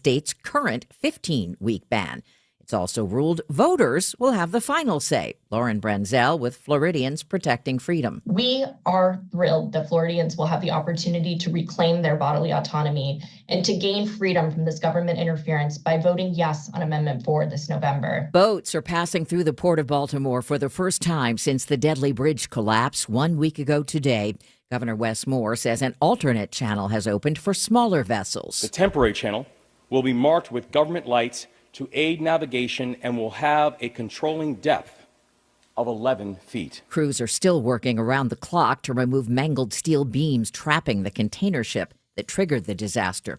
state's current 15-week ban. It's also ruled voters will have the final say. Lauren Brenzel with Floridians Protecting Freedom. We are thrilled that Floridians will have the opportunity to reclaim their bodily autonomy and to gain freedom from this government interference by voting yes on Amendment 4 this November. Boats are passing through the Port of Baltimore for the first time since the deadly bridge collapse 1 week ago today. Governor Wes Moore says an alternate channel has opened for smaller vessels. The temporary channel will be marked with government lights to aid navigation and will have a controlling depth of 11 feet. Crews are still working around the clock to remove mangled steel beams trapping the container ship that triggered the disaster.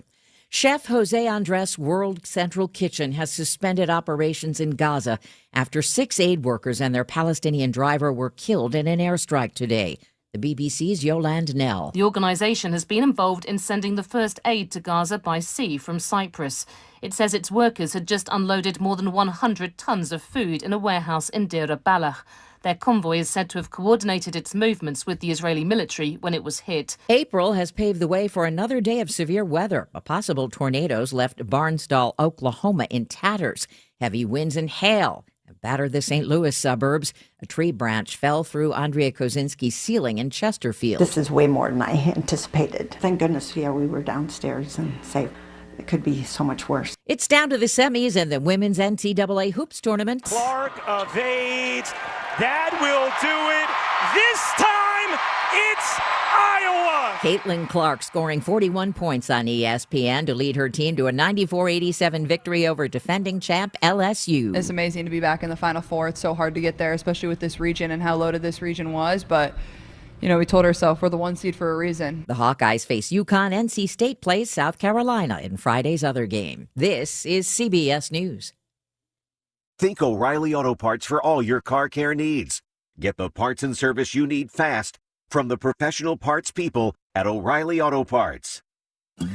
Chef Jose Andres World Central Kitchen has suspended operations in Gaza after 6 aid workers and their Palestinian driver were killed in an airstrike today. The BBC's Yolande Nell. The organisation has been involved in sending the first aid to Gaza by sea from Cyprus. It says its workers had just unloaded more than 100 tons of food in a warehouse in Deir Balach. Their convoy is said to have coordinated its movements with the Israeli military when it was hit. April has paved the way for another day of severe weather. A possible tornadoes left Barnsdall, Oklahoma in tatters. Heavy winds and hail battered the St. Louis suburbs. A tree branch fell through Andrea Kozinski's ceiling in Chesterfield. This is way more than I anticipated. Thank goodness, we were downstairs and safe. It could be so much worse. It's down to the semis and the women's NCAA hoops tournament. Clark evades. That will do it. This time, it's Iowa. Caitlin Clark scoring 41 points on ESPN to lead her team to a 94-87 victory over defending champ LSU. It's amazing to be back in the Final Four. It's so hard to get there, especially with this region and how loaded this region was. But, we told ourselves we're the 1 seed for a reason. The Hawkeyes face UConn. NC State plays South Carolina in Friday's other game. This is CBS News. Think O'Reilly Auto Parts for all your car care needs. Get the parts and service you need fast from the professional parts people at O'Reilly Auto Parts.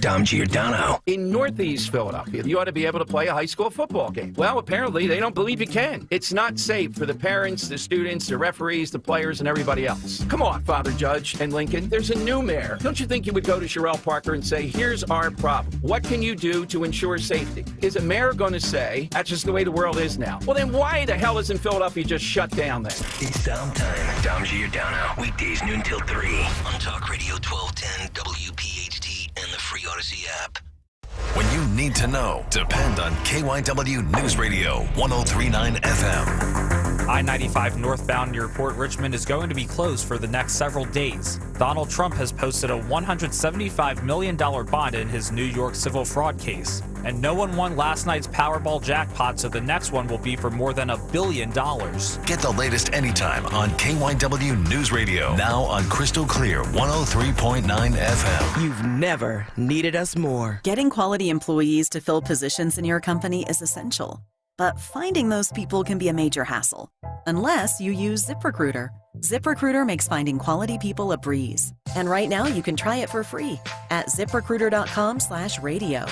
Dom Giordano. In Northeast Philadelphia, you ought to be able to play a high school football game. Well, apparently they don't believe you can. It's not safe for the parents, the students, the referees, the players, and everybody else. Come on, Father Judge and Lincoln. There's a new mayor. Don't you think you would go to Sherelle Parker and say, here's our problem. What can you do to ensure safety? Is a mayor going to say, that's just the way the world is now? Well, then why the hell isn't Philadelphia just shut down then? It's Dom time. Dom Giordano. Weekdays noon till 3 on Talk Radio 1210 WPHT and the free Odyssey app. When you need to know, depend on KYW News Radio 103.9 FM. I-95 northbound near Port Richmond is going to be closed for the next several days. Donald Trump has posted a $175 million bond in his New York civil fraud case. And no one won last night's Powerball jackpot, so the next one will be for more than $1 billion. Get the latest anytime on KYW News Radio. Now on Crystal Clear 103.9 FM. You've never needed us more. Getting quality employees to fill positions in your company is essential. But finding those people can be a major hassle, unless you use ZipRecruiter. ZipRecruiter makes finding quality people a breeze. And right now you can try it for free at ZipRecruiter.com/radio.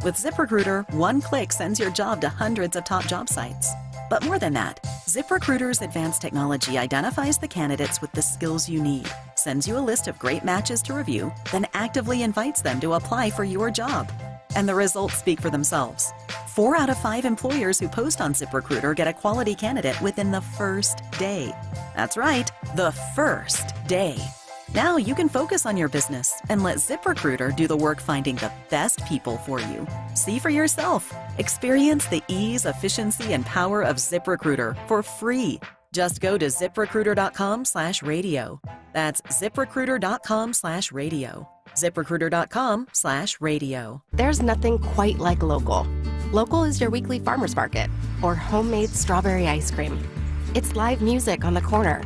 With ZipRecruiter, one click sends your job to hundreds of top job sites. But more than that, ZipRecruiter's advanced technology identifies the candidates with the skills you need, sends you a list of great matches to review, then actively invites them to apply for your job. And the results speak for themselves. 4 out of 5 employers who post on ZipRecruiter get a quality candidate within the first day. That's right, the first day. Now you can focus on your business and let ZipRecruiter do the work finding the best people for you. See for yourself. Experience the ease, efficiency, and power of ZipRecruiter for free. Just go to ZipRecruiter.com/radio. That's ZipRecruiter.com/radio. ZipRecruiter.com/radio. There's nothing quite like local. Local is your weekly farmer's market or homemade strawberry ice cream. It's live music on the corner,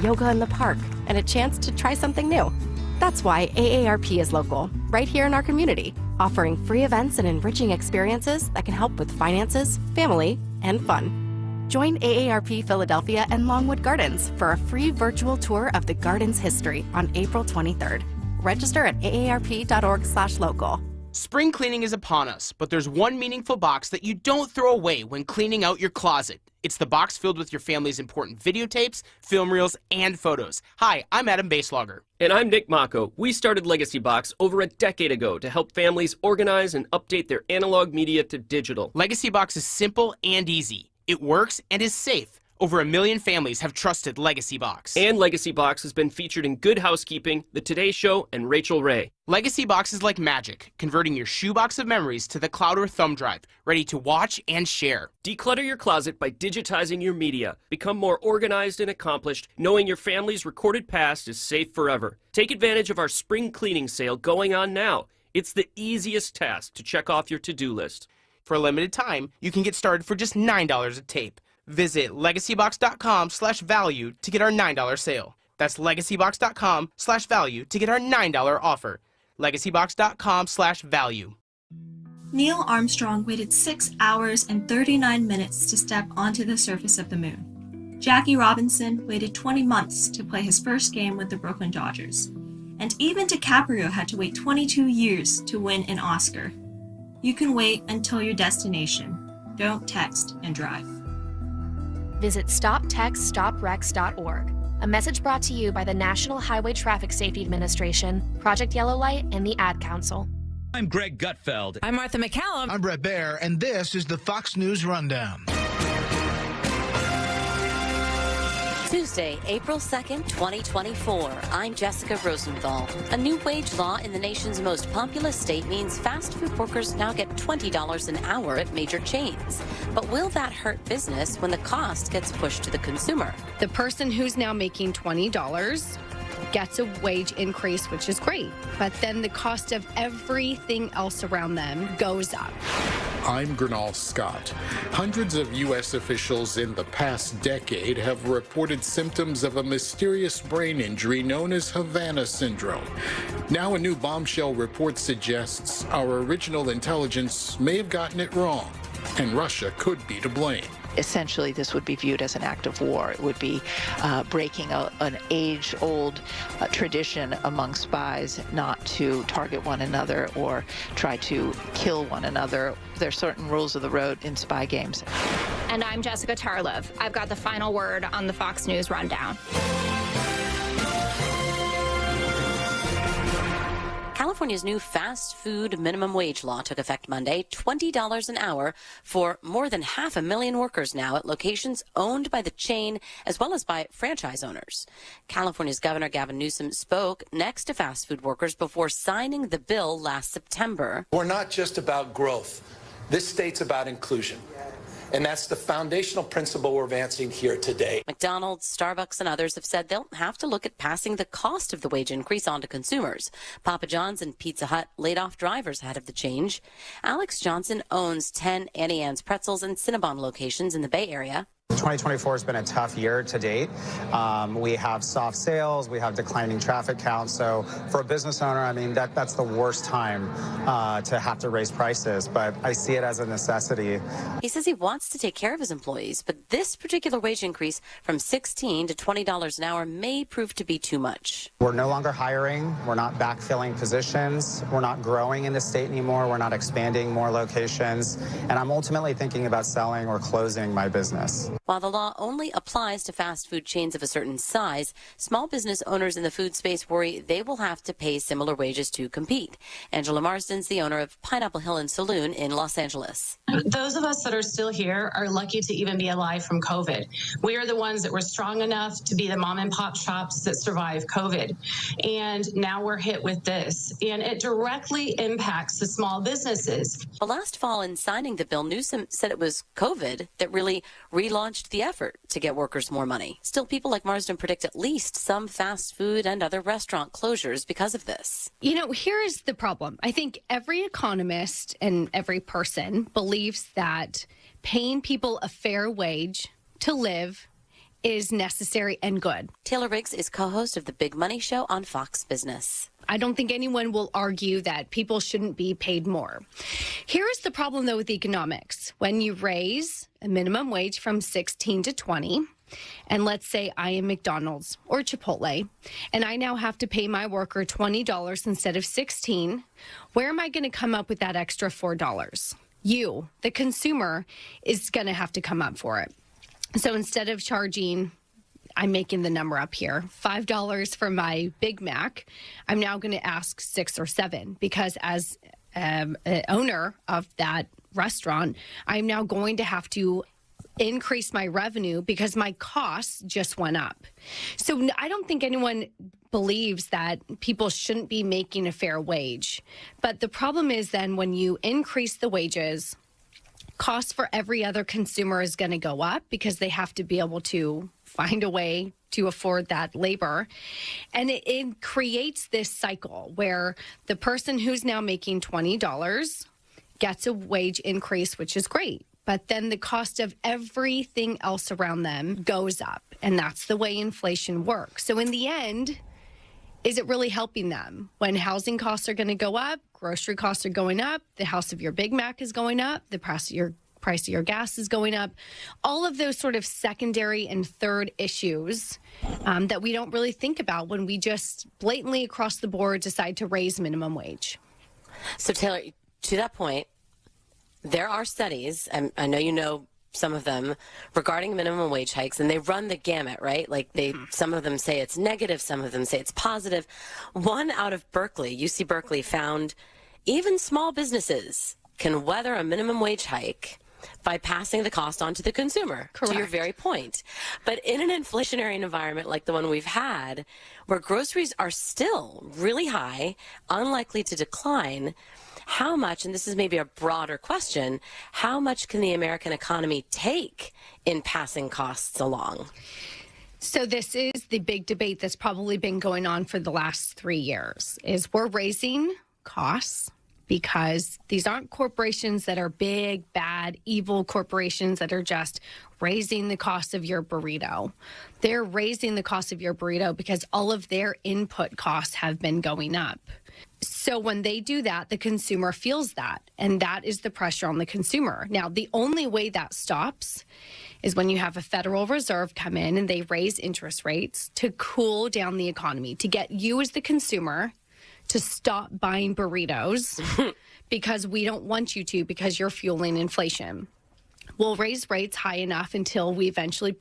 yoga in the park, and a chance to try something new. That's why AARP is local, right here in our community, offering free events and enriching experiences that can help with finances, family, and fun. Join AARP Philadelphia and Longwood Gardens for a free virtual tour of the garden's history on April 23rd. Register at aarp.org/local. Spring cleaning is upon us, but there's one meaningful box that you don't throw away when cleaning out your closet. It's the box filled with your family's important videotapes, film reels, and photos. Hi, I'm Adam Baselogger. And I'm Nick Mako. We started Legacy Box over a decade ago to help families organize and update their analog media to digital. Legacy Box is simple and easy. It works and is safe. Over 1 million families have trusted Legacy Box. And Legacy Box has been featured in Good Housekeeping, The Today Show, and Rachel Ray. Legacy Box is like magic, converting your shoebox of memories to the cloud or thumb drive, ready to watch and share. Declutter your closet by digitizing your media. Become more organized and accomplished, knowing your family's recorded past is safe forever. Take advantage of our spring cleaning sale going on now. It's the easiest task to check off your to-do list. For a limited time, you can get started for just $9 a tape. Visit legacybox.com/value to get our $9 sale. That's legacybox.com/value to get our $9 offer. legacybox.com/value. Neil Armstrong waited 6 hours and 39 minutes to step onto the surface of the moon. Jackie Robinson waited 20 months to play his first game with the Brooklyn Dodgers. And even DiCaprio had to wait 22 years to win an Oscar. You can wait until your destination. Don't text and drive. Visit StopTextStopWrecks.org. A message brought to you by the National Highway Traffic Safety Administration, Project Yellow Light, and the Ad Council. I'm Greg Gutfeld. I'm Martha McCallum. I'm Brett Baer, and this is the Fox News Rundown. Tuesday, April 2nd, 2024. I'm Jessica Rosenthal. A new wage law in the nation's most populous state means fast food workers now get $20 an hour at major chains. But will that hurt business when the cost gets pushed to the consumer? The person who's now making $20 gets a wage increase, which is great. But then the cost of everything else around them goes up. I'm Gernal Scott. Hundreds of U.S. officials in the past decade have reported symptoms of a mysterious brain injury known as Havana syndrome. Now a new bombshell report suggests our original intelligence may have gotten it wrong, and Russia could be to blame. Essentially, this would be viewed as an act of war. It would be breaking an age-old tradition among spies not to target one another or try to kill one another. There are certain rules of the road in spy games. And I'm Jessica Tarlov. I've got the final word on the Fox News Rundown. California's new fast food minimum wage law took effect Monday, $20 an hour for more than 500,000 workers now at locations owned by the chain as well as by franchise owners. California's Governor Gavin Newsom spoke next to fast food workers before signing the bill last September. We're not just about growth. This state's about inclusion. And that's the foundational principle we're advancing here today. McDonald's, Starbucks, and others have said they'll have to look at passing the cost of the wage increase on to consumers. Papa John's and Pizza Hut laid off drivers ahead of the change. Alex Johnson owns 10 Annie Ann's Pretzels and Cinnabon locations in the Bay Area. 2024 has been a tough year to date. We have soft sales, we have declining traffic counts. So for a business owner, I mean, that's the worst time to have to raise prices, but I see it as a necessity. He says he wants to take care of his employees, but this particular wage increase from $16 to $20 an hour may prove to be too much. We're no longer hiring. We're not backfilling positions. We're not growing in the state anymore. We're not expanding more locations. And I'm ultimately thinking about selling or closing my business. While the law only applies to fast food chains of a certain size, small business owners in the food space worry they will have to pay similar wages to compete. Angela Marsden's the owner of Pineapple Hill and Saloon in Los Angeles. Those of us that are still here are lucky to even be alive from COVID. We are the ones that were strong enough to be the mom and pop shops that survived COVID. And now we're hit with this. And it directly impacts the small businesses. But last fall in signing the bill, Newsom said it was COVID that really relaunched the effort to get workers more money. Still, people like Marsden predict at least some fast food and other restaurant closures because of this. You know, here's the problem. I think every economist and every person believes that paying people a fair wage to live is necessary and good. Taylor Riggs is co-host of The Big Money Show on Fox Business. I don't think anyone will argue that people shouldn't be paid more. Here is the problem, though, with economics. When you raise a minimum wage from 16 to 20, and let's say I am McDonald's or Chipotle, and I now have to pay my worker $20 instead of $16, where am I going to come up with that extra $4? You, the consumer, is going to have to come up for it. So instead of charging, I'm making the number up here, $5 for my Big Mac, I'm now going to ask $6 or $7 because as an owner of that restaurant, I'm now going to have to increase my revenue because my costs just went up. So I don't think anyone believes that people shouldn't be making a fair wage. But the problem is then when you increase the wages, costs for every other consumer is going to go up because they have to be able to find a way to afford that labor. And it creates this cycle where the person who's now making $20 gets a wage increase, which is great. But then the cost of everything else around them goes up. And that's the way inflation works. So in the end, is it really helping them? When housing costs are going to go up, grocery costs are going up, the house of your Big Mac is going up, the price of your gas is going up. All of those sort of secondary and third issues that we don't really think about when we just blatantly across the board decide to raise minimum wage. So Taylor, to that point, there are studies, and I know you know some of them, regarding minimum wage hikes, and they run the gamut, right? Like some of them say it's negative, some of them say it's positive. One out of Berkeley, UC Berkeley, found even small businesses can weather a minimum wage hike by passing the cost on to the consumer, Correct. To your very point. But in an inflationary environment like the one we've had, where groceries are still really high, unlikely to decline, how much, and this is maybe a broader question, how much can the American economy take in passing costs along? So this is the big debate that's probably been going on for the last 3 years, is we're raising costs because these aren't corporations that are big, bad, evil corporations that are just raising the cost of your burrito. They're raising the cost of your burrito because all of their input costs have been going up. So when they do that, the consumer feels that, and that is the pressure on the consumer. Now, the only way that stops is when you have a Federal Reserve come in and they raise interest rates to cool down the economy, to get you as the consumer to stop buying burritos because we don't want you to, because you're fueling inflation. We'll raise rates high enough until we eventually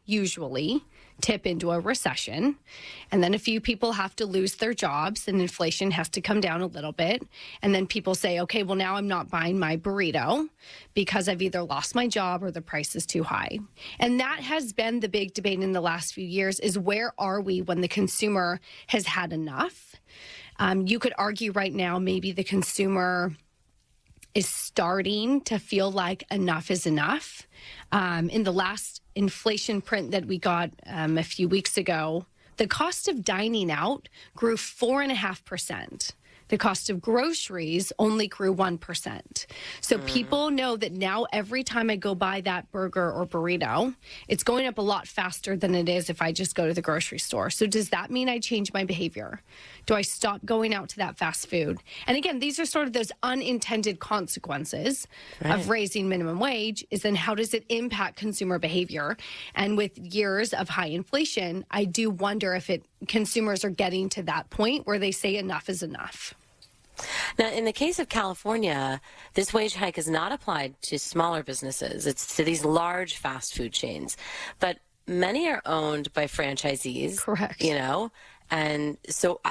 usually tip into a recession. And then a few people have to lose their jobs and inflation has to come down a little bit. And then people say, okay, well, now I'm not buying my burrito because I've either lost my job or the price is too high. And that has been the big debate in the last few years, is where are we when the consumer has had enough? You could argue right now maybe the consumer is starting to feel like enough is enough. In the last inflation print that we got a few weeks ago, the cost of dining out grew 4.5%. The cost of groceries only grew 1%. So people know that now every time I go buy that burger or burrito, it's going up a lot faster than it is if I just go to the grocery store. So does that mean I change my behavior? Do I stop going out to that fast food? And again, these are sort of those unintended consequences of raising minimum wage, is then how does it impact consumer behavior? And with years of high inflation, I do wonder if consumers are getting to that point where they say enough is enough. Now, in the case of California, this wage hike is not applied to smaller businesses. It's to these large fast food chains. But many are owned by franchisees. Correct. You know? And so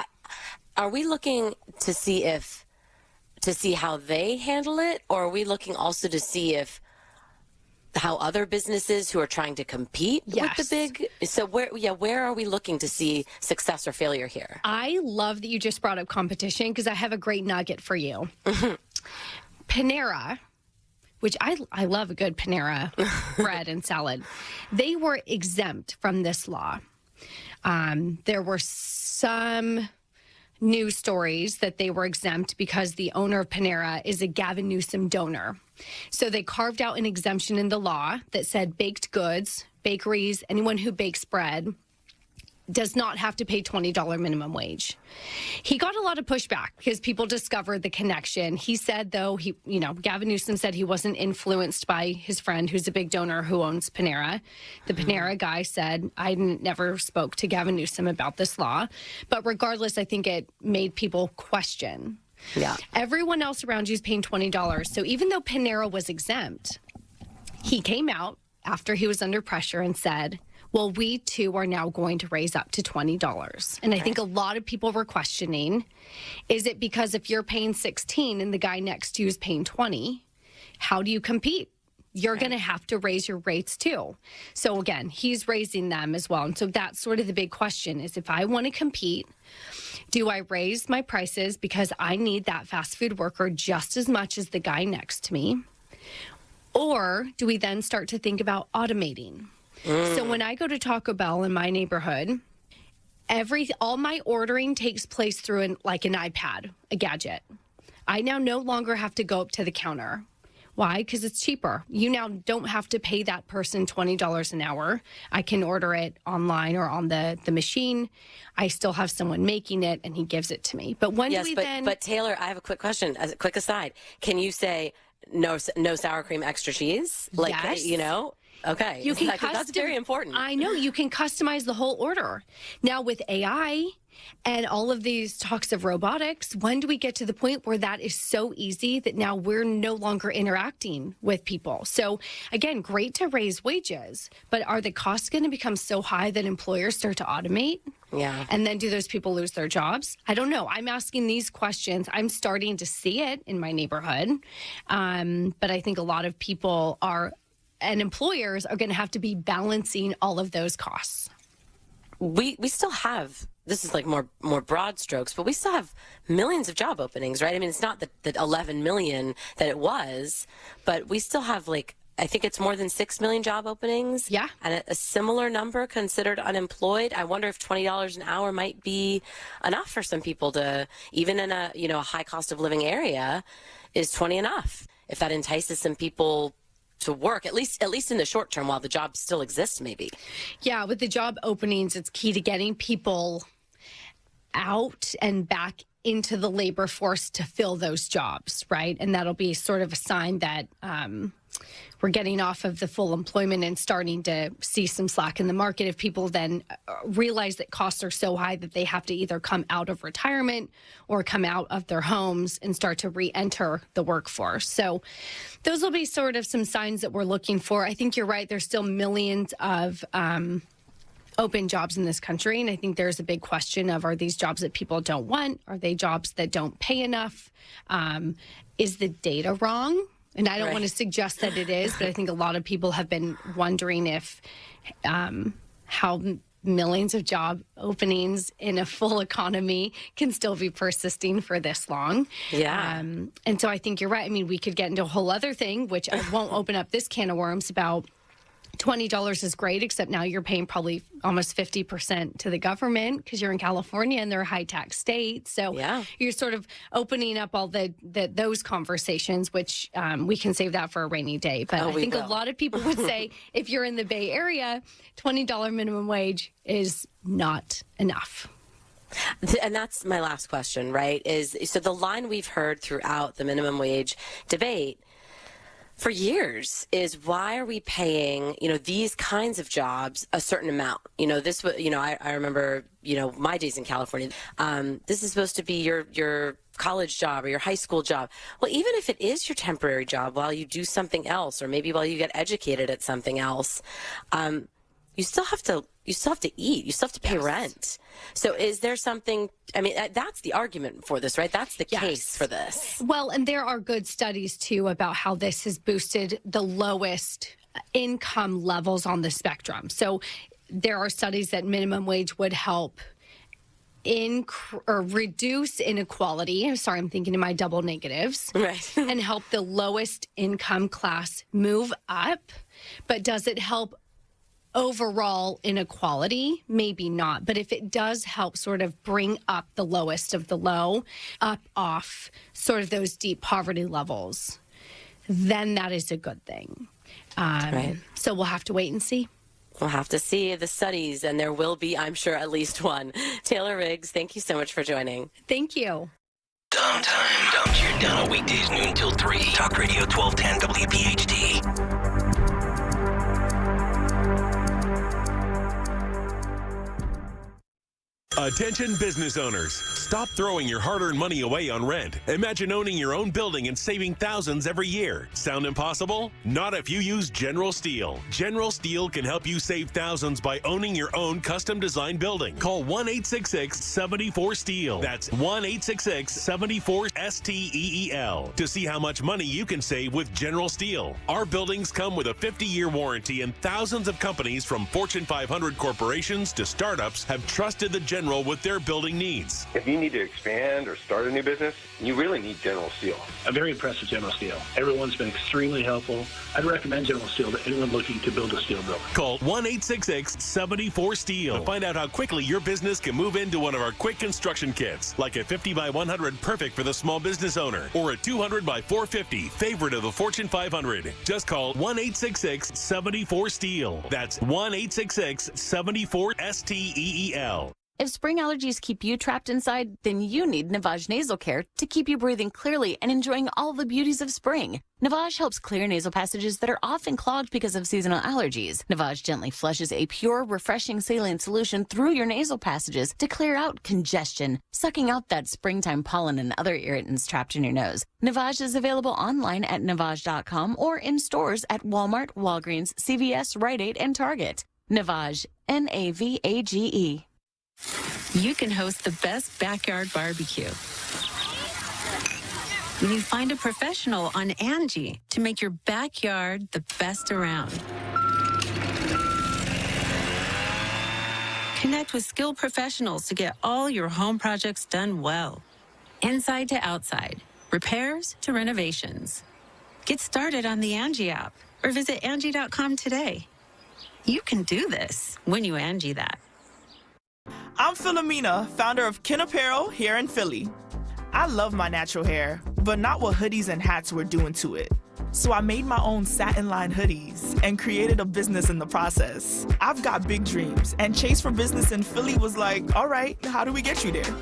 are we looking to see how they handle it? Or are we looking also to see how other businesses who are trying to compete with the big, so where are we looking to see success or failure here? I love that you just brought up competition because I have a great nugget for you. Panera, which I love a good Panera bread and salad, they were exempt from this law. There were some news stories that they were exempt because the owner of Panera is a Gavin Newsom donor. So they carved out an exemption in the law that said baked goods, bakeries, anyone who bakes bread does not have to pay $20 minimum wage. He got a lot of pushback because people discovered the connection. He said, though, Gavin Newsom said he wasn't influenced by his friend who's a big donor who owns Panera. The Panera guy said, I never spoke to Gavin Newsom about this law. But regardless, I think it made people question. Yeah. Everyone else around you is paying $20. So even though Panera was exempt, he came out after he was under pressure and said, well, we too are now going to raise up to $20. And I think a lot of people were questioning, is it because if you're paying $16 and the guy next to you is paying $20, how do you compete? You're going to have to raise your rates too. So again, he's raising them as well. And so that's sort of the big question is, if I want to compete, do I raise my prices because I need that fast food worker just as much as the guy next to me? Or do we then start to think about automating? So when I go to Taco Bell in my neighborhood, all my ordering takes place through an iPad, a gadget. I now no longer have to go up to the counter. Why? Because it's cheaper. You now don't have to pay that person $20 an hour. I can order it online or on the machine. I still have someone making it, and he gives it to me. But when do we then... But Taylor, I have a quick question. As a quick aside, can you say no sour cream, extra cheese? Yes. Okay. You can that's very important. I know. You can customize the whole order. Now with AI and all of these talks of robotics, when do we get to the point where that is so easy that now we're no longer interacting with people? So again, great to raise wages, but are the costs going to become so high that employers start to automate? Yeah. And then do those people lose their jobs? I don't know. I'm asking these questions. I'm starting to see it in my neighborhood. But I think a lot of people and employers are going to have to be balancing all of those costs. We still have, this is like more broad strokes, but we still have millions of job openings, right? I mean, it's not the 11 million that it was, but we still have I think it's more than 6 million job openings. Yeah. And a similar number considered unemployed. I wonder if $20 an hour might be enough for some people to, even in a high cost of living area, is 20 enough? If that entices some people to work, at least in the short term, while the jobs still exist, maybe. Yeah, with the job openings, it's key to getting people out and back into the labor force to fill those jobs, right? And that'll be sort of a sign that we're getting off of the full employment and starting to see some slack in the market. If people then realize that costs are so high that they have to either come out of retirement or come out of their homes and start to re-enter the workforce. So those will be sort of some signs that we're looking for. I think you're right. There's still millions of open jobs in this country. And I think there's a big question of, are these jobs that people don't want? Are they jobs that don't pay enough? Is the data wrong? And I don't want to suggest that it is, but I think a lot of people have been wondering if how millions of job openings in a full economy can still be persisting for this long. Yeah. And so I think you're right. I mean, we could get into a whole other thing, which I won't open up this can of worms about. $20 is great, except now you're paying probably almost 50% to the government because you're in California and they're a high tax state. So you're sort of opening up all those conversations, which we can save that for a rainy day. But I think a lot of people would say if you're in the Bay Area, $20 minimum wage is not enough. And that's my last question, right? So the line we've heard throughout the minimum wage debate for years is, why are we paying, these kinds of jobs a certain amount? This was, I remember, my days in California. This is supposed to be your college job or your high school job. Well, even if it is your temporary job while you do something else, or maybe while you get educated at something else, you still have to eat. You still have to pay rent. So is there something, I mean, that's the argument for this, right? That's the case for this. Well, and there are good studies too about how this has boosted the lowest income levels on the spectrum. So there are studies that minimum wage would help reduce inequality. Sorry, I'm thinking of my double negatives. Right. And help the lowest income class move up. But does it help overall inequality? Maybe not. But if it does help sort of bring up the lowest of the low up off sort of those deep poverty levels, then that is a good thing. So we'll have to wait and see. We'll have to see the studies, and there will be, I'm sure, at least one. Taylor Riggs, thank you so much for joining. Thank you. Dom time. Dom Giordano, weekdays noon till 3. Talk Radio 1210 WPHT. Attention business owners. Stop throwing your hard-earned money away on rent. Imagine owning your own building and saving thousands every year. Sound impossible? Not if you use General Steel. General Steel can help you save thousands by owning your own custom-designed building. Call 1-866-74-STEEL. That's 1-866-74-STEEL to see how much money you can save with General Steel. Our buildings come with a 50-year warranty, and thousands of companies from Fortune 500 corporations to startups have trusted the General with their building needs. If you need to expand or start a new business, you really need General Steel. I'm very impressed with General Steel. Everyone's been extremely helpful. I'd recommend General Steel to anyone looking to build a steel building. Call 1-866-74-STEEL to find out how quickly your business can move into one of our quick construction kits, like a 50 by 100 perfect for the small business owner, or a 200 by 450 favorite of the Fortune 500. Just call 1-866-74-STEEL. That's 1-866-74-STEEL. If spring allergies keep you trapped inside, then you need Navage Nasal Care to keep you breathing clearly and enjoying all the beauties of spring. Navage helps clear nasal passages that are often clogged because of seasonal allergies. Navage gently flushes a pure, refreshing saline solution through your nasal passages to clear out congestion, sucking out that springtime pollen and other irritants trapped in your nose. Navage is available online at Navage.com or in stores at Walmart, Walgreens, CVS, Rite Aid, and Target. Navage, Navage. You can host the best backyard barbecue when you find a professional on Angie to make your backyard the best around. Connect with skilled professionals to get all your home projects done well. Inside to outside, repairs to renovations. Get started on the Angie app or visit Angie.com today. You can do this when you Angie that. I'm Philomena, founder of Kin Apparel here in Philly. I love my natural hair, but not what hoodies and hats were doing to it. So I made my own satin-lined hoodies and created a business in the process. I've got big dreams, and Chase for Business in Philly was like, all right, how do we get you there?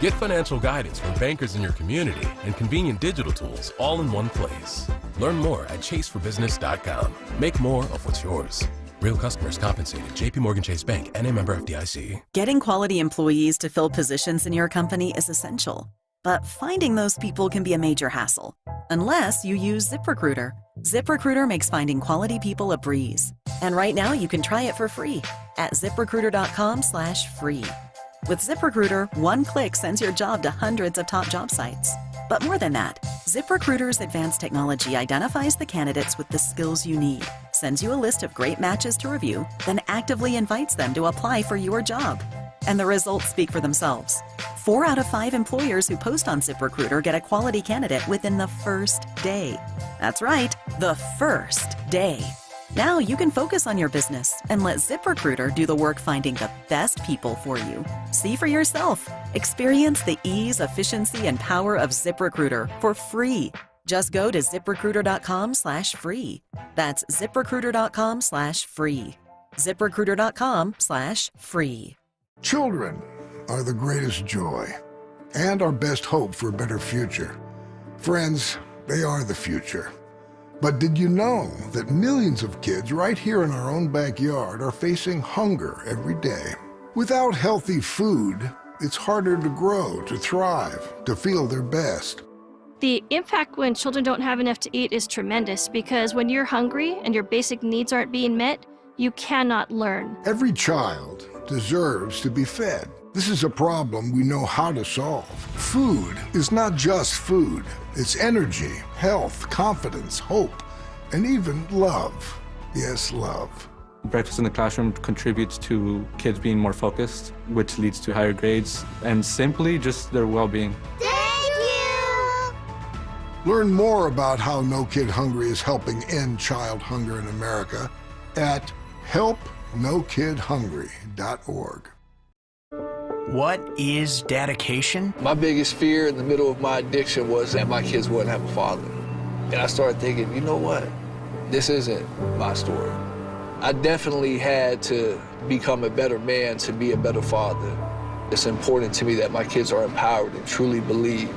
Get financial guidance from bankers in your community and convenient digital tools all in one place. Learn more at chaseforbusiness.com. Make more of what's yours. Real customers compensated. JPMorgan Chase Bank, N.A. member FDIC. Getting quality employees to fill positions in your company is essential, but finding those people can be a major hassle, unless you use ZipRecruiter. ZipRecruiter makes finding quality people a breeze. And right now you can try it for free at ZipRecruiter.com/free. With ZipRecruiter, one click sends your job to hundreds of top job sites. But more than that, ZipRecruiter's advanced technology identifies the candidates with the skills you need, sends you a list of great matches to review, then actively invites them to apply for your job. And the results speak for themselves. 4 out of 5 employers who post on ZipRecruiter get a quality candidate within the first day. That's right, the first day. Now you can focus on your business and let ZipRecruiter do the work finding the best people for you. See for yourself. Experience the ease, efficiency, and power of ZipRecruiter for free. Just go to ZipRecruiter.com/free. That's ZipRecruiter.com/free. ZipRecruiter.com/free. Children are the greatest joy and our best hope for a better future. Friends, they are the future. But did you know that millions of kids right here in our own backyard are facing hunger every day? Without healthy food, it's harder to grow, to thrive, to feel their best. The impact when children don't have enough to eat is tremendous because when you're hungry and your basic needs aren't being met, you cannot learn. Every child deserves to be fed. This is a problem we know how to solve. Food is not just food. It's energy, health, confidence, hope, and even love. Yes, love. Breakfast in the classroom contributes to kids being more focused, which leads to higher grades, and simply just their well-being. Thank you! Learn more about how No Kid Hungry is helping end child hunger in America at helpnokidhungry.org. What is dedication? My biggest fear in the middle of my addiction was that my kids wouldn't have a father. And I started thinking, you know what? This isn't my story. I definitely had to become a better man to be a better father. It's important to me that my kids are empowered and truly believe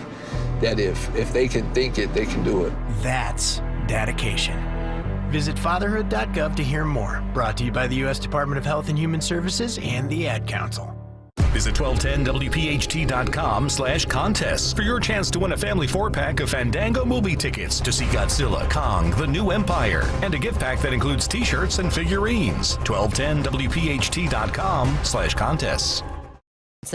that if they can think it, they can do it. That's dedication. Visit fatherhood.gov to hear more. Brought to you by the U.S. Department of Health and Human Services and the Ad Council. Visit 1210WPHT.com/contests for your chance to win a family 4-pack of Fandango movie tickets to see Godzilla, Kong, The New Empire, and a gift pack that includes t-shirts and figurines. 1210WPHT.com/contests.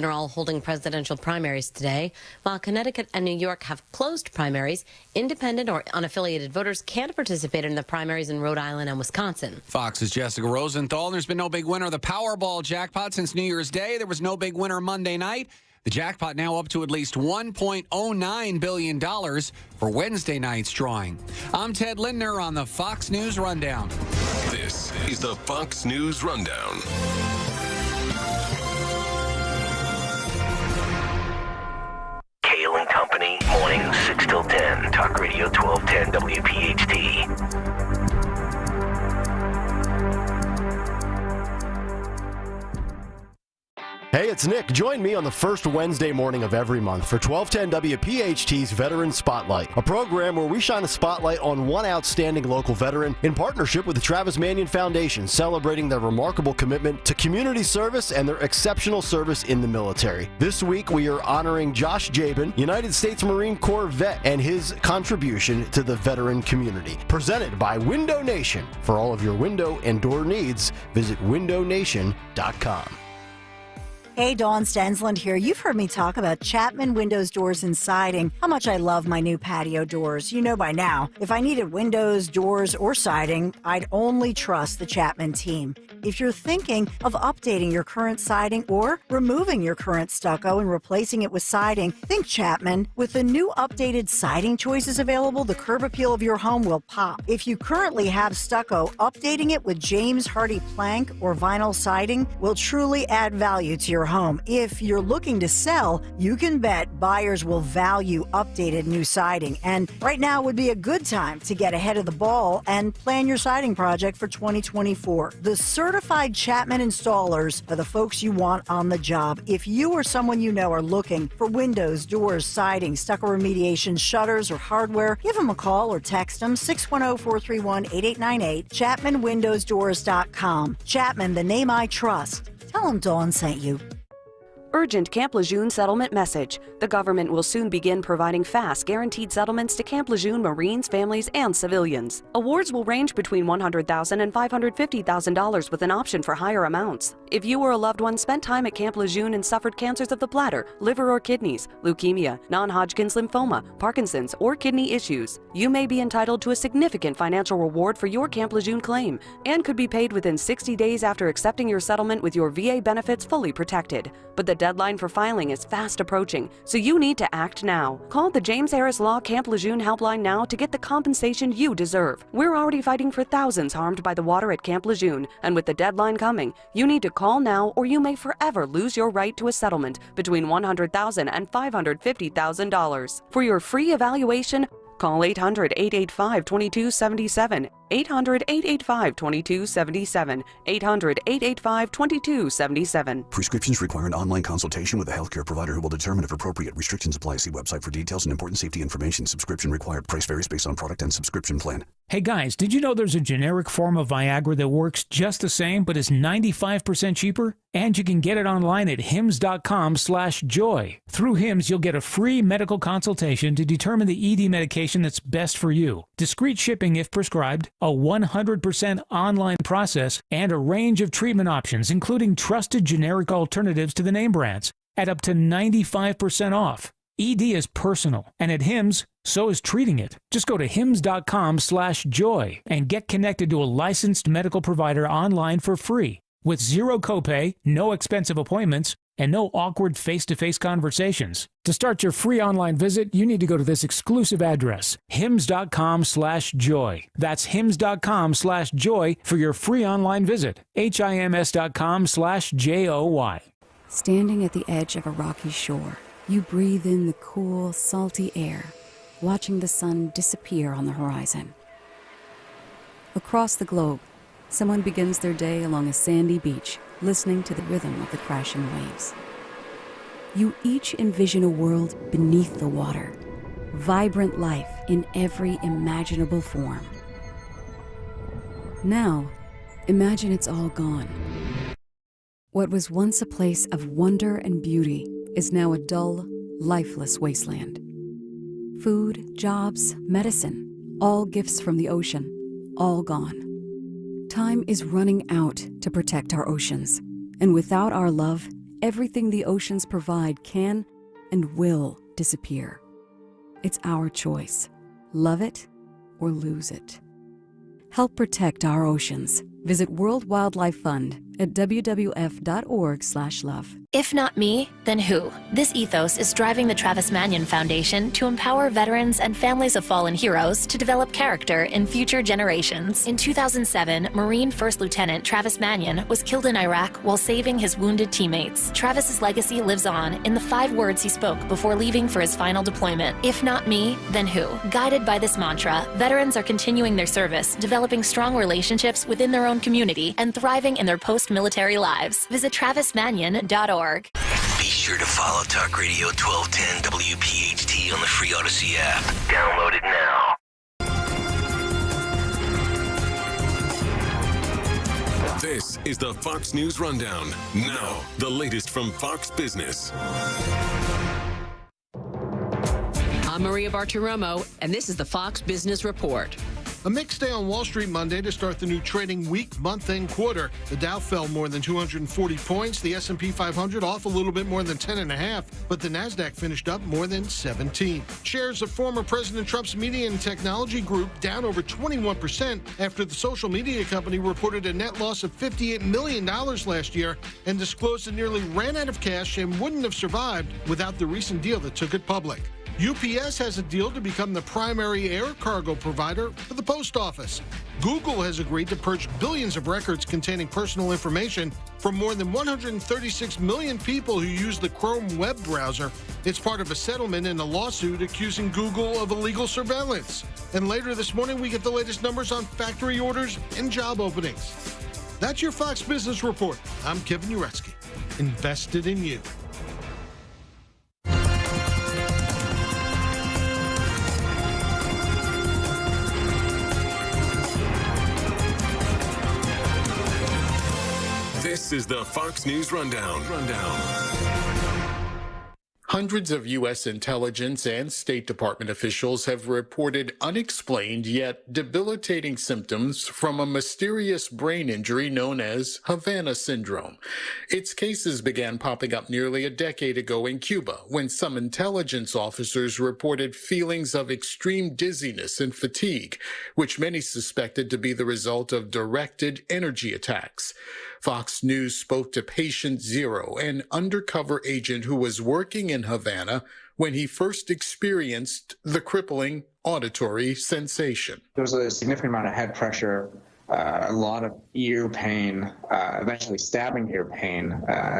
Are all holding presidential primaries today. While Connecticut and New York have closed primaries, independent or unaffiliated voters can't participate in the primaries in Rhode Island and Wisconsin. Fox's Jessica Rosenthal. There's been no big winner of the Powerball jackpot since New Year's Day. There was no big winner Monday night. The jackpot now up to at least $1.09 billion for Wednesday night's drawing. I'm Ted Lindner on the Fox News Rundown. This is the Fox News Rundown. Kayal and Company, mornings 6 till 10. Talk Radio 1210 WPHT. Hey, it's Nick. Join me on the first Wednesday morning of every month for 1210 WPHT's Veteran Spotlight, a program where we shine a spotlight on one outstanding local veteran in partnership with the Travis Manion Foundation, celebrating their remarkable commitment to community service and their exceptional service in the military. This week, we are honoring Josh Jabin, United States Marine Corps vet, and his contribution to the veteran community. Presented by Window Nation. For all of your window and door needs, visit windownation.com. Hey, Dawn Stensland here. You've heard me talk about Chapman Windows, Doors, and Siding, how much I love my new patio doors. You know by now, if I needed windows, doors, or siding, I'd only trust the Chapman team. If you're thinking of updating your current siding or removing your current stucco and replacing it with siding, think Chapman. With the new updated siding choices available, the curb appeal of your home will pop. If you currently have stucco, updating it with James Hardy plank or vinyl siding will truly add value to your home. If you're looking to sell, you can bet buyers will value updated new siding. And right now would be a good time to get ahead of the ball and plan your siding project for 2024. The certified Chapman installers are the folks you want on the job. If you or someone you know are looking for windows, doors, siding, stucco remediation, shutters, or hardware, give them a call or text them 610-431-8898, ChapmanWindowsDoors.com. Chapman, the name I trust. Tell them Dawn sent you. Urgent Camp Lejeune settlement message. The government will soon begin providing fast, guaranteed settlements to Camp Lejeune Marines, families, and civilians. Awards will range between $100,000 and $550,000 with an option for higher amounts. If you or a loved one spent time at Camp Lejeune and suffered cancers of the bladder, liver or kidneys, leukemia, non-Hodgkin's lymphoma, Parkinson's, or kidney issues, you may be entitled to a significant financial reward for your Camp Lejeune claim and could be paid within 60 days after accepting your settlement with your VA benefits fully protected. But the deadline for filing is fast approaching, so you need to act now. Call the James Harris Law Camp Lejeune helpline now to get the compensation you deserve. We're already fighting for thousands harmed by the water at Camp Lejeune, and with the deadline coming, you need to call now or you may forever lose your right to a settlement between $100,000 and $550,000. For your free evaluation, call 800-885-2277, 800-885-2277, 800-885-2277. Prescriptions require an online consultation with a healthcare provider who will determine if appropriate. Restrictions apply. See website for details and important safety information. Subscription required. Price varies based on product and subscription plan. Hey guys, did you know there's a generic form of Viagra that works just the same but is 95% cheaper? And you can get it online at hims.com/joy. Through Hims, you'll get a free medical consultation to determine the ED medication that's best for you. Discreet shipping if prescribed, a 100% online process, and a range of treatment options, including trusted generic alternatives to the name brands, at up to 95% off. ED is personal, and at Hims, so is treating it. Just go to hims.com/joy and get connected to a licensed medical provider online for free, with zero copay, no expensive appointments, and no awkward face-to-face conversations. To start your free online visit, you need to go to this exclusive address, hims.com/joy. That's hims.com/joy for your free online visit, hims.com/joy. Standing at the edge of a rocky shore, you breathe in the cool, salty air, watching the sun disappear on the horizon. Across the globe, someone begins their day along a sandy beach, listening to the rhythm of the crashing waves. You each envision a world beneath the water, vibrant life in every imaginable form. Now, imagine it's all gone. What was once a place of wonder and beauty is now a dull, lifeless wasteland. Food, jobs, medicine, all gifts from the ocean, all gone. Time is running out to protect our oceans, and without our love, everything the oceans provide can and will disappear. It's our choice. Love it or lose it. Help protect our oceans. Visit World Wildlife Fund at wwf.org/love. If not me, then who? This ethos is driving the Travis Manion Foundation to empower veterans and families of fallen heroes to develop character in future generations. In 2007, Marine First Lieutenant Travis Manion was killed in Iraq while saving his wounded teammates. Travis's legacy lives on in the 5 words he spoke before leaving for his final deployment. If not me, then who? Guided by this mantra, veterans are continuing their service, developing strong relationships within their own community, and thriving in their post-military lives. Visit travismanion.org. Be sure to follow Talk Radio 1210 WPHT on the free Odyssey app. Download it now. This is the Fox News Rundown. Now, the latest from Fox Business. I'm Maria Bartiromo, and this is the Fox Business Report. A mixed day on Wall Street Monday to start the new trading week, month-end quarter. The Dow fell more than 240 points. The S&P 500 off a little bit more than 10.5, but the Nasdaq finished up more than 17. Shares of former President Trump's media and technology group down over 21% after the social media company reported a net loss of $58 million last year and disclosed it nearly ran out of cash and wouldn't have survived without the recent deal that took it public. UPS has a deal to become the primary air cargo provider for the post office. Google has agreed to purge billions of records containing personal information from more than 136 million people who use the Chrome web browser. It's part of a settlement in a lawsuit accusing Google of illegal surveillance. And later this morning, we get the latest numbers on factory orders and job openings. That's your Fox Business Report. I'm Kevin Uretsky. Invested in you. This is the Fox News Rundown. Hundreds of U.S. intelligence and State Department officials have reported unexplained yet debilitating symptoms from a mysterious brain injury known as Havana syndrome. Its cases began popping up nearly a decade ago in Cuba when some intelligence officers reported feelings of extreme dizziness and fatigue, which many suspected to be the result of directed energy attacks. Fox News spoke to Patient Zero, an undercover agent who was working in Havana when he first experienced the crippling auditory sensation. There was a significant amount of head pressure, a lot of ear pain, eventually stabbing ear pain,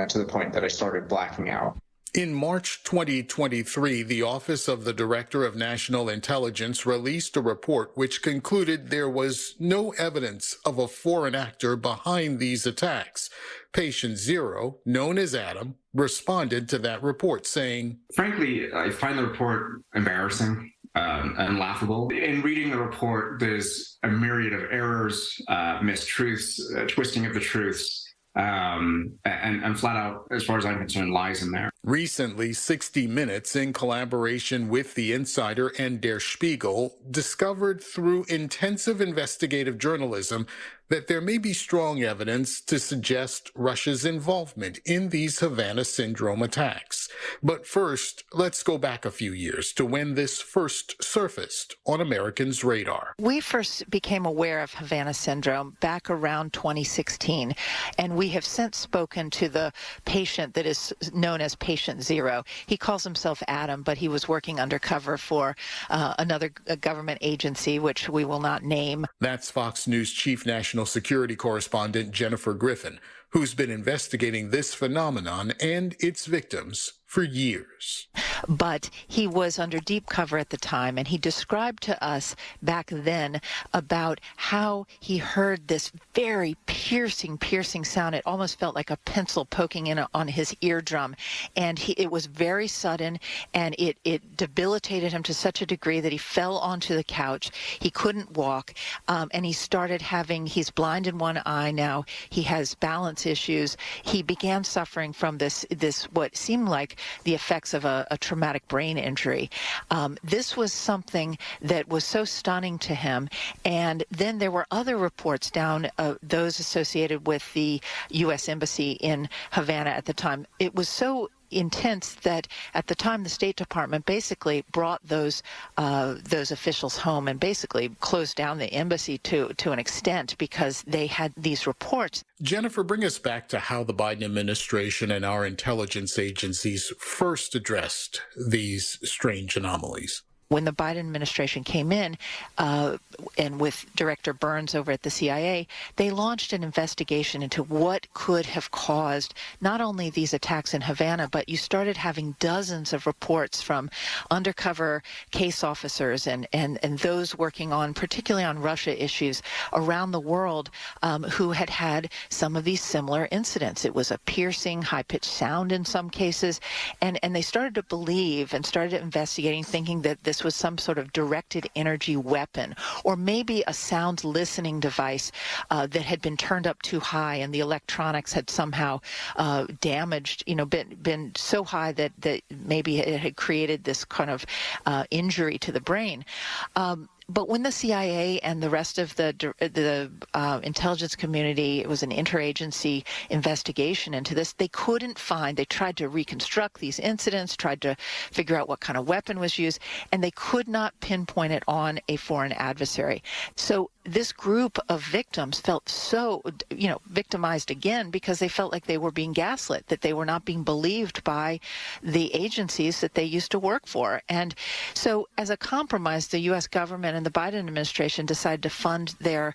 to the point that I started blacking out. In March 2023, the Office of the Director of National Intelligence released a report which concluded there was no evidence of a foreign actor behind these attacks. Patient Zero, known as Adam, responded to that report, saying, "Frankly, I find the report embarrassing and laughable. In reading the report, there's a myriad of errors, mistruths, twisting of the truths, and flat out, as far as I'm concerned, lies in there." Recently, 60 Minutes, in collaboration with The Insider and Der Spiegel, discovered through intensive investigative journalism that there may be strong evidence to suggest Russia's involvement in these Havana syndrome attacks. But first, let's go back a few years to when this first surfaced on Americans' radar. We first became aware of Havana syndrome back around 2016, and we have since spoken to the patient that is known as Patient Zero. He calls himself Adam, but he was working undercover for another government agency, which we will not name. That's Fox News Chief National Security Correspondent Jennifer Griffin, who's been investigating this phenomenon and its victims for years. but he was under deep cover at the time, and he described to us back then about how he heard this very piercing sound. It almost felt like a pencil poking in on his eardrum, and it was very sudden, and it debilitated him to such a degree that he fell onto the couch. He couldn't walk, and he started he's blind in one eye now. He has balance issues. He began suffering from this what seemed like the effects of a traumatic brain injury. This was something that was so stunning to him. And then there were other reports down, those associated with the U.S. Embassy in Havana at the time. It was so intense that at the time the State Department basically brought those officials home and basically closed down the embassy to an extent because they had these reports. Jennifer, bring us back to how the Biden administration and our intelligence agencies first addressed these strange anomalies. When the Biden administration came in, and with Director Burns over at the CIA, they launched an investigation into what could have caused not only these attacks in Havana, but you started having dozens of reports from undercover case officers and those working on, particularly on Russia issues around the world, who had some of these similar incidents. It was a piercing, high-pitched sound in some cases, and they started to believe and started investigating, thinking that this was some sort of directed energy weapon, or maybe a sound listening device that had been turned up too high and the electronics had somehow damaged, been so high that maybe it had created this kind of injury to the brain. But when the CIA and the rest of the intelligence community, it was an interagency investigation into this, they tried to reconstruct these incidents, tried to figure out what kind of weapon was used, and they could not pinpoint it on a foreign adversary. So this group of victims felt so, victimized again because they felt like they were being gaslit, that they were not being believed by the agencies that they used to work for. And so as a compromise, the U.S. government and the Biden administration decided to fund their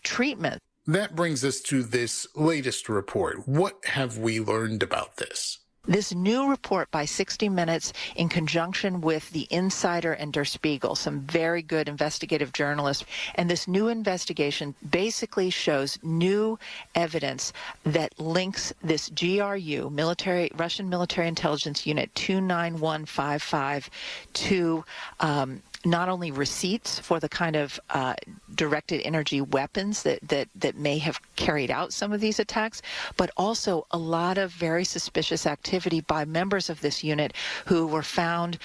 treatment. That brings us to this latest report. What have we learned about this? This new report by 60 Minutes in conjunction with The Insider and Der Spiegel, some very good investigative journalists, and this new investigation basically shows new evidence that links this GRU, Russian Military Intelligence Unit 29155, to not only receipts for the kind of directed energy weapons that may have carried out some of these attacks, but also a lot of very suspicious activity by members of this unit who were found,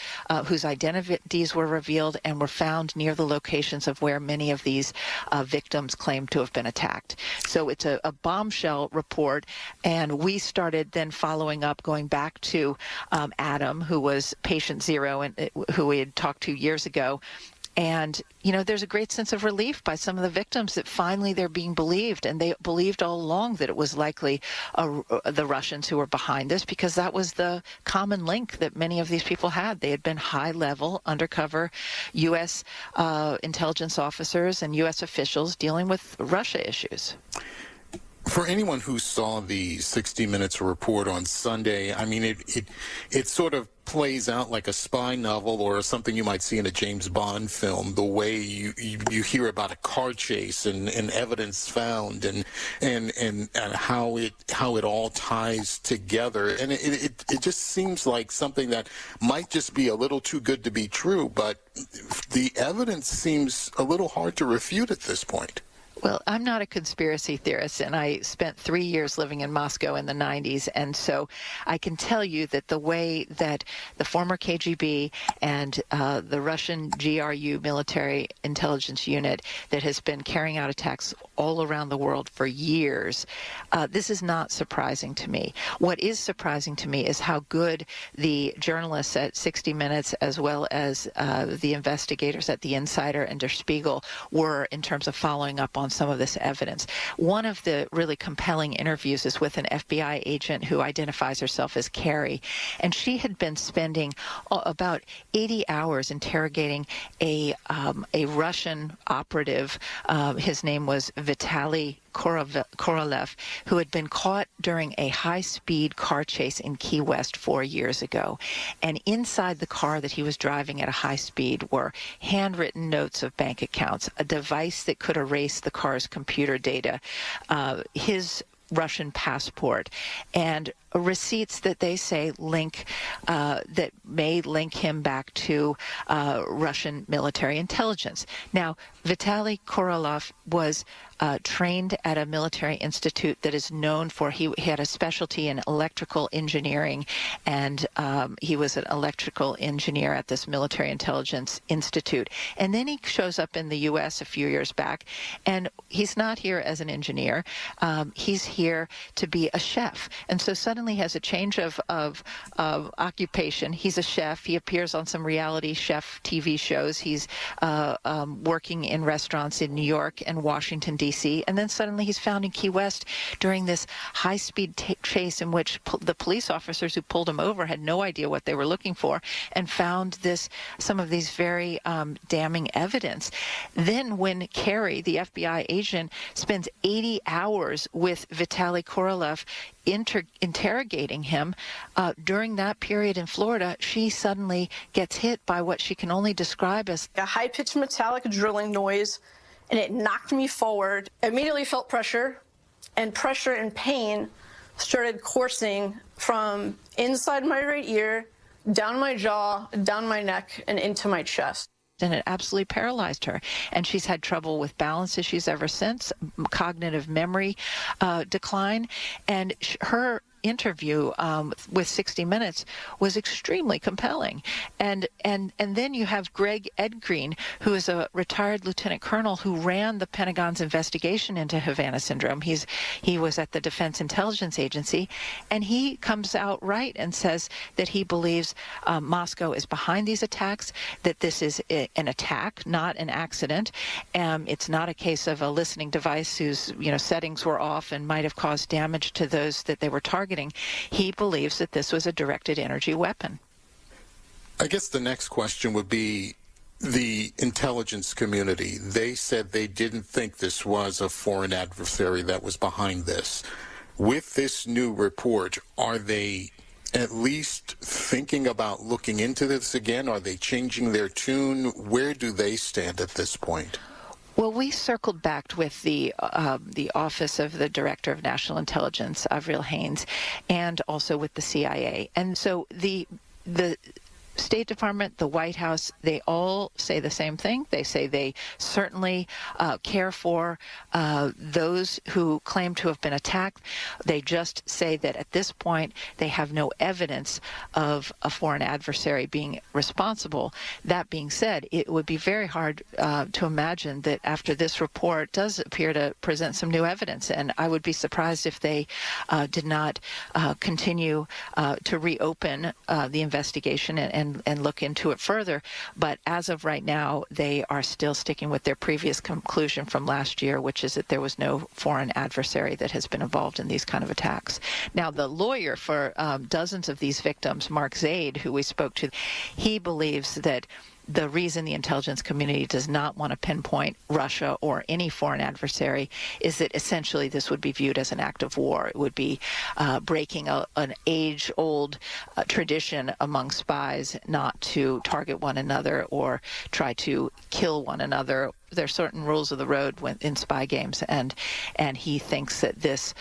whose identities were revealed and were found near the locations of where many of these victims claimed to have been attacked. So it's a bombshell report, and we started then following up, going back to Adam, who was patient zero and who we had talked to years ago. And, there's a great sense of relief by some of the victims that finally they're being believed. And they believed all along that it was likely the Russians who were behind this, because that was the common link that many of these people had. They had been high-level, undercover U.S. intelligence officers and U.S. officials dealing with Russia issues. For anyone who saw the 60 Minutes report on Sunday, I mean, it sort of plays out like a spy novel or something you might see in a James Bond film, the way you hear about a car chase and evidence found and how it all ties together. And it just seems like something that might just be a little too good to be true, but the evidence seems a little hard to refute at this point. Well, I'm not a conspiracy theorist, and I spent 3 years living in Moscow in the 90s, and so I can tell you that the way that the former KGB and the Russian GRU military intelligence unit that has been carrying out attacks all around the world for years, this is not surprising to me. What is surprising to me is how good the journalists at 60 Minutes, as well as the investigators at The Insider and Der Spiegel, were in terms of following up on some of this evidence. One of the really compelling interviews is with an FBI agent who identifies herself as Carrie, and she had been spending about 80 hours interrogating a Russian operative. His name was Vitaly Korolev, who had been caught during a high-speed car chase in Key West 4 years ago. And inside the car that he was driving at a high speed were handwritten notes of bank accounts, a device that could erase the car's computer data, his Russian passport, and receipts that they say that may link him back to Russian military intelligence. Now, Vitaly Korolev was trained at a military institute that is known for, he had a specialty in electrical engineering, and he was an electrical engineer at this military intelligence institute. And then he shows up in the U.S. a few years back, and he's not here as an engineer. He's here to be a chef. And so suddenly has a change of occupation. He's a chef. He appears on some reality chef TV shows. He's working in restaurants in New York and Washington, D.C., and then suddenly he's found in Key West during this high-speed chase in which the police officers who pulled him over had no idea what they were looking for, and found some of these very damning evidence. Then when Carey, the FBI agent, spends 80 hours with Vitaly Korolev interrogating him, during that period in Florida, she suddenly gets hit by what she can only describe as a high-pitched metallic drilling noise, and it knocked me forward. I immediately felt pressure, and pain started coursing from inside my right ear, down my jaw, down my neck, and into my chest. And it absolutely paralyzed her. And she's had trouble with balance issues ever since, cognitive memory decline. And her interview with 60 Minutes was extremely compelling. And then you have Greg Edgreen, who is a retired lieutenant colonel who ran the Pentagon's investigation into Havana syndrome. He was at the Defense Intelligence Agency, and he comes out right and says that he believes Moscow is behind these attacks, that this is an attack, not an accident. It's not a case of a listening device whose settings were off and might have caused damage to those that they were targeting. He believes that this was a directed energy weapon. I guess the next question would be the intelligence community. They said they didn't think this was a foreign adversary that was behind this. With this new report, are they at least thinking about looking into this again? Are they changing their tune? Where do they stand at this point? Well, we circled back with the Office of the Director of National Intelligence, Avril Haines, and also with the CIA. And so the State Department, the White House, they all say the same thing. They say they certainly care for those who claim to have been attacked. They just say that at this point they have no evidence of a foreign adversary being responsible. That being said, it would be very hard to imagine that after this report does appear to present some new evidence, and I would be surprised if they did not continue to reopen the investigation and look into it further. But as of right now, they are still sticking with their previous conclusion from last year, which is that there was no foreign adversary that has been involved in these kind of attacks. Now, the lawyer for dozens of these victims, Mark Zaid, who we spoke to, he believes that the reason the intelligence community does not want to pinpoint Russia or any foreign adversary is that essentially this would be viewed as an act of war. It would be breaking an age-old tradition among spies not to target one another or try to kill one another. There are certain rules of the road in spy games, and he thinks that this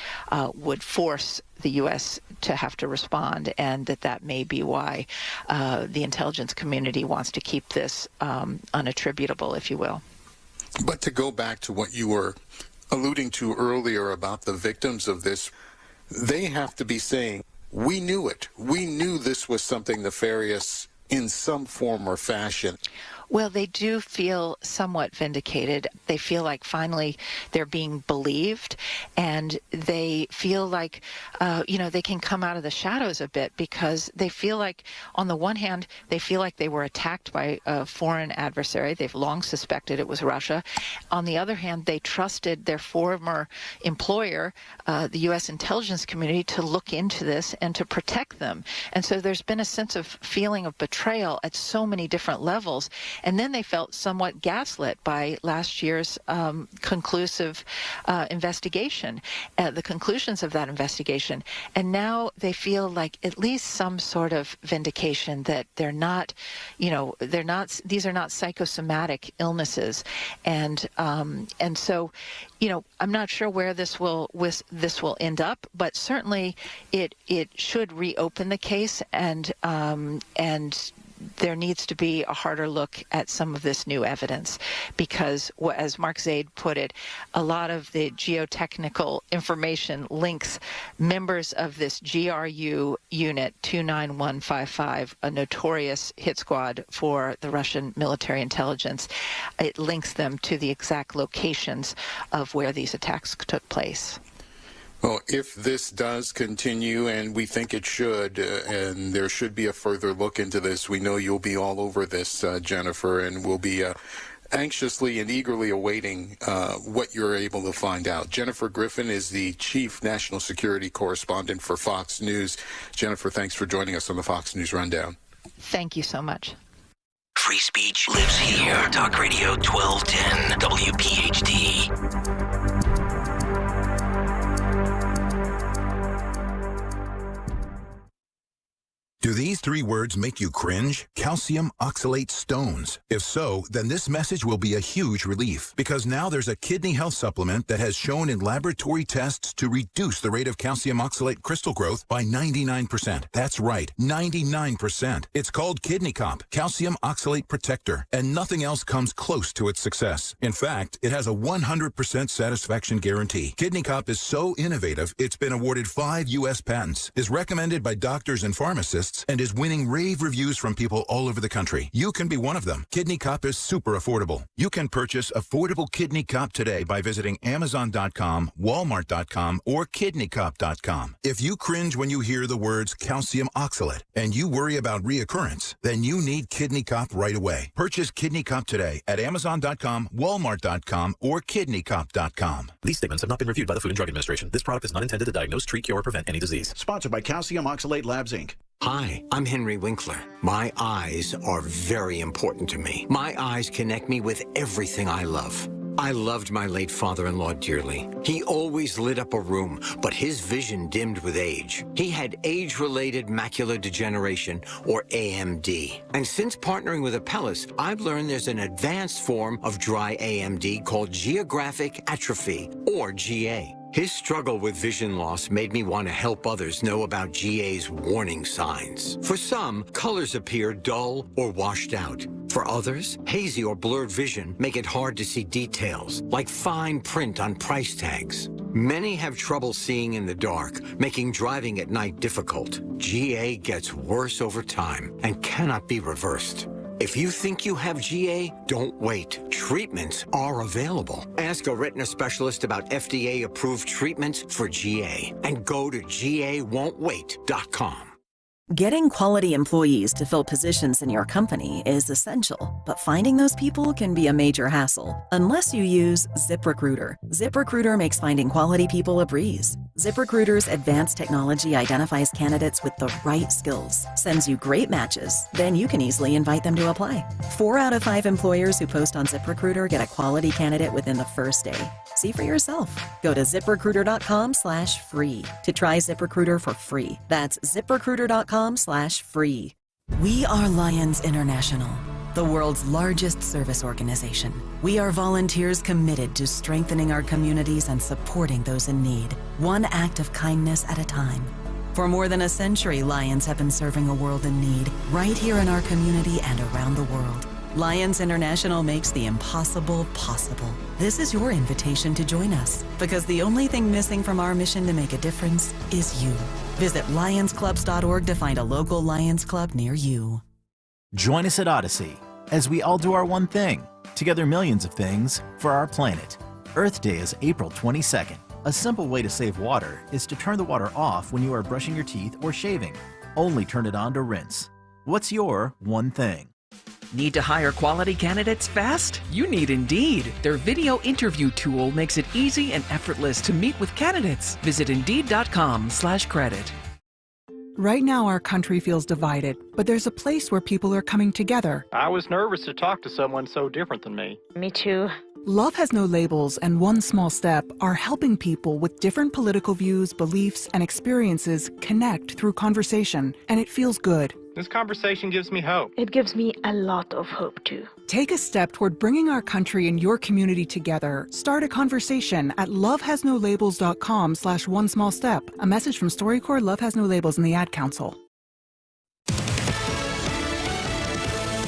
would force the U.S. to have to respond, and that may be why the intelligence community wants to keep this unattributable, if you will. But to go back to what you were alluding to earlier about the victims of this, they have to be saying, we knew it. We knew this was something nefarious in some form or fashion. Well, they do feel somewhat vindicated. They feel like finally they're being believed, and they feel like, they can come out of the shadows a bit, because they feel like, on the one hand, they feel like they were attacked by a foreign adversary. They've long suspected it was Russia. On the other hand, they trusted their former employer, the U.S. intelligence community, to look into this and to protect them. And so there's been a sense of feeling of betrayal at so many different levels. And then they felt somewhat gaslit by last year's conclusive investigation, the conclusions of that investigation. And now they feel like at least some sort of vindication that they're not, these are not psychosomatic illnesses. And so, I'm not sure where this will end up, but certainly it should reopen the case, and there needs to be a harder look at some of this new evidence, because, as Mark Zaid put it, a lot of the geotechnical information links members of this GRU unit 29155, a notorious hit squad for the Russian military intelligence. It links them to the exact locations of where these attacks took place. Well, if this does continue, and we think it should, and there should be a further look into this, we know you'll be all over this, Jennifer, and we'll be anxiously and eagerly awaiting what you're able to find out. Jennifer Griffin is the Chief National Security Correspondent for Fox News. Jennifer, thanks for joining us on the Fox News Rundown. Thank you so much. Free speech lives here. Talk Radio 1210 WPHT. Do these three words make you cringe? Calcium oxalate stones. If so, then this message will be a huge relief, because now there's a kidney health supplement that has shown in laboratory tests to reduce the rate of calcium oxalate crystal growth by 99%. That's right, 99%. It's called Kidney Cop, Calcium Oxalate Protector, and nothing else comes close to its success. In fact, it has a 100% satisfaction guarantee. Kidney Cop is so innovative, it's been awarded 5 U.S. patents, is recommended by doctors and pharmacists, and is winning rave reviews from people all over the country. You can be one of them. Kidney Cop is super affordable. You can purchase affordable Kidney Cop today by visiting Amazon.com, Walmart.com, or KidneyCop.com. If you cringe when you hear the words calcium oxalate and you worry about reoccurrence, then you need Kidney Cop right away. Purchase Kidney Cop today at Amazon.com, Walmart.com, or KidneyCop.com. These statements have not been reviewed by the Food and Drug Administration. This product is not intended to diagnose, treat, cure, or prevent any disease. Sponsored by Calcium Oxalate Labs, Inc. Hi, I'm Henry Winkler. My eyes are very important to me. My eyes connect me with everything I love. I loved my late father-in-law dearly. He always lit up a room, but his vision dimmed with age. He had age-related macular degeneration, or AMD. And since partnering with Apellis, I've learned there's an advanced form of dry AMD called geographic atrophy, or GA. His struggle with vision loss made me want to help others know about GA's warning signs. For some, colors appear dull or washed out. For others, hazy or blurred vision make it hard to see details, like fine print on price tags. Many have trouble seeing in the dark, making driving at night difficult. GA gets worse over time and cannot be reversed. If you think you have GA, don't wait. Treatments are available. Ask a retina specialist about FDA-approved treatments for GA and go to GAWon'tWait.com. Getting quality employees to fill positions in your company is essential, but finding those people can be a major hassle unless you use ZipRecruiter. ZipRecruiter makes finding quality people a breeze. ZipRecruiter's advanced technology identifies candidates with the right skills, sends you great matches, then you can easily invite them to apply. 4 out of 5 employers who post on ZipRecruiter get a quality candidate within the first day. See for yourself. Go to ZipRecruiter.com/free to try ZipRecruiter for free. That's ZipRecruiter.com/free. We are Lions International, the world's largest service organization. We are volunteers committed to strengthening our communities and supporting those in need, one act of kindness at a time. For more than a century, Lions have been serving a world in need, right here in our community and around the world. Lions International makes the impossible possible. This is your invitation to join us, because the only thing missing from our mission to make a difference is you. Visit lionsclubs.org to find a local Lions Club near you. Join us at Odyssey as we all do our one thing, together millions of things for our planet. Earth Day is April 22nd. A simple way to save water is to turn the water off when you are brushing your teeth or shaving. Only turn it on to rinse. What's your one thing? Need to hire quality candidates fast? You need Indeed. Their video interview tool makes it easy and effortless to meet with candidates. Visit Indeed.com/credit. Right now, our country feels divided, but there's a place where people are coming together. I was nervous to talk to someone so different than me. Me too. Love Has No Labels and One Small Step are helping people with different political views, beliefs, and experiences connect through conversation, and it feels good. This conversation gives me hope. It gives me a lot of hope, too. Take a step toward bringing our country and your community together. Start a conversation at lovehasnolabels.com/onesmallstep. A message from StoryCorps, Love Has No Labels, and the Ad Council.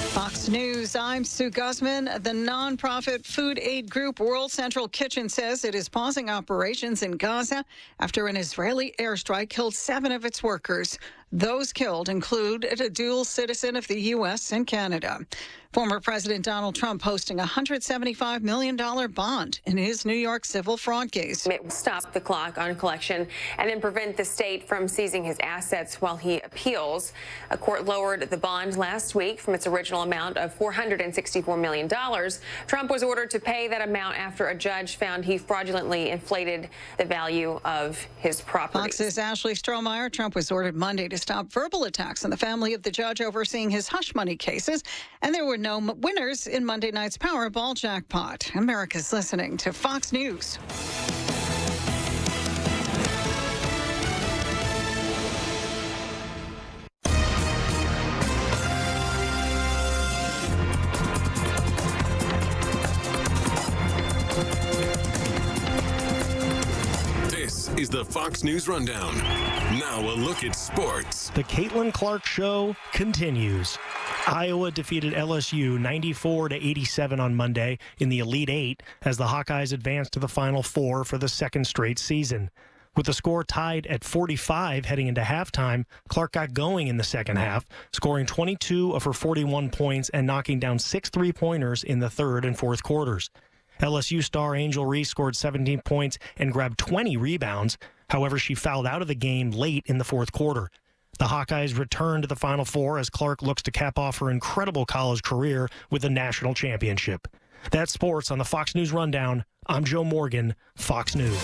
Fox News, I'm Sue Guzman. The nonprofit food aid group World Central Kitchen says it is pausing operations in Gaza after an Israeli airstrike killed 7 of its workers. Those killed include a dual citizen of the U.S. and Canada. Former President Donald Trump posting a $175 million bond in his New York civil fraud case. It will stop the clock on collection and then prevent the state from seizing his assets while he appeals. A court lowered the bond last week from its original amount of $464 million. Trump was ordered to pay that amount after a judge found he fraudulently inflated the value of his property. Fox's Ashley Strohmeyer. Trump was ordered Monday to stop verbal attacks on the family of the judge overseeing his hush money cases, and there were no winners in Monday night's Powerball jackpot. America's listening to Fox News. This is the Fox News Rundown. Now a look at sports. The Caitlin Clark Show continues. Iowa defeated LSU 94-87 on Monday in the Elite Eight as the Hawkeyes advanced to the Final Four for the second straight season. With the score tied at 45 heading into halftime, Clark got going in the second half, scoring 22 of her 41 points and knocking down 6 three-pointers in the third and fourth quarters. LSU star Angel Reese scored 17 points and grabbed 20 rebounds. However, she fouled out of the game late in the fourth quarter. The Hawkeyes return to the Final Four as Clark looks to cap off her incredible college career with a national championship. That's sports on the Fox News Rundown. I'm Joe Morgan, Fox News.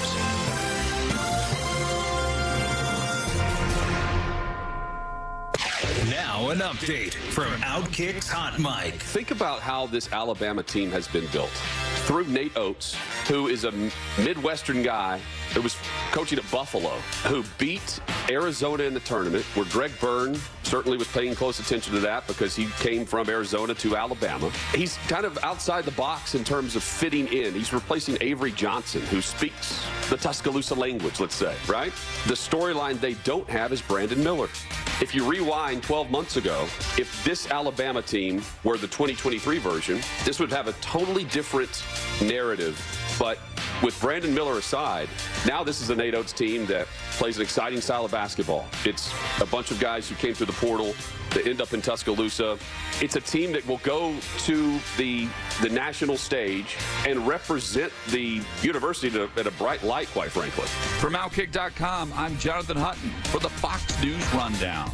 Now an update from Outkick's Hot Mic. Think about how this Alabama team has been built. Through Nate Oates, who is a Midwestern guy who was coaching at Buffalo, who beat Arizona in the tournament, where Greg Byrne certainly was paying close attention to that because he came from Arizona to Alabama. He's kind of outside the box in terms of fitting in. He's replacing Avery Johnson, who speaks the Tuscaloosa language, let's say, right? The storyline they don't have is Brandon Miller. If you rewind 12 months ago, if this Alabama team were the 2023 version, this would have a totally different narrative. But with Brandon Miller aside, now this is a Nate Oates team that plays an exciting style of basketball. It's a bunch of guys who came through the portal that end up in Tuscaloosa. It's a team that will go to the national stage and represent the university in a bright light, quite frankly. From Outkick.com, I'm Jonathan Hutton for the Fox News Rundown.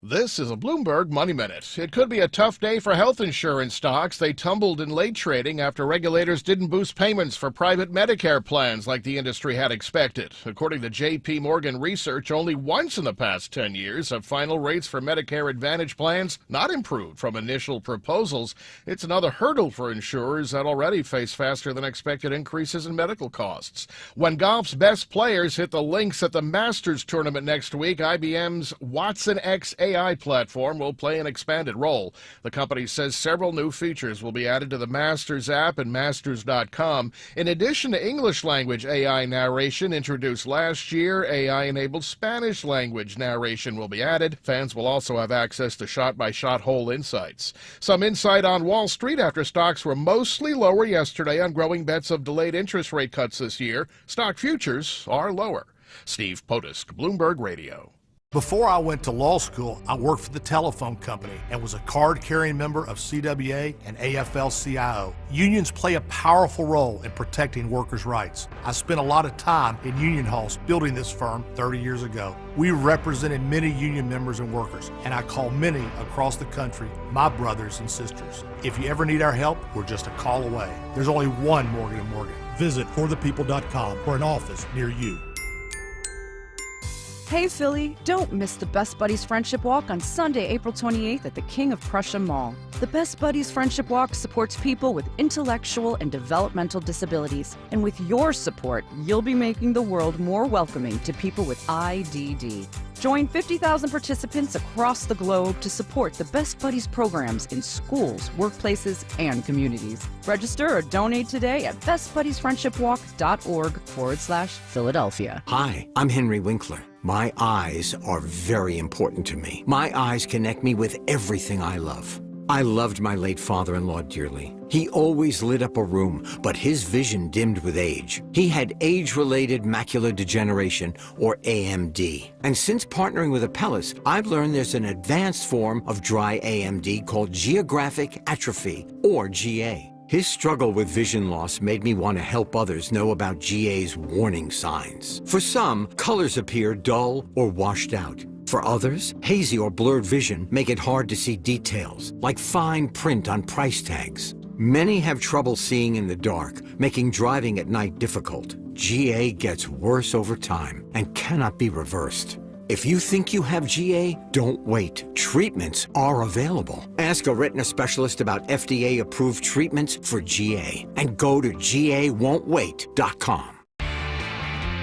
This is a Bloomberg Money Minute. It could be a tough day for health insurance stocks. They tumbled in late trading after regulators didn't boost payments for private Medicare plans like the industry had expected. According to J.P. Morgan research, only once in the past 10 years have final rates for Medicare Advantage plans not improved from initial proposals. It's another hurdle for insurers that already face faster than expected increases in medical costs. When golf's best players hit the links at the Masters tournament next week, IBM's Watson X AI platform will play an expanded role. The company says several new features will be added to the Masters app and Masters.com. In addition to English language AI narration introduced last year, AI-enabled Spanish language narration will be added. Fans will also have access to shot-by-shot hole insights. Some insight on Wall Street after stocks were mostly lower yesterday on growing bets of delayed interest rate cuts this year. Stock futures are lower. Steve Potusk, Bloomberg Radio. Before I went to law school, I worked for the telephone company and was a card-carrying member of CWA and AFL-CIO. Unions play a powerful role in protecting workers' rights. I spent a lot of time in union halls building this firm 30 years ago. We represented many union members and workers, and I call many across the country my brothers and sisters. If you ever need our help, we're just a call away. There's only one Morgan & Morgan. Visit forthepeople.com for an office near you. Hey Philly, don't miss the Best Buddies Friendship Walk on Sunday, April 28th at the King of Prussia Mall. The Best Buddies Friendship Walk supports people with intellectual and developmental disabilities. And with your support, you'll be making the world more welcoming to people with IDD. Join 50,000 participants across the globe to support the Best Buddies programs in schools, workplaces, and communities. Register or donate today at bestbuddiesfriendshipwalk.org/Philadelphia. Hi, I'm Henry Winkler. My eyes are very important to me. My eyes connect me with everything I love. I loved my late father-in-law dearly. He always lit up a room, but his vision dimmed with age. He had age-related macular degeneration, or AMD. And since partnering with Apellis, I've learned there's an advanced form of dry AMD called geographic atrophy, or GA. His struggle with vision loss made me want to help others know about GA's warning signs. For some, colors appear dull or washed out. For others, hazy or blurred vision make it hard to see details, like fine print on price tags. Many have trouble seeing in the dark, making driving at night difficult. GA gets worse over time and cannot be reversed. If you think you have GA, don't wait. Treatments are available. Ask a retina specialist about FDA-approved treatments for GA and go to GAWon'tWait.com.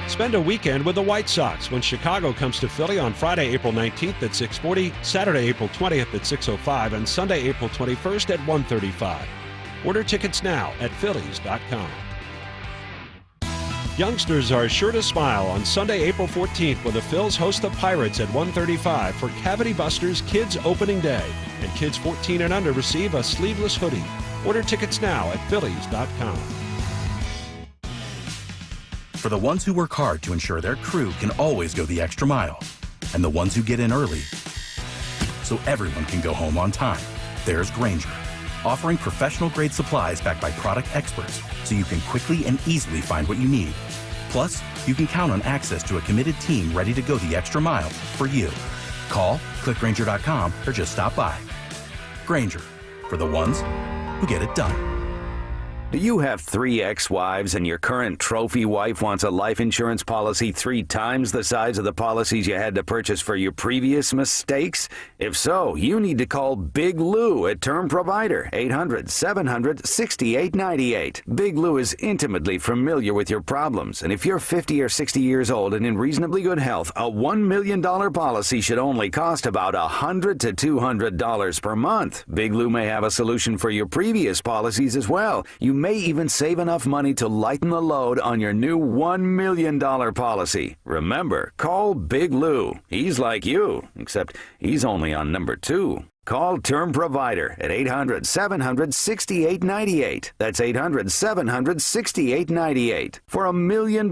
Spend a weekend with the White Sox when Chicago comes to Philly on Friday, April 19th at 6:40, Saturday, April 20th at 6:05, and Sunday, April 21st at 1:35. Order tickets now at Phillies.com. Youngsters are sure to smile on Sunday, April 14th when the Phils host the Pirates at 1:35 for Cavity Busters Kids Opening Day. And kids 14 and under receive a sleeveless hoodie. Order tickets now at Phillies.com. For the ones who work hard to ensure their crew can always go the extra mile, and the ones who get in early so everyone can go home on time, there's Grainger, offering professional-grade supplies backed by product experts so you can quickly and easily find what you need. Plus, you can count on access to a committed team ready to go the extra mile for you. Call, click Grainger.com, or just stop by. Grainger, for the ones who get it done. Do you have 3 ex-wives and your current trophy wife wants a life insurance policy 3 times the size of the policies you had to purchase for your previous mistakes? If so, you need to call Big Lou at Term Provider, 800-700-6898. Big Lou is intimately familiar with your problems, and if you're 50 or 60 years old and in reasonably good health, a $1 million policy should only cost about $100 to $200 per month. Big Lou may have a solution for your previous policies as well. You may even save enough money to lighten the load on your new $1 million policy. Remember, call Big Lou. He's like you, except he's only on number 2. Call Term Provider at 800-700-6898. That's 800-700-6898. For $1 million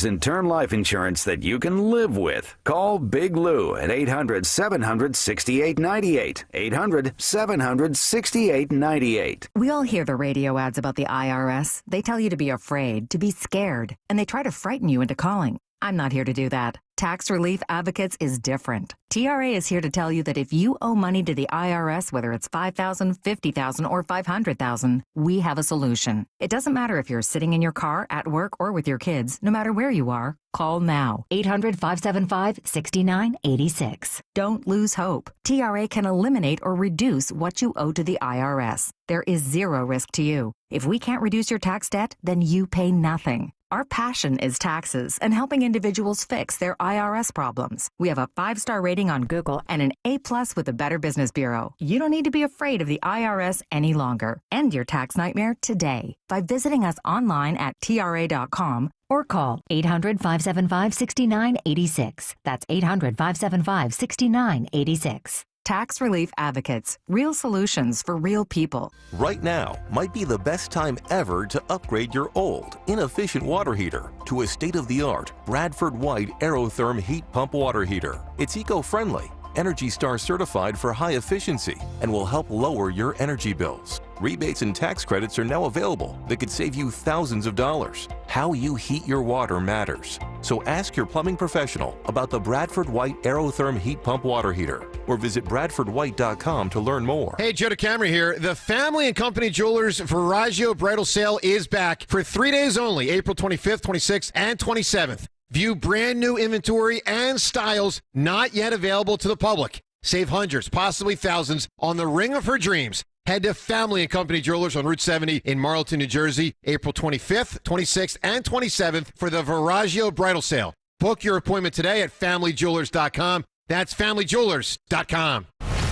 in term life insurance that you can live with. Call Big Lou at 800-700-6898. 800-700-6898. We all hear the radio ads about the IRS. They tell you to be afraid, to be scared, and they try to frighten you into calling. I'm not here to do that. Tax Relief Advocates is different. TRA is here to tell you that if you owe money to the IRS, whether it's $5,000, $50,000, or $500,000, we have a solution. It doesn't matter if you're sitting in your car, at work, or with your kids. No matter where you are, call now. 800-575-6986. Don't lose hope. TRA can eliminate or reduce what you owe to the IRS. There is zero risk to you. If we can't reduce your tax debt, then you pay nothing. Our passion is taxes and helping individuals fix their IRS problems. We have a 5-star rating on Google and an A+ with the Better Business Bureau. You don't need to be afraid of the IRS any longer. End your tax nightmare today by visiting us online at TRA.com or call 800-575-6986. That's 800-575-6986. Tax Relief Advocates. Real solutions for real people. Right now might be the best time ever to upgrade your old, inefficient water heater to a state-of-the-art Bradford White Aerotherm heat pump water heater. It's eco-friendly, Energy Star certified for high efficiency, and will help lower your energy bills. Rebates and tax credits are now available that could save you thousands of dollars. How you heat your water matters. So ask your plumbing professional about the Bradford White Aerotherm heat pump water heater, or visit bradfordwhite.com to learn more. Hey, Joe DeCamera here. The Family and Company Jewelers Veragio Bridal Sale is back for 3 days only, April 25th, 26th, and 27th. View brand new inventory and styles not yet available to the public. Save hundreds, possibly thousands, on the ring of her dreams. Head to Family & Company Jewelers on Route 70 in Marlton, New Jersey, April 25th, 26th, and 27th for the Viraggio Bridal Sale. Book your appointment today at FamilyJewelers.com. That's FamilyJewelers.com.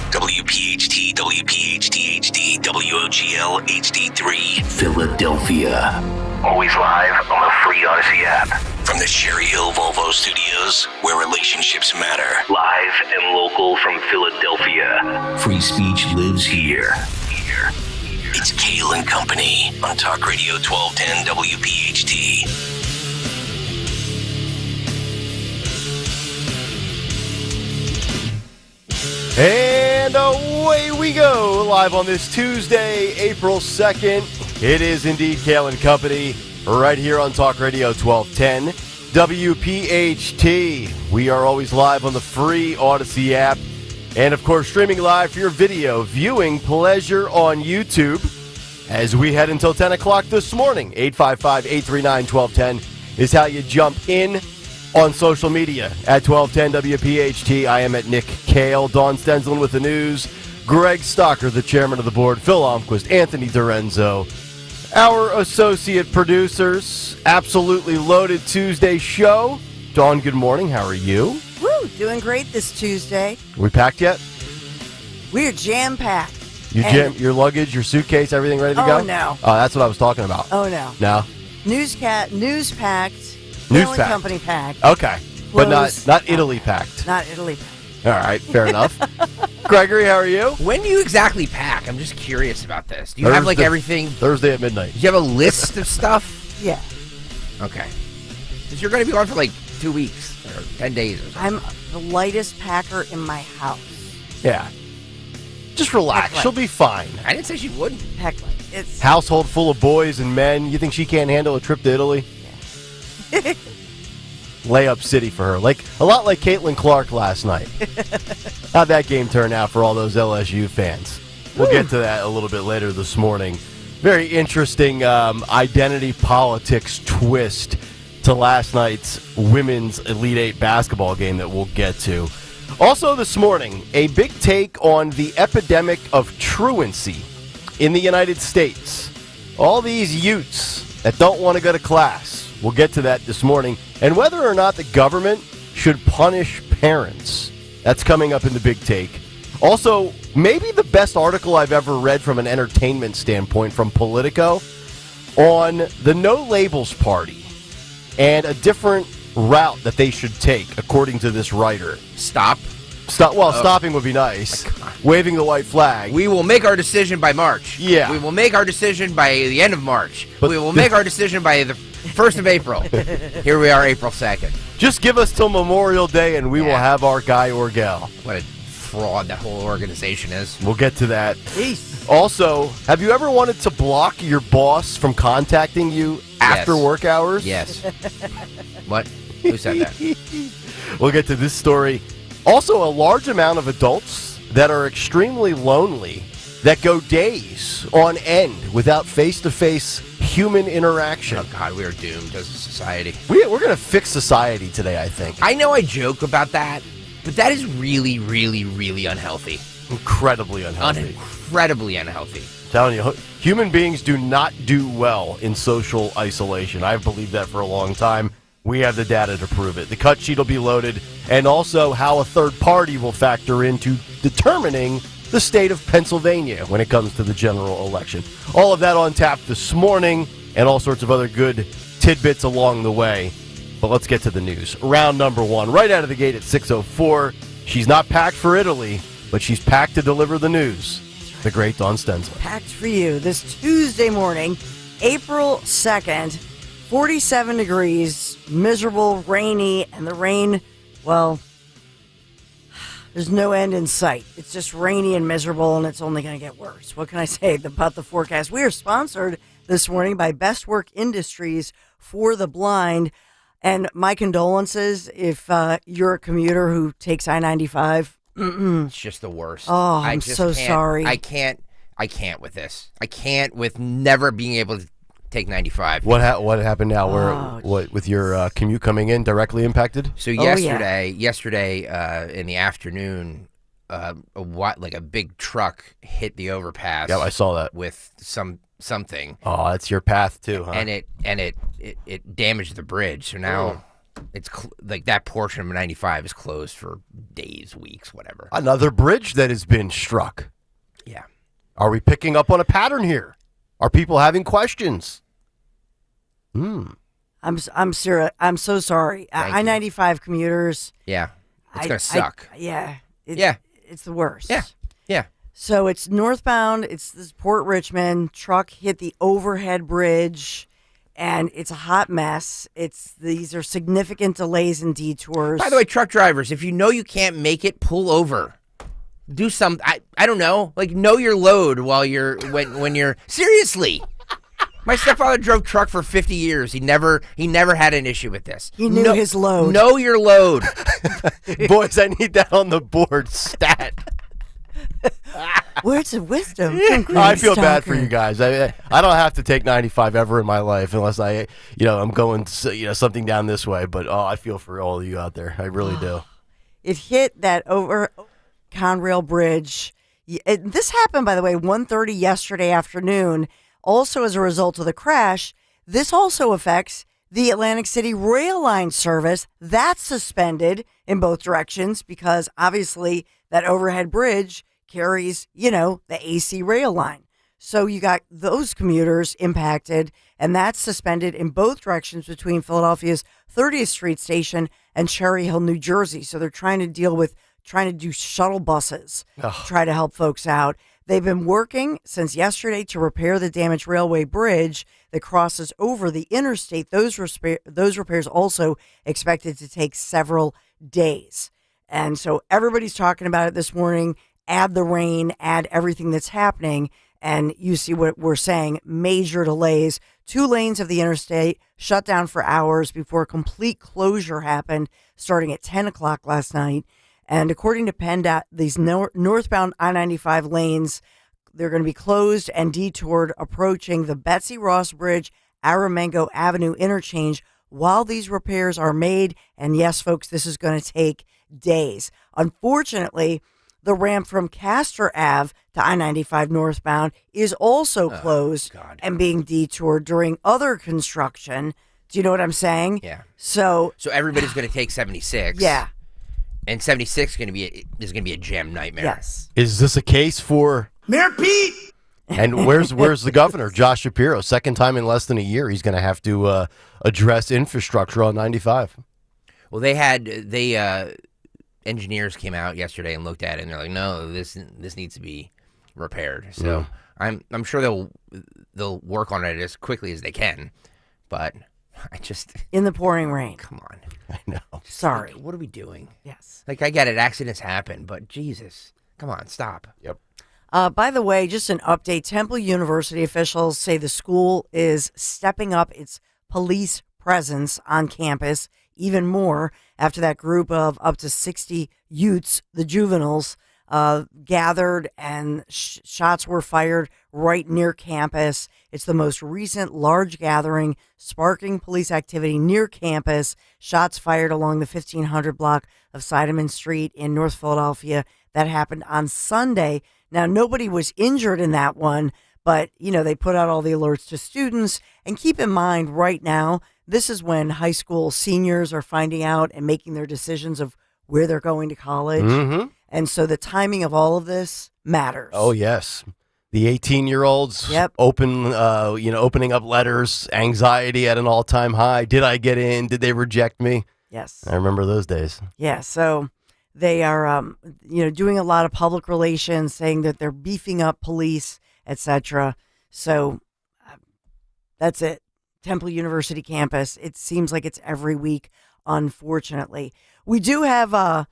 WPHT, WPHT HD, WOGL HD3, Philadelphia. Always live on the free Odyssey app. From the Cherry Hill Volvo Studios, where relationships matter. Live and local from Philadelphia. Free speech lives here. It's Kayal and Company on Talk Radio 1210 WPHT. And away we go, live on this Tuesday, April 2nd. It is indeed Kayal and Company, right here on Talk Radio 1210, WPHT. We are always live on the free Odyssey app, and of course streaming live for your video viewing pleasure on YouTube as we head until 10 o'clock this morning. 855-839-1210 is how you jump in. On social media, at 1210 WPHT, I am at Nick Kayal, Dawn Stensland with the news, Greg Stocker, the chairman of the board, Phil Almquist, Anthony Dorenzo, our associate producers. Absolutely loaded Tuesday show. Dawn, good morning. How are you? Woo, doing great this Tuesday. We packed yet? We're jam-packed. You jam your luggage, your suitcase, everything ready to go? Oh, no. Oh, that's what I was talking about. Oh, no. No? News packed. News Kayal and packed. Company packed. Okay. But Clothes, not Italy packed. Not Italy packed. All right, fair enough. Gregory, how are you? When do you exactly pack? I'm just curious about this. Do you have, like, everything? Thursday at midnight. Do you have a list of stuff? Yeah. Okay. Because you're going to be gone for, like, 2 weeks or 10 days or something. I'm the lightest packer in my house. Yeah. Just relax. She'll be fine. I didn't say she wouldn't. Heck, it's household full of boys and men. You think she can't handle a trip to Italy? Yeah. Layup city for her. Like a lot like Caitlin Clark last night. How'd that game turn out for all those LSU fans? We'll get to that a little bit later this morning. Very interesting identity politics twist to last night's women's Elite Eight basketball game that we'll get to. Also this morning, a big take on the epidemic of truancy in the United States. All these Utes that don't want to go to class. We'll get to that this morning. And whether or not the government should punish parents. That's coming up in the big take. Also, maybe the best article I've ever read from an entertainment standpoint from Politico on the No Labels Party and a different route that they should take, according to this writer. Stop. Well, stopping would be nice. Waving the white flag. We will make our decision by March. Yeah. We will make our decision by the end of March. But we will make our decision by the 1st of April. Here we are, April 2nd. Just give us till Memorial Day and we will have our guy or gal. What a fraud that whole organization is. We'll get to that. Peace. Also, have you ever wanted to block your boss from contacting you after work hours? Yes. What? Who said that? We'll get to this story. Also, a large amount of adults that are extremely lonely that go days on end without face-to-face human interaction. Oh, God, we are doomed as a society. We're going to fix society today, I think. I know I joke about that, but that is really, really, really unhealthy. Incredibly unhealthy. Incredibly unhealthy. I'm telling you, human beings do not do well in social isolation. I've believed that for a long time. We have the data to prove it. The cut sheet will be loaded, and also how a third party will factor into determining the state of Pennsylvania when it comes to the general election. All of that on tap this morning, and all sorts of other good tidbits along the way. But let's get to the news. Round number one, right out of the gate at 6:04. She's not packed for Italy, but she's packed to deliver the news. The great Dawn Stensland. Packed for you this Tuesday morning, April 2nd. 47 degrees, miserable, rainy, and the rain, well, there's no end in sight. It's just rainy and miserable, and it's only going to get worse. What can I say about the forecast? We are sponsored this morning by Best Work Industries for the Blind, and my condolences if you're a commuter who takes I-95. It's just the worst. Oh, I'm so sorry. I can't with this. I can't with never being able to take 95. What happened now? What with your commute coming in directly impacted? So yesterday in the afternoon, a big truck hit the overpass. Yeah, I saw that with something. Oh, that's your path too, huh? And it damaged the bridge. So now it's that portion of 95 is closed for days, weeks, whatever. Another bridge that has been struck. Yeah. Are we picking up on a pattern here? Are people having questions? I'm serious. I'm so sorry. I-95 commuters. Yeah. It's going to suck. It's the worst. Yeah. So it's northbound. It's this Port Richmond truck hit the overhead bridge, and it's a hot mess. These are significant delays and detours. By the way, truck drivers, if you know you can't make it, pull over. Do something. I don't know. Know your load while you're when you're seriously. My stepfather drove truck for 50 years. He never had an issue with this. He knew his load. Know your load. Boys, I need that on the board stat. Words of wisdom. I feel bad for you guys. I don't have to take 95 ever in my life unless I'm going something down this way. But I feel for all of you out there. I really do. It hit that over Conrail Bridge. This happened, by the way, 1:30 yesterday afternoon. Also, as a result of the crash, this also affects the Atlantic City rail line service. That's suspended in both directions because obviously that overhead bridge carries, the AC rail line. So you got those commuters impacted, and that's suspended in both directions between Philadelphia's 30th Street station and Cherry Hill, New Jersey. So they're trying to do shuttle buses to try to help folks out. They've been working since yesterday to repair the damaged railway bridge that crosses over the interstate. Those repairs also expected to take several days. And so everybody's talking about it this morning. Add the rain, add everything that's happening, and you see what we're saying, major delays. 2 lanes of the interstate shut down for hours before complete closure happened starting at 10 o'clock last night. And according to PennDOT, these northbound I-95 lanes, they're going to be closed and detoured approaching the Betsy Ross Bridge, Aramango Avenue interchange while these repairs are made. And yes, folks, this is going to take days. Unfortunately, the ramp from Castor Ave to I-95 northbound is also closed and being detoured during other construction. Do you know what I'm saying? Yeah. So everybody's going to take 76. Yeah. And 76 is going to be a jam nightmare. Yes. Is this a case for Mayor Pete? And where's the governor, Josh Shapiro? Second time in less than a year, he's going to have to address infrastructure on 95. Well, engineers came out yesterday and looked at it, and they're like, no, this needs to be repaired. So I'm sure they'll work on it as quickly as they can, but I just in the pouring rain. Come on, I know. Sorry, what are we doing? Yes, I get it. Accidents happen, but Jesus, come on, stop. Yep. By the way, just an update. Temple University officials say the school is stepping up its police presence on campus even more after that group of up to 60 youths, the juveniles, gathered and shots were fired right near campus. It's the most recent large gathering sparking police activity near campus. Shots fired along the 1500 block of Seidemann Street in North Philadelphia. That happened on Sunday. Now, nobody was injured in that one, but, they put out all the alerts to students. And keep in mind right now, this is when high school seniors are finding out and making their decisions of where they're going to college. Mm-hmm. And so the timing of all of this matters. Oh, yes. The 18-year-olds opening up letters, anxiety at an all-time high. Did I get in? Did they reject me? Yes. I remember those days. Yeah, so they are, doing a lot of public relations, saying that they're beefing up police, etc. So that's it. Temple University campus. It seems like it's every week, unfortunately. We do have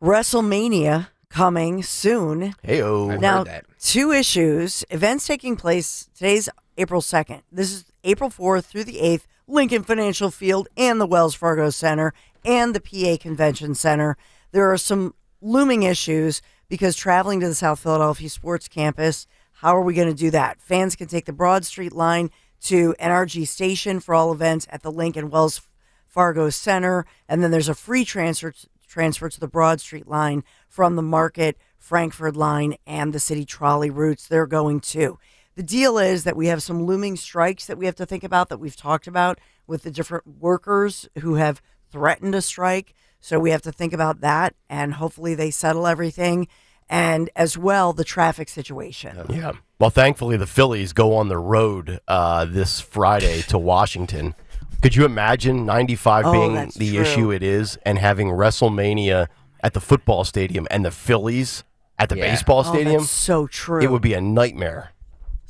WrestleMania coming soon. Hey-o. I've Now, heard that. 2 issues. Events taking place. Today's April 2nd. This is April 4th through the 8th. Lincoln Financial Field and the Wells Fargo Center and the PA Convention Center. There are some looming issues because traveling to the South Philadelphia Sports Campus, how are we going to do that? Fans can take the Broad Street line to NRG Station for all events at the Lincoln Wells Fargo Center. And then there's a free transfer to the Broad Street line from the Market, Frankfurt line, and the city trolley routes. They're going too. The deal is that we have some looming strikes that we have to think about that we've talked about with the different workers who have threatened a strike. So we have to think about that, and hopefully they settle everything. And as well, the traffic situation. Yeah. Well, thankfully, the Phillies go on the road this Friday to Washington. Could you imagine 95 being the issue it is and having WrestleMania at the football stadium and the Phillies at the baseball stadium? That's so true. It would be a nightmare.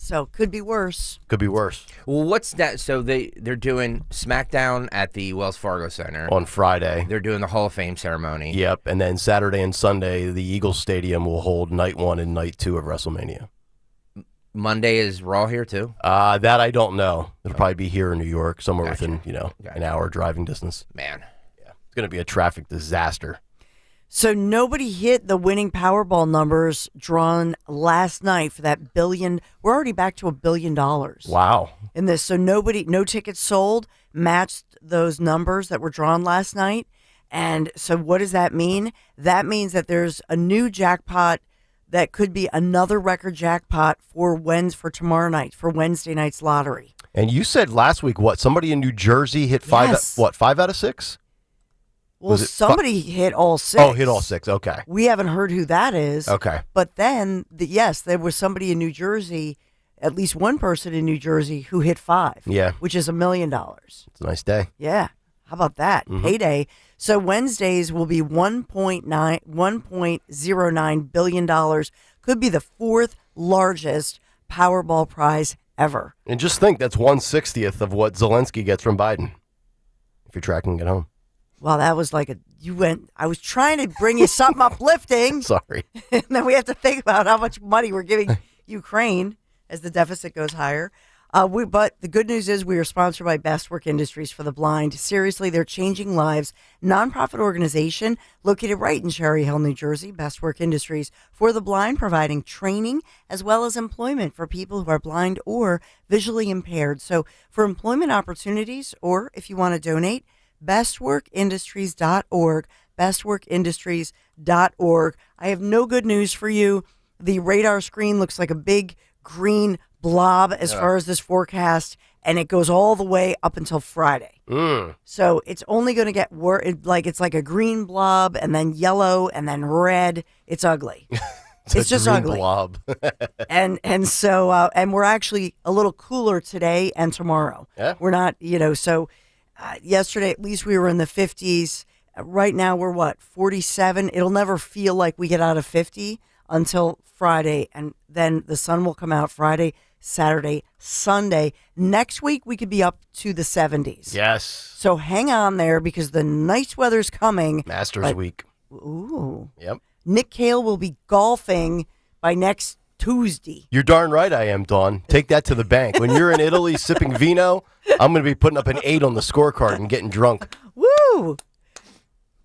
So could be worse. Could be worse. Well, what's that? So they're doing SmackDown at the Wells Fargo Center on Friday. They're doing the Hall of Fame ceremony. Yep, and then Saturday and Sunday, the Eagles Stadium will hold night 1 and night 2 of WrestleMania. Monday is Raw here too? That I don't know. It'll probably be here in New York, somewhere within an hour driving distance. Man, yeah, it's going to be a traffic disaster. So nobody hit the winning Powerball numbers drawn last night for that billion. We're already back to $1 billion. Wow. In this, so no tickets sold matched those numbers that were drawn last night. And so what does that mean? That means that there's a new jackpot that could be another record jackpot for tomorrow night, for Wednesday night's lottery. And you said last week, somebody in New Jersey hit 5 out of 6? Well, somebody hit all 6. Oh, hit all 6. Okay. We haven't heard who that is. Okay. But then, there was somebody in New Jersey, at least one person in New Jersey, who hit 5. Yeah. Which is $1 million. It's a nice day. Yeah. How about that? Mm-hmm. Payday. So Wednesdays will be $1.09 billion. Could be the 4th largest Powerball prize ever. And just think, that's 1/60th of what Zelensky gets from Biden, if you're tracking it home. Wow, that was like I was trying to bring you something uplifting. Sorry. And then we have to think about how much money we're giving Ukraine as the deficit goes higher. But the good news is we are sponsored by Best Work Industries for the Blind. Seriously, they're changing lives. Nonprofit organization located right in Cherry Hill, New Jersey. Best Work Industries for the Blind, providing training as well as employment for people who are blind or visually impaired. So for employment opportunities, or if you want to donate, bestworkindustries.org, bestworkindustries.org. I have no good news for you. The radar screen looks like a big green blob as far as this forecast, and it goes all the way up until Friday. So it's only going to get worse. It's like a green blob, and then yellow, and then red. It's ugly. It's just ugly. Blob. and we're actually a little cooler today and tomorrow. Yeah. We're not, so yesterday at least we were in the 50s. Right now we're 47. It'll never feel like we get out of 50 until Friday, and then the sun will come out Friday, Saturday, Sunday. Next week we could be up to the 70s. Yes. So hang on there because the nice weather's coming. Masters week. Ooh. Yep. Nick Kayal will be golfing by next Tuesday. You're darn right I am, Dawn. Take that to the bank. When you're in Italy sipping vino, I'm going to be putting up an 8 on the scorecard and getting drunk. Woo!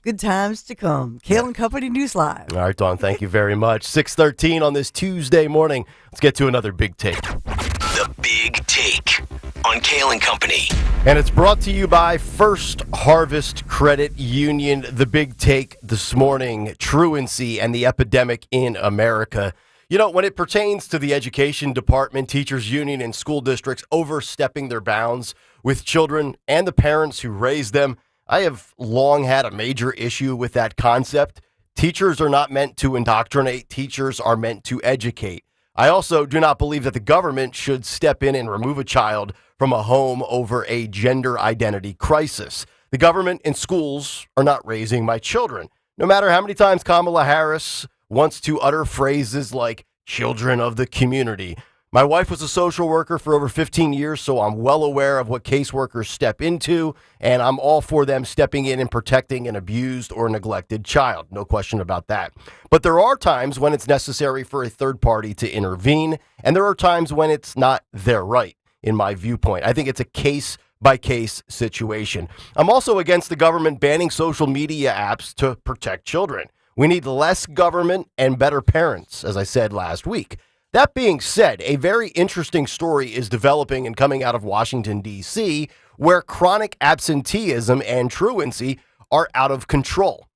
Good times to come. Kayal and Company News Live. All right, Dawn, thank you very much. 6:13 on this Tuesday morning. Let's get to another Big Take. The Big Take on Kayal and Company. And it's brought to you by First Harvest Credit Union. The Big Take this morning, truancy and the epidemic in America. When it pertains to the education department, teachers union, and school districts overstepping their bounds with children and the parents who raise them, I have long had a major issue with that concept. Teachers are not meant to indoctrinate. Teachers are meant to educate. I also do not believe that the government should step in and remove a child from a home over a gender identity crisis. The government and schools are not raising my children. No matter how many times Kamala Harris wants to utter phrases like children of the community. My wife was a social worker for over 15 years, so I'm well aware of what caseworkers step into, and I'm all for them stepping in and protecting an abused or neglected child. No question about that. But there are times when it's necessary for a third party to intervene, and there are times when it's not their right, in my viewpoint. I think it's a case-by-case situation. I'm also against the government banning social media apps to protect children. We need less government and better parents, as I said last week. That being said, a very interesting story is developing and coming out of Washington, D.C., where chronic absenteeism and truancy are out of control.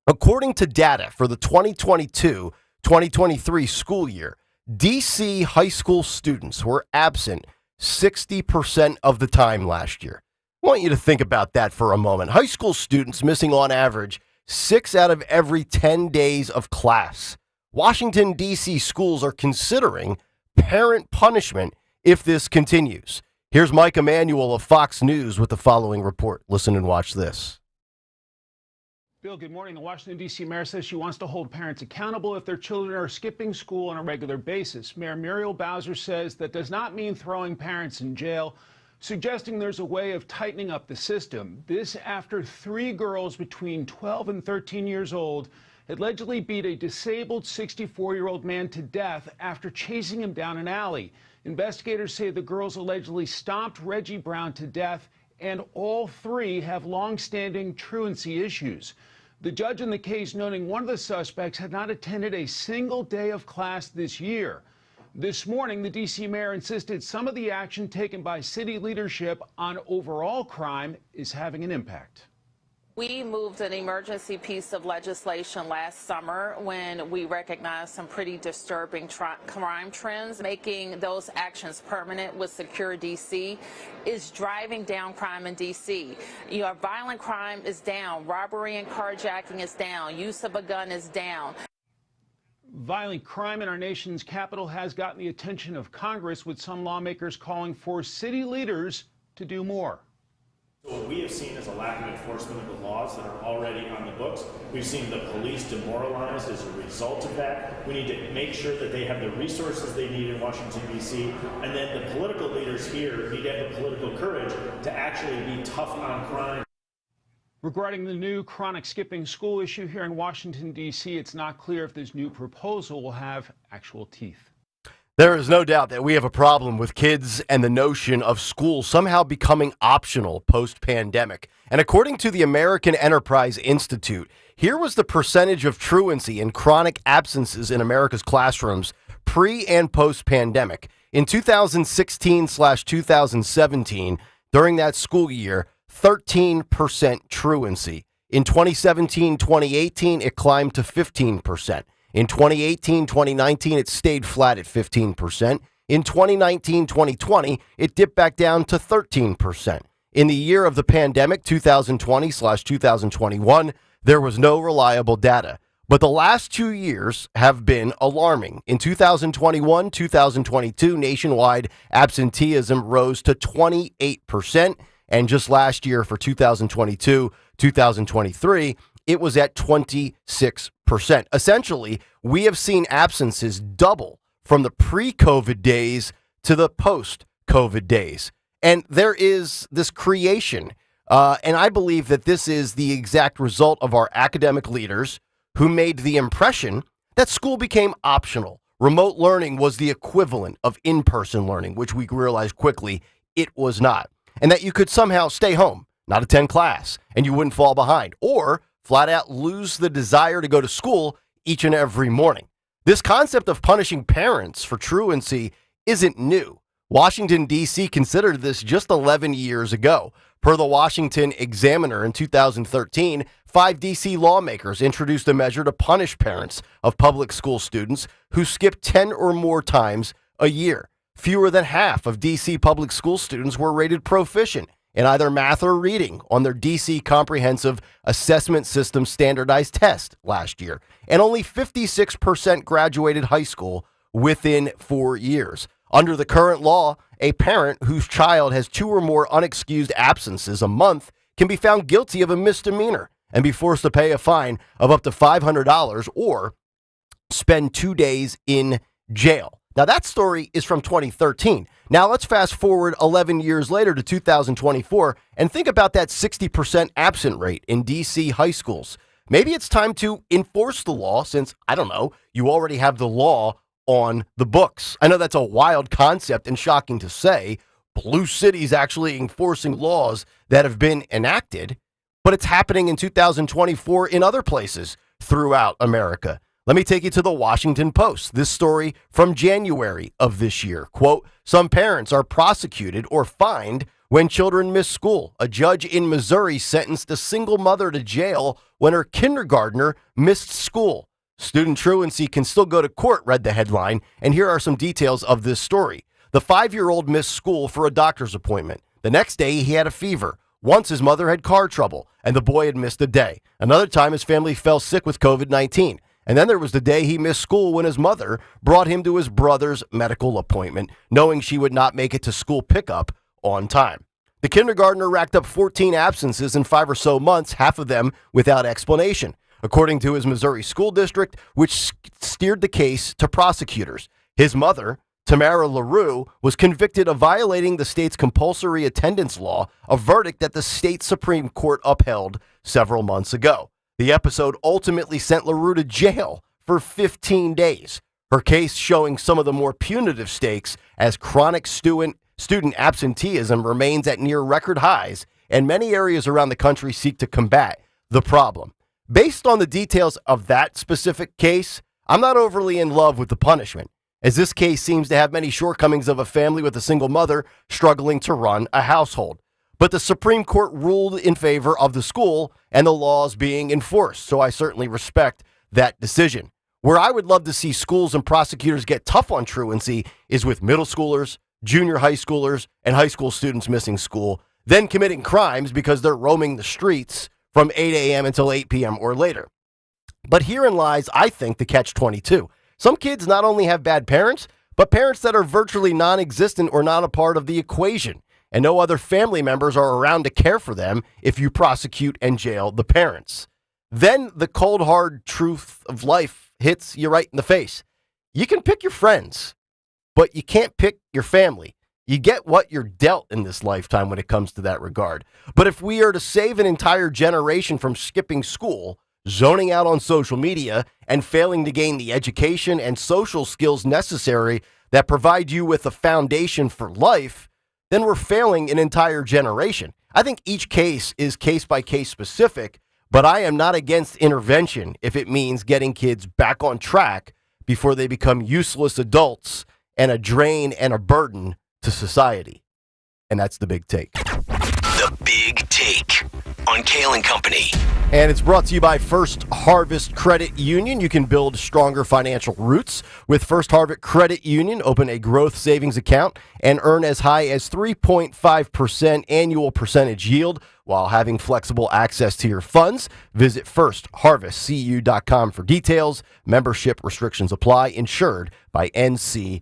According to data for the 2022-2023 school year, D.C. high school students were absent 60% of the time last year. I want you to think about that for a moment. High school students missing on average 6 out of every 10 days of class. Washington, D.C. schools are considering parent punishment if this continues. Here's Mike Emanuel of Fox News with the following report. Listen and watch this. Bill, good morning. The Washington, D.C. mayor says she wants to hold parents accountable if their children are skipping school on a regular basis. Mayor Muriel Bowser says that does not mean throwing parents in jail, suggesting there's a way of tightening up the system. This after 3 girls between 12 and 13 years old allegedly beat a disabled 64-year-old man to death after chasing him down an alley. Investigators say the girls allegedly stomped Reggie Brown to death, and all 3 have long-standing truancy issues. The judge in the case noting one of the suspects had not attended a single day of class this year. This morning, the D.C. mayor insisted some of the action taken by city leadership on overall crime is having an impact. We moved an emergency piece of legislation last summer when we recognized some pretty disturbing crime trends. Making those actions permanent with Secure DC is driving down crime in DC. Violent crime is down, robbery and carjacking is down, use of a gun is down. Violent crime in our nation's capital has gotten the attention of Congress, with some lawmakers calling for city leaders to do more. What we have seen is a lack of enforcement of the laws that are already on the books. We've seen the police demoralized as a result of that. We need to make sure that they have the resources they need in Washington, D.C., and then the political leaders here need to have the political courage to actually be tough on crime. Regarding the new chronic skipping school issue here in Washington, D.C., it's not clear if this new proposal will have actual teeth. There is no doubt that we have a problem with kids and the notion of school somehow becoming optional post-pandemic. And according to the American Enterprise Institute, here was the percentage of truancy and chronic absences in America's classrooms pre- and post-pandemic. In 2016/2017, during that school year, 13% truancy. In 2017-2018, it climbed to 15%. In 2018-2019, it stayed flat at 15%. In 2019-2020, it dipped back down to 13%. In the year of the pandemic, 2020/2021, there was no reliable data. But the last 2 years have been alarming. In 2021-2022, nationwide absenteeism rose to 28%. And just last year for 2022-2023, it was at 26%. Essentially, we have seen absences double from the pre-COVID days to the post-COVID days. And there is this creation, and I believe that this is the exact result of our academic leaders who made the impression that school became optional. Remote learning was the equivalent of in-person learning, which we realized quickly it was not. And that you could somehow stay home, not attend class, and you wouldn't fall behind, or flat out lose the desire to go to school each and every morning. This concept of punishing parents for truancy isn't new. Washington, D.C. considered this just 11 years ago. Per the Washington Examiner in 2013, 5 D.C. lawmakers introduced a measure to punish parents of public school students who skip 10 or more times a year. Fewer than half of D.C. public school students were rated proficient in either math or reading on their D.C. Comprehensive Assessment System standardized test last year, and only 56% graduated high school within 4 years. Under the current law, a parent whose child has 2 or more unexcused absences a month can be found guilty of a misdemeanor and be forced to pay a fine of up to $500 or spend 2 days in jail. Now, that story is from 2013. Now, let's fast forward 11 years later to 2024 and think about that 60% absent rate in D.C. high schools. Maybe it's time to enforce the law since, I don't know, you already have the law on the books. I know that's a wild concept and shocking to say. Blue cities actually enforcing laws that have been enacted, but it's happening in 2024 in other places throughout America. Let me take you to the Washington Post. This story from January of this year. Quote, some parents are prosecuted or fined when children miss school. A judge in Missouri sentenced a single mother to jail when her kindergartner missed school. Student truancy can still go to court, read the headline, and here are some details of this story. The 5-year-old missed school for a doctor's appointment. The next day, he had a fever. Once his mother had car trouble, and the boy had missed a day. Another time, his family fell sick with COVID-19. And then there was the day he missed school when his mother brought him to his brother's medical appointment, knowing she would not make it to school pickup on time. The kindergartner racked up 14 absences in 5 or so months, half of them without explanation, according to his Missouri school district, which steered the case to prosecutors. His mother, Tamara LaRue, was convicted of violating the state's compulsory attendance law, a verdict that the state Supreme Court upheld several months ago. The episode ultimately sent LaRue to jail for 15 days. Her case showing some of the more punitive stakes as chronic student absenteeism remains at near record highs, and many areas around the country seek to combat the problem. Based on the details of that specific case, I'm not overly in love with the punishment, as this case seems to have many shortcomings of a family with a single mother struggling to run a household. But the Supreme Court ruled in favor of the school and the laws being enforced, so I certainly respect that decision. Where I would love to see schools and prosecutors get tough on truancy is with middle schoolers, junior high schoolers, and high school students missing school, then committing crimes because they're roaming the streets from 8 a.m. until 8 p.m. or later. But herein lies, I think, the catch-22. Some kids not only have bad parents, but parents that are virtually non-existent or not a part of the equation. And no other family members are around to care for them if you prosecute and jail the parents. Then the cold, hard truth of life hits you right in the face. You can pick your friends, but you can't pick your family. You get what you're dealt in this lifetime when it comes to that regard. But if we are to save an entire generation from skipping school, zoning out on social media, and failing to gain the education and social skills necessary that provide you with a foundation for life, then we're failing an entire generation. I think each case is case-by-case specific, but I am not against intervention if it means getting kids back on track before they become useless adults and a drain and a burden to society. And that's the big take. The Big Take on Kayal and Company. And it's brought to you by First Harvest Credit Union. You can build stronger financial roots with First Harvest Credit Union. Open a growth savings account and earn as high as 3.5% annual percentage yield while having flexible access to your funds. Visit firstharvestcu.com for details. Membership restrictions apply. Insured by NCUA.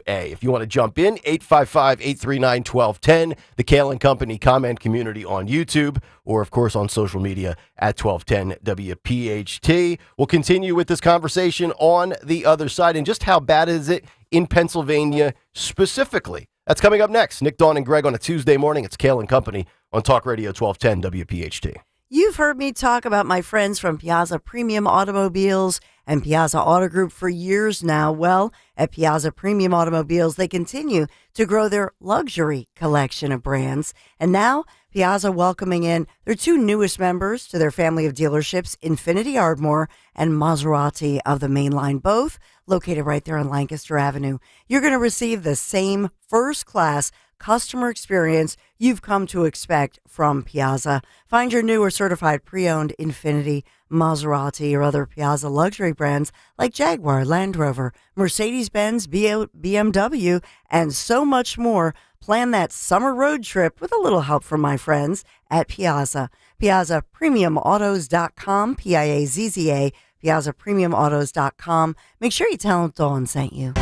If you want to jump in, 855-839-1210, the Kayal and Company comment community on YouTube, or of course on social media at 1210 WPHT. We'll continue with this conversation on the other side. And just how bad is it in Pennsylvania specifically? That's coming up next. Nick, Dawn, and Greg on a Tuesday morning. It's Kayal and Company on Talk Radio 1210 WPHT. You've heard me talk about my friends from Piazza Premium Automobiles and Piazza Auto Group for years now. Well, at Piazza Premium Automobiles, they continue to grow their luxury collection of brands. And now, Piazza welcoming in their two newest members to their family of dealerships, Infiniti Ardmore and Maserati of the Mainline, both located right there on Lancaster Avenue. You're going to receive the same first-class customer experience you've come to expect from Piazza. Find your new or certified pre-owned Infiniti, Maserati, or other Piazza luxury brands like Jaguar, Land Rover, Mercedes-Benz, BMW, and so much more. Plan that summer road trip with a little help from my friends at Piazza. PiazzaPremiumAutos.com, Piazza, PiazzaPremiumAutos.com. Make sure you tell them Dawn sent you.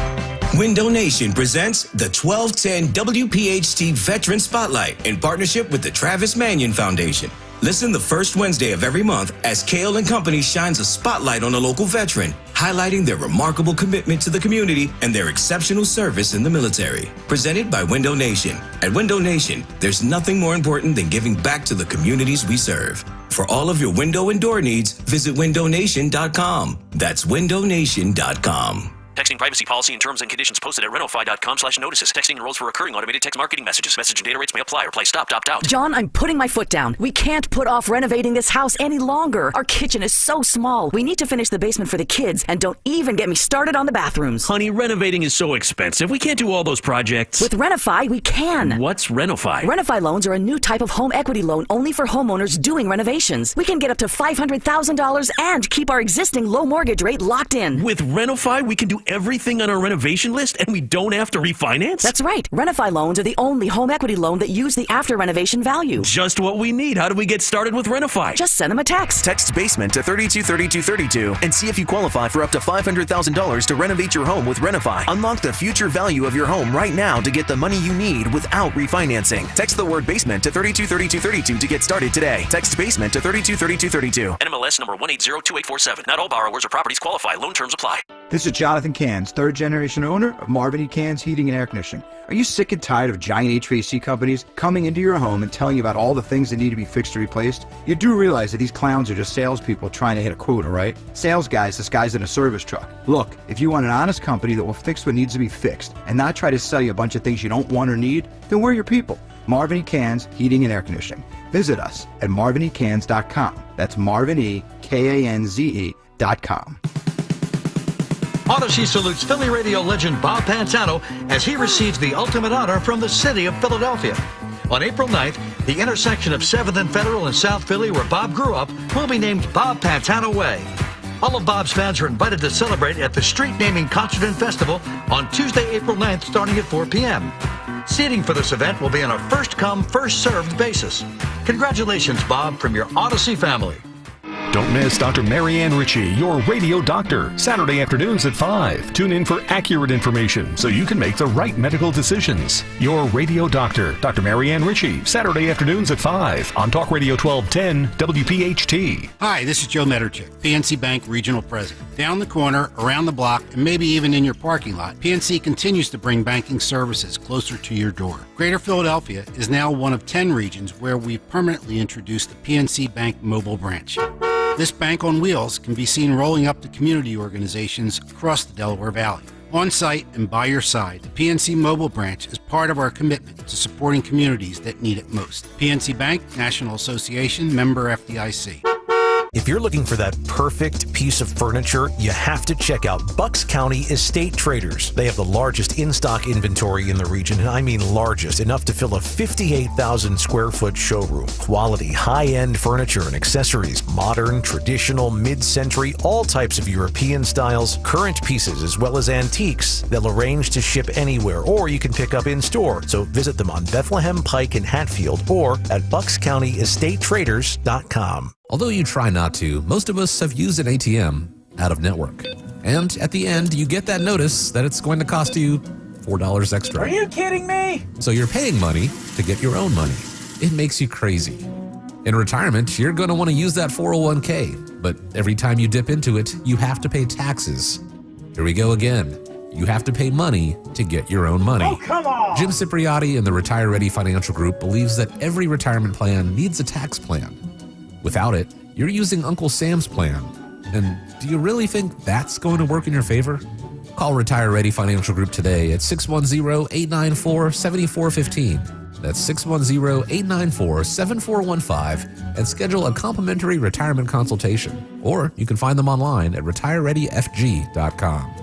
Window Nation presents the 1210 WPHT Veteran Spotlight in partnership with the Travis Manion Foundation. Listen the first Wednesday of every month as Kayal and Company shines a spotlight on a local veteran, highlighting their remarkable commitment to the community and their exceptional service in the military. Presented by Window Nation. At Window Nation, there's nothing more important than giving back to the communities we serve. For all of your window and door needs, visit windownation.com. That's windownation.com. Texting privacy policy and terms and conditions posted at renofy.com/notices. Texting enrolls for recurring automated text marketing messages. Message and data rates may apply. Reply stop, opt out. John, I'm putting my foot down. We can't put off renovating this house any longer. Our kitchen is so small. We need to finish the basement for the kids, and don't even get me started on the bathrooms. Honey, renovating is so expensive. We can't do all those projects. With Renofy, we can. What's Renofy? Renofy loans are a new type of home equity loan only for homeowners doing renovations. We can get up to $500,000 and keep our existing low mortgage rate locked in. With Renofy, we can do everything on our renovation list and we don't have to refinance? That's right. Renofy loans are the only home equity loan that use the after renovation value. Just what we need. How do we get started with Renofy? Just send them a text. Text BASEMENT to 323232 and see if you qualify for up to $500,000 to renovate your home with Renofy. Unlock the future value of your home right now to get the money you need without refinancing. Text the word BASEMENT to 323232 to get started today. Text BASEMENT to 323232. NMLS number 1802847. Not all borrowers or properties qualify. Loan terms apply. This is Jonathan Cans, third-generation owner of Marvin E. Cans Heating and Air Conditioning. Are you sick and tired of giant HVAC companies coming into your home and telling you about all the things that need to be fixed or replaced? You do realize that these clowns are just salespeople trying to hit a quota, right? Sales guys disguised in a service truck. Look, if you want an honest company that will fix what needs to be fixed and not try to sell you a bunch of things you don't want or need, then we're your people. Marvin E. Cans Heating and Air Conditioning. Visit us at marvinecans.com. That's marvinekanze.com. Odyssey salutes Philly radio legend Bob Pantano as he receives the ultimate honor from the city of Philadelphia. On April 9th, the intersection of 7th and Federal in South Philly, where Bob grew up, will be named Bob Pantano Way. All of Bob's fans are invited to celebrate at the Street Naming Concert and Festival on Tuesday, April 9th, starting at 4 p.m. Seating for this event will be on a first-come, first-served basis. Congratulations, Bob, from your Odyssey family. Don't miss Dr. Marianne Ritchie, your radio doctor, Saturday afternoons at 5. Tune in for accurate information so you can make the right medical decisions. Your radio doctor, Dr. Marianne Ritchie, Saturday afternoons at 5 on Talk Radio 1210 WPHT. Hi, this is Joe Mederchik, PNC Bank Regional President. Down the corner, around the block, and maybe even in your parking lot, PNC continues to bring banking services closer to your door. Greater Philadelphia is now one of 10 regions where we've permanently introduced the PNC Bank mobile branch. This bank on wheels can be seen rolling up to community organizations across the Delaware Valley. On site and by your side, the PNC Mobile Branch is part of our commitment to supporting communities that need it most. PNC Bank, National Association, member FDIC. If you're looking for that perfect piece of furniture, you have to check out Bucks County Estate Traders. They have the largest in-stock inventory in the region, and I mean largest, enough to fill a 58,000 square foot showroom. Quality, high-end furniture and accessories, modern, traditional, mid-century, all types of European styles, current pieces, as well as antiques. They'll arrange to ship anywhere, or you can pick up in-store. So visit them on Bethlehem Pike in Hatfield or at buckscountyestatetraders.com. Although you try not to, most of us have used an ATM out of network. And at the end, you get that notice that it's going to cost you $4 extra. Are you kidding me? So you're paying money to get your own money. It makes you crazy. In retirement, you're going to want to use that 401k, but every time you dip into it, you have to pay taxes. Here we go again. You have to pay money to get your own money. Oh, come on! Jim Cipriotti and the Retire Ready Financial Group believes that every retirement plan needs a tax plan. Without it, you're using Uncle Sam's plan. And do you really think that's going to work in your favor? Call Retire Ready Financial Group today at 610-894-7415. That's 610-894-7415 and schedule a complimentary retirement consultation. Or you can find them online at retirereadyfg.com.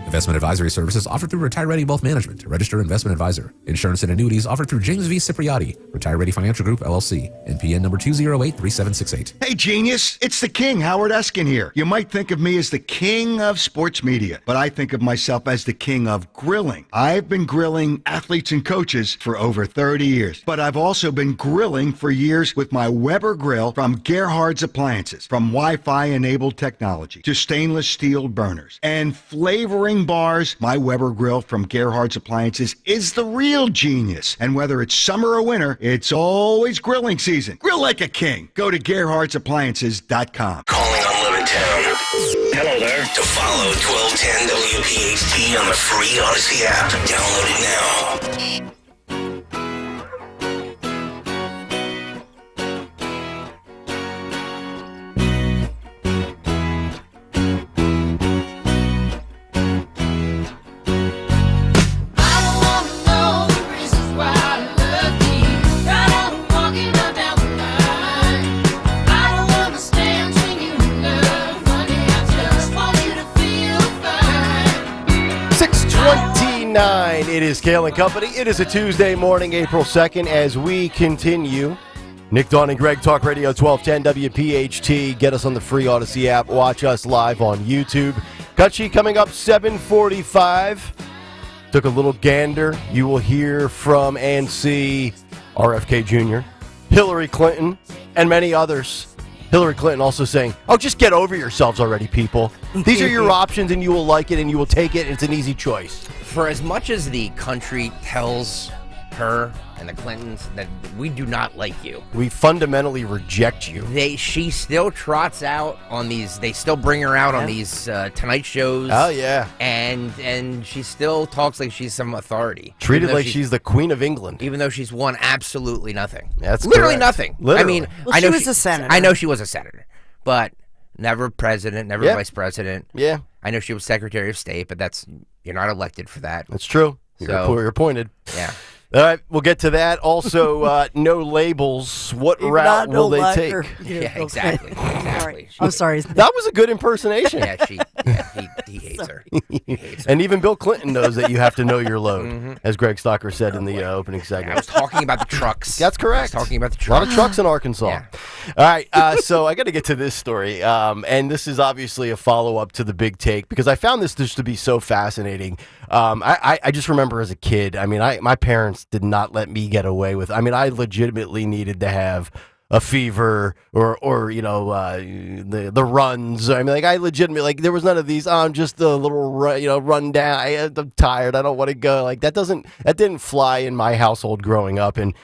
Investment advisory services offered through Retire Ready Wealth Management, a registered investment advisor. Insurance and annuities offered through James V. Cipriotti, Retire Ready Financial Group, LLC, NPN number 2083768. Hey, genius, it's the King, Howard Eskin here. You might think of me as the king of sports media, but I think of myself as the king of grilling. I've been grilling athletes and coaches for over 30 years, but I've also been grilling for years with my Weber grill from Gerhard's Appliances, from Wi-Fi enabled technology to stainless steel burners and flavoring bars. My Weber grill from Gerhard's Appliances is the real genius. And whether it's summer or winter, it's always grilling season. Grill like a king. Go to Gerhard'sAppliances.com. Calling on Levittown. Hello there. To follow 1210 WPHT on the free Odyssey app. Download it now. 9. It is Kayal and Company. It is a Tuesday morning, April 2nd, as we continue. Nick, Dawn, and Greg, Talk Radio 1210 WPHT. Get us on the free Odyssey app. Watch us live on YouTube. Cut sheet coming up 7:45. Took a little gander. You will hear from and see RFK Jr., Hillary Clinton, and many others. Hillary Clinton also saying, oh, just get over yourselves already, people. These are your options, and you will like it, and you will take it. It's an easy choice. For as much as the country tells her and the Clintons that we do not like you, we fundamentally reject you. She still trots out on these. They still bring her out on these Tonight shows. Oh yeah, and she still talks like she's some authority. Treated like she's the Queen of England, even though she's won absolutely nothing. That's literally correct. nothing. Literally. I mean, well, she was a senator. I know she was a senator, but never president, never vice president. Yeah, I know she was Secretary of State, but you're not elected for that. That's true. So, you're appointed. Yeah. All right, we'll get to that. Also, no labels. What route will they take? Yeah, exactly. Exactly. I'm sorry. That was a good impersonation. He hates her. And even Bill Clinton knows that you have to know your load, as Greg Stocker said in the opening segment. I was talking about the trucks. That's correct. I was talking about the trucks. A lot of trucks in Arkansas. Yeah. All right, so I got to get to this story, and this is obviously a follow-up to the big take, because I found this just to be so fascinating. I just remember as a kid, I mean, my parents did not let me get away with. I mean, I legitimately needed to have a fever or the runs. I mean, like I legitimately, like there was none of these. I'm just a little run down. I'm tired. I don't want to go. Like that didn't fly in my household growing up. And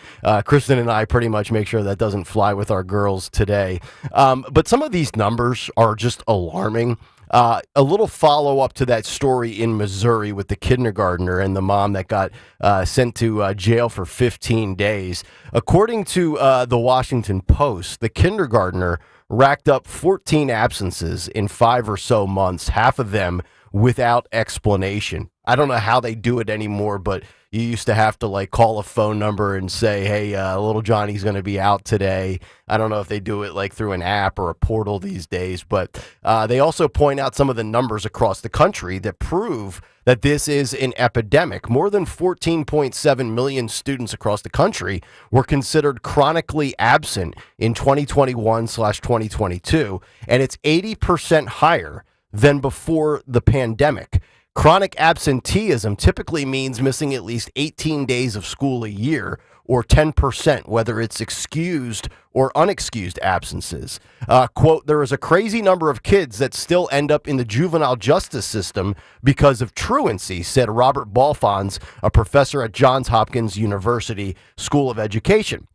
Kristen and I pretty much make sure that doesn't fly with our girls today. But some of these numbers are just alarming. A little follow-up to that story in Missouri with the kindergartner and the mom that got sent to jail for 15 days. According to the Washington Post, the kindergartner racked up 14 absences in 5 or so months, half of them without explanation. I don't know how they do it anymore, but you used to have to like call a phone number and say, hey, little Johnny's going to be out today. I don't know if they do it like through an app or a portal these days, but they also point out some of the numbers across the country that prove that this is an epidemic. More than 14.7 million students across the country were considered chronically absent in 2021/2022, and it's 80% higher than before the pandemic. Chronic absenteeism typically means missing at least 18 days of school a year, or 10%, whether it's excused or unexcused absences. Quote, there is a crazy number of kids that still end up in the juvenile justice system because of truancy, said Robert Balfons, a professor at Johns Hopkins University School of Education.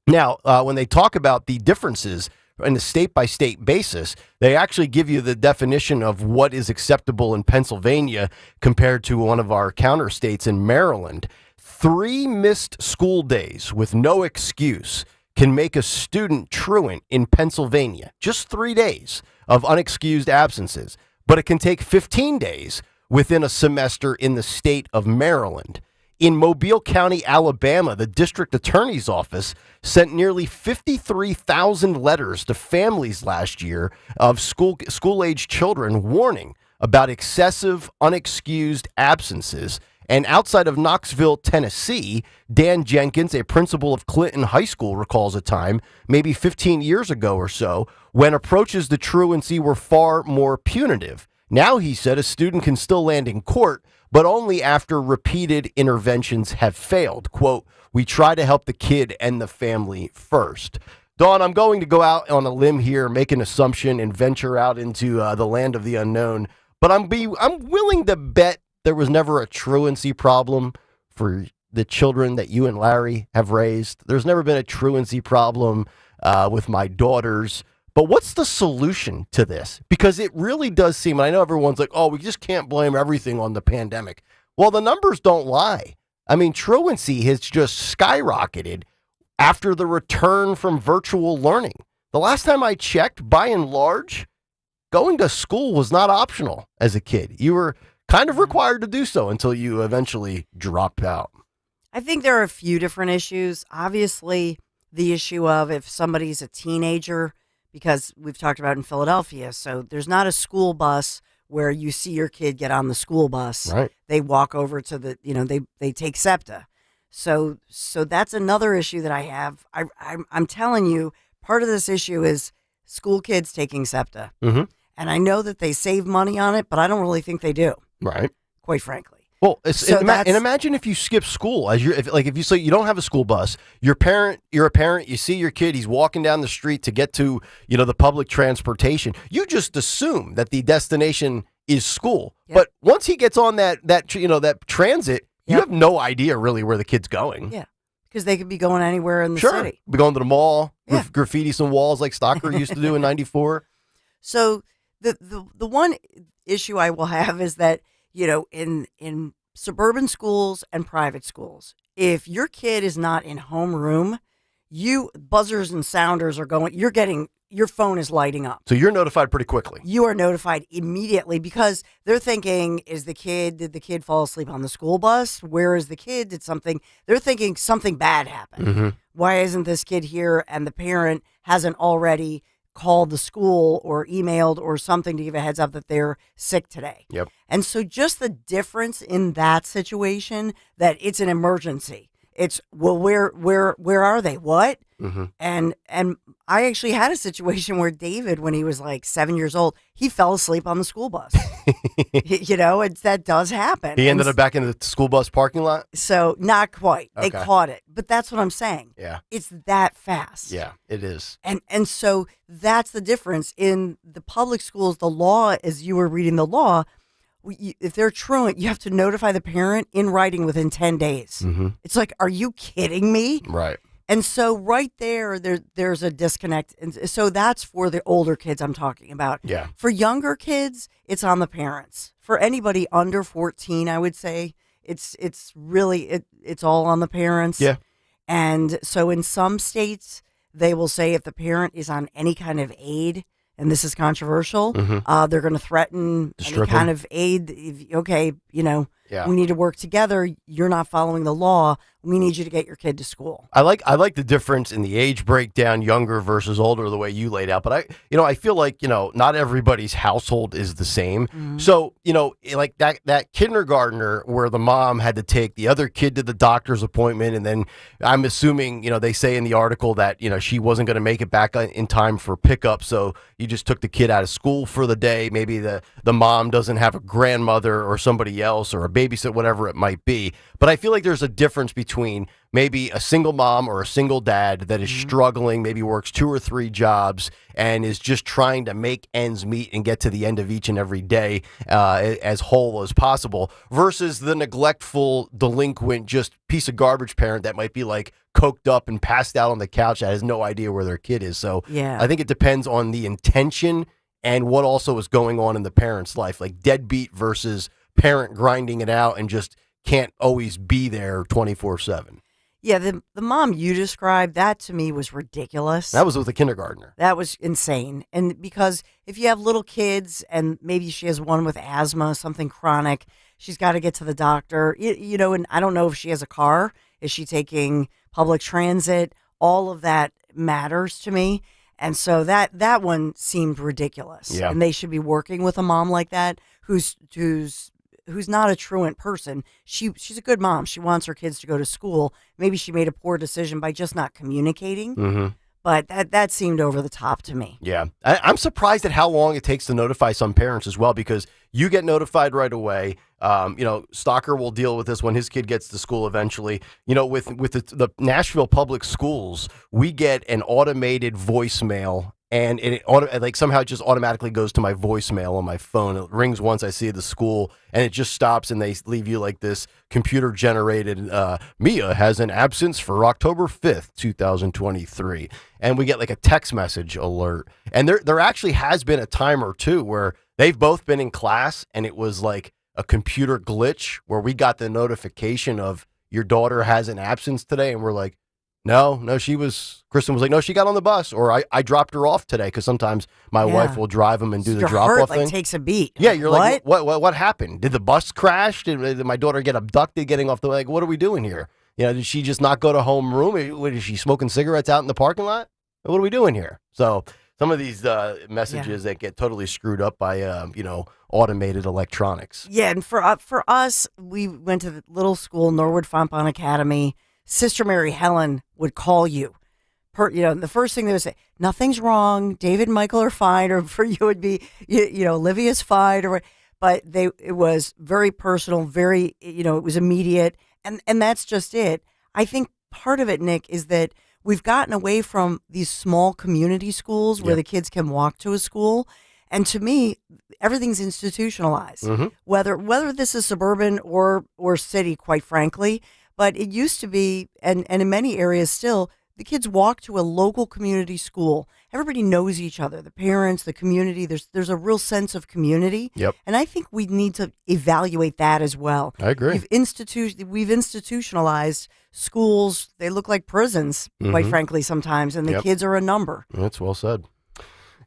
Now, when they talk about the differences in a state-by-state basis, they actually give you the definition of what is acceptable in Pennsylvania compared to one of our counter states in Maryland. 3 missed school days with no excuse can make a student truant in Pennsylvania. Just 3 days of unexcused absences. But it can take 15 days within a semester in the state of Maryland. In Mobile County, Alabama, the district attorney's office sent nearly 53,000 letters to families last year of school-age children warning about excessive, unexcused absences. And outside of Knoxville, Tennessee, Dan Jenkins, a principal of Clinton High School, recalls a time, maybe 15 years ago or so, when approaches to truancy were far more punitive. Now, he said, a student can still land in court, but only after repeated interventions have failed. Quote, we try to help the kid and the family first. Dawn, I'm going to go out on a limb here, make an assumption, and venture out into the land of the unknown. But I'm willing to bet there was never a truancy problem for the children that you and Larry have raised. There's never been a truancy problem with my daughters. But what's the solution to this? Because it really does seem, and I know everyone's like, oh, we just can't blame everything on the pandemic. Well, the numbers don't lie. I mean, truancy has just skyrocketed after the return from virtual learning. The last time I checked, by and large, going to school was not optional as a kid. You were kind of required to do so until you eventually dropped out. I think there are a few different issues. Obviously, the issue of if somebody's a teenager, because we've talked about in Philadelphia, so there's not a school bus where you see your kid get on the school bus. Right. They walk over to the, they take SEPTA. So that's another issue that I have. I'm telling you, part of this issue is school kids taking SEPTA. Mm-hmm. And I know that they save money on it, but I don't really think they do. Right. Quite frankly. Well, So and imagine if you skip school if you say you don't have a school bus, you're a parent, you see your kid, he's walking down the street to get to, the public transportation. You just assume that the destination is school. Yep. But once he gets on that transit, you have no idea really where the kid's going. Yeah. Because they could be going anywhere in the Sure. city. Be going to the mall, Yeah. graffiti some walls like Stocker used to do in 94. So the one issue I will have is that, in suburban schools and private schools, if your kid is not in homeroom, buzzers and sounders are going, your phone is lighting up. So you're notified pretty quickly. You are notified immediately because they're thinking, did the kid fall asleep on the school bus? Where is the kid? They're thinking something bad happened. Mm-hmm. Why isn't this kid here? And the parent hasn't already called the school or emailed or something to give a heads up that they're sick today. Yep. And so just the difference in that situation, that it's an emergency. It's, well, where are they? What? Mm-hmm. And I actually had a situation where David, when he was like 7 years old, he fell asleep on the school bus. That does happen. He ended up back in the school bus parking lot? So not quite. They Okay. caught it. But that's what I'm saying. Yeah. It's that fast. Yeah, it is. And so that's the difference. In the public schools, the law, as you were reading the law, if they're truant, you have to notify the parent in writing within 10 days. Mm-hmm. It's like, are you kidding me? Right. And so right there's a disconnect. And so that's for the older kids I'm talking about. Yeah. For younger kids, it's on the parents. For anybody under 14, I would say it's really it's all on the parents. Yeah. And so in some states, they will say if the parent is on any kind of aid, and this is controversial, Mhm. they're going to threaten To any strip kind them. of aid. Yeah. We need to work together. You're not following the law. We need you to get your kid to school. I like the difference in the age breakdown, younger versus older, the way you laid out. But I feel like, not everybody's household is the same. Mm-hmm. So, like that kindergartner where the mom had to take the other kid to the doctor's appointment. And then I'm assuming, they say in the article that, she wasn't going to make it back in time for pickup. So you just took the kid out of school for the day. Maybe the mom doesn't have a grandmother or somebody else or a babysitter, whatever it might be. But I feel like there's a difference between maybe a single mom or a single dad that is struggling, maybe works 2 or 3 jobs and is just trying to make ends meet and get to the end of each and every day as whole as possible, versus the neglectful, delinquent, just piece of garbage parent that might be like coked up and passed out on the couch that has no idea where their kid is. So Yeah. I think it depends on the intention and what also is going on in the parent's life, like deadbeat versus parent grinding it out and just can't always be there 24/7. Yeah, the mom you described, that to me was ridiculous. That was with a kindergartner. That was insane. And because if you have little kids and maybe she has one with asthma, something chronic, she's got to get to the doctor, and I don't know if she has a car. Is she taking public transit? All of that matters to me. And so that one seemed ridiculous. Yeah. And they should be working with a mom like that who's not a truant person. She's a good mom. She wants her kids to go to school. Maybe she made a poor decision by just not communicating. Mm-hmm. But that seemed over the top to me. Yeah. I'm surprised at how long it takes to notify some parents as well, because you get notified right away. Stalker will deal with this when his kid gets to school eventually. With the Nashville public schools, we get an automated voicemail, and it somehow just automatically goes to my voicemail on my phone. It rings once I see the school, and it just stops, and they leave you like this computer-generated, Mia has an absence for October 5th, 2023. And we get like a text message alert. And there actually has been a time or two where they've both been in class, and it was like a computer glitch where we got the notification of your daughter has an absence today, and we're like, No, Kristen was like, no, she got on the bus, or I dropped her off today, because sometimes my wife will drive them and do the Your drop heart off thing. takes a beat. Yeah, you're what? like, what happened? Did the bus crash? Did my daughter get abducted getting off the, like, what are we doing here? Did she just not go to homeroom? Is she smoking cigarettes out in the parking lot? What are we doing here? So Some of these messages that get totally screwed up by, automated electronics. Yeah, and for us, we went to the little school, Norwood Fontbonne Academy. Sister Mary Helen would call you. The first thing they would say, nothing's wrong. David and Michael are fine. Or for you, it would be, Olivia's fine. But it was very personal, very, it was immediate. And that's just it. I think part of it, Nick, is that we've gotten away from these small community schools where the kids can walk to a school. And to me, everything's institutionalized, whether this is suburban or city, quite frankly. But it used to be, and in many areas still, the kids walk to a local community school. Everybody knows each other, the parents, the community. There's a real sense of community. Yep. And I think we need to evaluate that as well. I agree. We've institutionalized schools. They look like prisons, quite frankly, sometimes. And the kids are a number. That's well said.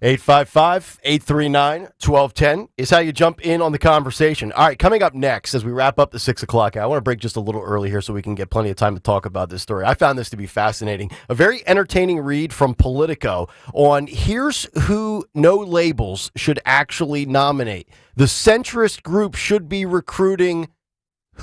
855-839-1210 is how you jump in on the conversation. All right, coming up next as we wrap up the 6 o'clock, I want to break just a little early here so we can get plenty of time to talk about this story. I found this to be fascinating. A very entertaining read from Politico on here's who No Labels should actually nominate. The centrist group should be recruiting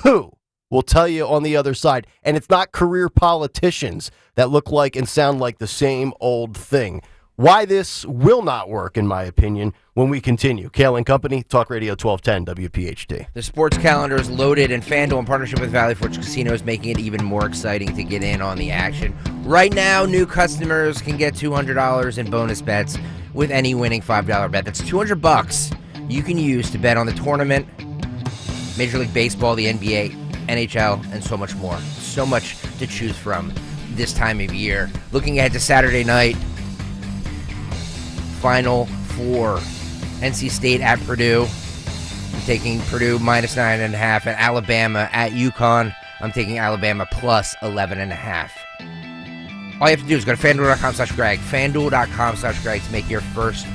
who? We'll tell you on the other side. And it's not career politicians that look like and sound like the same old thing. Why this will not work, in my opinion, when we continue. Kayal and Company, Talk Radio 1210, WPHT. The sports calendar is loaded, and FanDuel, in partnership with Valley Forge Casino, is making it even more exciting to get in on the action. Right now, new customers can get $200 in bonus bets with any winning $5 bet. That's $200 you can use to bet on the tournament, Major League Baseball, the NBA, NHL, and so much more. So much to choose from this time of year. Looking ahead to Saturday night, Final Four. NC State at Purdue. I'm taking Purdue minus 9.5. And Alabama at UConn. I'm taking Alabama plus 11.5. All you have to do is go to FanDuel.com/Greg. FanDuel.com/Greg to make your first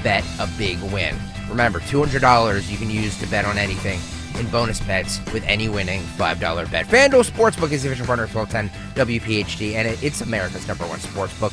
bet a big win. Remember, $200 you can use to bet on anything in bonus bets with any winning $5 bet. FanDuel Sportsbook is the official partner of 1210 WPHT, and it's America's #1 sportsbook.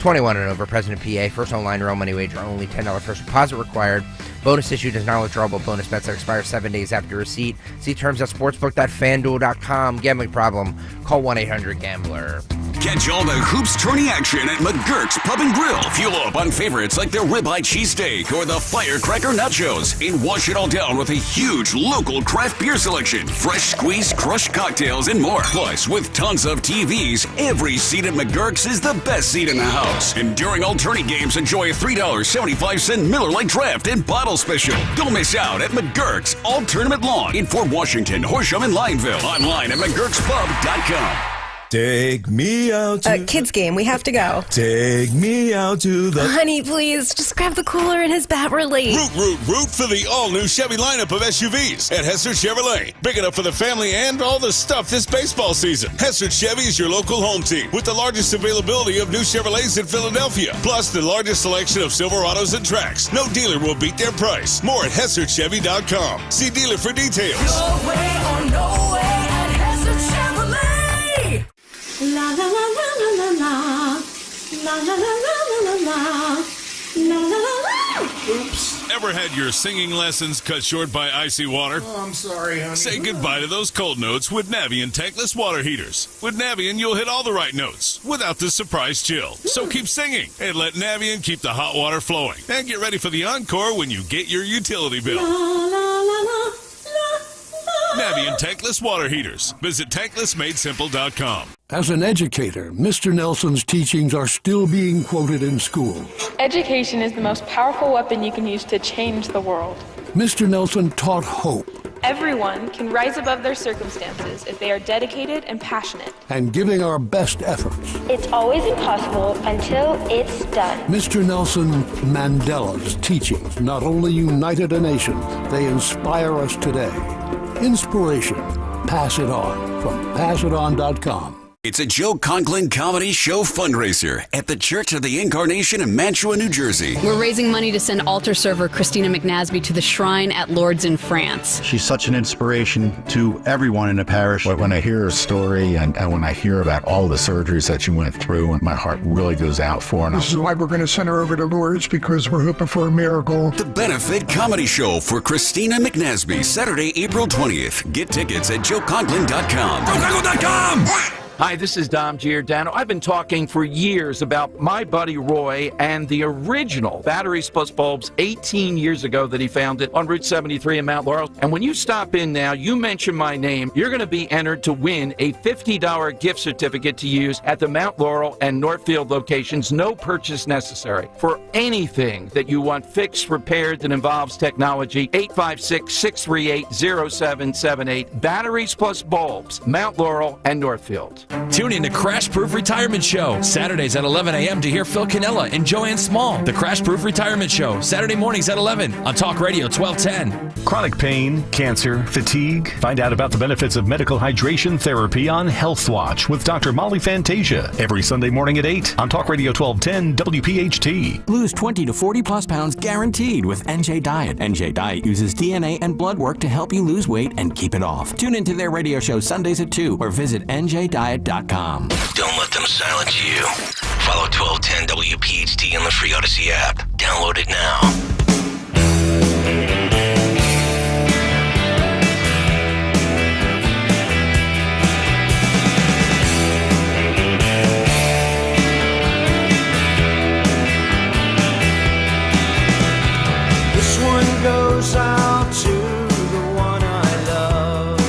21 and over, President PA. First online real money wager only. $10 first deposit required. Bonus issue does not withdrawable bonus bets that expire 7 days after receipt. See terms at sportsbook.fanduel.com. Gambling problem? Call 1-800-GAMBLER. Catch all the hoops tourney action at McGurk's Pub and Grill. Fuel up on favorites like their ribeye cheesesteak or the firecracker nachos. And wash it all down with a huge local craft beer selection, fresh squeezed crushed cocktails, and more. Plus, with tons of TVs, every seat at McGurk's is the best seat in the house. And during all tourney games, enjoy a $3.75 Miller Lite draft and bottle special. Don't miss out at McGurk's all tournament long in Fort Washington, Horsham, and Lineville. Online at McGurk'sPub.com. Take me out to... kids game, we have to go. Take me out to the... Honey, please, just grab the cooler and his bat. We're late. Root for the all-new Chevy lineup of SUVs at Hester Chevrolet. Big enough for the family and all the stuff this baseball season. Hester Chevy is your local home team with the largest availability of new Chevrolets in Philadelphia. Plus the largest selection of Silverados and Trax. No dealer will beat their price. More at HesterChevy.com. See dealer for details. Your way or no way at Hester Chevrolet. La la la la la la la la la la la la la la la. Oops. Ever had your singing lessons cut short by icy water? Oh, I'm sorry, honey. Say goodbye to those cold notes with Navien tankless water heaters. With Navien, you'll hit all the right notes without the surprise chill. So keep singing and let Navien keep the hot water flowing. And get ready for the encore when you get your utility bill. La la la la. Navien tankless water heaters. Visit tanklessmadesimple.com. As an educator, Mr. Nelson's teachings are still being quoted in schools. Education is the most powerful weapon you can use to change the world. Mr. Nelson taught hope. Everyone can rise above their circumstances if they are dedicated and passionate. And giving our best efforts. It's always impossible until it's done. Mr. Nelson Mandela's teachings not only united a nation, they inspire us today. Inspiration. Pass it on from passiton.com. It's a Joe Conklin Comedy Show fundraiser at the Church of the Incarnation in Mantua, New Jersey. We're raising money to send altar server Christina McNasby to the shrine at Lourdes in France. She's such an inspiration to everyone in the parish. When I hear her story and when I hear about all the surgeries that she went through, and my heart really goes out for her. This is why we're going to send her over to Lourdes, because we're hoping for a miracle. The Benefit Comedy Show for Christina McNasby, Saturday, April 20th. Get tickets at joeconklin.com. JoeConklin.com! Hi, this is Dom Giordano. I've been talking for years about my buddy Roy and the original Batteries Plus Bulbs 18 years ago that he founded on Route 73 in Mount Laurel. And when you stop in now, you mention my name, you're going to be entered to win a $50 gift certificate to use at the Mount Laurel and Northfield locations. No purchase necessary. For anything that you want fixed, repaired that involves technology, 856-638-0778. Batteries Plus Bulbs, Mount Laurel and Northfield. Tune in to Crash Proof Retirement Show, Saturdays at 11 a.m. to hear Phil Cannella and Joanne Small. The Crash Proof Retirement Show, Saturday mornings at 11 on Talk Radio 1210. Chronic pain, cancer, fatigue. Find out about the benefits of medical hydration therapy on Health Watch with Dr. Molly Fantasia every Sunday morning at 8 on Talk Radio 1210 WPHT. Lose 20 to 40 plus pounds guaranteed with NJ Diet. NJ Diet uses DNA and blood work to help you lose weight and keep it off. Tune into their radio show Sundays at 2 or visit NJDiet.com. Don't let them silence you. Follow 1210 WPHT on the free Odyssey app. Download it now. This one goes out to the one I love.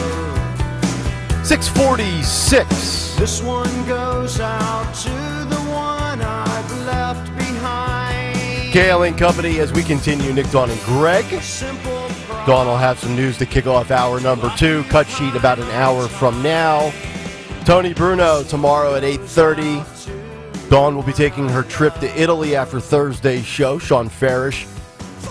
646. This one goes out to the one I've left behind. Kayal and Company as we continue. Nick, Dawn, and Greg. Dawn will have some news to kick off hour number 2. Cut sheet about an hour from now. Tony Bruno tomorrow at 8:30. Dawn will be taking her trip to Italy after Thursday's show. Sean Farish,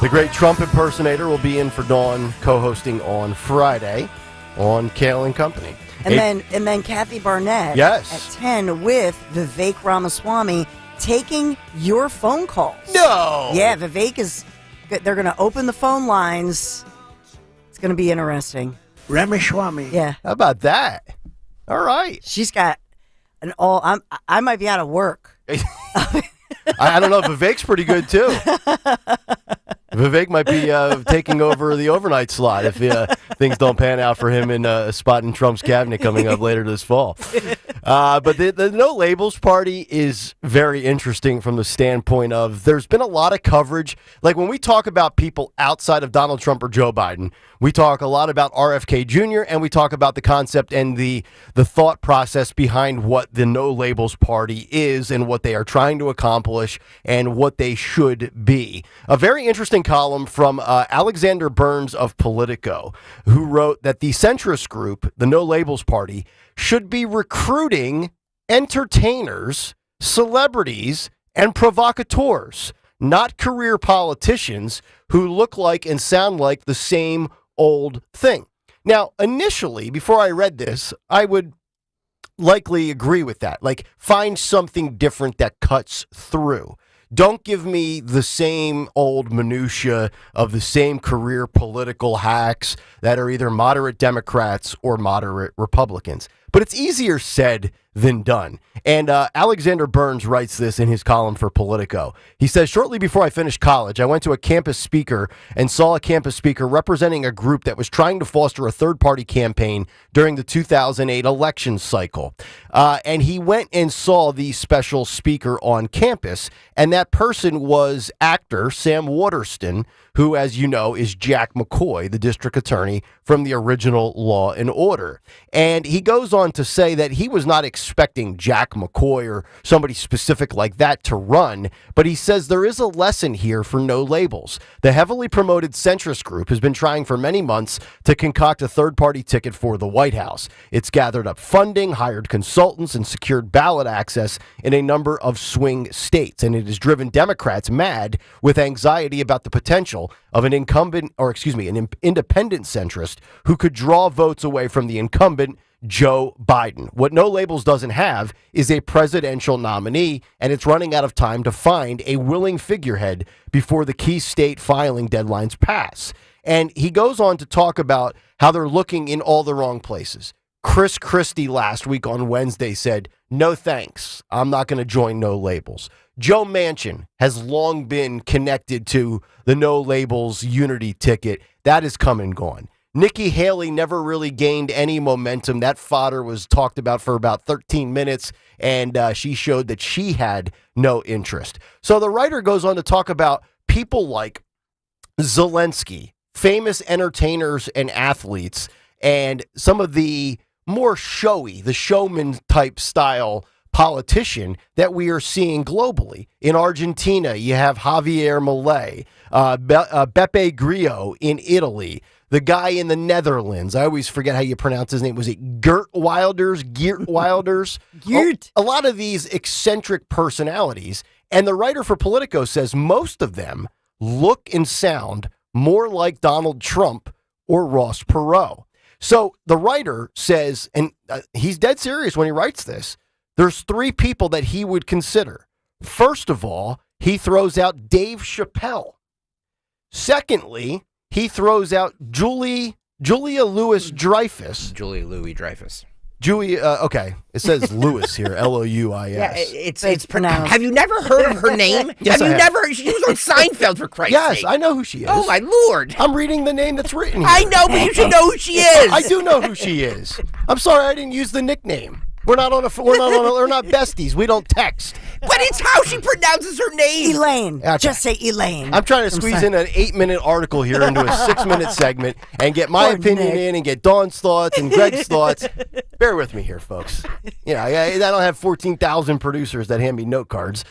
the great Trump impersonator, will be in for Dawn, co-hosting on Friday on Kayal and Company. And then Kathy Barnett yes. at 10 with Vivek Ramaswamy taking your phone calls. No! Yeah, Vivek is, they're going to open the phone lines. It's going to be interesting. Ramaswamy. Yeah. How about that? All right. She's got I might be out of work. I don't know. Vivek's pretty good, too. Vivek might be taking over the overnight slot if things don't pan out for him in a spot in Trump's cabinet coming up later this fall. But the No Labels Party is very interesting from the standpoint of there's been a lot of coverage. Like when we talk about people outside of Donald Trump or Joe Biden, we talk a lot about RFK Jr. and we talk about the concept and the thought process behind what the No Labels Party is and what they are trying to accomplish and what they should be. A very interesting column from Alexander Burns of Politico, who wrote that the centrist group, the No Labels Party, should be recruiting entertainers, celebrities, and provocateurs, not career politicians who look like and sound like the same old thing. Now, initially, before I read this, I would likely agree with that. Like, find something different that cuts through. Don't give me the same old minutia of the same career political hacks that are either moderate Democrats or moderate Republicans. But it's easier said than done. And Alexander Burns writes this in his column for Politico. He says, shortly before I finished college, I went to a campus speaker and saw a campus speaker representing a group that was trying to foster a third-party campaign during the 2008 election cycle. And he went and saw the special speaker on campus, and that person was actor Sam Waterston, who, as you know, is Jack McCoy, the district attorney from the original Law and Order. And he goes on to say that he was not expecting Jack McCoy or somebody specific like that to run, but he says there is a lesson here for No Labels. The heavily promoted centrist group has been trying for many months to concoct a third-party ticket for the White House. It's gathered up funding, hired consultants, and secured ballot access in a number of swing states, and it has driven Democrats mad with anxiety about the potential of an independent centrist who could draw votes away from the incumbent Joe Biden. What No Labels doesn't have is a presidential nominee, and it's running out of time to find a willing figurehead before the key state filing deadlines pass. And he goes on to talk about how they're looking in all the wrong places. Chris Christie last week on Wednesday said, no thanks, I'm not going to join No Labels. Joe Manchin has long been connected to the No Labels unity ticket. That is come and gone. Nikki Haley never really gained any momentum. That fodder was talked about for about 13 minutes, and she showed that she had no interest. So the writer goes on to talk about people like Zelensky, famous entertainers and athletes, and some of the more showy, the showman type style politician that we are seeing globally. In Argentina, you have Javier Milei, Beppe Grillo in Italy, the guy in the Netherlands. I always forget how you pronounce his name. Was it Geert Wilders? Geert Wilders? Geert. A lot of these eccentric personalities. And the writer for Politico says most of them look and sound more like Donald Trump or Ross Perot. So the writer says, and he's dead serious when he writes this, there's three people that he would consider. First of all, he throws out Dave Chappelle. Secondly, he throws out Julia Louis-Dreyfus. Julia Louis-Dreyfus. Okay. It says Louis here, Louis. Yeah, it's pronounced. Have you never heard of her name? Yes, have you I never? She was on Seinfeld, for Christ's sake. Yes, I know who she is. Oh, my Lord. I'm reading the name that's written here. I know, but you should know who she is. I do know who she is. I'm sorry I didn't use the nickname. We're not besties. We don't text. But it's how she pronounces her name. Elaine. Okay. Just say Elaine. I'm trying to squeeze in an 8-minute article here into a 6-minute segment and get my opinion in and get Dawn's thoughts and Greg's thoughts. Bear with me here, folks. I don't have 14,000 producers that hand me note cards.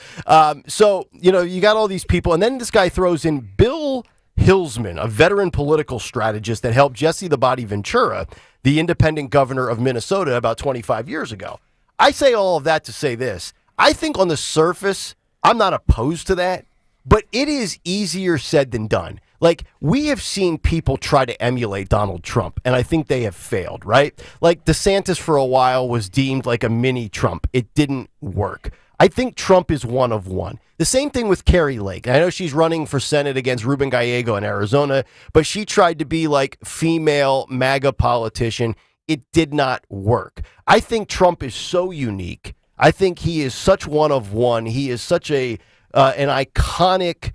So, you got all these people. And then this guy throws in Bill Hilsman, a veteran political strategist that helped Jesse the Body Ventura, the independent governor of Minnesota, about 25 years ago. I say all of that to say this. I think on the surface, I'm not opposed to that, but it is easier said than done. Like, we have seen people try to emulate Donald Trump, and I think they have failed, right? Like, DeSantis for a while was deemed like a mini Trump. It didn't work. I think Trump is one of one. The same thing with Carrie Lake. I know she's running for Senate against Ruben Gallego in Arizona, but she tried to be like female MAGA politician. It did not work. I think Trump is so unique. I think he is such one of one. He is such an iconic,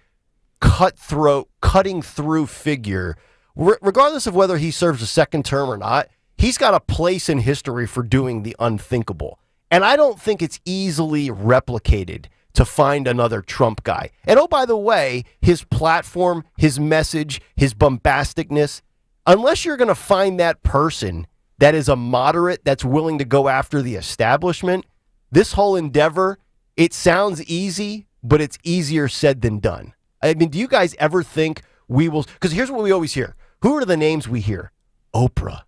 cutthroat, cutting through figure. Regardless of whether he serves a second term or not, he's got a place in history for doing the unthinkable. And I don't think it's easily replicated to find another Trump guy. And oh, by the way, his platform, his message, his bombasticness, unless you're going to find that person that is a moderate that's willing to go after the establishment, this whole endeavor, it sounds easy, but it's easier said than done. I mean, do you guys ever think we will? Because here's what we always hear. Who are the names we hear? Oprah,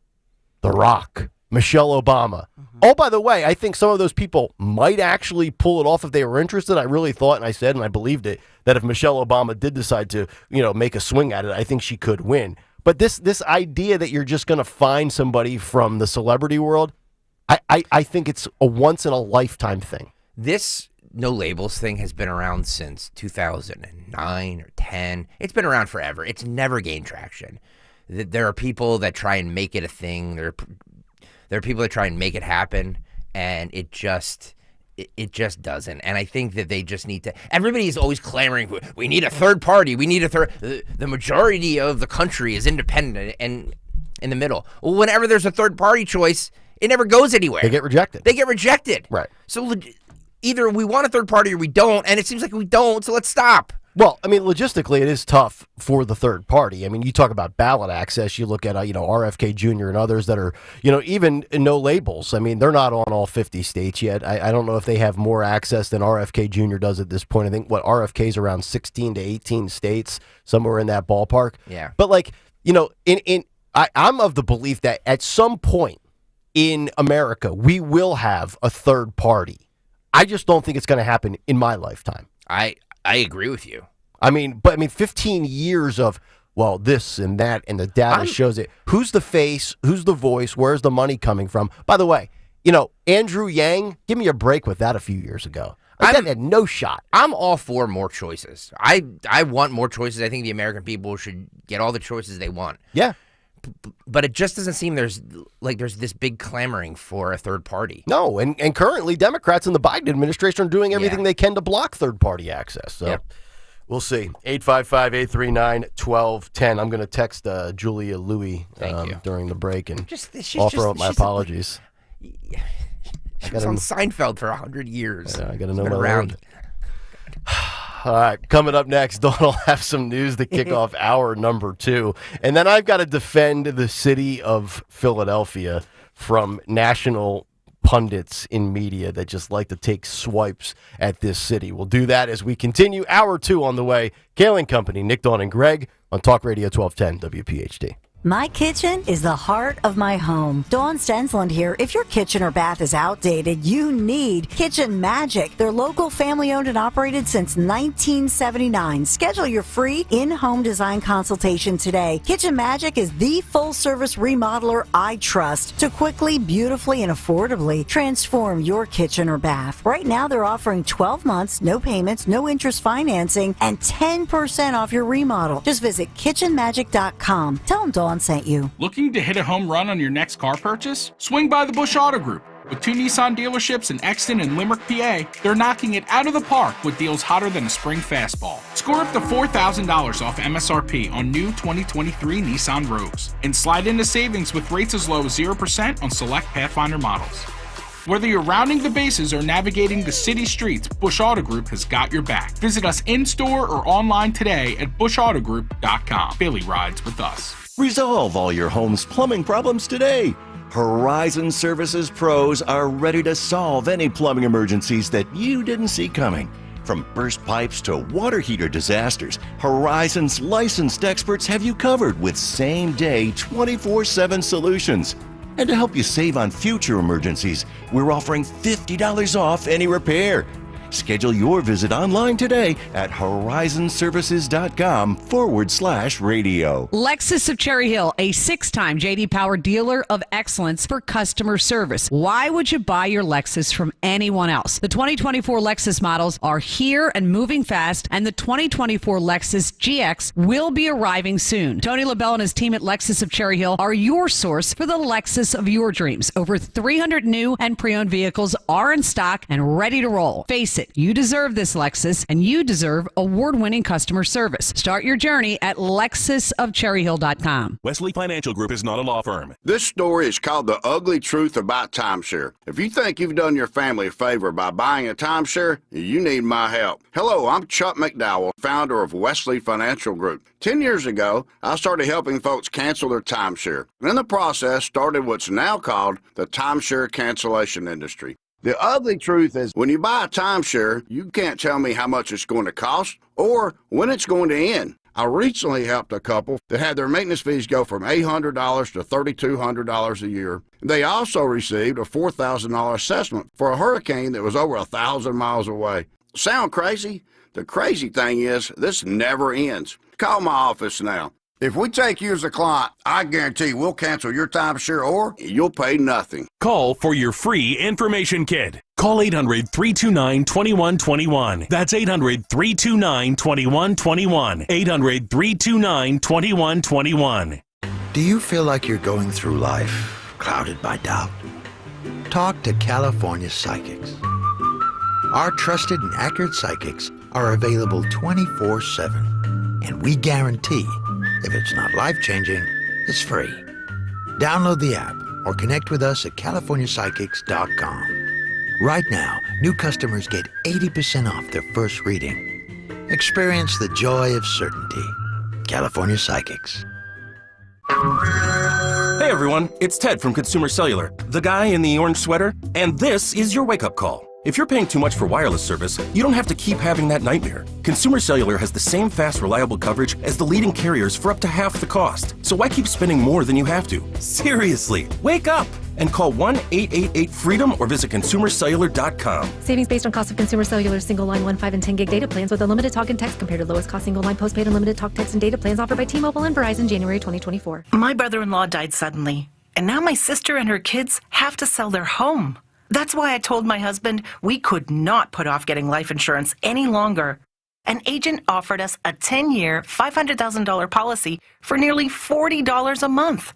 The Rock, Michelle Obama. Oh, by the way, I think some of those people might actually pull it off if they were interested. I really thought, and I said, and I believed it, that if Michelle Obama did decide to, make a swing at it, I think she could win. But this idea that you're just going to find somebody from the celebrity world, I think it's a once-in-a-lifetime thing. This No Labels thing has been around since 2009 or 10. It's been around forever. It's never gained traction. There are people that try and make it a thing. There are people that try and make it happen, and it just doesn't. And I think that they just need to. Everybody is always clamoring, we need a third party. We need a third. The majority of the country is independent and in the middle. Well, whenever there's a third party choice, it never goes anywhere. They get rejected. Right. So either we want a third party or we don't, and it seems like we don't. So let's stop. Well, I mean, logistically, it is tough for the third party. I mean, you talk about ballot access. You look at, RFK Jr. and others that are, even No Labels. I mean, they're not on all 50 states yet. I don't know if they have more access than RFK Jr. does at this point. I think, RFK's around 16 to 18 states, somewhere in that ballpark. Yeah. But, I'm of the belief that at some point in America, we will have a third party. I just don't think it's going to happen in my lifetime. I agree with you. I mean, 15 years of, well, this and that, and the data shows it. Who's the face? Who's the voice? Where's the money coming from? By the way, Andrew Yang, give me a break with that a few years ago. That had no shot. I'm all for more choices. I want more choices. I think the American people should get all the choices they want. Yeah. But it just doesn't seem there's this big clamoring for a third party. No, and currently Democrats in the Biden administration are doing everything they can to block third-party access. So we'll see. 855-839-1210. I'm going to text Julia Louie during the break and offer up my apologies. She was on Seinfeld for 100 years. Yeah, I got to know my around. All right, coming up next, Dawn will have some news to kick off hour number 2. And then I've got to defend the city of Philadelphia from national pundits in media that just like to take swipes at this city. We'll do that as we continue. Hour 2 on the way. Kayal Company, Nick, Dawn, and Greg on Talk Radio 1210 WPHT. My kitchen is the heart of my home. Dawn Stensland here. If your kitchen or bath is outdated, you need Kitchen Magic. They're local, family-owned, and operated since 1979. Schedule your free in-home design consultation today. Kitchen Magic is the full-service remodeler I trust to quickly, beautifully, and affordably transform your kitchen or bath. Right now, they're offering 12 months, no payments, no interest financing, and 10% off your remodel. Just visit kitchenmagic.com. Tell them Dawn sent you. Looking to hit a home run on your next car purchase? Swing by the Bush Auto Group. With 2 Nissan dealerships in Exton and Limerick, PA, they're knocking it out of the park with deals hotter than a spring fastball. Score up to $4,000 off MSRP on new 2023 Nissan Rogues. And slide into savings with rates as low as 0% on select Pathfinder models. Whether you're rounding the bases or navigating the city streets, Bush Auto Group has got your back. Visit us in-store or online today at bushautogroup.com. Billy rides with us. Resolve all your home's plumbing problems today. Horizon Services pros are ready to solve any plumbing emergencies that you didn't see coming. From burst pipes to water heater disasters, Horizon's licensed experts have you covered with same-day 24/7 solutions. And to help you save on future emergencies, we're offering $50 off any repair. Schedule your visit online today at horizonservices.com/radio. Lexus of Cherry Hill, a 6-time J.D. Power dealer of excellence for customer service. Why would you buy your Lexus from anyone else? The 2024 Lexus models are here and moving fast, and the 2024 Lexus GX will be arriving soon. Tony LaBelle and his team at Lexus of Cherry Hill are your source for the Lexus of your dreams. Over 300 new and pre-owned vehicles are in stock and ready to roll. Face it, you deserve this Lexus, and you deserve award-winning customer service. Start your journey at lexusofcherryhill.com. Wesley Financial Group is not a law firm. This story is called The Ugly Truth About Timeshare. If you think you've done your family a favor by buying a timeshare, you need my help. Hello, I'm Chuck McDowell, founder of Wesley Financial Group. 10 years ago, I started helping folks cancel their timeshare. And in the process, started what's now called the timeshare cancellation industry. The ugly truth is when you buy a timeshare, you can't tell me how much it's going to cost or when it's going to end. I recently helped a couple that had their maintenance fees go from $800 to $3,200 a year. They also received a $4,000 assessment for a hurricane that was over 1,000 miles away. Sound crazy? The crazy thing is this never ends. Call my office now. If we take you as a client, I guarantee we'll cancel your timeshare or you'll pay nothing. Call for your free information kit. Call 800-329-2121. That's 800-329-2121. 800-329-2121. Do you feel like you're going through life clouded by doubt? Talk to California Psychics. Our trusted and accurate psychics are available 24/7, and we guarantee if it's not life-changing, it's free. Download the app or connect with us at CaliforniaPsychics.com. Right now, new customers get 80% off their first reading. Experience the joy of certainty. California Psychics. Hey everyone, it's Ted from Consumer Cellular, the guy in the orange sweater, and this is your wake-up call. If you're paying too much for wireless service, you don't have to keep having that nightmare. Consumer Cellular has the same fast, reliable coverage as the leading carriers for up to half the cost. So why keep spending more than you have to? Seriously, wake up! and call 1-888-FREEDOM or visit consumercellular.com. Savings based on cost of consumer cellular single line 1, 5, and 10 gig data plans with unlimited talk and text compared to lowest cost single line postpaid unlimited talk, text, and data plans offered by T-Mobile and Verizon January 2024. My brother-in-law died suddenly, and now my sister and her kids have to sell their home. That's why I told my husband we could not put off getting life insurance any longer. An agent offered us a 10-year, $500,000 policy for nearly $40 a month.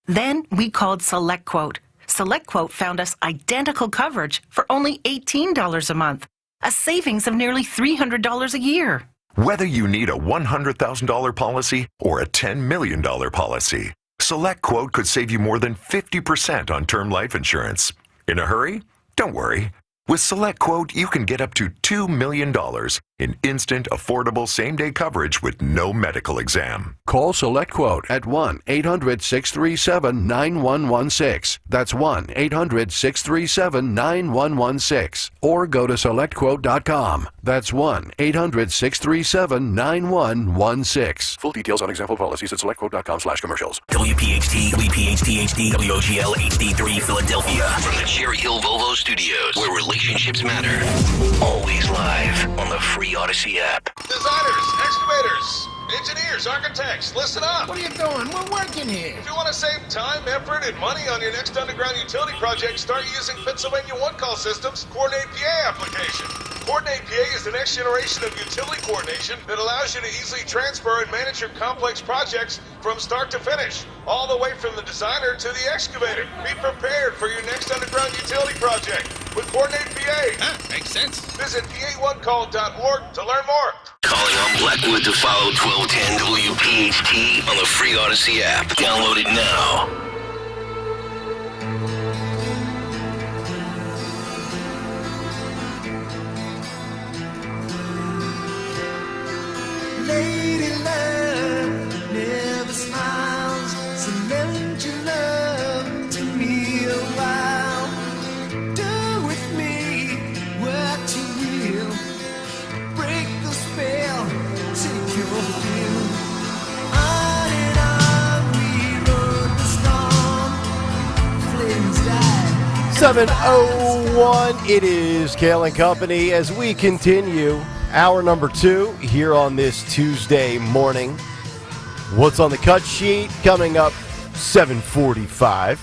Then we called SelectQuote. SelectQuote found us identical coverage for only $18 a month, a savings of nearly $300 a year. Whether you need a $100,000 policy or a $10 million policy, SelectQuote could save you more than 50% on term life insurance. In a hurry? Don't worry. With SelectQuote, you can get up to $2 million in instant, affordable same-day coverage with no medical exam. Call SelectQuote at 1-800-637-9116. That's 1-800-637-9116. Or go to SelectQuote.com. That's 1-800-637-9116. Full details on example policies at SelectQuote.com/commercials. WPHT, WPHT HD, WOGL HD3 Philadelphia. From the Cherry Hill Volvo Studios, where relationships matter. Always live on the free Odyssey app. Designers, excavators, engineers, architects, listen up. What are you doing? We're working here. If you want to save time, effort, and money on your next underground utility project, start using Pennsylvania One Call System's Coordinate PA application. Coordinate PA is the next generation of utility coordination that allows you to easily transfer and manage your complex projects from start to finish, all the way from the designer to the excavator. Be prepared for your next underground utility project with Coordinate PA. Makes sense. Visit PA1call.org to learn more. Calling on Blackwood to follow 1210 WPHT on the free Odyssey app. Download it now. Lady love never smiles, so lend your love to me a while. Do with me what you will. Break the spell, take your fill. On and on we rode the storm. Flames die. 7:01. It is Kayal and Company as we continue hour number 2 here on this Tuesday morning. What's on the cut sheet coming up 7:45.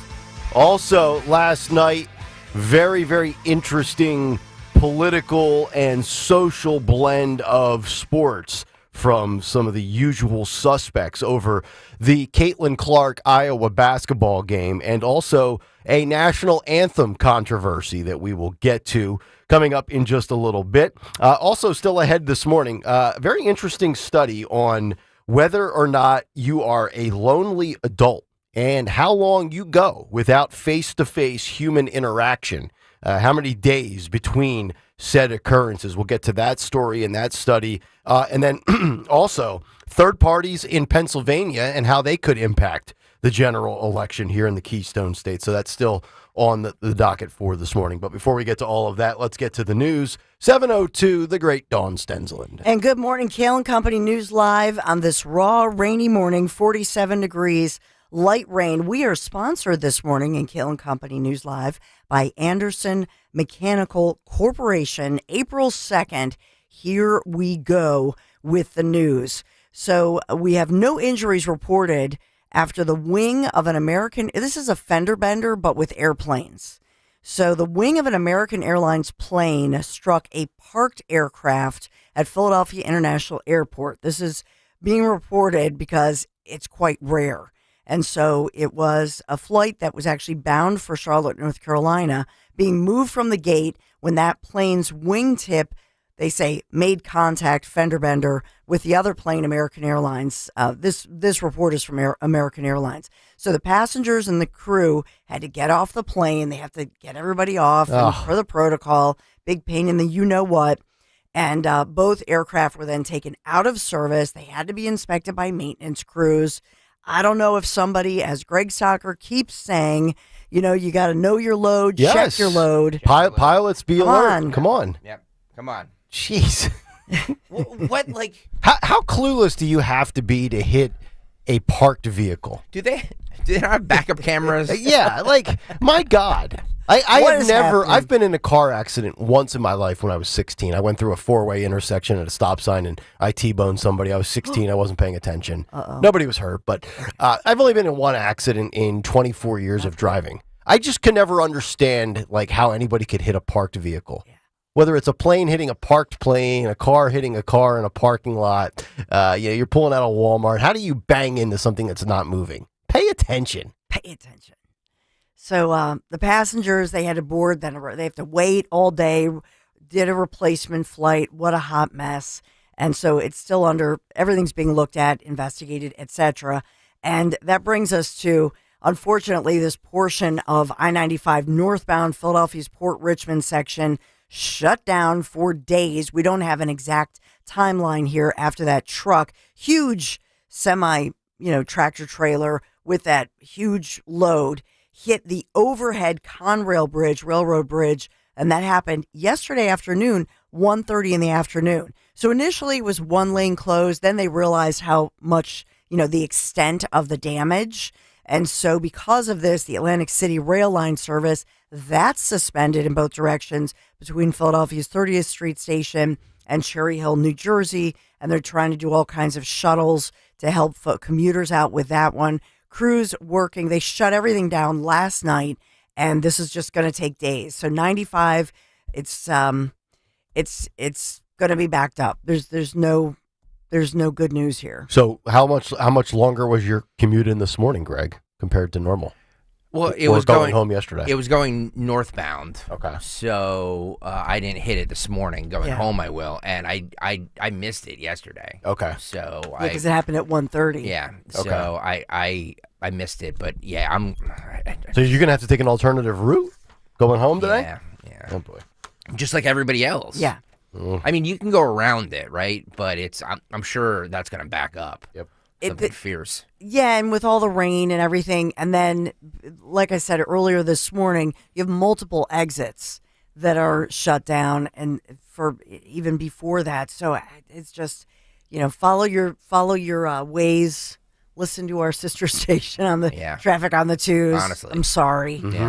Also, last night, very, very interesting political and social blend of sports from some of the usual suspects over the Caitlin Clark Iowa basketball game, and also a national anthem controversy that we will get to coming up in just a little bit. Also still ahead this morning, very interesting study on whether or not you are a lonely adult and how long you go without face-to-face human interaction. How many days between said occurrences. We'll get to that story and that study. And then also third parties in Pennsylvania and how they could impact the general election here in the Keystone State. So that's still on the docket for this morning. But before we get to all of that, let's get to the news. 7:02, the great Dawn Stensland. And good morning, Kayal and Company News Live on this raw, rainy morning, 47 degrees, light rain. We are sponsored this morning in Kayal and Company News Live by Anderson Mechanical Corporation. April 2nd, here we go with the news. So we have no injuries reported after the wing of an American, this is a fender bender, but with airplanes. So the wing of an American Airlines plane struck a parked aircraft at Philadelphia International Airport. This is being reported because it's quite rare. And so it was a flight that was actually bound for Charlotte, North Carolina, being moved from the gate when that plane's wingtip, they say, made contact, fender bender, with the other plane, American Airlines. This report is from American Airlines. So the passengers and the crew had to get off the plane. They have to get everybody off for the protocol. Big pain in the you-know-what. And both aircraft were then taken out of service. They had to be inspected by maintenance crews. I don't know if somebody, as Greg Socker keeps saying, you know, you got to know your load, check your load. Pilots, be alert. Come on. Yep. Come on. Jeez. What, like... How clueless do you have to be to hit a parked vehicle? Do they... Do they not have backup cameras? Yeah, like, my God. I've been in a car accident once in my life when I was 16. I went through a four-way intersection at a stop sign and I T-boned somebody. I was 16. I wasn't paying attention. Nobody was hurt, but I've only been in one accident in 24 years of driving. I just can never understand like how anybody could hit a parked vehicle. Yeah. Whether it's a plane hitting a parked plane, a car hitting a car in a parking lot, you're pulling out of Walmart. How do you bang into something that's not moving? Pay attention. Pay attention. So the passengers, they had to board, then they have to wait all day, did a replacement flight. What a hot mess. And so it's still everything's being looked at, investigated, etc. And that brings us to, unfortunately, this portion of I-95 northbound Philadelphia's Port Richmond section shut down for days. We don't have an exact timeline here after that truck, huge tractor trailer with that huge load, hit the overhead Conrail bridge, railroad bridge, and that happened yesterday afternoon, 1:30 in the afternoon. So initially it was one lane closed. Then they realized how much, the extent of the damage. And so because of this, the Atlantic City rail line service, that's suspended in both directions between Philadelphia's 30th Street Station and Cherry Hill, New Jersey. And they're trying to do all kinds of shuttles to help commuters out with that one. Crews working. They shut everything down last night, and this is just going to take days. So 95, it's going to be backed up. There's no good news here. So how much longer was your commute in this morning, Greg, compared to normal? Well, it was going home yesterday. It was going northbound. Okay. So I didn't hit it this morning. Going home, I will, and I missed it yesterday. Okay. So because it happened at 1:30. Yeah. So I missed it, but yeah, So you're gonna have to take an alternative route going home today. Yeah. Oh boy. Just like everybody else. Yeah. I mean, you can go around it, right? But I'm sure that's gonna back up. Yep. Something fierce. Yeah, and with all the rain and everything, and then, like I said earlier this morning, you have multiple exits that are shut down, and for even before that. So it's just, follow your ways. Listen to our sister station on the traffic on the twos. Honestly, I'm sorry. Mm-hmm.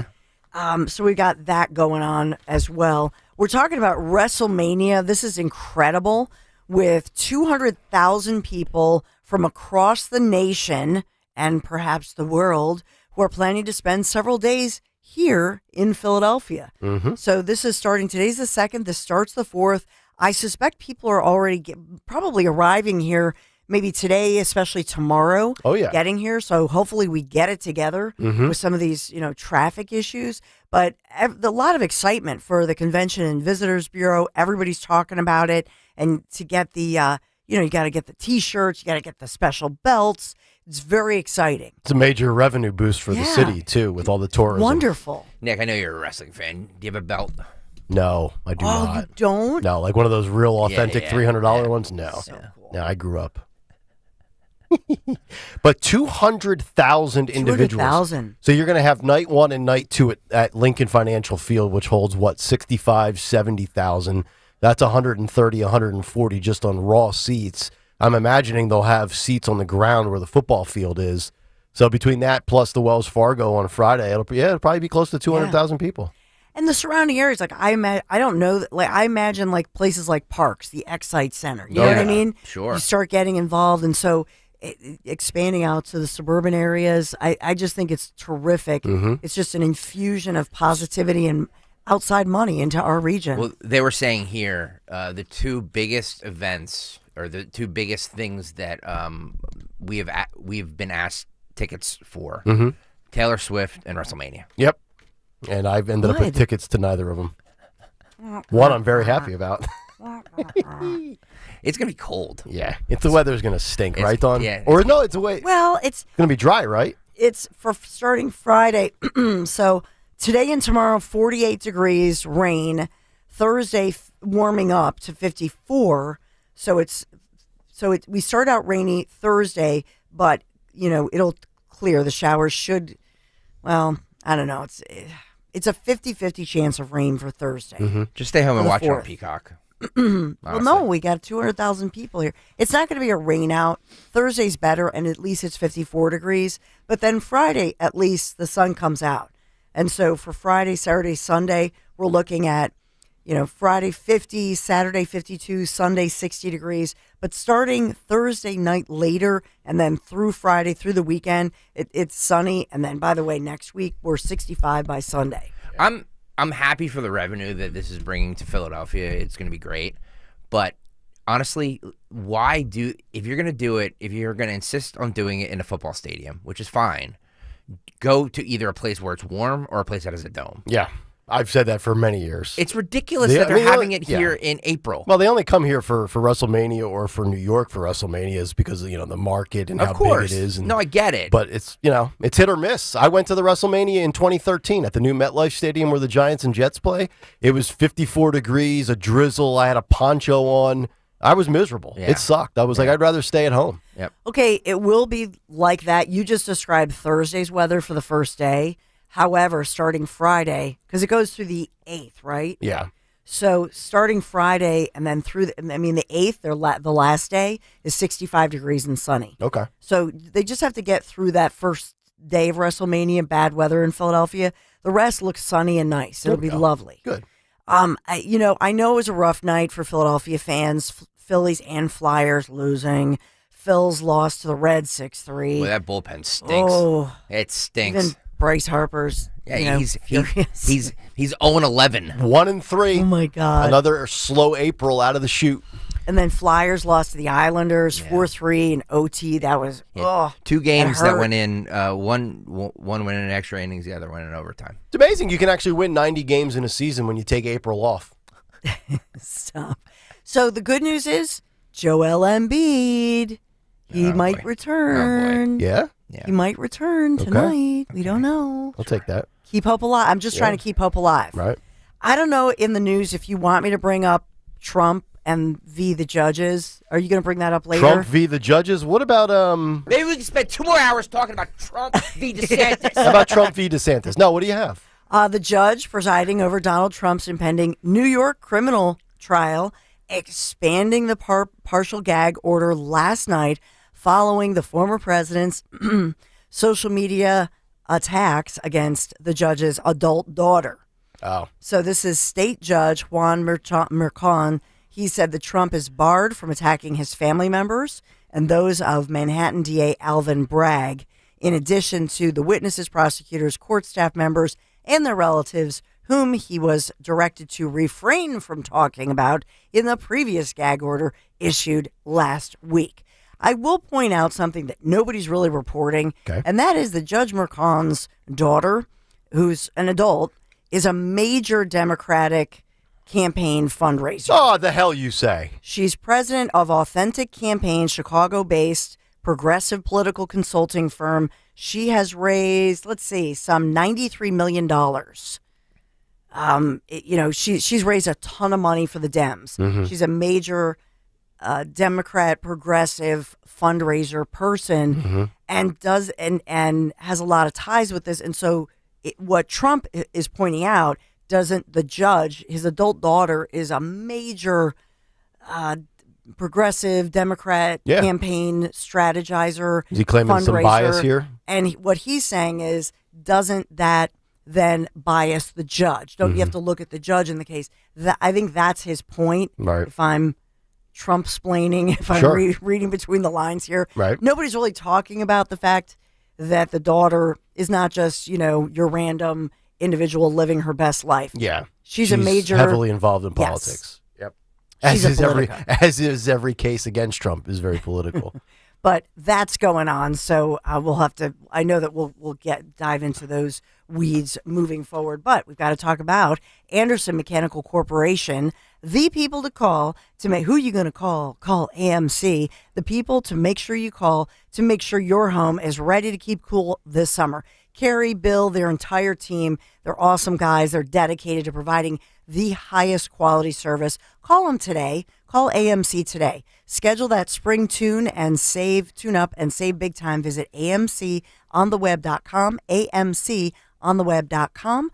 Yeah. So we got that going on as well. We're talking about WrestleMania. This is incredible, with 200,000 people from across the nation and perhaps the world who are planning to spend several days here in Philadelphia. Mm-hmm. So this is starting, today's the 2nd, this starts the 4th. I suspect people are already probably arriving here maybe today, especially tomorrow. Oh, yeah. Getting here. So hopefully we get it together with some of these, traffic issues. But a lot of excitement for the Convention and Visitors Bureau. Everybody's talking about it. And to get the, you got to get the T-shirts, you got to get the special belts. It's very exciting. It's a major revenue boost for the city, too, with all the tourism. Wonderful. Nick, I know you're a wrestling fan. Do you have a belt? No, I do not. Oh, you don't? No, like one of those real authentic $300 ones? No. So cool. No, I grew up. But 200,000 individuals. 200,000. So you're going to have night 1 and night 2 at Lincoln Financial Field, which holds, 65, 70,000. That's 130, 140 just on raw seats. I'm imagining they'll have seats on the ground where the football field is. So between that plus the Wells Fargo on Friday, it'll probably be close to 200,000 people. And the surrounding areas, like I don't know, like I imagine like places like parks, the Excite Center. You know what I mean? Sure. You start getting involved, and so expanding out to the suburban areas, I just think it's terrific. Mm-hmm. It's just an infusion of positivity and outside money into our region. Well, they were saying here the two biggest events or the two biggest things that we've been asked tickets for: Taylor Swift and WrestleMania. Yep. And I've ended up with tickets to neither of them. One I'm very happy about. It's going to be cold. Yeah. The weather's going to stink, right, Dawn? Yeah. Or no, it's away. Well, it's going to be dry, right? It's for starting Friday. So today and tomorrow, 48 degrees, rain. Thursday, warming up to 54. We start out rainy Thursday, but it'll clear. The showers should. Well, I don't know. It's a 50-50 chance of rain for Thursday. Mm-hmm. Just stay home and watch it on 4th. Peacock. Well, no, we got 200,000 people here. It's not going to be a rain out. Thursday's better, and at least it's 54 degrees. But then Friday, at least the sun comes out. And so for Friday, Saturday, Sunday, we're looking at, Friday 50, Saturday 52, Sunday 60 degrees. But starting Thursday night later and then through Friday, through the weekend, it's sunny. And then, by the way, next week, we're 65 by Sunday. I'm happy for the revenue that this is bringing to Philadelphia. It's going to be great. But honestly, if you're going to do it, if you're going to insist on doing it in a football stadium, which is fine, go to either a place where it's warm or a place that has a dome. Yeah. I've said that for many years. It's ridiculous that they're having it here in April. Well, they only come here for WrestleMania or for New York for WrestleMania is because of, the market and how big it is. And, no, I get it. But it's, it's hit or miss. I went to the WrestleMania in 2013 at the new MetLife Stadium where the Giants and Jets play. It was 54 degrees, a drizzle. I had a poncho on. I was miserable. Yeah. It sucked. I was like, I'd rather stay at home. Yep. Okay, it will be like that. You just described Thursday's weather for the first day. However, starting Friday, because it goes through the 8th, right? Yeah. So starting Friday and then through the 8th, the last day is 65 degrees and sunny. Okay. So they just have to get through that first day of WrestleMania, bad weather in Philadelphia. The rest looks sunny and nice. It'll be lovely. Good. I know it was a rough night for Philadelphia fans, Phillies and Flyers losing. Phil's lost to the Reds 6-3. Boy, that bullpen stinks. Oh, it stinks. Even Bryce Harper's, he's 0-11, 1-3. Oh my God! Another slow April out of the chute. And then Flyers lost to the Islanders 4-3 in OT. That was 2 games that went in. One went in extra innings, the other went in overtime. It's amazing you can actually win 90 games in a season when you take April off. Stop. So the good news is Joel Embiid. He might return. Yeah? He might return tonight. We don't know. I'll take that. Keep hope alive. I'm just trying to keep hope alive. Right. I don't know in the news if you want me to bring up Trump and v. the judges. Are you going to bring that up later? Trump v. the judges? What about Maybe we can spend 2 more hours talking about Trump v. DeSantis. How about Trump v. DeSantis? No, what do you have? The judge presiding over Donald Trump's impending New York criminal trial expanding the partial gag order last night following the former president's social media attacks against the judge's adult daughter. Oh. So this is state judge Juan Mercon. He said that Trump is barred from attacking his family members and those of Manhattan DA Alvin Bragg, in addition to the witnesses, prosecutors, court staff members, and their relatives, whom he was directed to refrain from talking about in the previous gag order issued last week. I will point out something that nobody's really reporting, and that is that Judge Mercon's daughter, who's an adult, is a major Democratic campaign fundraiser. Oh, the hell you say. She's president of Authentic Campaign, Chicago-based progressive political consulting firm. She has raised, some $93 million. She's raised a ton of money for the Dems. Mm-hmm. She's a major Democrat progressive fundraiser person, and has a lot of ties with this. And so what Trump is pointing out, the judge, his adult daughter is a major progressive Democrat campaign strategizer. Is he claiming some bias here? And what he's saying is, doesn't that then bias the judge? Don't you have to look at the judge in the case? I think that's his point. Right. If I'm Trump-splaining, if I'm reading between the lines here. Right. Nobody's really talking about the fact that the daughter is not just, your random individual living her best life. Yeah. She's a major... heavily involved in politics. Yep. As is every case against Trump is very political. But that's going on, so we'll have to... I know that we'll dive into those weeds moving forward, but we've got to talk about Anderson Mechanical Corporation, the people to call to make... Who are you going to call? Call AMC. The people to make sure you call to make sure your home is ready to keep cool this summer. Carrie, Bill, their entire team, they're awesome guys. They're dedicated to providing the highest quality service. Call them today. Call AMC today. Schedule that spring tune up and save big time. Visit amcontheweb.com, amcontheweb.com.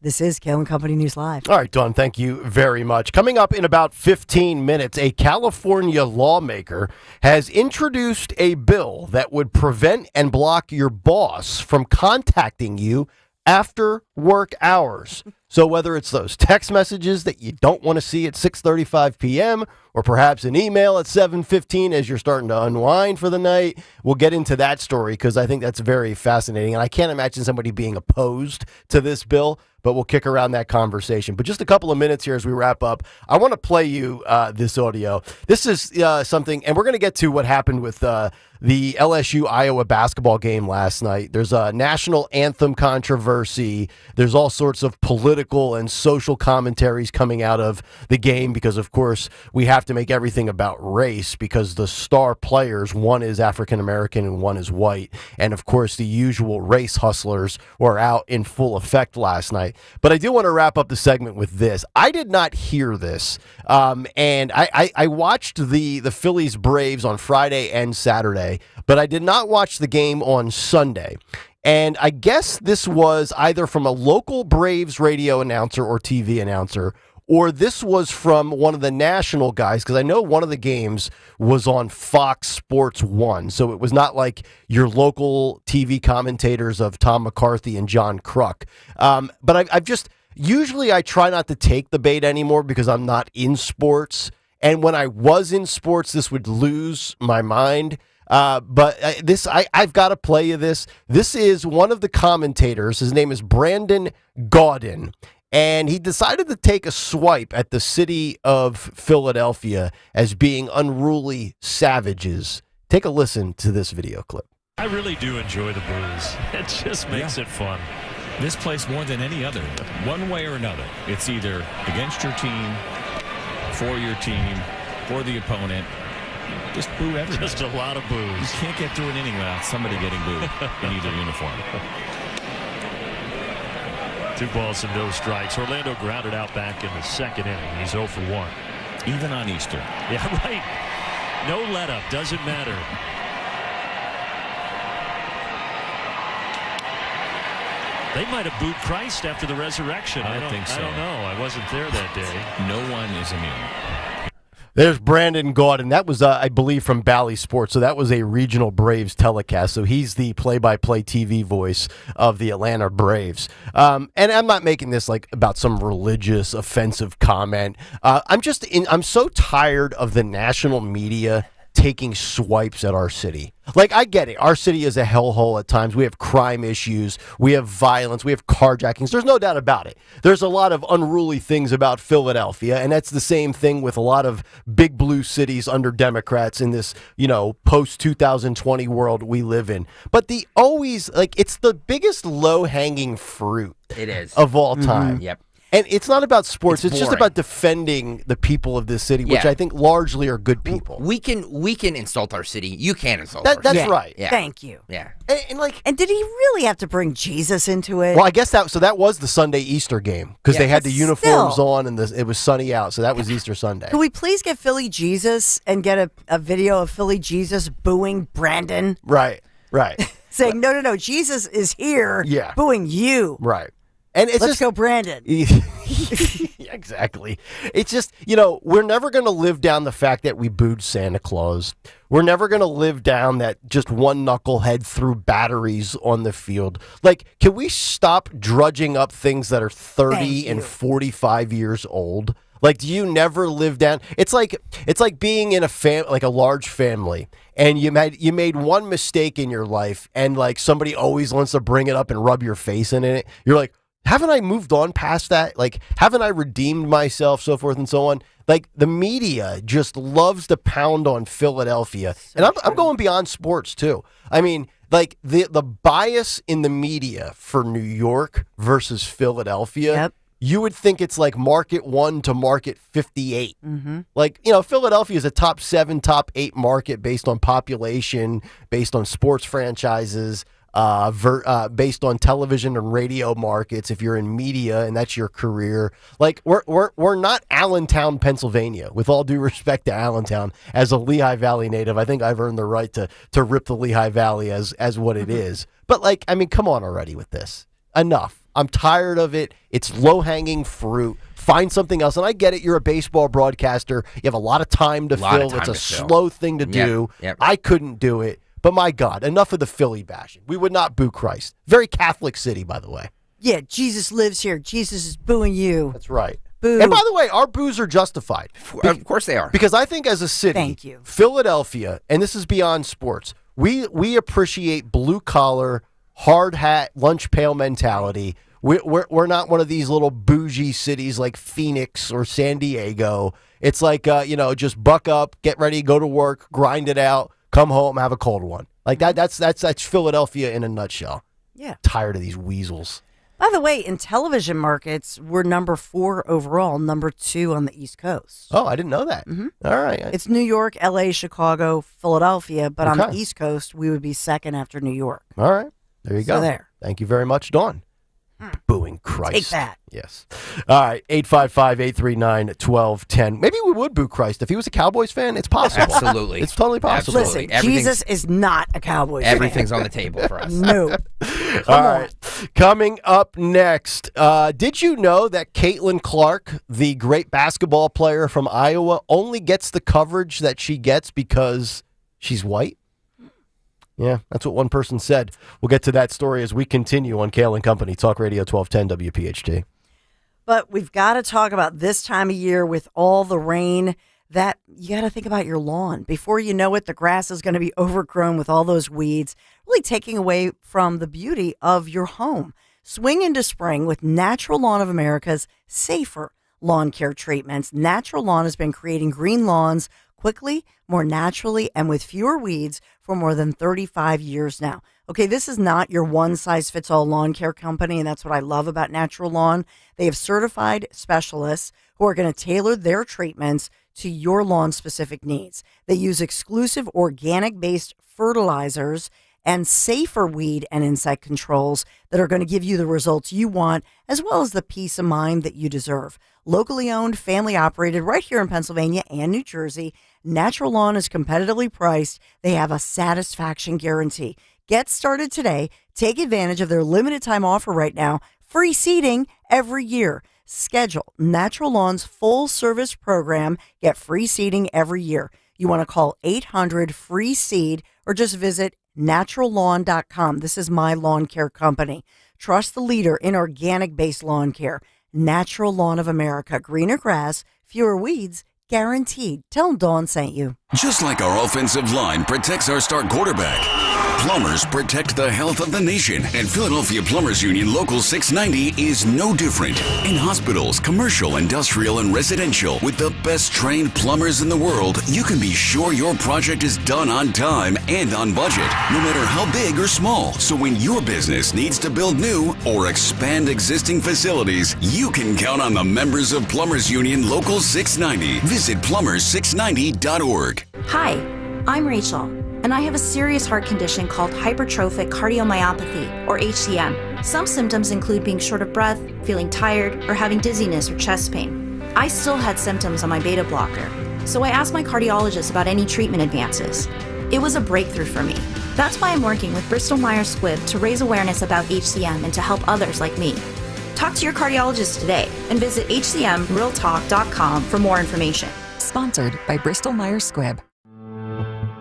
This is Kayal and Company News Live. All right, Dawn, thank you very much. Coming up in about 15 minutes, a California lawmaker has introduced a bill that would prevent and block your boss from contacting you after work hours. So whether it's those text messages that you don't want to see at 6:35 p.m. or perhaps an email at 7:15 as you're starting to unwind for the night, we'll get into that story because I think that's very fascinating. And I can't imagine somebody being opposed to this bill, but we'll kick around that conversation. But just a couple of minutes here as we wrap up, I want to play you this audio. This is something, and we're going to get to what happened with the LSU-Iowa basketball game last night. There's a national anthem controversy. There's all sorts of political and social commentaries coming out of the game because, of course, we have to make everything about race because the star players, one is African-American and one is white. And, of course, the usual race hustlers were out in full effect last night. But I do want to wrap up the segment with this. I did not hear this, and I watched the Phillies Braves on Friday and Saturday, but I did not watch the game on Sunday. And I guess this was either from a local Braves radio announcer or TV announcer, or this was from one of the national guys, because I know one of the games was on Fox Sports 1, so it was not like your local TV commentators of Tom McCarthy and John Kruk. But I've just, usually I try not to take the bait anymore because I'm not in sports, and when I was in sports, this would lose my mind. But I've got to play you this. This is one of the commentators. His name is Brandon Gaudin. And he decided to take a swipe at the city of Philadelphia as being unruly savages. Take a listen to this video clip. I really do enjoy the booze. It just makes it fun. This place more than any other, one way or another. It's either against your team, for your team, for the opponent. Just boo everybody. Just a lot of booze. You can't get through an inning without somebody getting booed in either uniform. 2 balls and no strikes. Orlando grounded out back in the second inning. He's 0 for 1. Even on Easter. Yeah, right. No let up. Doesn't matter. They might have booed Christ after the resurrection. I don't think so. I don't know. I wasn't there that day. No one is immune. There's Brandon Gaudin. That was, I believe, from Bally Sports. So that was a regional Braves telecast. So he's the play-by-play TV voice of the Atlanta Braves. And I'm not making this like about some religious, offensive comment. I'm so tired of the national media taking swipes at our city. Like, I get it. Our city is a hellhole at times. We have crime issues. We have violence. We have carjackings. There's no doubt about it. There's a lot of unruly things about Philadelphia, and that's the same thing with a lot of big blue cities under Democrats in this, post-2020 world we live in. But it's the biggest low-hanging fruit. It is. Of all time. Mm-hmm. Yep. And it's not about sports. It's just boring. about defending the people of this city, which I think largely are good people. We can insult our city. You can't insult our city. That's right. Yeah. Thank you. Yeah. And did he really have to bring Jesus into it? Well, I guess that was the Sunday Easter game because they had the uniforms on and it was sunny out, so that was Easter Sunday. Can we please get Philly Jesus and get a video of Philly Jesus booing Brandon? Right. Saying, no, Jesus is here booing you. Right. And it's Let's go, Brandon. Exactly. It's just, we're never going to live down the fact that we booed Santa Claus. We're never going to live down that just one knucklehead threw batteries on the field. Like, can we stop drudging up things that are 30 and 45 years old? Like, do you never live down? It's like being in a large family, and you made one mistake in your life, and like somebody always wants to bring it up and rub your face in it. You're like, haven't I moved on past that? Like, haven't I redeemed myself, so forth and so on? Like, the media just loves to pound on Philadelphia. And I'm going beyond sports, too. I mean, like, the bias in the media for New York versus Philadelphia, you would think it's like market 1 to market 58. Mm-hmm. Like, Philadelphia is a top 7, top 8 market based on population, based on sports franchises, based on television and radio markets. If you're in media and that's your career, like we're not Allentown, Pennsylvania. With all due respect to Allentown, as a Lehigh Valley native, I think I've earned the right to rip the Lehigh Valley as what it is. But come on already with this. Enough. I'm tired of it. It's low-hanging fruit. Find something else. And I get it. You're a baseball broadcaster. You have a lot of time to fill. It's a slow thing to do. Yep. I couldn't do it. But my God, enough of the Philly bashing. We would not boo Christ. Very Catholic city, by the way. Yeah, Jesus lives here. Jesus is booing you. That's right. Boo. And by the way, our boos are justified. Of course they are. Because I think as a city, Thank you. Philadelphia, and this is beyond sports, we appreciate blue-collar, hard-hat, lunch pail mentality. We're not one of these little bougie cities like Phoenix or San Diego. It's like, just buck up, get ready, go to work, grind it out, come home, have a cold one. Like that's Philadelphia in a nutshell. Yeah. Tired of these weasels. By the way, in television markets, we're number 4 overall, number 2 on the East Coast. Oh, I didn't know that. Mm-hmm. All right. It's New York, L.A., Chicago, Philadelphia, but on Okay. the East Coast, we would be second after New York. All right. There you So go. there. Thank you very much, Dawn. Booing Christ. Take that. Yes. All right. 855-839-1210. Maybe we would boo Christ. If he was a Cowboys fan, it's possible. Absolutely. It's totally possible. Listen, Jesus is not a Cowboys fan. Everything's on the table for us. No. All right. Coming up next, did you know that Caitlin Clark, the great basketball player from Iowa, only gets the coverage that she gets because she's white? Yeah, that's what one person said. We'll get to that story as we continue on Kayal and Company, Talk Radio 1210 WPHT. But we've got to talk about this time of year with all the rain that you got to think about your lawn. Before you know it, the grass is going to be overgrown with all those weeds, really taking away from the beauty of your home. Swing into spring with Natural Lawn of America's safer lawn care treatments. Natural Lawn has been creating green lawns quickly, more naturally, and with fewer weeds for more than 35 years now. Okay, this is not your one-size-fits-all lawn care company, and that's what I love about Natural Lawn. They have certified specialists who are going to tailor their treatments to your lawn-specific needs. They use exclusive organic-based fertilizers and safer weed and insect controls that are going to give you the results you want, as well as the peace of mind that you deserve. Locally owned, family operated right here in Pennsylvania and New Jersey, Natural Lawn is competitively priced. They have a satisfaction guarantee. Get started today. Take advantage of their limited time offer right now. Free seeding every year. Schedule Natural Lawn's full service program. Get free seeding every year. You want to call 800-FREE-SEED or just visit naturallawn.com. This is my lawn care company. Trust the leader in organic-based lawn care. Natural Lawn of America. Greener grass, fewer weeds, guaranteed. Tell them Dawn sent you. Just like our offensive line protects our star quarterback, plumbers protect the health of the nation. And Philadelphia Plumbers Union Local 690 is no different. In hospitals, commercial, industrial, and residential, with the best trained plumbers in the world, you can be sure your project is done on time and on budget, no matter how big or small. So when your business needs to build new or expand existing facilities, you can count on the members of Plumbers Union Local 690. Visit plumbers690.org. Hi, I'm Rachel, and I have a serious heart condition called hypertrophic cardiomyopathy, or HCM. Some symptoms include being short of breath, feeling tired, or having dizziness or chest pain. I still had symptoms on my beta blocker, so I asked my cardiologist about any treatment advances. It was a breakthrough for me. That's why I'm working with Bristol Myers Squibb to raise awareness about HCM and to help others like me. Talk to your cardiologist today and visit hcmrealtalk.com for more information. Sponsored by Bristol Myers Squibb.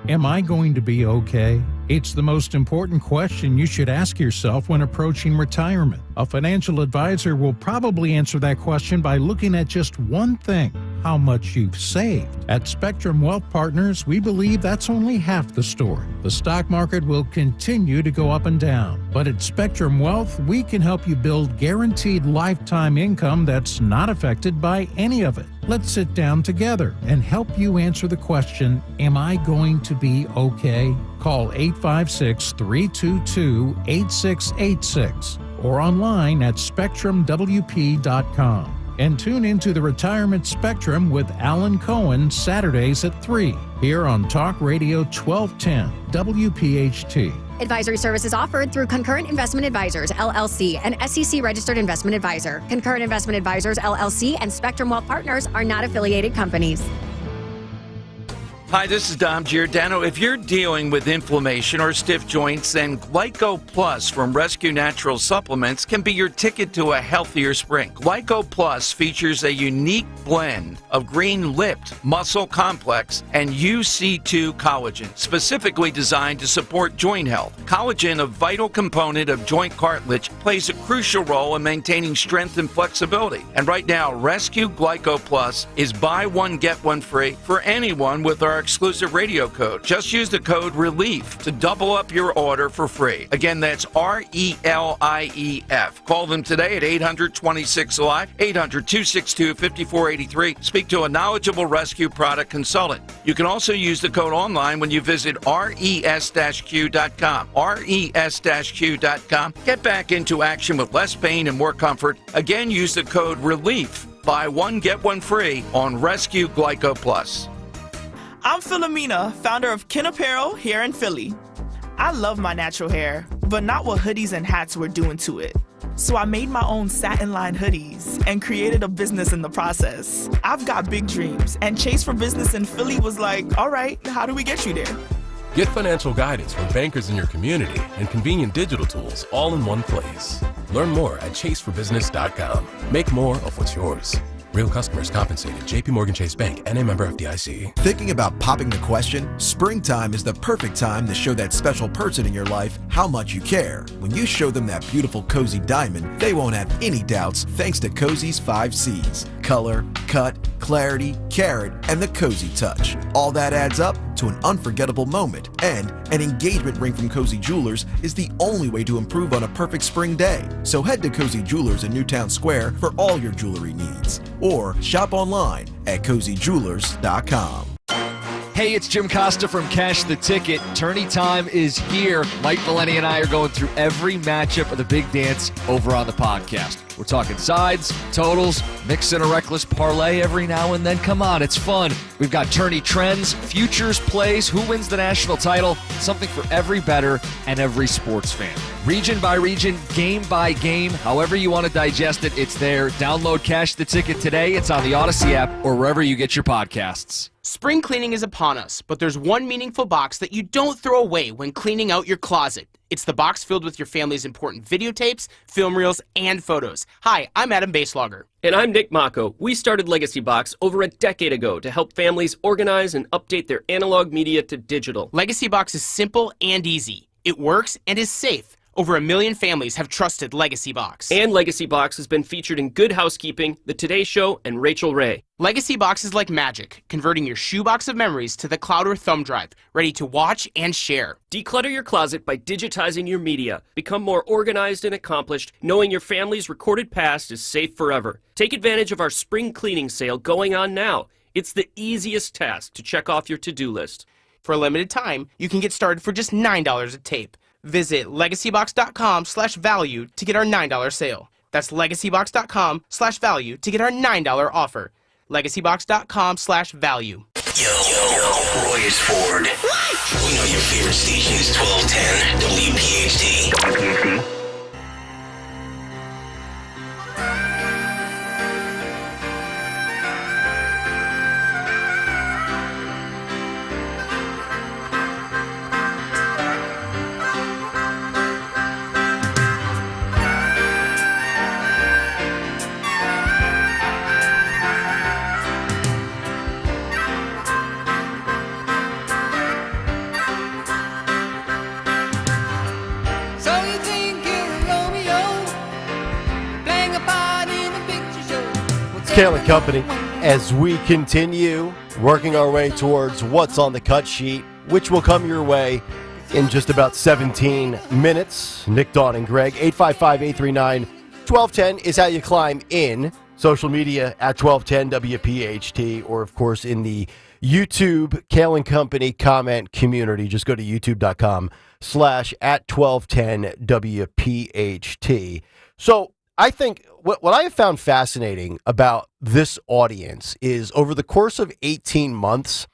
Am I going to be okay? It's the most important question you should ask yourself when approaching retirement. A financial advisor will probably answer that question by looking at just one thing: how much you've saved. At Spectrum Wealth Partners, we believe that's only half the story. The stock market will continue to go up and down, but at Spectrum Wealth, we can help you build guaranteed lifetime income that's not affected by any of it. Let's sit down together and help you answer the question, am I going to be okay? Call 856-322-8686 or online at spectrumwp.com. And tune into the Retirement Spectrum with Alan Cohen Saturdays at 3 here on Talk Radio 1210 WPHT. Advisory services offered through Concurrent Investment Advisors, LLC, an SEC-registered investment advisor. Concurrent Investment Advisors, LLC, and Spectrum Wealth Partners are not affiliated companies. Hi, this is Dom Giordano. If you're dealing with inflammation or stiff joints, then Glyco Plus from Rescue Natural Supplements can be your ticket to a healthier spring. Glyco Plus features a unique blend of green-lipped muscle complex and UC2 collagen, specifically designed to support joint health. Collagen, a vital component of joint cartilage, plays a crucial role in maintaining strength and flexibility. And right now, Rescue Glyco Plus is buy one, get one free for anyone with our exclusive radio code. Just use the code RELIEF to double up your order for free. Again, that's RELIEF. Call them today at 800-26-ALIVE, 800-262-5483. Speak to a knowledgeable rescue product consultant. You can also use the code online when you visit res-q.com. res-q.com. Get back into action with less pain and more comfort. Again, use the code RELIEF. Buy one, get one free on Rescue Glyco Plus. I'm Philomena, founder of Kin Apparel here in Philly. I love my natural hair, but not what hoodies and hats were doing to it. So I made my own satin-lined hoodies and created a business in the process. I've got big dreams, and Chase for Business in Philly was like, all right, how do we get you there? Get financial guidance from bankers in your community and convenient digital tools all in one place. Learn more at chaseforbusiness.com. Make more of what's yours. Real customers compensated. JP Morgan Chase Bank, N.A. member FDIC. Thinking about popping the question? Springtime is the perfect time to show that special person in your life how much you care. When you show them that beautiful cozy diamond, they won't have any doubts thanks to Cozy's 5 C's. Color, cut, clarity, carat, and the cozy touch. All that adds up to an unforgettable moment. And an engagement ring from Cozy Jewelers is the only way to improve on a perfect spring day. So head to Cozy Jewelers in Newtown Square for all your jewelry needs. Or shop online at CozyJewelers.com. Hey, it's Jim Costa from Cash the Ticket. Tourney time is here. Mike Valeni and I are going through every matchup of the big dance over on the podcast. We're talking sides, totals, mix in a reckless parlay every now and then. Come on, it's fun. We've got tourney trends, futures plays, who wins the national title, something for every bettor and every sports fan. Region by region, game by game, however you want to digest it, it's there. Download Cash the Ticket today. It's on the Odyssey app or wherever you get your podcasts. Spring cleaning is upon us, but there's one meaningful box that you don't throw away when cleaning out your closet. It's the box filled with your family's important videotapes, film reels, and photos. Hi, I'm Adam Baselogger. And I'm Nick Mako. We started Legacy Box over a decade ago to help families organize and update their analog media to digital. Legacy Box is simple and easy. It works and is safe. Over 1 million families have trusted Legacy Box. And Legacy Box has been featured in Good Housekeeping, The Today Show, and Rachel Ray. Legacy Box is like magic, converting your shoebox of memories to the cloud or thumb drive, ready to watch and share. Declutter your closet by digitizing your media. Become more organized and accomplished, knowing your family's recorded past is safe forever. Take advantage of our spring cleaning sale going on now. It's the easiest task to check off your to-do list. For a limited time, you can get started for just $9 a tape. Visit legacybox.com/value to get our $9 sale. That's legacybox.com/value to get our $9 offer. legacybox.com/value. Yo, Roy is Ford. What? We know your favorite station is 1210 WPHT. Kayal and Company, as we continue working our way towards what's on the cut sheet, which will come your way in just about 17 minutes. Nick, Dawn, and Greg, 855-839-1210 is how you climb in. Social media at 1210 WPHT, or of course in the YouTube Kayal and Company comment community. Just go to youtube.com/@1210 WPHT. So I think what I have found fascinating about this audience is over the course of 18 months,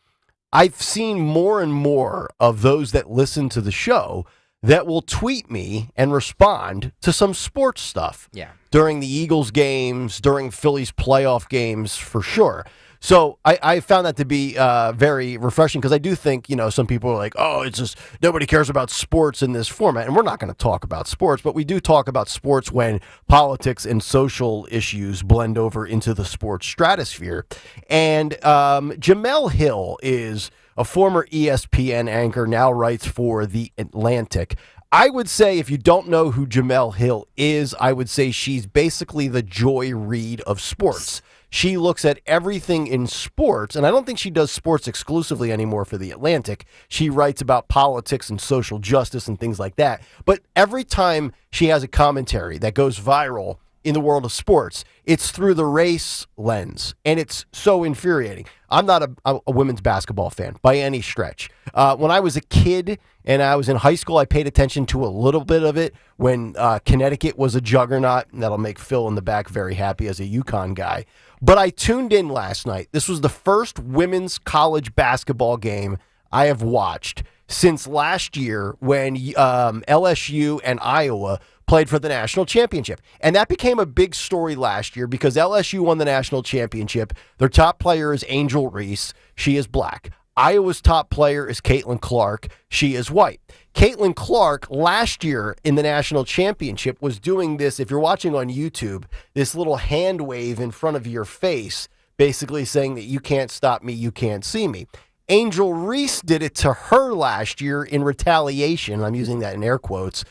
I've seen more and more of those that listen to the show that will tweet me and respond to some sports stuff. Yeah. During the Eagles games, during Phillies playoff games, for sure. So I found that to be very refreshing because I do think, some people are like, oh, it's just nobody cares about sports in this format. And we're not going to talk about sports, but we do talk about sports when politics and social issues blend over into the sports stratosphere. And Jemele Hill is a former ESPN anchor, now writes for The Atlantic. I would say if you don't know who Jemele Hill is, I would say she's basically the Joy Reid of sports. She looks at everything in sports, and I don't think she does sports exclusively anymore for The Atlantic. She writes about politics and social justice and things like that. But every time she has a commentary that goes viral in the world of sports, it's through the race lens, and it's so infuriating. I'm not a women's basketball fan by any stretch. When I was a kid and I was in high school, I paid attention to a little bit of it when Connecticut was a juggernaut, and that'll make Phil in the back very happy as a UConn guy. But I tuned in last night. This was the first women's college basketball game I have watched since last year when LSU and Iowa played for the national championship. And that became a big story last year because LSU won the national championship. Their top player is Angel Reese. She is black. Iowa's top player is Caitlin Clark. She is white. Caitlin Clark last year in the national championship was doing this, if you're watching on YouTube, this little hand wave in front of your face, basically saying that you can't stop me, you can't see me. Angel Reese did it to her last year in retaliation, I'm using that in air quotes,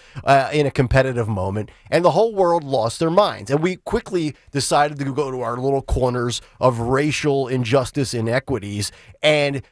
in a competitive moment, and the whole world lost their minds. And we quickly decided to go to our little corners of racial injustice inequities, and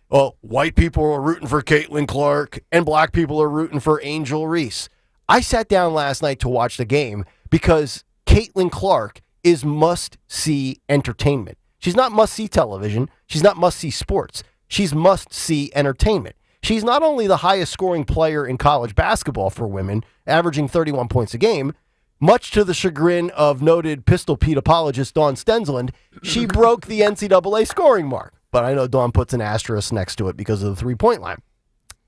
white people are rooting for Caitlin Clark, and black people are rooting for Angel Reese. I sat down last night to watch the game because Caitlin Clark is must-see entertainment. She's not must-see television. She's not must-see sports. She's must-see entertainment. She's not only the highest scoring player in college basketball for women, averaging 31 points a game, much to the chagrin of noted Pistol Pete apologist Dawn Stensland, she broke the NCAA scoring mark. But I know Dawn puts an asterisk next to it because of the three-point line.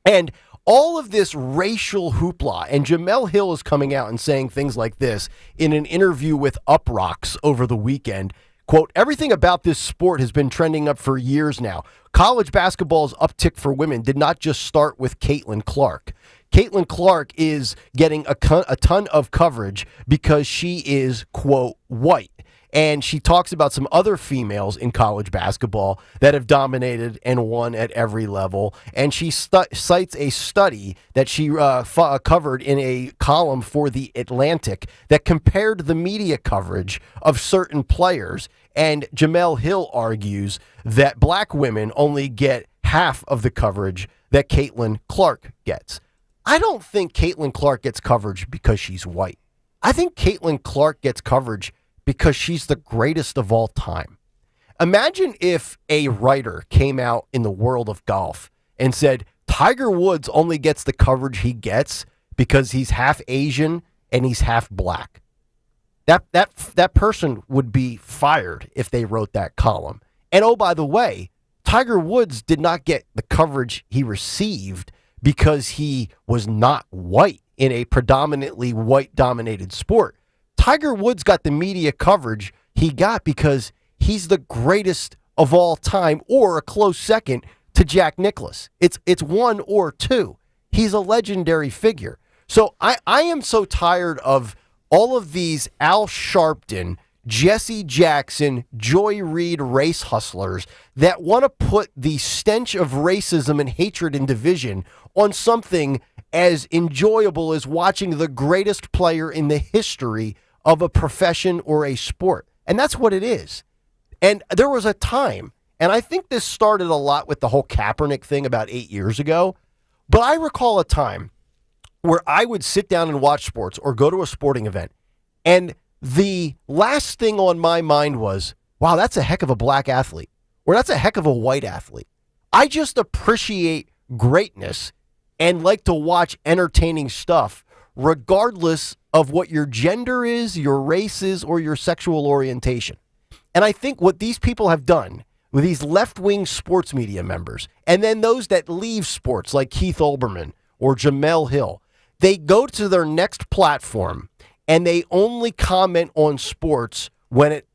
And all of this racial hoopla, and Jemele Hill is coming out and saying things like this in an interview with Uprocks over the weekend. Quote, everything about this sport has been trending up for years now. College basketball's uptick for women did not just start with Caitlin Clark. Caitlin Clark is getting a ton of coverage because she is, quote, white. And she talks about some other females in college basketball that have dominated and won at every level. And she cites a study that she covered in a column for The Atlantic that compared the media coverage of certain players. And Jemele Hill argues that black women only get half of the coverage that Caitlin Clark gets. I don't think Caitlin Clark gets coverage because she's white. I think Caitlin Clark gets coverage because she's the greatest of all time. Imagine if a writer came out in the world of golf and said, Tiger Woods only gets the coverage he gets because he's half Asian and he's half black. That person would be fired if they wrote that column. And oh, by the way, Tiger Woods did not get the coverage he received because he was not white in a predominantly white-dominated sport. Tiger Woods got the media coverage he got because he's the greatest of all time, or a close second to Jack Nicklaus. It's one or two. He's a legendary figure. So I am so tired of all of these Al Sharpton, Jesse Jackson, Joy Reid race hustlers that want to put the stench of racism and hatred and division on something as enjoyable as watching the greatest player in the history of a profession or a sport. And that's what it is. And there was a time, and I think this started a lot with the whole Kaepernick thing about 8 years ago, but I recall a time where I would sit down and watch sports or go to a sporting event, and the last thing on my mind was, wow, that's a heck of a black athlete, or that's a heck of a white athlete. I just appreciate greatness and like to watch entertaining stuff regardless of what your gender is, your race is, or your sexual orientation. And I think what these people have done with these left-wing sports media members, and then those that leave sports like Keith Olbermann or Jemele Hill, they go to their next platform and they only comment on sports when it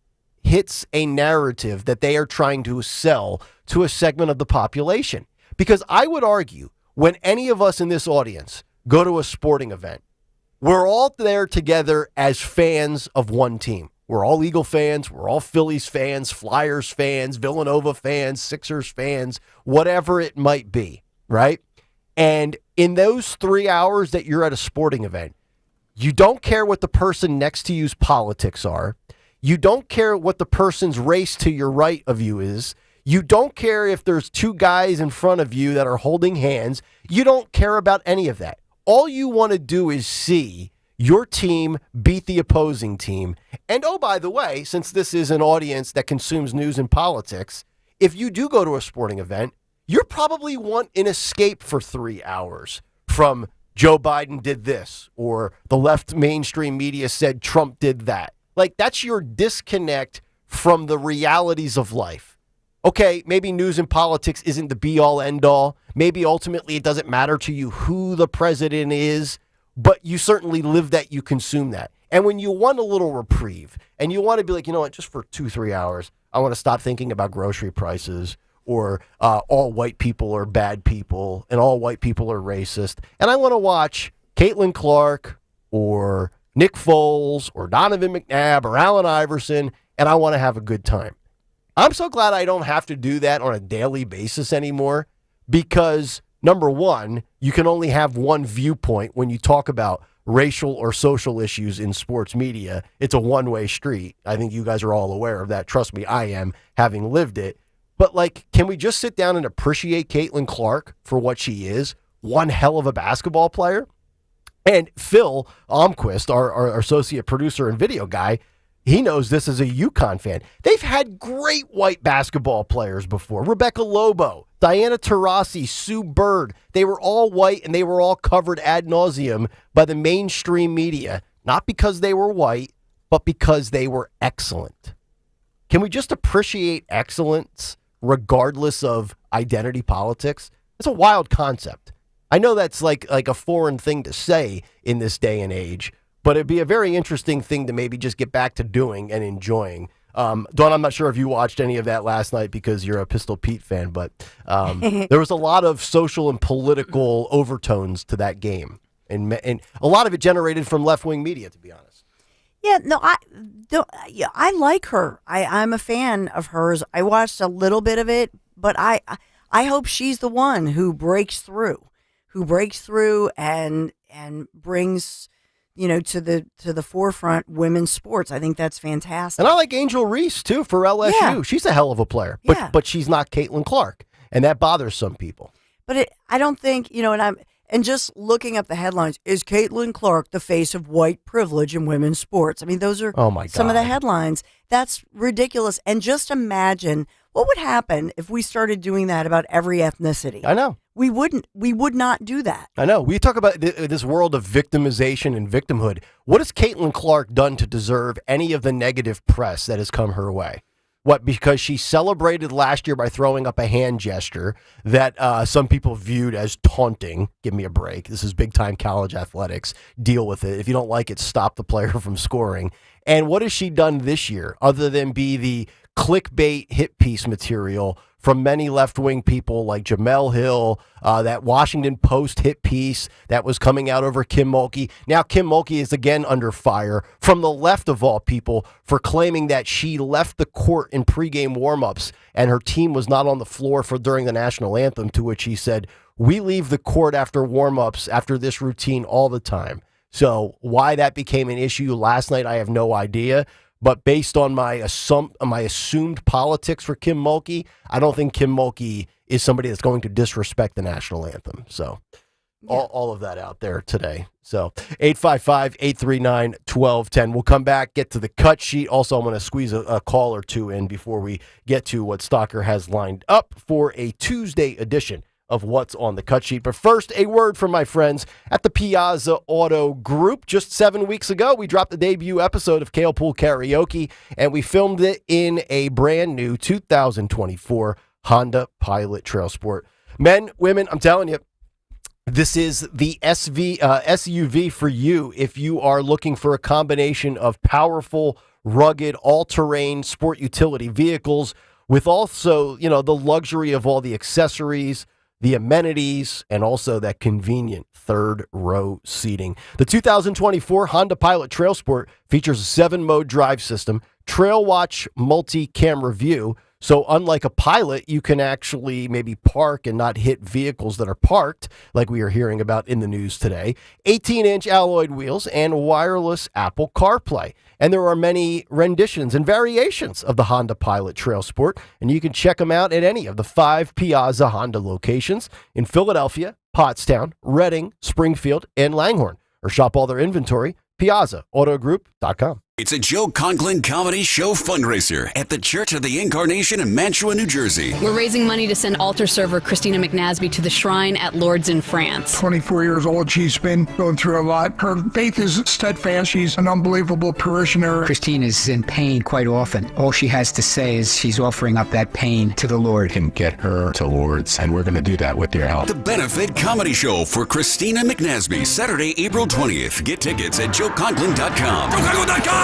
hits a narrative that they are trying to sell to a segment of the population. Because I would argue when any of us in this audience go to a sporting event, we're all there together as fans of one team. We're all Eagle fans. We're all Phillies fans, Flyers fans, Villanova fans, Sixers fans, whatever it might be, right? And in those 3 hours that you're at a sporting event, you don't care what the person next to you's politics are. You don't care what the person's race to your right of you is. You don't care if there's two guys in front of you that are holding hands. You don't care about any of that. All you want to do is see your team beat the opposing team. And oh, by the way, since this is an audience that consumes news and politics, if you do go to a sporting event, you probably want an escape for 3 hours from Joe Biden did this, or the left mainstream media said Trump did that. Like, that's your disconnect from the realities of life. Okay, maybe news and politics isn't the be-all, end-all. Maybe ultimately it doesn't matter to you who the president is, but you certainly live that, you consume that. And when you want a little reprieve, and you want to be like, you know what, just for 2-3 hours, I want to stop thinking about grocery prices, or all white people are bad people, and all white people are racist, and I want to watch Caitlin Clark, or Nick Foles, or Donovan McNabb, or Allen Iverson, and I want to have a good time. I'm so glad I don't have to do that on a daily basis anymore, because, number one, you can only have one viewpoint when you talk about racial or social issues in sports media. It's a one-way street. I think you guys are all aware of that. Trust me, I am, having lived it. But, like, can we just sit down and appreciate Caitlin Clark for what she is? One hell of a basketball player. And Phil Almquist, our associate producer and video guy, he knows this as a UConn fan. They've had great white basketball players before. Rebecca Lobo, Diana Taurasi, Sue Bird. They were all white, and they were all covered ad nauseum by the mainstream media. Not because they were white, but because they were excellent. Can we just appreciate excellence regardless of identity politics? It's a wild concept. I know that's like a foreign thing to say in this day and age, but it'd be a very interesting thing to maybe just get back to doing and enjoying. Dawn, I'm not sure if you watched any of that last night because you're a Pistol Pete fan, but there was a lot of social and political overtones to that game, and a lot of it generated from left-wing media, to be honest. Yeah, no, I like her. I'm a fan of hers. I watched a little bit of it, but I hope she's the one who breaks through and brings, to the forefront women's sports. I think that's fantastic. And I like Angel Reese too for LSU. Yeah. She's a hell of a player, but she's not Caitlin Clark, and that bothers some people. But I don't think, and just looking up the headlines, is Caitlin Clark the face of white privilege in women's sports? I mean, those are some of the headlines. That's ridiculous. And just imagine what would happen if we started doing that about every ethnicity. I know. We would not do that. I know. We talk about this world of victimization and victimhood. What has Caitlin Clark done to deserve any of the negative press that has come her way? What, because she celebrated last year by throwing up a hand gesture that some people viewed as taunting? Give me a break. This is big-time college athletics. Deal with it. If you don't like it, stop the player from scoring. And what has she done this year other than be the clickbait hit piece material from many left-wing people like Jamel Hill, that Washington Post hit piece that was coming out over Kim Mulkey. Now Kim Mulkey is again under fire from the left of all people for claiming that she left the court in pregame warmups and her team was not on the floor during the national anthem, to which he said, "We leave the court after warmups after this routine all the time." So why that became an issue last night, I have no idea. But based on my assumed politics for Kim Mulkey, I don't think Kim Mulkey is somebody that's going to disrespect the national anthem. So all of that out there today. So 855-839-1210. We'll come back, get to the cut sheet. Also, I'm going to squeeze a call or two in before we get to what Stalker has lined up for a Tuesday edition of What's on the Cut Sheet. But first, a word from my friends at the Piazza Auto Group. Just 7 weeks ago, we dropped the debut episode of Kale Pool Karaoke, and we filmed it in a brand new 2024 Honda Pilot Trail Sport. Men, women, I'm telling you, this is the SUV for you if you are looking for a combination of powerful rugged, all-terrain sport utility vehicles with also, the luxury of all the accessories, the amenities, and also that convenient third-row seating. The 2024 Honda Pilot Trail Sport features a 7-mode drive system, Trail Watch multi-camera view, so unlike a Pilot, you can actually maybe park and not hit vehicles that are parked, like we are hearing about in the news today. 18-inch alloyed wheels and wireless Apple CarPlay. And there are many renditions and variations of the Honda Pilot Trail Sport, and you can check them out at any of the 5 Piazza Honda locations in Philadelphia, Pottstown, Reading, Springfield, and Langhorne. Or shop all their inventory, PiazzaAutoGroup.com. It's a Joe Conklin Comedy Show fundraiser at the Church of the Incarnation in Mantua, New Jersey. We're raising money to send altar server Christina McNasby to the shrine at Lourdes in France. 24 years old, she's been going through a lot. Her faith is steadfast. She's an unbelievable parishioner. Christine is in pain quite often. All she has to say is she's offering up that pain to the Lord. Can get her to Lourdes, and we're going to do that with your help. The Benefit Comedy Show for Christina McNasby, Saturday, April 20th. Get tickets at joeconklin.com. joeconklin.com!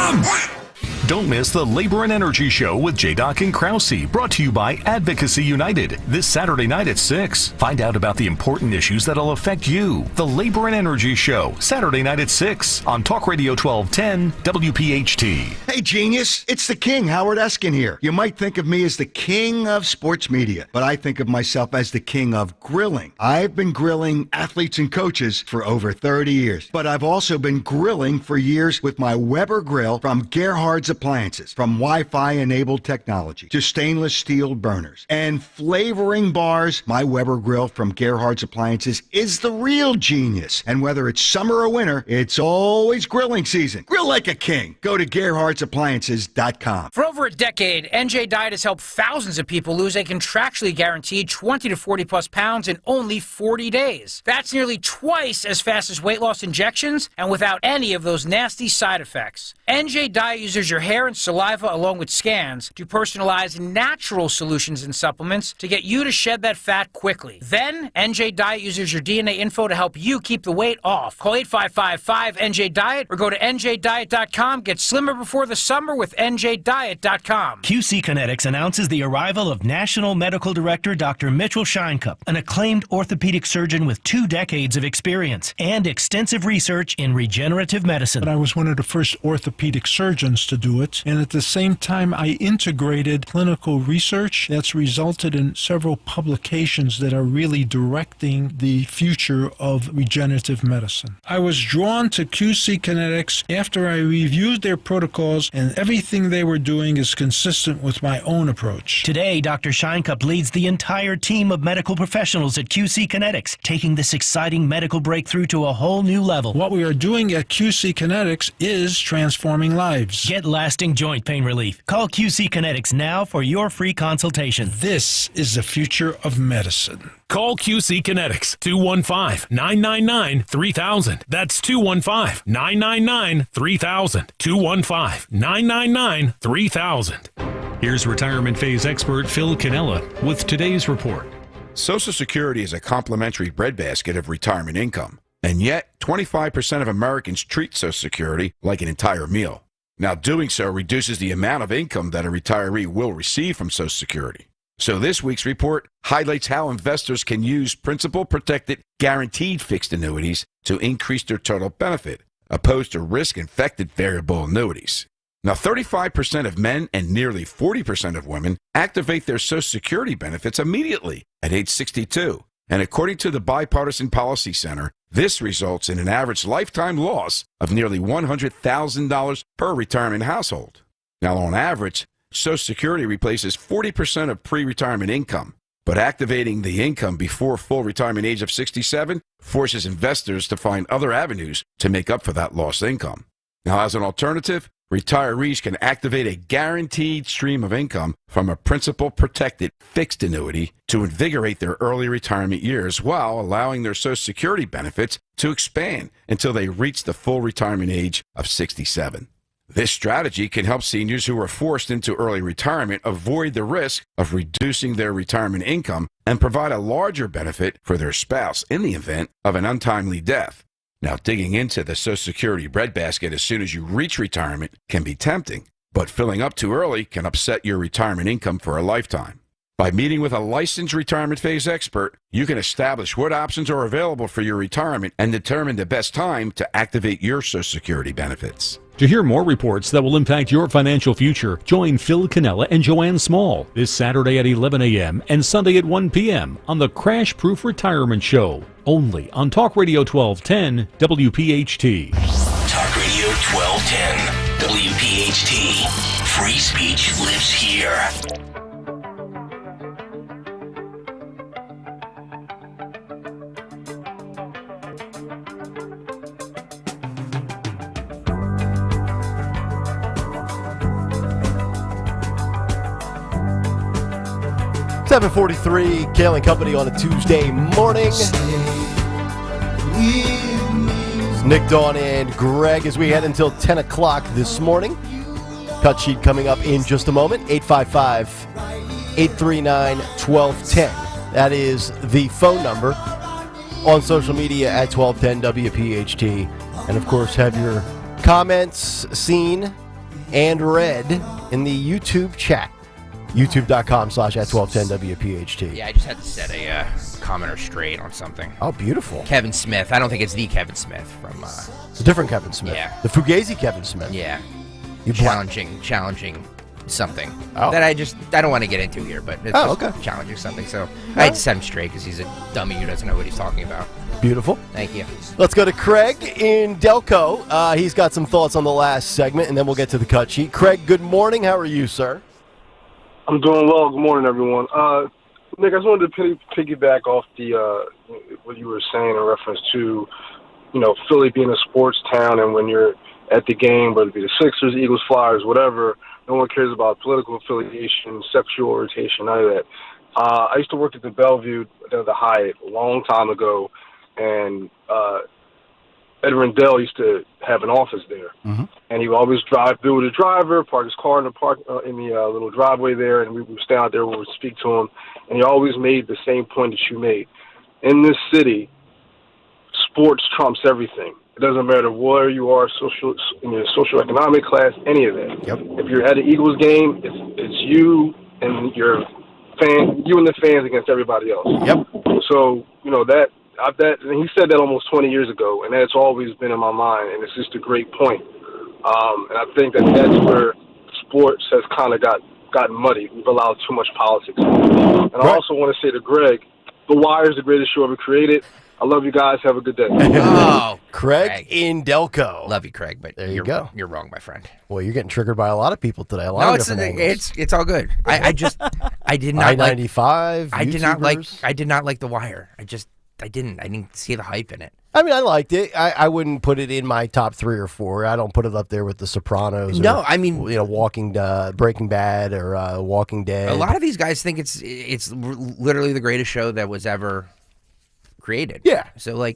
Don't miss the Labor and Energy Show with J-Doc and Krause, brought to you by Advocacy United, this Saturday night at 6. Find out about the important issues that'll affect you. The Labor and Energy Show, Saturday night at 6 on Talk Radio 1210 WPHT. Hey, genius, it's the King, Howard Eskin here. You might think of me as the king of sports media, but I think of myself as the king of grilling. I've been grilling athletes and coaches for over 30 years, but I've also been grilling for years with my Weber grill from Gerhard's Appliances. From Wi-Fi enabled technology to stainless steel burners and flavoring bars, my Weber grill from Gerhard's Appliances is the real genius. And whether it's summer or winter, it's always grilling season. Grill like a king. Go to GerhardsAppliances.com. For over a decade, NJ Diet has helped thousands of people lose a contractually guaranteed 20 to 40 plus pounds in only 40 days. That's nearly twice as fast as weight loss injections and without any of those nasty side effects. NJ Diet uses your hair and saliva along with scans to personalize natural solutions and supplements to get you to shed that fat quickly. Then, NJ Diet uses your DNA info to help you keep the weight off. Call 855-5NJ-DIET or go to NJDiet.com. Get slimmer before the summer with NJDiet.com. QC Kinetics announces the arrival of National Medical Director Dr. Mitchell Scheinkup, an acclaimed orthopedic surgeon with 2 decades of experience and extensive research in regenerative medicine. But I was one of the first orthopedic surgeons to do it, and at the same time I integrated clinical research that's resulted in several publications that are really directing the future of regenerative medicine. I was drawn to QC Kinetics after I reviewed their protocols, and everything they were doing is consistent with my own approach. Today, Dr. Scheinkup leads the entire team of medical professionals at QC Kinetics, taking this exciting medical breakthrough to a whole new level. What we are doing at QC Kinetics is transforming lives. Get lasting joint pain relief. Call QC Kinetics now for your free consultation. This is the future of medicine. Call QC Kinetics, 215-999-3000. That's 215-999-3000. 215-999-3000. Here's retirement phase expert Phil Cannella with today's report. Social Security is a complimentary breadbasket of retirement income, and yet 25% of Americans treat Social Security like an entire meal. Now, doing so reduces the amount of income that a retiree will receive from Social Security. So this week's report highlights how investors can use principal-protected guaranteed fixed annuities to increase their total benefit, opposed to risk-infected variable annuities. Now, 35% of men and nearly 40% of women activate their Social Security benefits immediately at age 62. And according to the Bipartisan Policy Center, this results in an average lifetime loss of nearly $100,000 per retirement household. Now, on average, Social Security replaces 40% of pre-retirement income, but activating the income before full retirement age of 67 forces investors to find other avenues to make up for that lost income. Now, as an alternative, retirees can activate a guaranteed stream of income from a principal-protected fixed annuity to invigorate their early retirement years while allowing their Social Security benefits to expand until they reach the full retirement age of 67. This strategy can help seniors who are forced into early retirement avoid the risk of reducing their retirement income and provide a larger benefit for their spouse in the event of an untimely death. Now, digging into the Social Security breadbasket as soon as you reach retirement can be tempting, But filling up too early can upset your retirement income for a lifetime. By meeting with a licensed retirement phase expert, you can establish what options are available for your retirement and determine the best time to activate your Social Security benefits. To hear more reports that will impact your financial future, join Phil Cannella and Joanne Small this Saturday at 11 a.m. and Sunday at 1 p.m. on the Crash Proof Retirement Show, only on Talk Radio 1210 WPHT. Talk Radio 1210 WPHT. Free speech lives here. $7:43, Kayal and Company on a Tuesday morning. Nick, Dawn, and Greg as we head until 10 o'clock this morning. Cut sheet coming up in just a moment. 855-839-1210. That is the phone number. On social media at 1210 WPHT. And of course, have your comments seen and read in the YouTube chat. YouTube.com/at1210WPHT. Yeah, I just had to set a commenter straight on something. Oh, beautiful. Kevin Smith. I don't think it's the Kevin Smith from... It's a different Kevin Smith. Yeah. The Fugazi Kevin Smith. Yeah. You challenging something Oh. that I don't want to get into here, but it's just challenging something. So I had to set him straight because he's a dummy who doesn't know what he's talking about. Beautiful. Thank you. Let's go to Craig in Delco. He's got some thoughts on the last segment, and then we'll get to the cut sheet. Craig, good morning. How are you, sir? I'm doing well. Good morning, everyone. Nick, I just wanted to piggyback off the what you were saying in reference to, Philly being a sports town, and when you're at the game, whether it be the Sixers, Eagles, Flyers, whatever, no one cares about political affiliation, sexual orientation, none of that. I used to work at the Bellevue, the Hyatt, a long time ago, and Ed Rendell used to have an office there. Mm-hmm. And he would always drive through with the driver, park his car in the little driveway there, and we would stay out there, we would speak to him. And he always made the same point that you made. In this city, sports trumps everything. It doesn't matter where you are, in your socioeconomic class, any of that. Yep. If you're at an Eagles game, it's you and you and the fans against everybody else. Yep. So, and he said that almost 20 years ago, and that's always been in my mind, and it's just a great point. And I think that's where sports has kind of gotten muddy. We've allowed too much politics. And I also want to say to Greg, The Wire is the greatest show ever created. I love you guys. Have a good day. Oh, Craig in Delco. Love you, Craig, but there you go. You're wrong, my friend. Well, you're getting triggered by a lot of people today. A lot of different angles. It's all good. I did not I-95, I did not like The Wire. I didn't see the hype in it. I mean, I liked it. I wouldn't put it in my top 3 or 4. I don't put it up there with The Sopranos. No, I mean, Breaking Bad or Walking Dead. A lot of these guys think it's literally the greatest show that was ever created. Yeah. So look,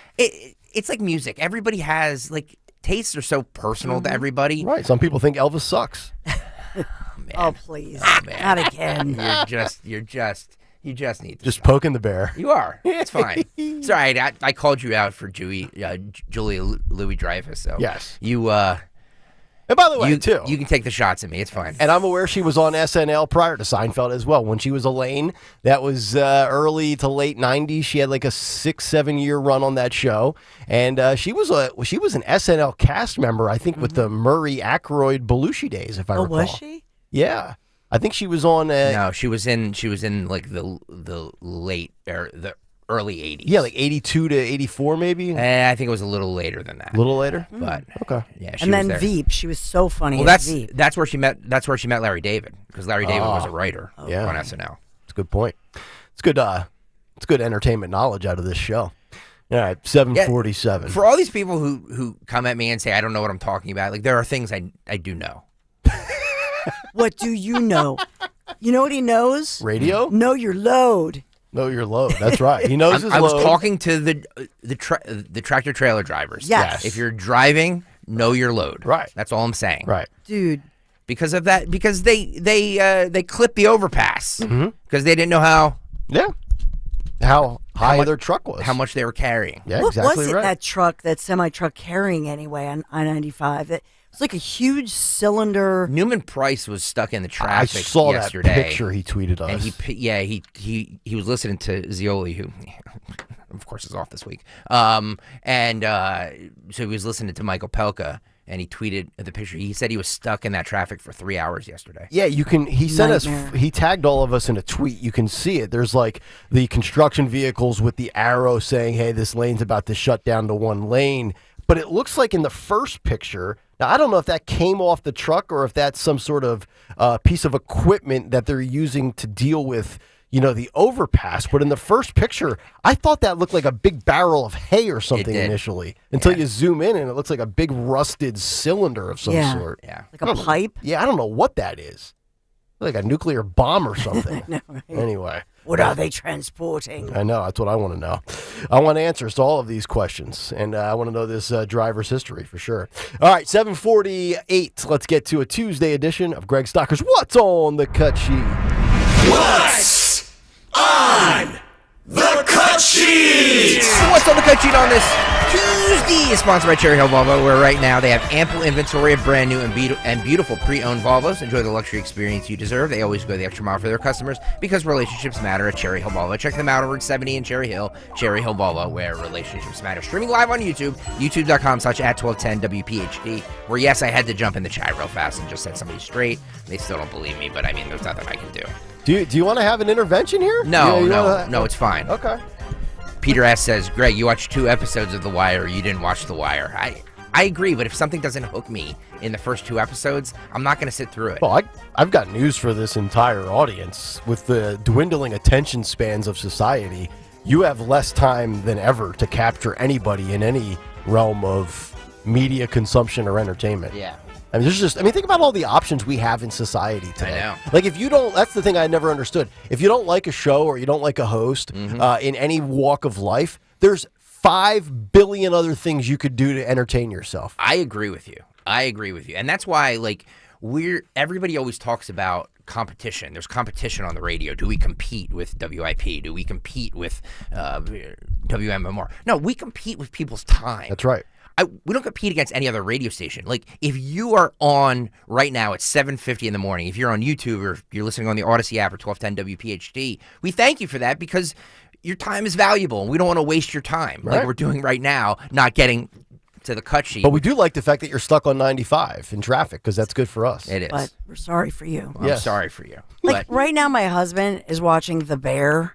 it's like music. Everybody has tastes are so personal to everybody. Right. Some people think Elvis sucks. Oh, please. Oh, man. Not again. You just need to just poking the bear. You are. It's fine. It's all right. I called you out for Julia Louis-Dreyfus. So yes, you. And by the way, too, you can take the shots at me. It's fine. And I'm aware she was on SNL prior to Seinfeld as well. When she was Elaine, that was early to late '90s. She had like a 6-7 year run on that show, and she was an SNL cast member, I think, with the Murray Ackroyd Belushi days, if I recall. Was she? Yeah. I think she was on. No, she was in like the late or the early 80s. Yeah, like 82 to 84, maybe. I think it was a little later than that. A little later, but okay. Yeah, and then Veep, she was so funny. Well, as Veep. that's where she met. That's where she met Larry David, because Larry David was a writer on SNL. It's a good point. It's good. It's good entertainment knowledge out of this show. All right, 7:47. Yeah, for all these people who come at me and say I don't know what I'm talking about, like there are things I do know. What do you know? You know what he knows? Radio? Know your load. Know your load. That's right. He knows his load. I was talking to the tractor trailer drivers. Yes. If you're driving, know your load. Right. That's all I'm saying. Right. Dude. Because of that, because they clipped the overpass because they didn't know how high their truck was, how much they were carrying. Yeah, what exactly was it, right. that semi-truck carrying anyway on I-95? It's like a huge cylinder. Newman Price was stuck in the traffic I saw yesterday. that picture he tweeted us. And he was listening to Zioli, who, of course, is off this week. So he was listening to Michael Pelka, and he tweeted the picture. He said he was stuck in that traffic for 3 hours yesterday. Yeah, you can. He sent us. He tagged all of us in a tweet. You can see it. There's like the construction vehicles with the arrow saying, "Hey, this lane's about to shut down to one lane." But it looks like in the first picture. Now, I don't know if that came off the truck or if that's some sort of piece of equipment that they're using to deal with, the overpass. But in the first picture, I thought that looked like a big barrel of hay or something initially, until you zoom in and it looks like a big rusted cylinder of some sort. Yeah, like a pipe. Yeah, I don't know what that is. Like a nuclear bomb or something. No, right. Anyway. What are they transporting? I know. That's what I want to know. I want answers to all of these questions, and I want to know this driver's history for sure. All right, 7:48. Let's get to a Tuesday edition of Greg Stocker's What's on the Cut Sheet. What's on the Cut Sheet? What's on the Cut Sheet on this Tuesday is sponsored by Cherry Hill Volvo, where right now they have ample inventory of brand new and beautiful pre-owned Volvos. Enjoy the luxury experience you deserve. They always go the extra mile for their customers because relationships matter at Cherry Hill Volvo. Check them out over at 70 in Cherry Hill Volvo, where relationships matter. Streaming live on YouTube, youtube.com/@1210WPHT, where yes, I had to jump in the chat real fast and just set somebody straight. They still don't believe me, but I mean, there's nothing I can do. Do you want to have an intervention here? No, it's fine. Okay. Peter S. says, Greg, you watched 2 episodes of The Wire. You didn't watch The Wire. I agree, but if something doesn't hook me in the first 2 episodes, I'm not going to sit through it. Well, I've got news for this entire audience. With the dwindling attention spans of society, you have less time than ever to capture anybody in any realm of media consumption or entertainment. Yeah. I mean, think about all the options we have in society today. I know. Like, if you don't, that's the thing I never understood. If you don't like a show or you don't like a host in any walk of life, there's 5 billion other things you could do to entertain yourself. I agree with you. And that's why, everybody always talks about competition. There's competition on the radio. Do we compete with WIP? Do we compete with WMMR? No, we compete with people's time. That's right. We don't compete against any other radio station. Like, if you are on right now at 7:50 in the morning, if you're on YouTube or if you're listening on the Odyssey app or 1210 WPHT, we thank you for that because your time is valuable and we don't want to waste your time like we're doing right now, not getting to the cut sheet. But we do like the fact that you're stuck on 95 in traffic because that's good for us. It is. But we're sorry for you. Well, I'm sorry for you. Like, right now, my husband is watching The Bear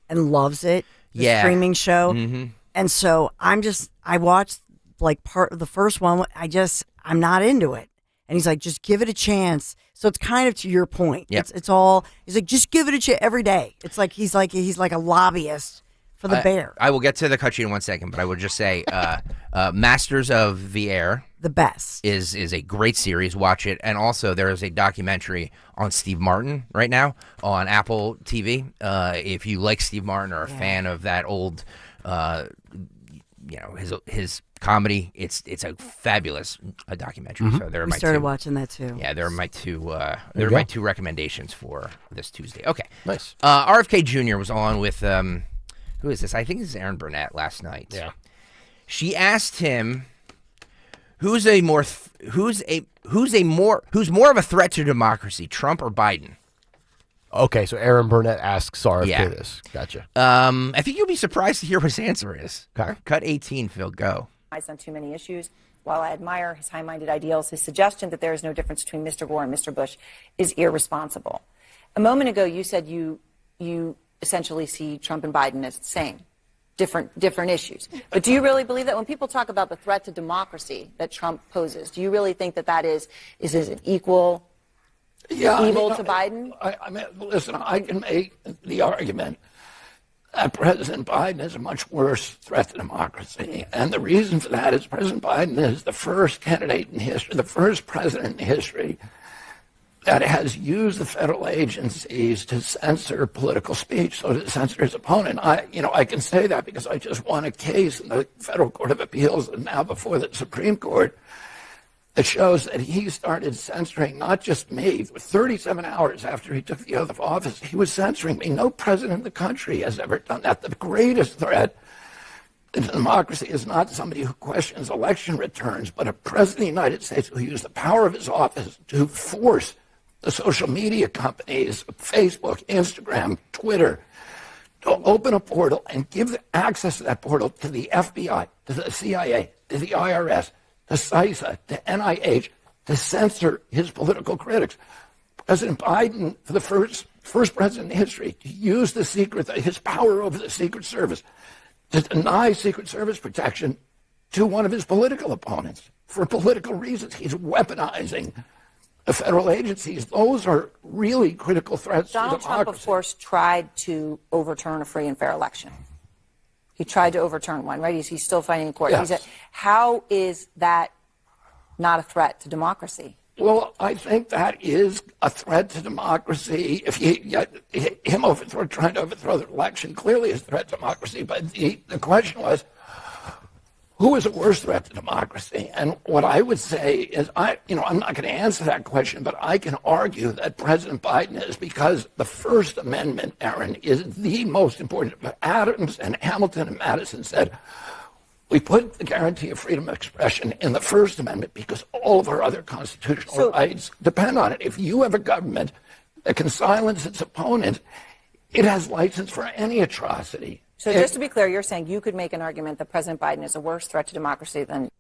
and loves it, the streaming show. Mm-hmm. And so I watched part of the first one. I'm not into it. And he's like, just give it a chance. So it's kind of to your point. Yep. It's all, he's like, just give it a chance every day. It's like, he's like a lobbyist for the Bear. I will get to the cut sheet in 1 second, but I would just say, Masters of the Air. The best. Is a great series. Watch it. And also there is a documentary on Steve Martin right now on Apple TV. If you like Steve Martin or a fan of that old, his comedy, it's a fabulous documentary. So there are we started watching that too. Yeah, there are my two recommendations for this Tuesday. Okay, nice. RFK Jr. was on with who is this? I think this is Erin Burnett last night. Yeah, she asked him who's more of a threat to democracy, Trump or Biden? Okay, so Erin Burnett asks RFK this. Gotcha. I think you'll be surprised to hear what his answer is. Okay. Cut 18, Phil, go. On too many issues. While I admire his high-minded ideals, his suggestion that there is no difference between Mr. Gore and Mr. Bush is irresponsible. A moment ago, you said you essentially see Trump and Biden as the same, different issues. But do you really believe that when people talk about the threat to democracy that Trump poses, do you really think that is an equal evil to Biden? I mean, listen, I can make the argument that President Biden is a much worse threat to democracy. And the reason for that is President Biden is the first candidate in history, the first president in history that has used the federal agencies to censor political speech, so to censor his opponent. I can say that because I just won a case in the Federal Court of Appeals and now before the Supreme Court that shows that he started censoring not just me. 37 hours after he took the oath of office, he was censoring me. No president in the country has ever done that. The greatest threat democracy is not somebody who questions election returns, but a president of the United States who used the power of his office to force the social media companies, Facebook, Instagram, Twitter, to open a portal and give access to that portal to the FBI, to the CIA, to the IRS, to CISA, to NIH, to censor his political critics. President Biden, for the first president in history, to use his power over the Secret Service to deny Secret Service protection to one of his political opponents for political reasons. He's weaponizing the federal agencies. Those are really critical threats to democracy. Donald Trump, of course, tried to overturn a free and fair election. He tried to overturn one, right? He's still fighting in court. Yes. How is that not a threat to democracy? Well, I think that is a threat to democracy. If him trying to overthrow the election clearly is a threat to democracy. But the question was, who is a worse threat to democracy? And what I would say is, I'm not going to answer that question, but I can argue that President Biden is, because the First Amendment, Aaron, is the most important. Adams and Hamilton and Madison said, we put the guarantee of freedom of expression in the First Amendment because all of our other constitutional rights depend on it. If you have a government that can silence its opponent, it has license for any atrocity. So just to be clear, you're saying you could make an argument that President Biden is a worse threat to democracy than...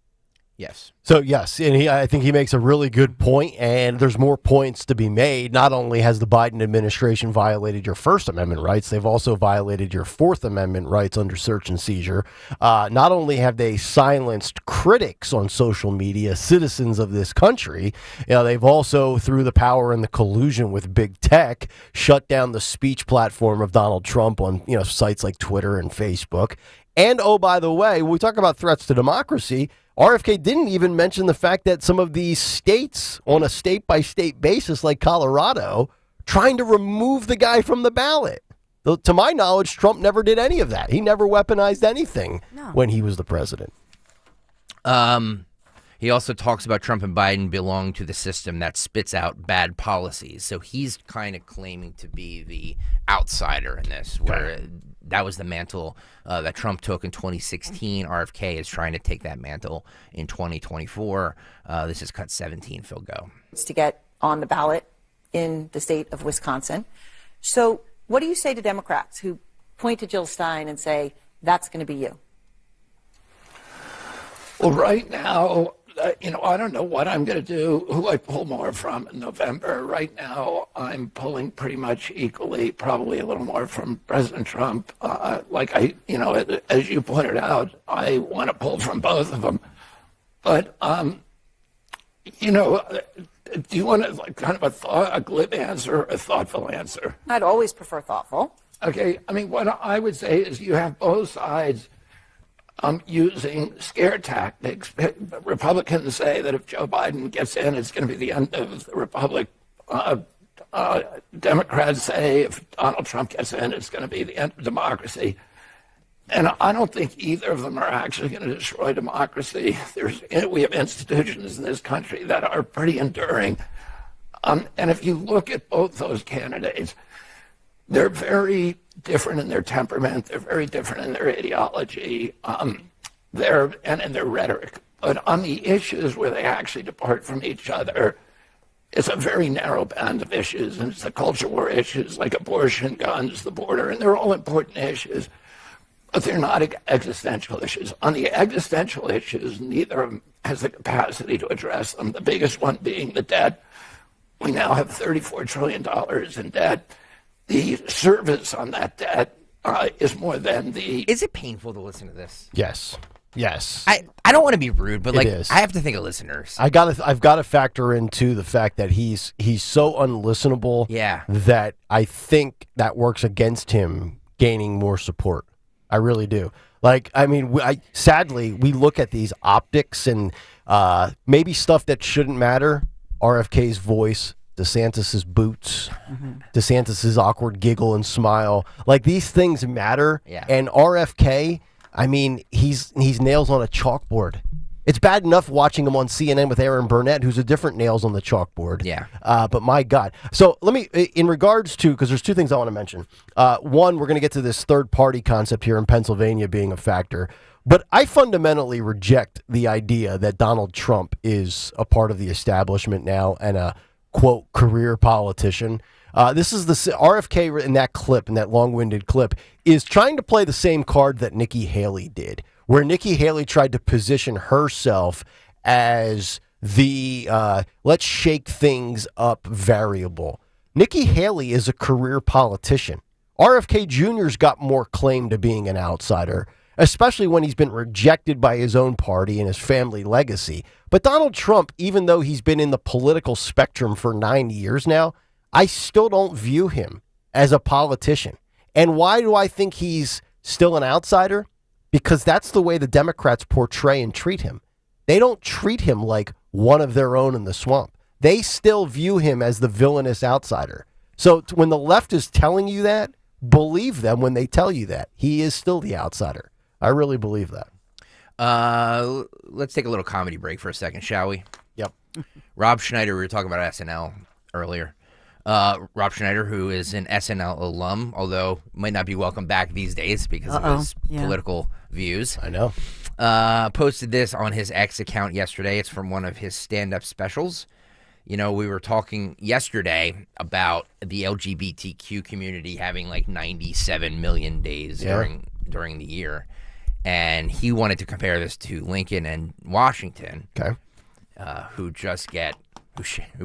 Yes. So, yes, and I think he makes a really good point, and there's more points to be made. Not only has the Biden administration violated your First Amendment rights, they've also violated your Fourth Amendment rights under search and seizure. Not only have they silenced critics on social media, citizens of this country, they've also, through the power and the collusion with big tech, shut down the speech platform of Donald Trump on sites like Twitter and Facebook. And, oh, by the way, when we talk about threats to democracy, RFK didn't even mention the fact that some of these states, on a state-by-state basis like Colorado, trying to remove the guy from the ballot. To my knowledge, Trump never did any of that. He never weaponized anything when he was the president. He also talks about Trump and Biden belong to the system that spits out bad policies. So he's kind of claiming to be the outsider in this, where that was the mantle that Trump took in 2016. RFK is trying to take that mantle in 2024. This is cut 17. Phil, go. It's to get on the ballot in the state of Wisconsin. So what do you say to Democrats who point to Jill Stein and say, that's going to be you? Well, right now, I don't know what I'm going to do, who I pull more from in November. Right now, I'm pulling pretty much equally, probably a little more from President Trump. As you pointed out, I want to pull from both of them. But, do you want kind of a glib answer or a thoughtful answer? I'd always prefer thoughtful. Okay. I mean, what I would say is you have both sides using scare tactics. Republicans say that if Joe Biden gets in, it's going to be the end of the republic. Democrats say if Donald Trump gets in, it's going to be the end of democracy. And I don't think either of them are actually going to destroy democracy. We have institutions in this country that are pretty enduring. And if you look at both those candidates, they're very different in their temperament. They're very different in their ideology, and in their rhetoric. But on the issues where they actually depart from each other, it's a very narrow band of issues, and it's the culture war issues like abortion, guns, the border, and they're all important issues, but they're not existential issues. On the existential issues, neither of them has the capacity to address them, the biggest one being the debt. We now have $34 trillion in debt. The service on that debt is more than the... Is it painful to listen to this? Yes. I don't want to be rude, but It is. I have to think of listeners. I've got to factor into the fact that he's so unlistenable that I think that works against him gaining more support. I really do. Sadly, we look at these optics and maybe stuff that shouldn't matter. RFK's voice, DeSantis's boots, DeSantis's awkward giggle and smile. Like, these things matter. Yeah. And RFK, he's nails on a chalkboard. It's bad enough watching him on CNN with Aaron Burnett, who's a different nails on the chalkboard. Yeah. But my God. So let me, in regards to, because there's two things I want to mention. One, we're going to get to this third-party concept here in Pennsylvania being a factor. But I fundamentally reject the idea that Donald Trump is a part of the establishment now and a, quote, career politician. This is the RFK in that clip, in that long-winded clip, is trying to play the same card that Nikki Haley did, where Nikki Haley tried to position herself as the let's shake things up variable. Nikki Haley is a career politician. RFK Jr.'s got more claim to being an outsider, especially when he's been rejected by his own party and his family legacy. But Donald Trump, even though he's been in the political spectrum for 9 years now, I still don't view him as a politician. And why do I think he's still an outsider? Because that's the way the Democrats portray and treat him. They don't treat him like one of their own in the swamp. They still view him as the villainous outsider. So when the left is telling you that, believe them when they tell you that. He is still the outsider. I really believe that. Let's take a little comedy break for a second, shall we? Yep. Rob Schneider, we were talking about SNL earlier. Rob Schneider, who is an SNL alum, although might not be welcome back these days because of his political views. I know. Posted this on his X account yesterday. It's from one of his stand-up specials. You know, we were talking yesterday about the LGBTQ community having like 97 million days during the year. And he wanted to compare this to Lincoln and Washington, who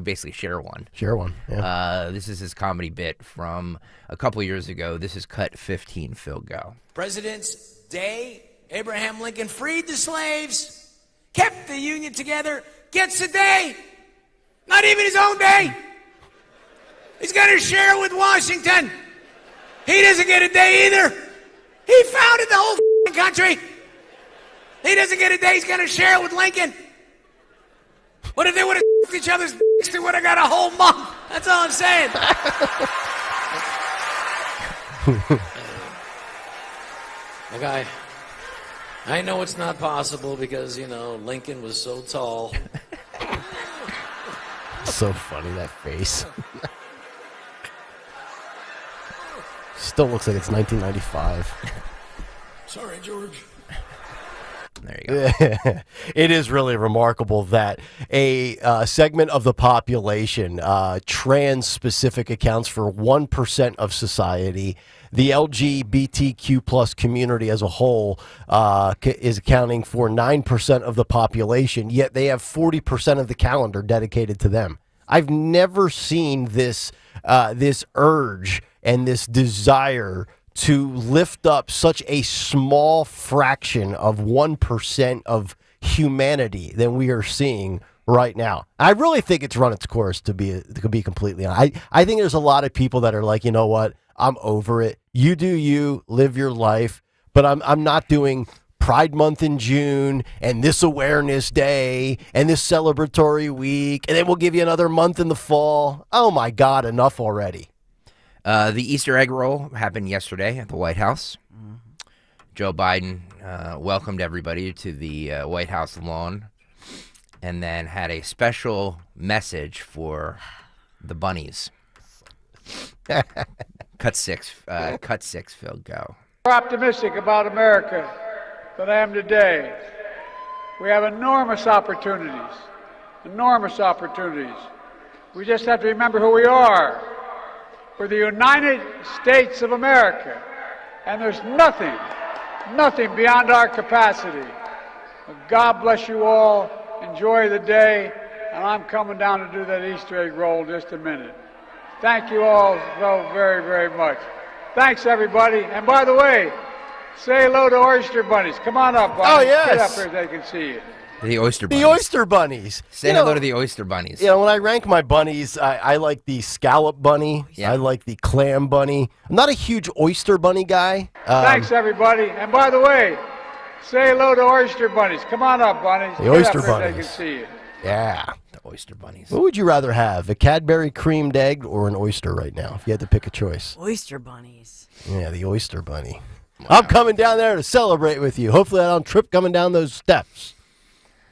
basically share one. Share one, yeah. This is his comedy bit from a couple years ago. This is cut 15, Phil, go. President's Day, Abraham Lincoln freed the slaves, kept the Union together, gets a day, not even his own day. He's going to share with Washington. He doesn't get a day either. He founded the whole country. He doesn't get a day. He's going to share it with Lincoln. What if they would have each other's dicks? They would have got a whole month. That's all I'm saying. Like I know it's not possible because, you know, Lincoln was so tall. So funny, that face. Still looks like it's 1995. Sorry, George. There you go. It is really remarkable that a segment of the population, trans-specific, accounts for 1% of society. The LGBTQ plus community as a whole is accounting for 9% of the population, yet they have 40% of the calendar dedicated to them. I've never seen this urge and this desire to lift up such a small fraction of 1% of humanity than we are seeing right now. I really think it's run its course, to be completely honest. I think there's a lot of people that are like, you know what, I'm over it. You do you, live your life, but I'm not doing Pride Month in June and this Awareness Day and this celebratory week, and then we'll give you another month in the fall. Oh my God, enough already. The Easter egg roll happened yesterday at the White House. Joe Biden welcomed everybody to the White House lawn and then had a special message for the bunnies. Cut six, Phil, go. More optimistic about America than I am today. We have enormous opportunities. We just have to remember who we are. We're the United States of America, and there's nothing beyond our capacity. God bless you all. Enjoy the day, and I'm coming down to do that Easter egg roll in just a minute. Thank you all so very, very much. Thanks, everybody. And by the way, say hello to oyster bunnies. Come on up, bunnies. Oh, yes. Get up here so they can see you. The oyster bunnies. The oyster bunnies. Say hello to the oyster bunnies. You know, when I rank my bunnies, I like the scallop bunny. Yeah. I like the clam bunny. I'm not a huge oyster bunny guy. Thanks, everybody. And by the way, say hello to oyster bunnies. Come on up, bunnies. The Get oyster up here so bunnies. they can see you. Yeah. The oyster bunnies. What would you rather have, a Cadbury creamed egg or an oyster right now, if you had to pick a choice? Oyster bunnies. Yeah, the oyster bunny. Wow. I'm coming down there to celebrate with you. Hopefully I don't trip coming down those steps.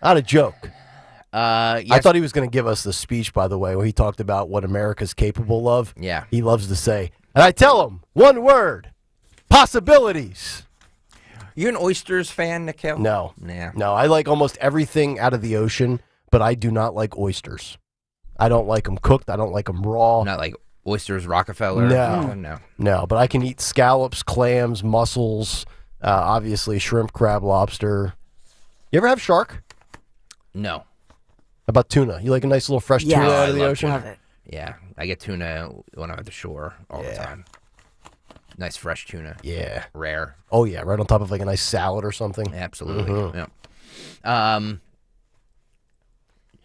Not a joke. Yes. I thought he was going to give us the speech, by the way, where he talked about what America's capable of. Yeah. He loves to say, and I tell him, one word, possibilities. You an oysters fan, Kayal? No. Nah. No, I like almost everything out of the ocean, but I do not like oysters. I don't like them cooked. I don't like them raw. Not like oysters, Rockefeller? No. No, but I can eat scallops, clams, mussels, obviously shrimp, crab, lobster. You ever have shark? No. How about tuna? You like a nice little fresh tuna out of the ocean? Love it. Yeah, I get tuna when I'm at the shore all the time. Nice fresh tuna. Yeah. Rare. Oh, yeah, right on top of like a nice salad or something. Absolutely. Mhm. Yeah.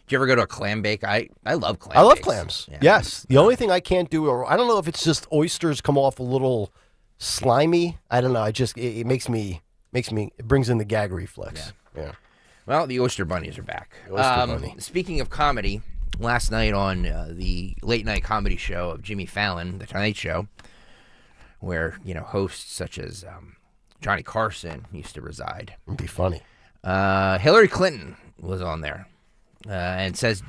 Do you ever go to a clam bake? I love clams. I love clams. Yeah. Yes. The only thing I can't do, or I don't know if it's just oysters come off a little slimy. I don't know. It makes me, it brings in the gag reflex. Yeah. Well, the Oyster Bunnies are back. Oyster Bunny. Speaking of comedy, last night on the late night comedy show of Jimmy Fallon, The Tonight Show, where hosts such as Johnny Carson used to reside. It'd be funny. Hillary Clinton was on there and says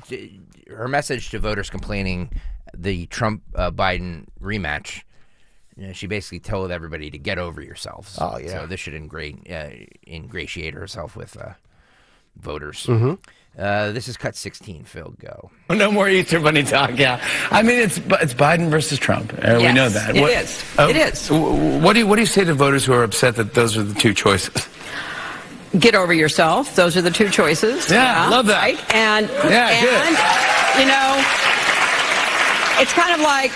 her message to voters complaining the Trump-Biden rematch. She basically told everybody to get over yourselves. Oh, yeah. So this should ingratiate herself with voters. Mm-hmm. This is cut 16. Phil, go. No more Easter Bunny talk. Yeah, I mean it's Biden versus Trump. We know that. It is. It is. What do you say to voters who are upset that those are the two choices? Get over yourself. Those are the two choices. Yeah, love that. Right? And it's kind of like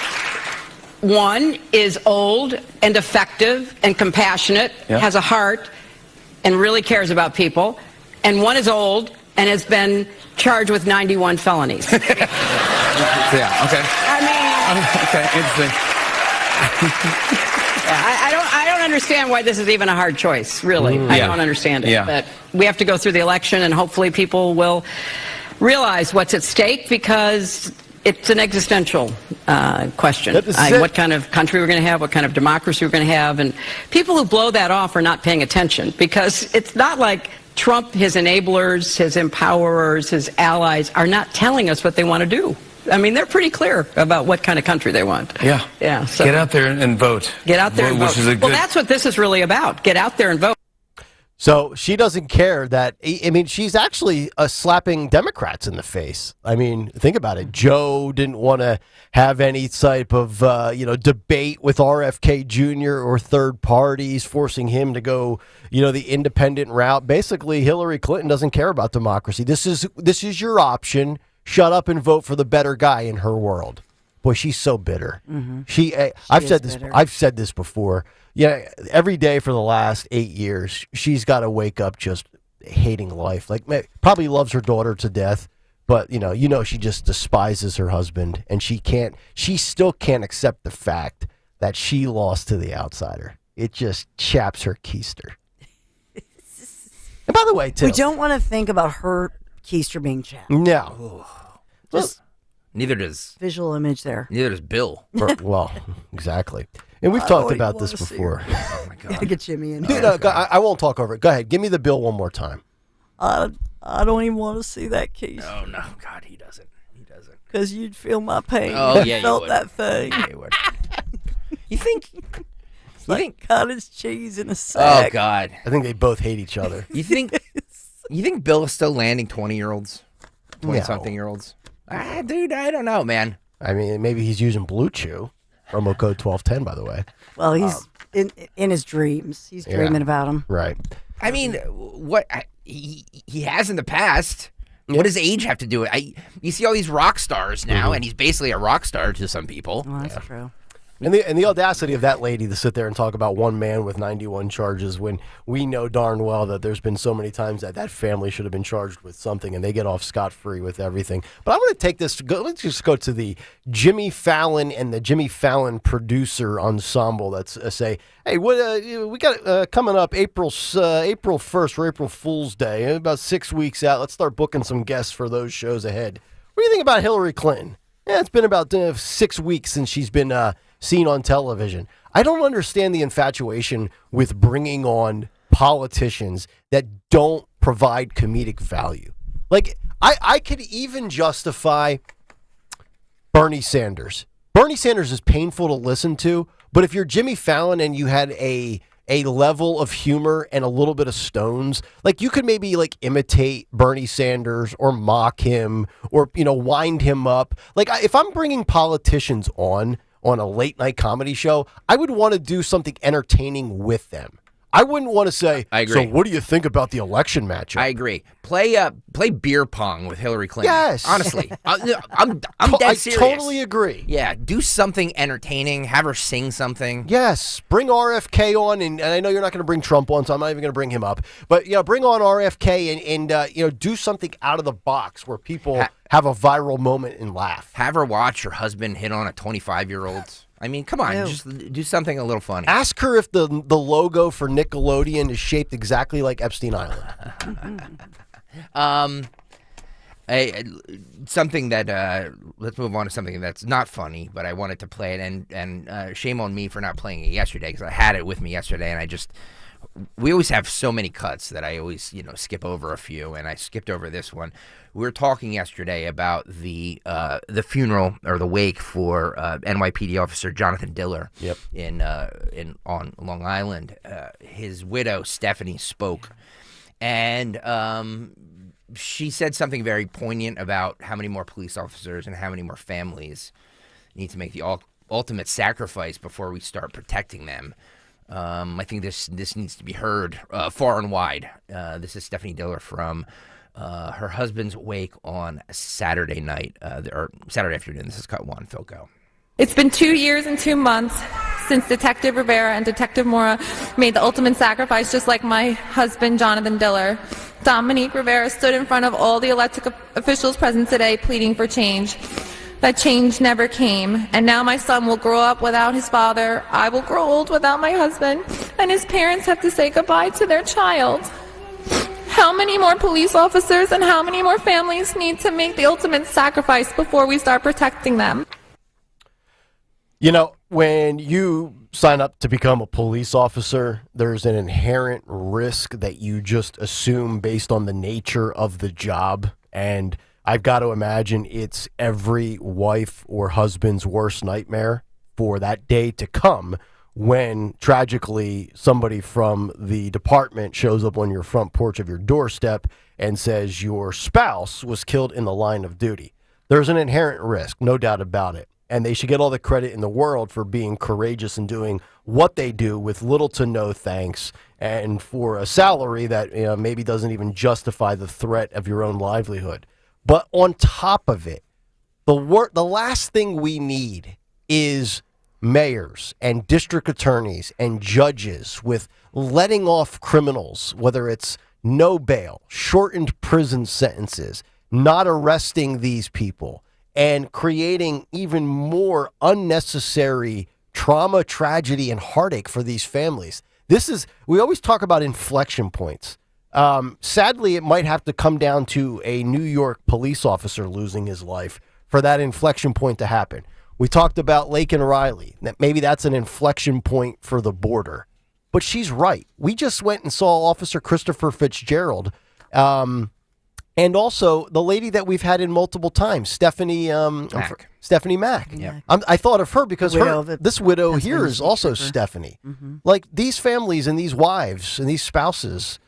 one is old and effective and compassionate, has a heart, and really cares about people, and one is old and has been charged with 91 felonies. Yeah, okay. I mean... Okay, interesting. I don't understand why this is even a hard choice, really. I don't understand it. Yeah. But we have to go through the election, and hopefully people will realize what's at stake, because it's an existential question. What kind of country we're going to have, what kind of democracy we're going to have. And people who blow that off are not paying attention, because it's not like Trump, his enablers, his empowerers, his allies are not telling us what they want to do. I mean, they're pretty clear about what kind of country they want. Yeah. Yeah. So get out there and vote. Get out there and vote. Well, that's what this is really about. Get out there and vote. So she doesn't care that, I mean, she's actually slapping Democrats in the face. I mean, think about it. Joe didn't want to have any type of, debate with RFK Jr. or third parties, forcing him to go, the independent route. Basically, Hillary Clinton doesn't care about democracy. This is your option. Shut up and vote for the better guy in her world. Boy, she's so bitter. Mm-hmm. I've said this before. Yeah, every day for the last 8 years, she's got to wake up just hating life. Like, probably loves her daughter to death, but she just despises her husband, and she still can't accept the fact that she lost to the outsider. It just chaps her keister. And by the way, too, we don't want to think about her keister being chapped. No. Neither does visual image there. Neither does Bill. Well, exactly. And we've talked about this before. Oh my God! Gotta get Jimmy in. Dude, I won't talk over it. Go ahead. Give me the bill one more time. I don't even want to see that case. Oh no, God, he doesn't. Because you'd feel my pain. Oh yeah, felt you would. that thing. Yeah, you would. You think? Cottage cheese in a sack. Oh God! I think they both hate each other. You think Bill is still landing 20-year-olds, 20-something-year-olds? Dude, I don't know, man. I mean, maybe he's using Blue Chew. Promo code 1210, by the way. Well, he's in his dreams. He's dreaming about him. Right. I mean, what he has in the past. What does age have to do with it? You see all these rock stars now, and he's basically a rock star to some people. Well, that's true. And the audacity of that lady to sit there and talk about one man with 91 charges when we know darn well that there's been so many times that family should have been charged with something and they get off scot-free with everything. But I'm going to take this, let's just go to the Jimmy Fallon and the Jimmy Fallon producer ensemble that's say, hey, what we got coming up April 1st for April Fool's Day, about 6 weeks out. Let's start booking some guests for those shows ahead. What do you think about Hillary Clinton? Yeah, it's been about 6 weeks since she's been seen on television. I don't understand the infatuation with bringing on politicians that don't provide comedic value. Like, I could even justify Bernie Sanders. Bernie Sanders is painful to listen to, but if you're Jimmy Fallon and you had a level of humor and a little bit of stones, like you could maybe like imitate Bernie Sanders or mock him or, wind him up. Like if I'm bringing politicians on a late night comedy show, I would want to do something entertaining with them. I wouldn't want to say, I agree. So what do you think about the election matchup? I agree. Play beer pong with Hillary Clinton. Yes. Honestly. I'm dead serious. I totally agree. Yeah, do something entertaining. Have her sing something. Yes. Bring RFK on, and I know you're not going to bring Trump on, so I'm not even going to bring him up. But, bring on RFK and do something out of the box where people have a viral moment and laugh. Have her watch her husband hit on a 25-year-old. I mean, come on, just do something a little funny. Ask her if the logo for Nickelodeon is shaped exactly like Epstein Island. Something that let's move on to something that's not funny, but I wanted to play it, and shame on me for not playing it yesterday because I had it with me yesterday, and we always have so many cuts that I always skip over a few, and I skipped over this one. We were talking yesterday about the funeral or the wake for NYPD officer Jonathan Diller. Yep. On Long Island. His widow Stephanie spoke, and she said something very poignant about how many more police officers and how many more families need to make the ultimate sacrifice before we start protecting them. I think this needs to be heard far and wide. This is Stephanie Diller from her husband's wake on Saturday night, or Saturday afternoon. This is cut one. Phil, go. It's been 2 years and 2 months since Detective Rivera and Detective Mora made the ultimate sacrifice, just like my husband, Jonathan Diller. Dominique Rivera stood in front of all the elected officials present today pleading for change. That change never came, and now my son will grow up without his father. I will grow old without my husband, and his parents have to say goodbye to their child. How many more police officers and how many more families need to make the ultimate sacrifice before we start protecting them? When you sign up to become a police officer, there's an inherent risk that you just assume based on the nature of the job. And I've got to imagine it's every wife or husband's worst nightmare for that day to come when tragically somebody from the department shows up on your front porch of your doorstep and says your spouse was killed in the line of duty. There's an inherent risk, no doubt about it. And they should get all the credit in the world for being courageous and doing what they do with little to no thanks and for a salary that maybe doesn't even justify the threat of your own livelihood. But on top of it, the last thing we need is mayors and district attorneys and judges with letting off criminals, whether it's no bail, shortened prison sentences, not arresting these people, and creating even more unnecessary trauma, tragedy, and heartache for these families. We always talk about inflection points. Sadly, it might have to come down to a New York police officer losing his life for that inflection point to happen. We talked about Lake and Riley, that maybe that's an inflection point for the border. But she's right. We just went and saw Officer Christopher Fitzgerald, and also the lady that we've had in multiple times, Stephanie Mack. Yep. I thought of her because this widow here is also Stephanie. Mm-hmm. Like these families and these wives and these spouses,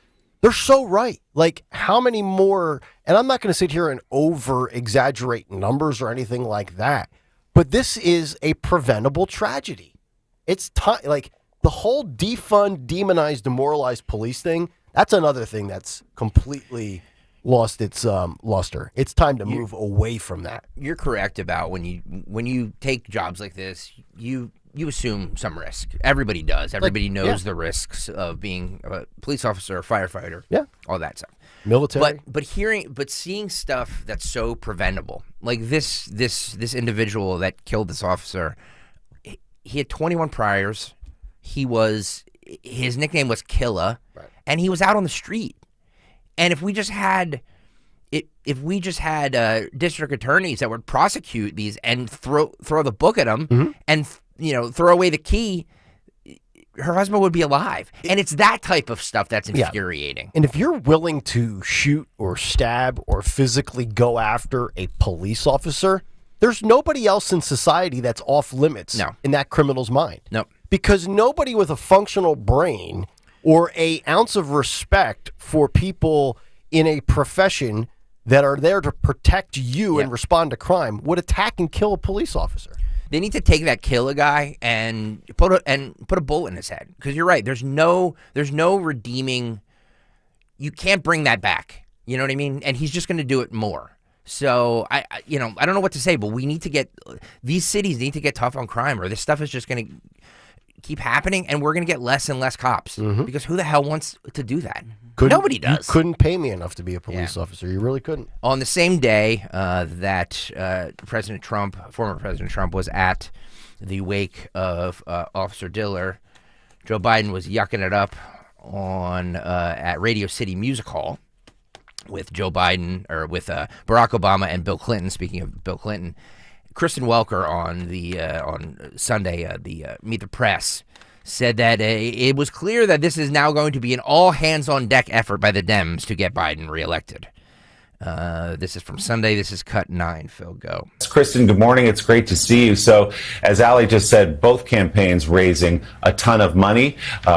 they're so right. Like how many more, and I'm not going to sit here and over exaggerate numbers or anything like that, but this is a preventable tragedy. It's like the whole defund, demonize, demoralize police thing. That's another thing that's completely lost its luster. It's time to move away from that. You're correct about when you take jobs like this, you assume some risk. Everybody does. Everybody knows the risks of being a police officer, a firefighter, all that stuff. Military. But seeing stuff that's so preventable, like this individual that killed this officer, he had 21 priors. His nickname was Killa, and he was out on the street. And if we just had district attorneys that would prosecute these and throw the book at them and throw away the key, her husband would be alive. And it's that type of stuff that's infuriating. And if you're willing to shoot or stab or physically go after a police officer, there's nobody else in society that's off limits in that criminal's mind. No. Because nobody with a functional brain or an ounce of respect for people in a profession that are there to protect you and respond to crime would attack and kill a police officer. They need to take that, kill a guy, and put a bullet in his head. Because you're right. There's no redeeming. You can't bring that back. You know what I mean? And he's just going to do it more. So I don't know what to say, but we need to get these cities need to get tough on crime, or this stuff is just going to keep happening, and we're going to get less and less cops. Because who the hell wants to do that? Nobody does. You couldn't pay me enough to be a police officer. You really couldn't. On the same day that President Trump, former President Trump, was at the wake of Officer Diller, Joe Biden was yucking it up on at Radio City Music Hall with Joe Biden, or with Barack Obama and Bill Clinton. Speaking of Bill Clinton, Kristen Welker on Sunday, the Meet the Press, said that it was clear that this is now going to be an all-hands-on-deck effort by the Dems to get Biden reelected. This is from Sunday. This is cut 9. Phil, go. Kristen, good morning. It's great to see you. So, as Ali just said, both campaigns raising a ton of money.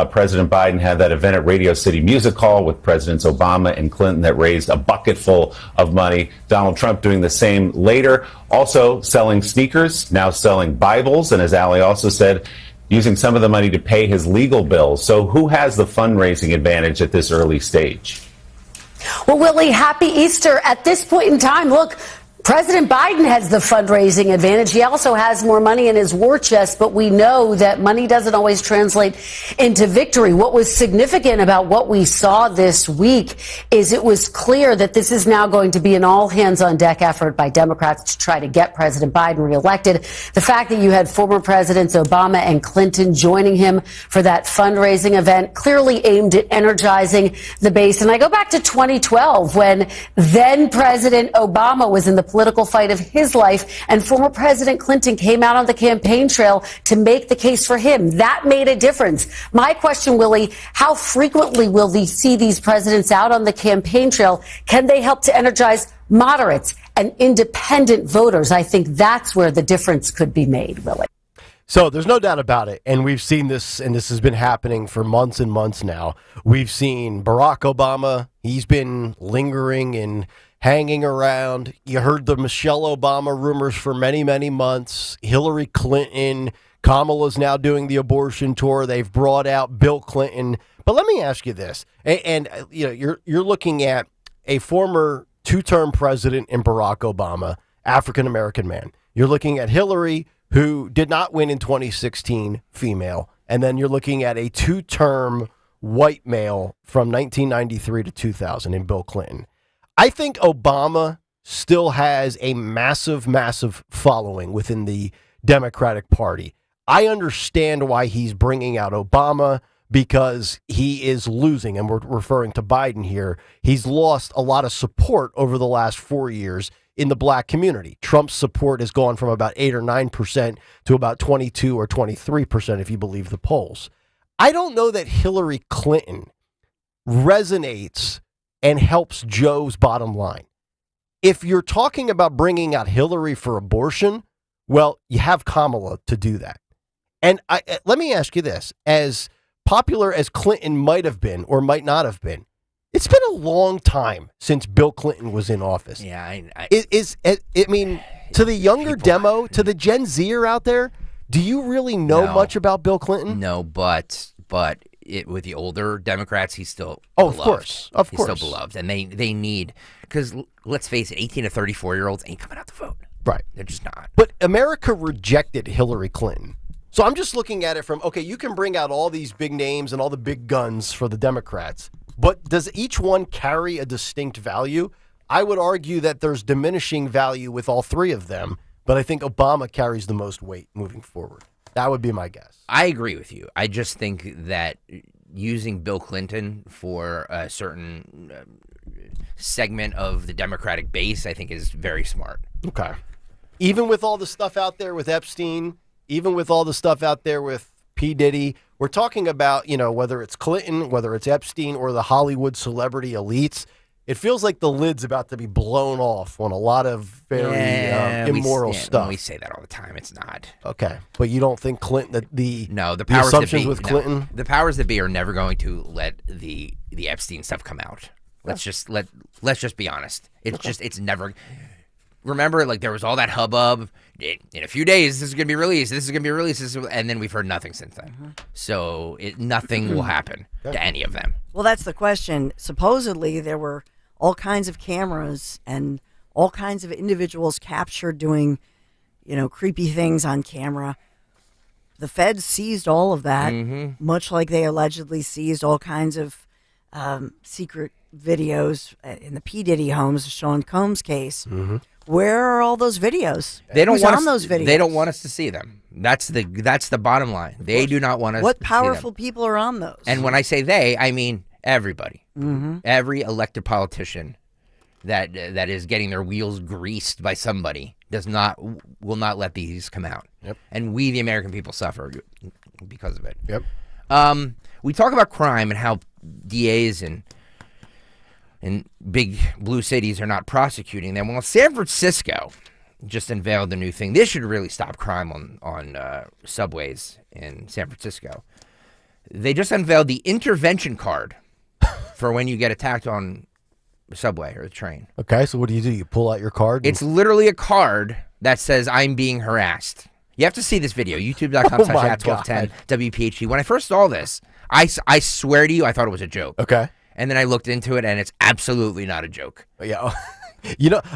President Biden had that event at Radio City Music Hall with Presidents Obama and Clinton that raised a bucket full of money. Donald Trump doing the same later, also selling sneakers, now selling Bibles, and as Ali also said, using some of the money to pay his legal bills. So who has the fundraising advantage at this early stage? Well, Willie, happy Easter. At this point in time, look, President Biden has the fundraising advantage. He also has more money in his war chest, but we know that money doesn't always translate into victory. What was significant about what we saw this week is it was clear that this is now going to be an all-hands-on-deck effort by Democrats to try to get President Biden reelected. The fact that you had former Presidents Obama and Clinton joining him for that fundraising event clearly aimed at energizing the base. And I go back to 2012 when then President Obama was in the political fight of his life, and former President Clinton came out on the campaign trail to make the case for him. That made a difference. My question, Willie, how frequently will we see these presidents out on the campaign trail? Can they help to energize moderates and independent voters? I think that's where the difference could be made, Willie. So there's no doubt about it, and we've seen this, and this has been happening for months and months now. We've seen Barack Obama. He's been lingering and hanging around. You heard the Michelle Obama rumors for many, many months. Hillary Clinton, Kamala's now doing the abortion tour. They've brought out Bill Clinton. But let me ask you this, and you know, you're looking at a former two-term president in Barack Obama, African-American man. You're looking at Hillary, who did not win in 2016, female. And then you're looking at a two-term white male from 1993 to 2000 in Bill Clinton. I think Obama still has a massive, massive following within the Democratic Party. I understand why he's bringing out Obama, because he is losing, and we're referring to Biden here. He's lost a lot of support over the last 4 years in the black community. Trump's support has gone from about 8 or 9% to about 22 or 23%, if you believe the polls. I don't know that Hillary Clinton resonates and helps Joe's bottom line. If you're talking about bringing out Hillary for abortion, well, you have Kamala to do that. And let me ask you this. As popular as Clinton might have been or might not have been, it's been a long time since Bill Clinton was in office. Yeah, I mean, to the younger demo, to the Gen Zer out there, do you really know much about Bill Clinton? No, but with the older Democrats, he's still beloved. He's still beloved, and they need, because let's face it, 18 to 34-year-olds ain't coming out to vote. Right. They're just not. But America rejected Hillary Clinton. So I'm just looking at it from, okay, you can bring out all these big names and all the big guns for the Democrats, but does each one carry a distinct value? I would argue that there's diminishing value with all three of them, but I think Obama carries the most weight moving forward. That would be my guess. I agree with you. I just think that using Bill Clinton for a certain segment of the Democratic base, I think, is very smart. Okay. Even with all the stuff out there with Epstein, even with all the stuff out there with P. Diddy. We're talking about, whether it's Clinton, whether it's Epstein, or the Hollywood celebrity elites. It feels like the lid's about to be blown off on a lot of very immoral stuff. We say that all the time. It's not. Okay. But you don't think Clinton, the powers assumptions that be, with Clinton? The powers that be are never going to let the Epstein stuff come out. Let's just be honest. It's never. Remember, like, there was all that hubbub. In a few days, this is going to be released. This is going to be released. And then we've heard nothing since then. So nothing will happen to any of them. Well, that's the question. Supposedly, there were all kinds of cameras and all kinds of individuals captured doing, creepy things on camera. The feds seized all of that, much like they allegedly seized all kinds of secret videos in the P. Diddy homes, Sean Combs case. Where are all those videos? They don't want those videos. They don't want us to see them. That's the bottom line. They do not want us. What to powerful see them. people are on those? And when I say they, I mean everybody. Every elected politician that is getting their wheels greased by somebody will not let these come out. Yep. And we, the American people, suffer because of it. Yep. We talk about crime and how DAs and big blue cities are not prosecuting them. Well, San Francisco just unveiled a new thing. This should really stop crime on subways in San Francisco. They just unveiled the intervention card for when you get attacked on the subway or the train. Okay, so what do? You pull out your card? It's literally a card that says, I'm being harassed. You have to see this video, youtube.com/@1210 WPHT. When I first saw this, I swear to you, I thought it was a joke. Okay. And then I looked into it, and it's absolutely not a joke. Yeah.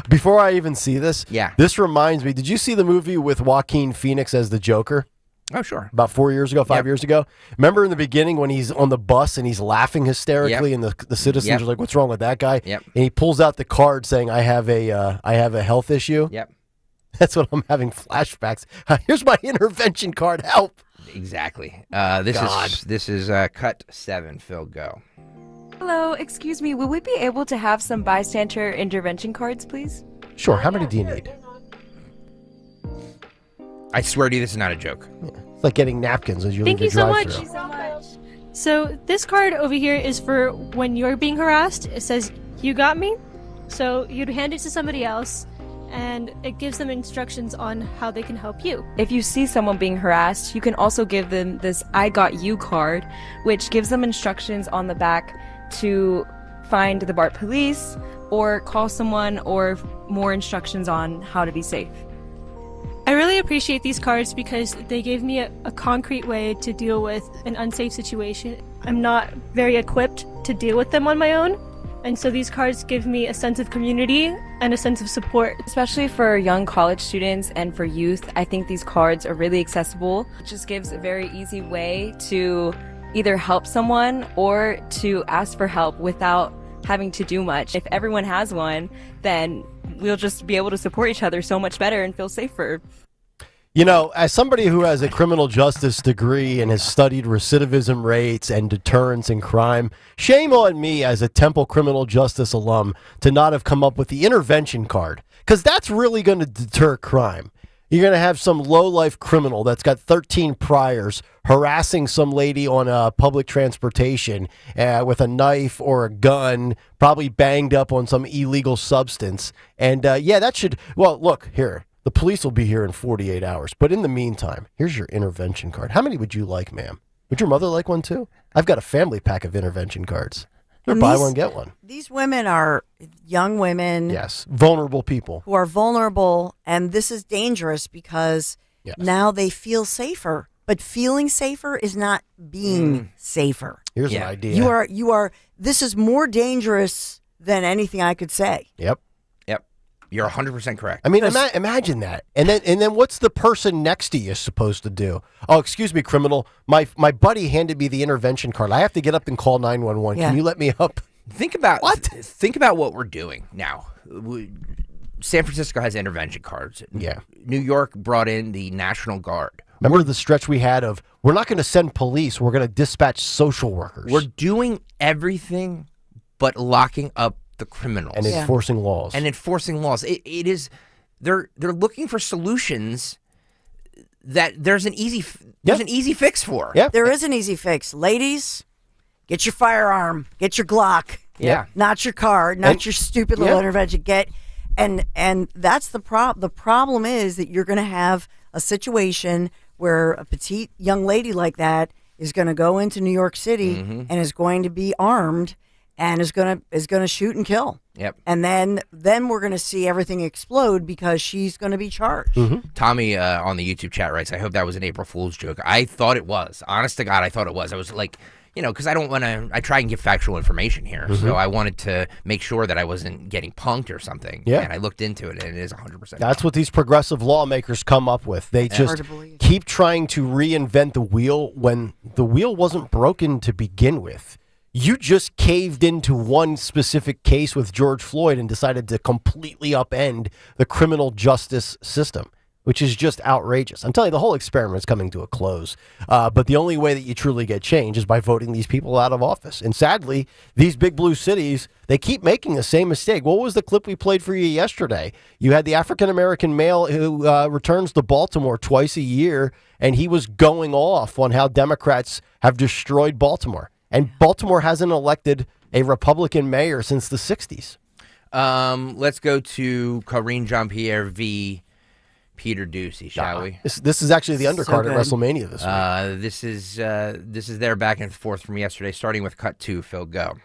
Before I even see this, this reminds me, did you see the movie with Joaquin Phoenix as the Joker? Oh, sure. About 4 years ago, 5 years ago. Remember in the beginning when he's on the bus and he's laughing hysterically and the citizens are like, what's wrong with that guy? Yep. And he pulls out the card saying, I have a health issue. Yep. That's what I'm having flashbacks. Here's my intervention card. Help. Exactly. This is cut 7. Phil, go. Hello, excuse me. Will we be able to have some bystander intervention cards, please? Sure. How many do you need? I swear to you, this is not a joke. Yeah. It's like getting napkins as you leave Thank you the so much. drive-thru. So this card over here is for when you're being harassed. It says, you got me. So you'd hand it to somebody else, and it gives them instructions on how they can help you. If you see someone being harassed, you can also give them this I Got You card, which gives them instructions on the back to find the BART police or call someone, or more instructions on how to be safe. I really appreciate these cards because they gave me a concrete way to deal with an unsafe situation. I'm not very equipped to deal with them on my own, and so these cards give me a sense of community and a sense of support. Especially for young college students and for youth, I think these cards are really accessible. It just gives a very easy way to either help someone or to ask for help without having to do much. If everyone has one, then we'll just be able to support each other so much better and feel safer. As somebody who has a criminal justice degree and has studied recidivism rates and deterrence in crime, shame on me as a Temple criminal justice alum to not have come up with the intervention card, because that's really going to deter crime. You're going to have some low-life criminal that's got 13 priors harassing some lady on public transportation with a knife or a gun, probably banged up on some illegal substance. And, that should... Well, look, here. The police will be here in 48 hours. But in the meantime, here's your intervention card. How many would you like, ma'am? Would your mother like one, too? I've got a family pack of intervention cards. Buy one, get one. These women are young women. Yes, vulnerable people. Who are vulnerable, and this is dangerous because now they feel safer. But feeling safer is not being safer. Here's an idea. You are. This is more dangerous than anything I could say. Yep. You're 100% correct. I mean, imagine that. And then what's the person next to you supposed to do? Oh, excuse me, criminal. My buddy handed me the intervention card. I have to get up and call 911. Yeah. Can you let me up? Think about what we're doing now. San Francisco has intervention cards. Yeah. New York brought in the National Guard. Remember the stretch we had of, we're not going to send police, we're going to dispatch social workers. We're doing everything but locking up the criminals. And enforcing laws. It is, they're looking for solutions that there's an easy fix for. Yeah, there is an easy fix. Ladies, get your firearm, get your Glock. Yeah, not your car, not your stupid little intervention. And that's the problem. The problem is that you're going to have a situation where a petite young lady like that is going to go into New York City and is going to be armed and is going to shoot and kill. Yep. And then we're going to see everything explode because she's going to be charged. Tommy on the YouTube chat writes, I hope that was an April Fool's joke. I thought it was. Honest to God, I thought it was. I was like, because I don't want to, I try and give factual information here. So I wanted to make sure that I wasn't getting punked or something. Yeah. And I looked into it, and it is 100%. That's what these progressive lawmakers come up with. They just keep trying to reinvent the wheel when the wheel wasn't broken to begin with. You just caved into one specific case with George Floyd and decided to completely upend the criminal justice system, which is just outrageous. I'm telling you, the whole experiment is coming to a close. But the only way that you truly get change is by voting these people out of office. And sadly, these big blue cities, they keep making the same mistake. What was the clip we played for you yesterday? You had the African-American male who returns to Baltimore twice a year, and he was going off on how Democrats have destroyed Baltimore. And Baltimore hasn't elected a Republican mayor since the 60s. Let's go to Karine Jean-Pierre v. Peter Ducey, shall we? This is actually the undercard at WrestleMania this week. This is their back and forth from yesterday, starting with cut 2. Phil, go.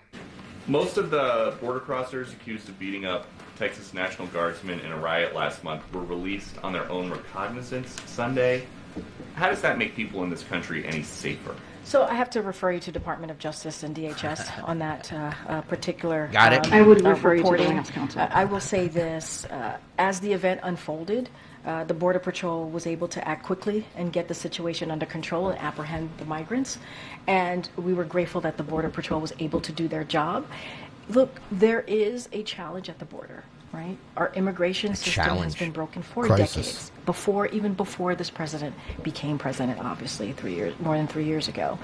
Most of the border crossers accused of beating up Texas National Guardsmen in a riot last month were released on their own recognizance Sunday. How does that make people in this country any safer? So I have to refer you to Department of Justice and DHS on that particular Got it. I would refer you to the House Counsel. I will say this, as the event unfolded, the Border Patrol was able to act quickly and get the situation under control and apprehend the migrants. And we were grateful that the Border Patrol was able to do their job. Look, there is a challenge at the border, right? Our immigration system has been broken for decades. Even before this president became president, obviously, more than 3 years ago.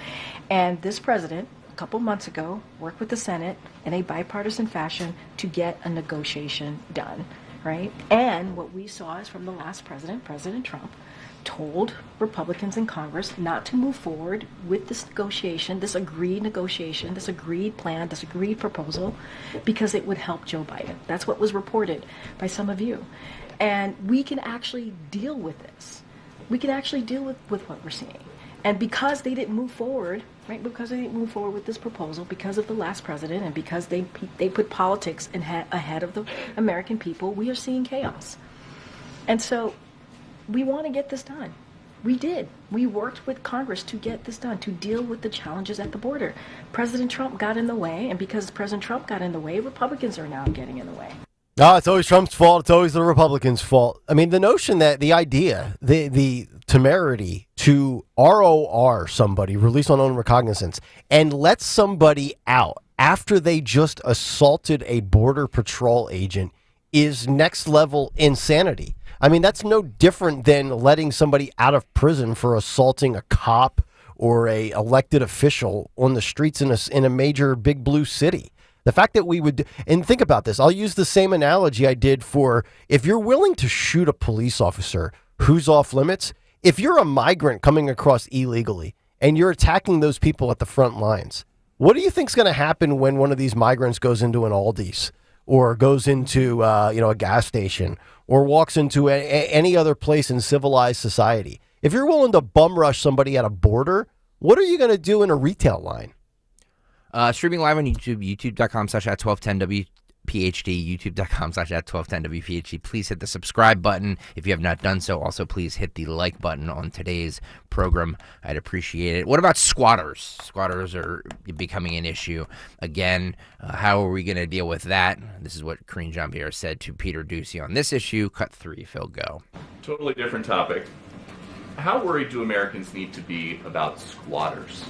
And this president, a couple months ago, worked with the Senate in a bipartisan fashion to get a negotiation done, right? And what we saw is from the last president, President Trump, told Republicans in Congress not to move forward with this negotiation, this agreed plan, this agreed proposal, because it would help Joe Biden. That's what was reported by some of you. And we can actually deal with this. We can actually deal with what we're seeing. And because they didn't move forward, right, because they didn't move forward with this proposal, because of the last president, and because they put politics ahead of the American people, we are seeing chaos. And so we want to get this done. We did. We worked with Congress to get this done, to deal with the challenges at the border. President Trump got in the way, and because President Trump got in the way, Republicans are now getting in the way. No, it's always Trump's fault. It's always the Republicans' fault. I mean, the notion that the idea, the temerity to ROR somebody, release on own recognizance, and let somebody out after they just assaulted a Border Patrol agent is next level insanity. I mean, that's no different than letting somebody out of prison for assaulting a cop or a elected official on the streets in a major big blue city. The fact that we would, and think about this, I'll use the same analogy I did for if you're willing to shoot a police officer who's off limits, if you're a migrant coming across illegally and you're attacking those people at the front lines, what do you think's going to happen when one of these migrants goes into an Aldi's or goes into a gas station or walks into any other place in civilized society? If you're willing to bum rush somebody at a border, what are you going to do in a retail line? Streaming live on YouTube, youtube.com/@1210WPHT, youtube.com/@1210WPHT. Please hit the subscribe button if you have not done so. Also, please hit the like button on today's program. I'd appreciate it. What about squatters? Squatters are becoming an issue again. How are we going to deal with that? This is what Karine Jean-Pierre said to Peter Ducey on this issue. Cut 3, Phil, go. Totally different topic. How worried do Americans need to be about squatters?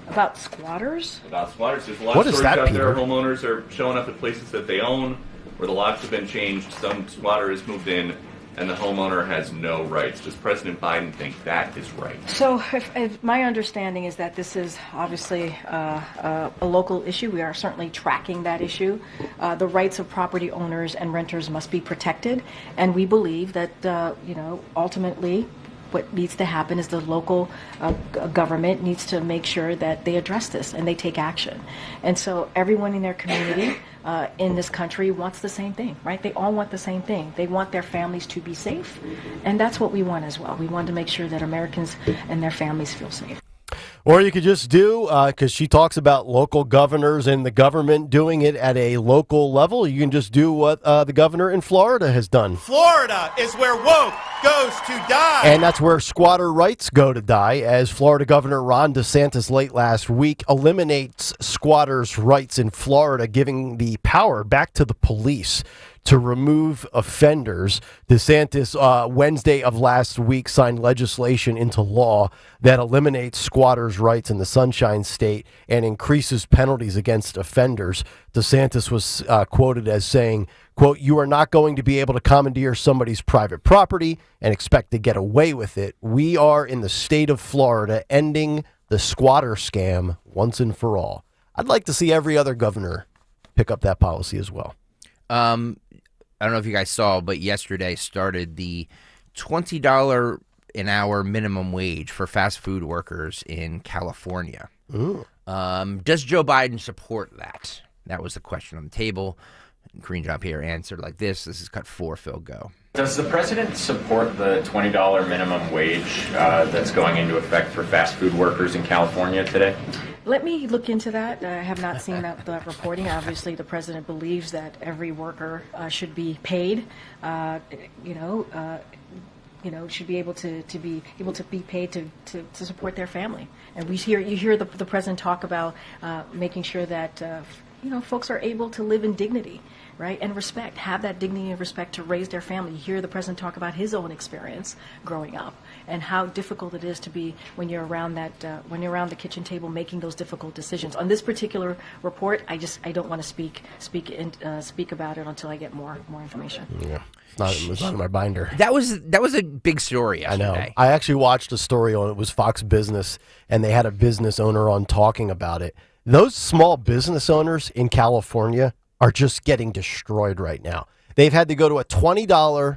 About squatters? About squatters. There's a lot of stories out there. Homeowners are showing up at places that they own where the locks have been changed. Some squatter has moved in and the homeowner has no rights. Does President Biden think that is right? So if my understanding is that this is obviously a local issue. We are certainly tracking that issue. The rights of property owners and renters must be protected. And we believe that, ultimately, what needs to happen is the local government needs to make sure that they address this and they take action. And so everyone in their community in this country wants the same thing, right? They all want the same thing. They want their families to be safe, and that's what we want as well. We want to make sure that Americans and their families feel safe. Or you could just do, because she talks about local governors and the government doing it at a local level, you can just do what the governor in Florida has done. Florida is where woke goes to die. And that's where squatter rights go to die, as Florida Governor Ron DeSantis late last week eliminates squatters' rights in Florida, giving the power back to the police to remove offenders. DeSantis, Wednesday of last week, signed legislation into law that eliminates squatters' rights in the Sunshine State and increases penalties against offenders. DeSantis was quoted as saying, quote, "You are not going to be able to commandeer somebody's private property and expect to get away with it. We are in the state of Florida ending the squatter scam once and for all." I'd like to see every other governor pick up that policy as well. I don't know if you guys saw, but yesterday started the $20 an hour minimum wage for fast food workers in California. Does Joe Biden support that? That was the question on the table. Green Job here answered like this. This is cut 4, Phil, go. Does the president support the $20 minimum wage that's going into effect for fast food workers in California today? Let me look into that. I have not seen that reporting. Obviously, the president believes that every worker should be paid. Should be able to be paid to support their family. And you hear the president talk about making sure that folks are able to live in dignity, right, and respect, have that dignity and respect to raise their family. You hear the president talk about his own experience growing up and how difficult it is to be when you're around the kitchen table making those difficult decisions. On this particular report, I don't want to speak about it until I get more information. Yeah. It's not in my binder. That was a big story yesterday. I know. I actually watched a story on it was Fox Business, and they had a business owner on talking about it. Those small business owners in California are just getting destroyed right now. They've had to go to a $20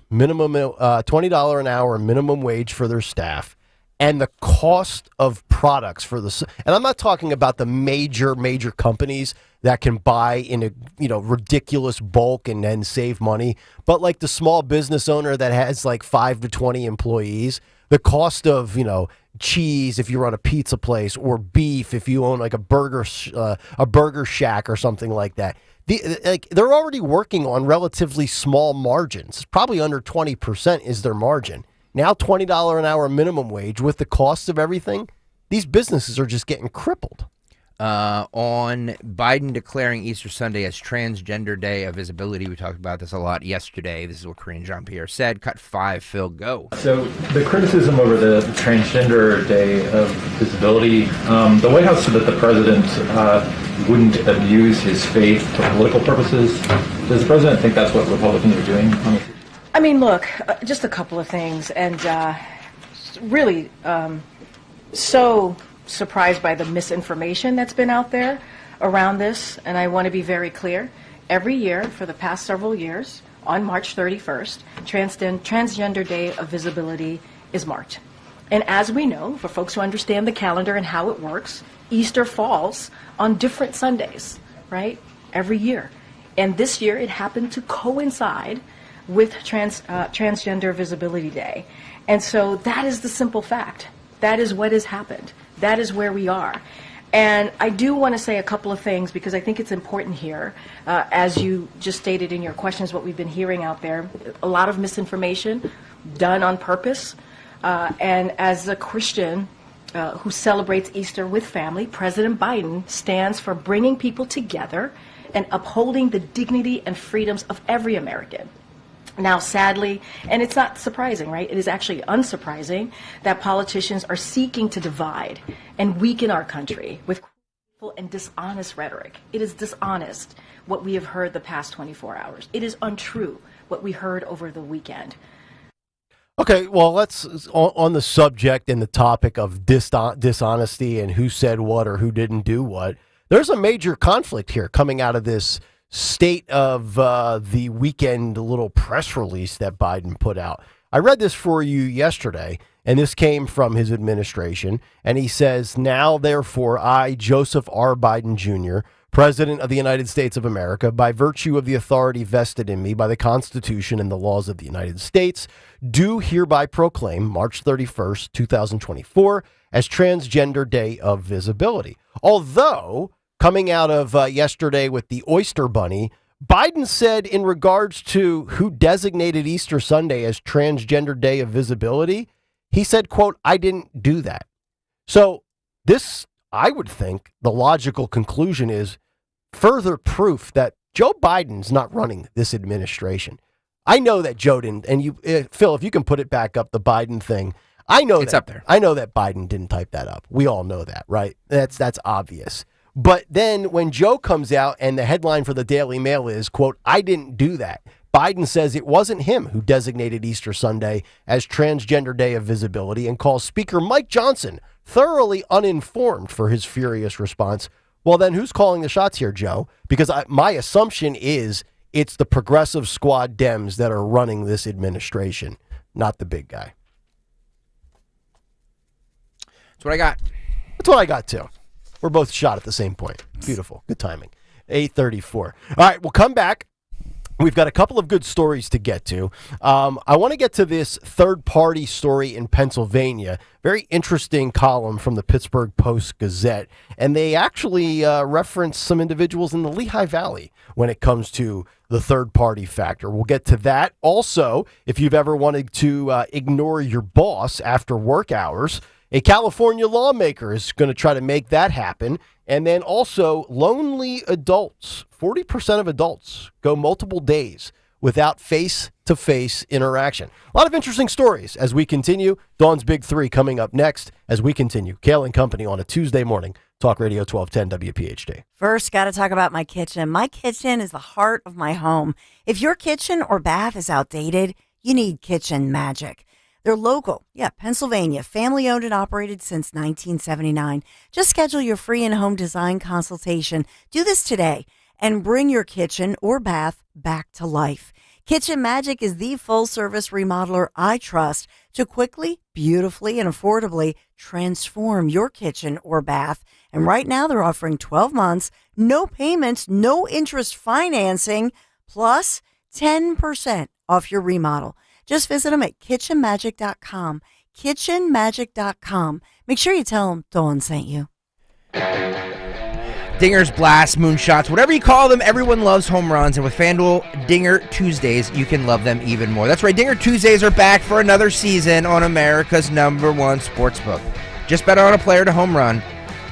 an hour minimum wage for their staff, and the cost of products for and I'm not talking about the major companies that can buy in a ridiculous bulk and then save money, but like the small business owner that has like 5 to 20 employees, the cost of cheese if you run a pizza place, or beef if you own like a burger shack or something like that. They're already working on relatively small margins. Probably under 20% is their margin. Now $20 an hour minimum wage with the cost of everything, these businesses are just getting crippled. On Biden declaring Easter Sunday as Transgender Day of Visibility, we talked about this a lot yesterday. This is what Karine Jean-Pierre said. Cut 5, Phil, go. So the criticism over the Transgender Day of Visibility, the White House said that the president wouldn't abuse his faith for political purposes. Does the president think that's what Republicans are doing on this? I mean, look, just a couple of things, and really so surprised by the misinformation that's been out there around this, and I want to be very clear. Every year for the past several years, on March 31st, Transgender Day of Visibility is marked. And as we know, for folks who understand the calendar and how it works, Easter falls on different Sundays, right, every year. And this year it happened to coincide with Transgender Visibility Day. And so that is the simple fact. That is what has happened. That is where we are. And I do want to say a couple of things because I think it's important here. As you just stated in your questions, what we've been hearing out there, a lot of misinformation done on purpose. And as a Christian who celebrates Easter with family, President Biden stands for bringing people together and upholding the dignity and freedoms of every American. Now, sadly, and it's not surprising, right? It is actually unsurprising that politicians are seeking to divide and weaken our country with cruel and dishonest rhetoric. It is dishonest what we have heard the past 24 hours. It is untrue what we heard over the weekend. Okay, well, let's, on the subject and the topic of dishonesty and who said what or who didn't do what, there's a major conflict here coming out of this state of the weekend little press release that Biden put out. I read this for you yesterday, and this came from his administration, and he says, now, therefore, I, Joseph R. Biden Jr., President of the United States of America, by virtue of the authority vested in me by the Constitution and the laws of the United States, do hereby proclaim March 31st, 2024, as Transgender Day of Visibility. Although, coming out of yesterday with the Oyster Bunny, Biden said in regards to who designated Easter Sunday as Transgender Day of Visibility, he said, quote, I didn't do that. So this, I would think, the logical conclusion is further proof that Joe Biden's not running this administration. I know that Joe didn't, and you, Phil, if you can put it back up, the Biden thing, I know it's up there. I know that Biden didn't type that up. We all know that, right? That's obvious. But then when Joe comes out and the headline for the Daily Mail is, quote, I didn't do that. Biden says it wasn't him who designated Easter Sunday as Transgender Day of Visibility and calls Speaker Mike Johnson thoroughly uninformed for his furious response. Well, then who's calling the shots here, Joe? Because my assumption is it's the progressive squad Dems that are running this administration, not the big guy. That's what I got. That's what I got, too. We're both shot at the same point. Beautiful. Good timing. 8:34. All right, we'll come back. We've got a couple of good stories to get to. I want to get to this third-party story in Pennsylvania. Very interesting column from the Pittsburgh Post-Gazette. And they actually reference some individuals in the Lehigh Valley when it comes to the third-party factor. We'll get to that. Also, if you've ever wanted to ignore your boss after work hours, a California lawmaker is going to try to make that happen. And then also lonely adults. 40% of adults go multiple days without face-to-face interaction. A lot of interesting stories as we continue. Dawn's Big Three coming up next as we continue. Kayal and Company on a Tuesday morning. Talk Radio 1210 WPHT. First, got to talk about my kitchen. My kitchen is the heart of my home. If your kitchen or bath is outdated, you need Kitchen Magic. They're local. Yeah, Pennsylvania, family-owned and operated since 1979. Just schedule your free in-home design consultation. Do this today and bring your kitchen or bath back to life. Kitchen Magic is the full-service remodeler I trust to quickly, beautifully, and affordably transform your kitchen or bath. And right now they're offering 12 months, no payments, no interest financing, plus 10% off your remodel. Just visit them at kitchenmagic.com. Kitchenmagic.com. Make sure you tell them Dawn sent you. Dingers, blasts, moonshots, whatever you call them, everyone loves home runs. And with FanDuel Dinger Tuesdays, you can love them even more. That's right, Dinger Tuesdays are back for another season on America's #1 sportsbook. Just bet on a player to home run,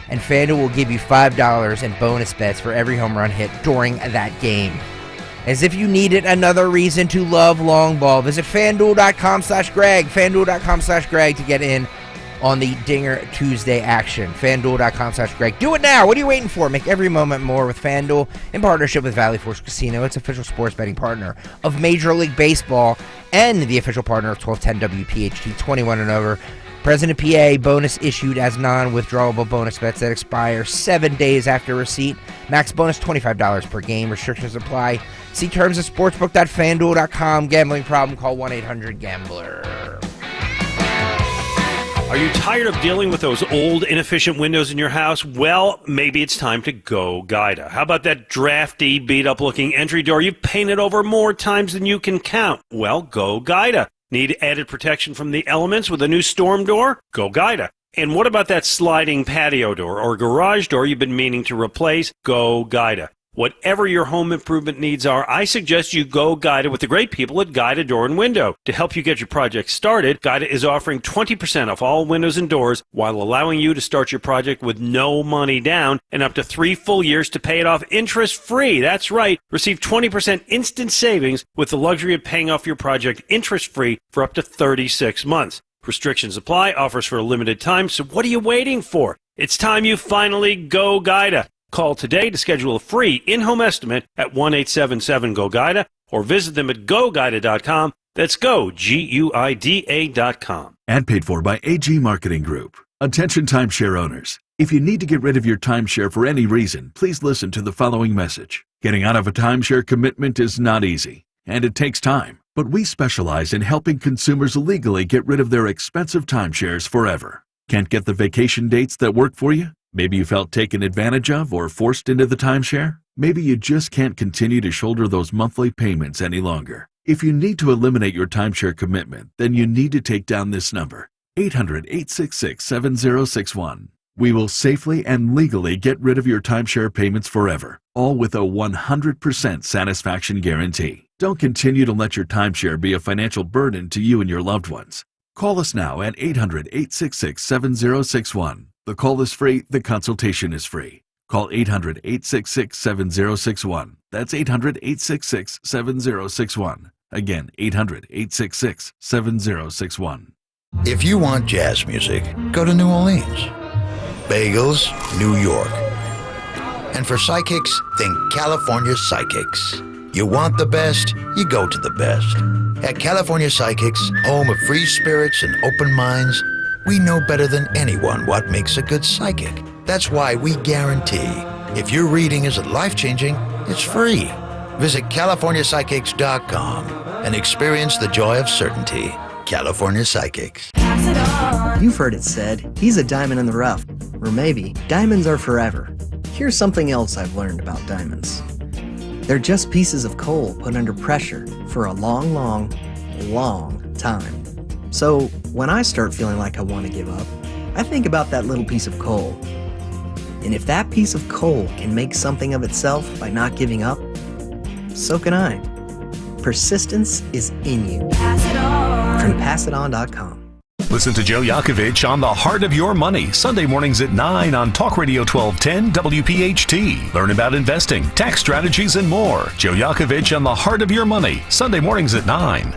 and FanDuel will give you $5 in bonus bets for every home run hit during that game. As if you needed another reason to love long ball, visit FanDuel.com/Greg, FanDuel.com/Greg to get in on the Dinger Tuesday action. FanDuel.com/Greg. Do it now. What are you waiting for? Make every moment more with FanDuel in partnership with Valley Forge Casino. It's official sports betting partner of Major League Baseball and the official partner of 1210 WPHT, 21 and over. President PA, bonus issued as non-withdrawable bonus bets that expire 7 days after receipt. Max bonus $25 per game. Restrictions apply. See terms at sportsbook.fanduel.com. Gambling problem? Call 1-800-GAMBLER. Are you tired of dealing with those old, inefficient windows in your house? Well, maybe it's time to go Guida. How about that drafty, beat-up-looking entry door you've painted over more times than you can count? Well, go Guida. Need added protection from the elements with a new storm door? Go Guida. And what about that sliding patio door or garage door you've been meaning to replace? Go Guida. Whatever your home improvement needs are, I suggest you go Guida with the great people at Guida Door and Window. To help you get your project started, Guida is offering 20% off all windows and doors while allowing you to start your project with no money down and up to 3 full years to pay it off interest-free. That's right. Receive 20% instant savings with the luxury of paying off your project interest-free for up to 36 months. Restrictions apply, offers for a limited time, so what are you waiting for? It's time you finally go Guida. Call today to schedule a free in-home estimate at 1-877-GO-GUIDA or visit them at GoGuida.com. That's go, GUIDA.com. And paid for by AG Marketing Group. Attention timeshare owners. If you need to get rid of your timeshare for any reason, please listen to the following message. Getting out of a timeshare commitment is not easy, and it takes time. but we specialize in helping consumers legally get rid of their expensive timeshares forever. Can't get the vacation dates that work for you? Maybe you felt taken advantage of or forced into the timeshare? Maybe you just can't continue to shoulder those monthly payments any longer. If you need to eliminate your timeshare commitment, then you need to take down this number, 800-866-7061. We will safely and legally get rid of your timeshare payments forever, all with a 100% satisfaction guarantee. Don't continue to let your timeshare be a financial burden to you and your loved ones. Call us now at 800-866-7061. The call is free, the consultation is free. Call 800-866-7061. That's 800-866-7061. Again, 800-866-7061. If you want jazz music, go to New Orleans. Bagels, New York. And for psychics, think California Psychics. You want the best, you go to the best. At California Psychics, home of free spirits and open minds, we know better than anyone what makes a good psychic. That's why we guarantee if your reading isn't life-changing, it's free. Visit CaliforniaPsychics.com and experience the joy of certainty. California Psychics. You've heard it said, he's a diamond in the rough. Or maybe, diamonds are forever. Here's something else I've learned about diamonds. They're just pieces of coal put under pressure for a long, long, long time. So when I start feeling like I want to give up, I think about that little piece of coal. And if that piece of coal can make something of itself by not giving up, so can I. Persistence is in you. From PassItOn.com. Listen to Joe Yakovich on The Heart of Your Money, Sunday mornings at 9 on Talk Radio 1210 WPHT. Learn about investing, tax strategies, and more. Joe Yakovich on The Heart of Your Money, Sunday mornings at 9.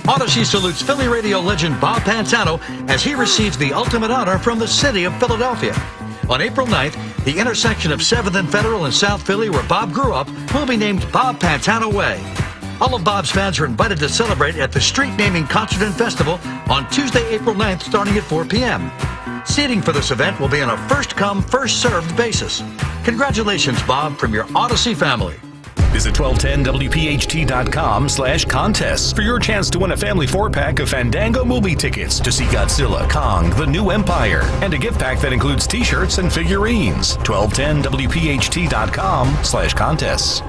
Odyssey salutes Philly radio legend Bob Pantano as he receives the ultimate honor from the city of Philadelphia. On April 9th, the intersection of 7th and Federal in South Philly, where Bob grew up, will be named Bob Pantano Way. All of Bob's fans are invited to celebrate at the Street Naming Concert and Festival on Tuesday, April 9th, starting at 4 p.m. Seating for this event will be on a first-come, first-served basis. Congratulations, Bob, from your Odyssey family. Visit 1210WPHT.com/contests for your chance to win a family 4-pack of Fandango movie tickets to see Godzilla, Kong, The New Empire, and a gift pack that includes t-shirts and figurines. 1210WPHT.com/contests.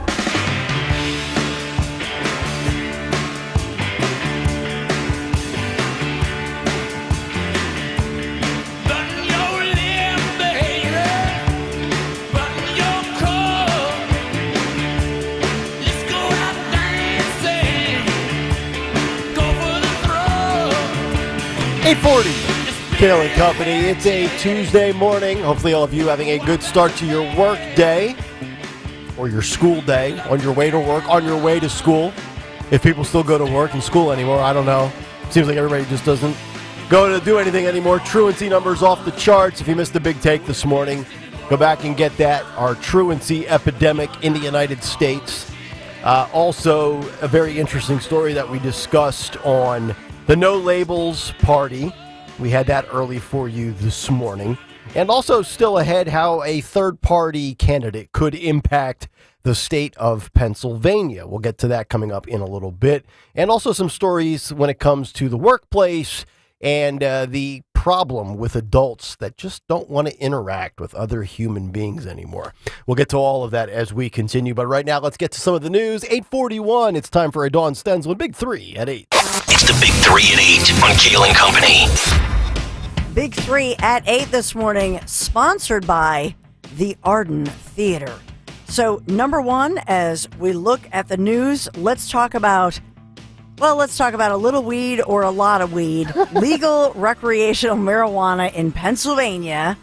Kayal and Company. It's a Tuesday morning. Hopefully all of you having a good start to your work day or your school day, on your way to work, on your way to school. If people still go to work and school anymore, I don't know. Seems like everybody just doesn't go to do anything anymore. Truancy numbers off the charts. If you missed the big take this morning, go back and get that. Our truancy epidemic in the United States. Also, a very interesting story that we discussed on the No Labels Party. We had that early for you this morning. And also still ahead, how a third-party candidate could impact the state of Pennsylvania. We'll get to that coming up in a little bit. And also some stories when it comes to the workplace and the problem with adults that just don't want to interact with other human beings anymore. We'll get to all of that as we continue. But right now, let's get to some of the news. 8:41. It's time for a Dawn Stenzel with Big 3 at 8. It's the Big 3 at 8 on Kayal and Company. Big 3 at 8 this morning, sponsored by the Arden Theater. So, number one, as we look at the news, let's talk about a little weed or a lot of weed. Legal recreational marijuana in Pennsylvania.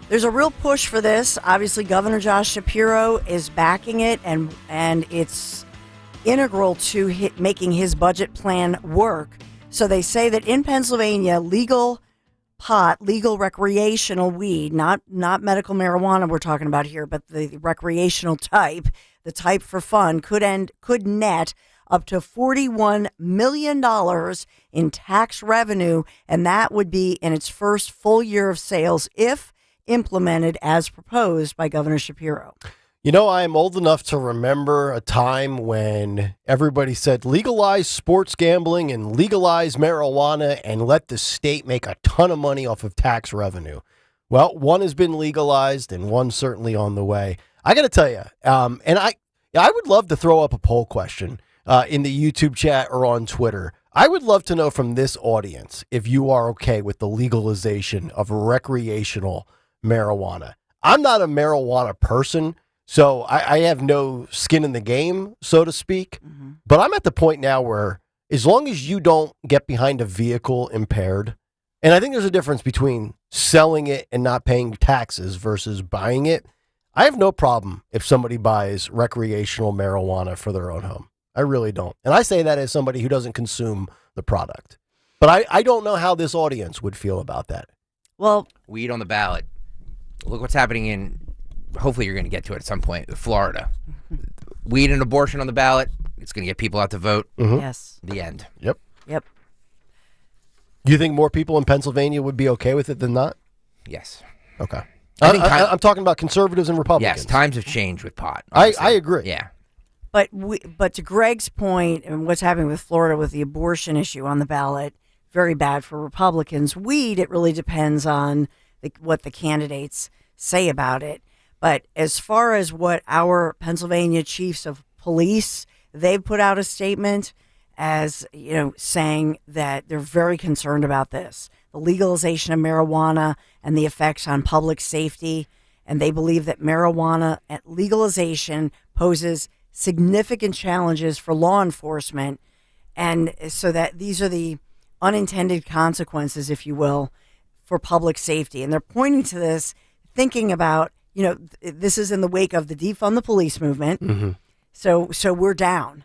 There's a real push for this. Obviously, Governor Josh Shapiro is backing it, and it's integral to making his budget plan work. So they say that in Pennsylvania, legal pot, legal recreational weed, not medical marijuana we're talking about here, but the recreational type, the type for fun, could net up to $41 million in tax revenue, and that would be in its first full year of sales if implemented as proposed by Governor Shapiro. You know, I am old enough to remember a time when everybody said legalize sports gambling and legalize marijuana and let the state make a ton of money off of tax revenue. Well, one has been legalized and one's certainly on the way. I got to tell you, and I would love to throw up a poll question in the YouTube chat or on Twitter. I would love to know from this audience if you are okay with the legalization of recreational marijuana. I'm not a marijuana person, so I have no skin in the game, so to speak. Mm-hmm. But I'm at the point now where as long as you don't get behind a vehicle impaired, and I think there's a difference between selling it and not paying taxes versus buying it. I have no problem if somebody buys recreational marijuana for their own home. I really don't. And I say that as somebody who doesn't consume the product. But I don't know how this audience would feel about that. Well, weed on the ballot. Look what's happening in, hopefully you're going to get to it at some point, Florida. Weed and abortion on the ballot. It's going to get people out to vote. Mm-hmm. Yes. The end. Yep. Yep. Do you think more people in Pennsylvania would be okay with it than not? Yes. Okay. I'm talking about conservatives and Republicans. Yes, times have changed with pot. I agree. Yeah. But to Greg's point, and what's happening with Florida with the abortion issue on the ballot, very bad for Republicans. Weed, it really depends on what the candidates say about it. But as far as what our Pennsylvania chiefs of police, they've put out a statement as, saying that they're very concerned about this, the legalization of marijuana and the effects on public safety. And they believe that marijuana legalization poses significant challenges for law enforcement. And so that these are the unintended consequences, if you will, for public safety. And they're pointing to this, thinking about, this is in the wake of the defund the police movement. Mm-hmm. So we're down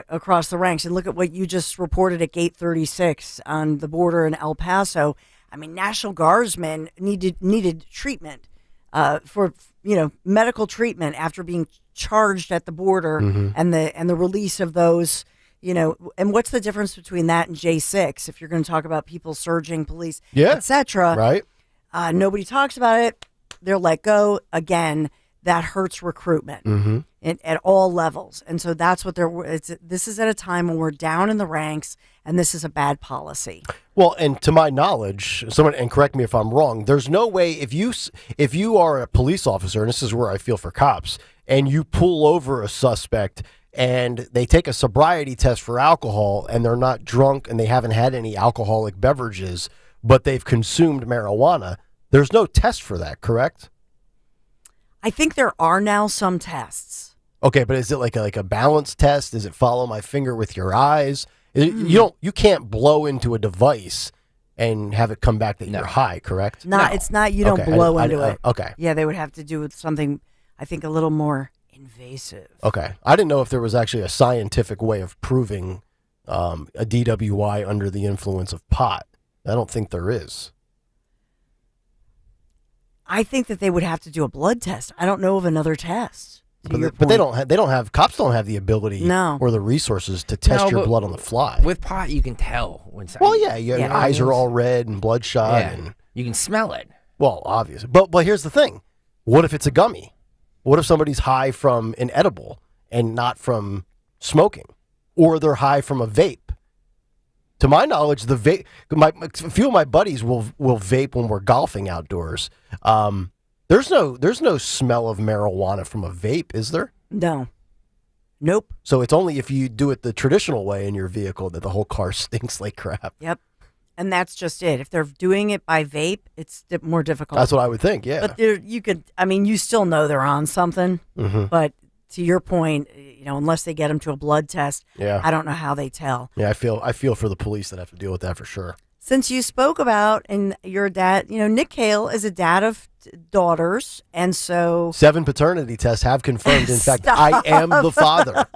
across the ranks. And look at what you just reported at Gate 36 on the border in El Paso. I mean, National Guardsmen needed treatment for medical treatment after being charged at the border, mm-hmm. and the release of those. And what's the difference between that and J6? If you're going to talk about people surging, police, etc., right? Nobody talks about it. They're let go again. That hurts recruitment. Mm-hmm. At all levels. And so that's what this is at a time when we're down in the ranks, and this is a bad policy. Well, and to my knowledge, and correct me if I'm wrong, there's no way if you are a police officer, and this is where I feel for cops, and you pull over a suspect and they take a sobriety test for alcohol and they're not drunk and they haven't had any alcoholic beverages, but they've consumed marijuana, there's no test for that, correct? I think there are now some tests. Okay, but is it like a balance test? Does it follow my finger with your eyes? You can't blow into a device and have it come back that you're high, correct? It's not. You don't blow into it. Okay. Yeah, they would have to do with something, I think, a little more invasive. Okay, I didn't know if there was actually a scientific way of proving a DWI under the influence of pot. I don't think there is. I think that they would have to do a blood test. I don't know of another test. But they don't have cops don't have the ability or the resources to test your blood on the fly. With pot, you can tell when. Your eyes are all red and bloodshot, and you can smell it. Well, obviously, but here's the thing: what if it's a gummy? What if somebody's high from an edible and not from smoking, or they're high from a vape? To my knowledge, the vape. A few of my buddies will vape when we're golfing outdoors. There's no smell of marijuana from a vape, is there? No. Nope. So it's only if you do it the traditional way in your vehicle that the whole car stinks like crap. Yep. And that's just it. If they're doing it by vape, it's more difficult. That's what I would think, yeah. But you still know they're on something. Mm-hmm. But to your point, unless they get them to a blood test, I don't know how they tell. Yeah, I feel for the police that have to deal with that for sure. Since you spoke about, and your dad, Nick Kayal is a dad of daughters, and so 7 paternity tests have confirmed. In fact, I am the father.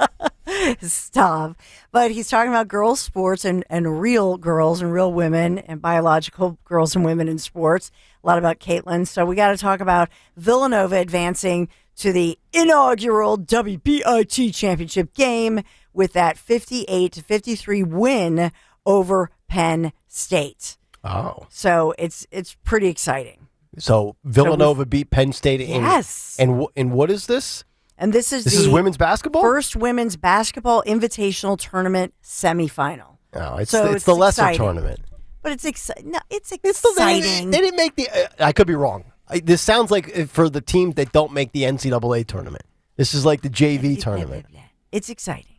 Stop. But he's talking about girls' sports and real girls and real women and biological girls and women in sports. A lot about Caitlin. So we got to talk about Villanova advancing to the inaugural WPHT championship game with that 58-53 win over Penn State. Oh. So it's pretty exciting. So Villanova beat Penn State. Yes. And what is this? And this is women's basketball? First women's basketball invitational tournament semifinal. Oh, it's So the lesser exciting. tournament. But it's exciting. No, it's exciting. They didn't make the. I could be wrong. This sounds like for the team that don't make the NCAA tournament. This is like the JV tournament. It's exciting.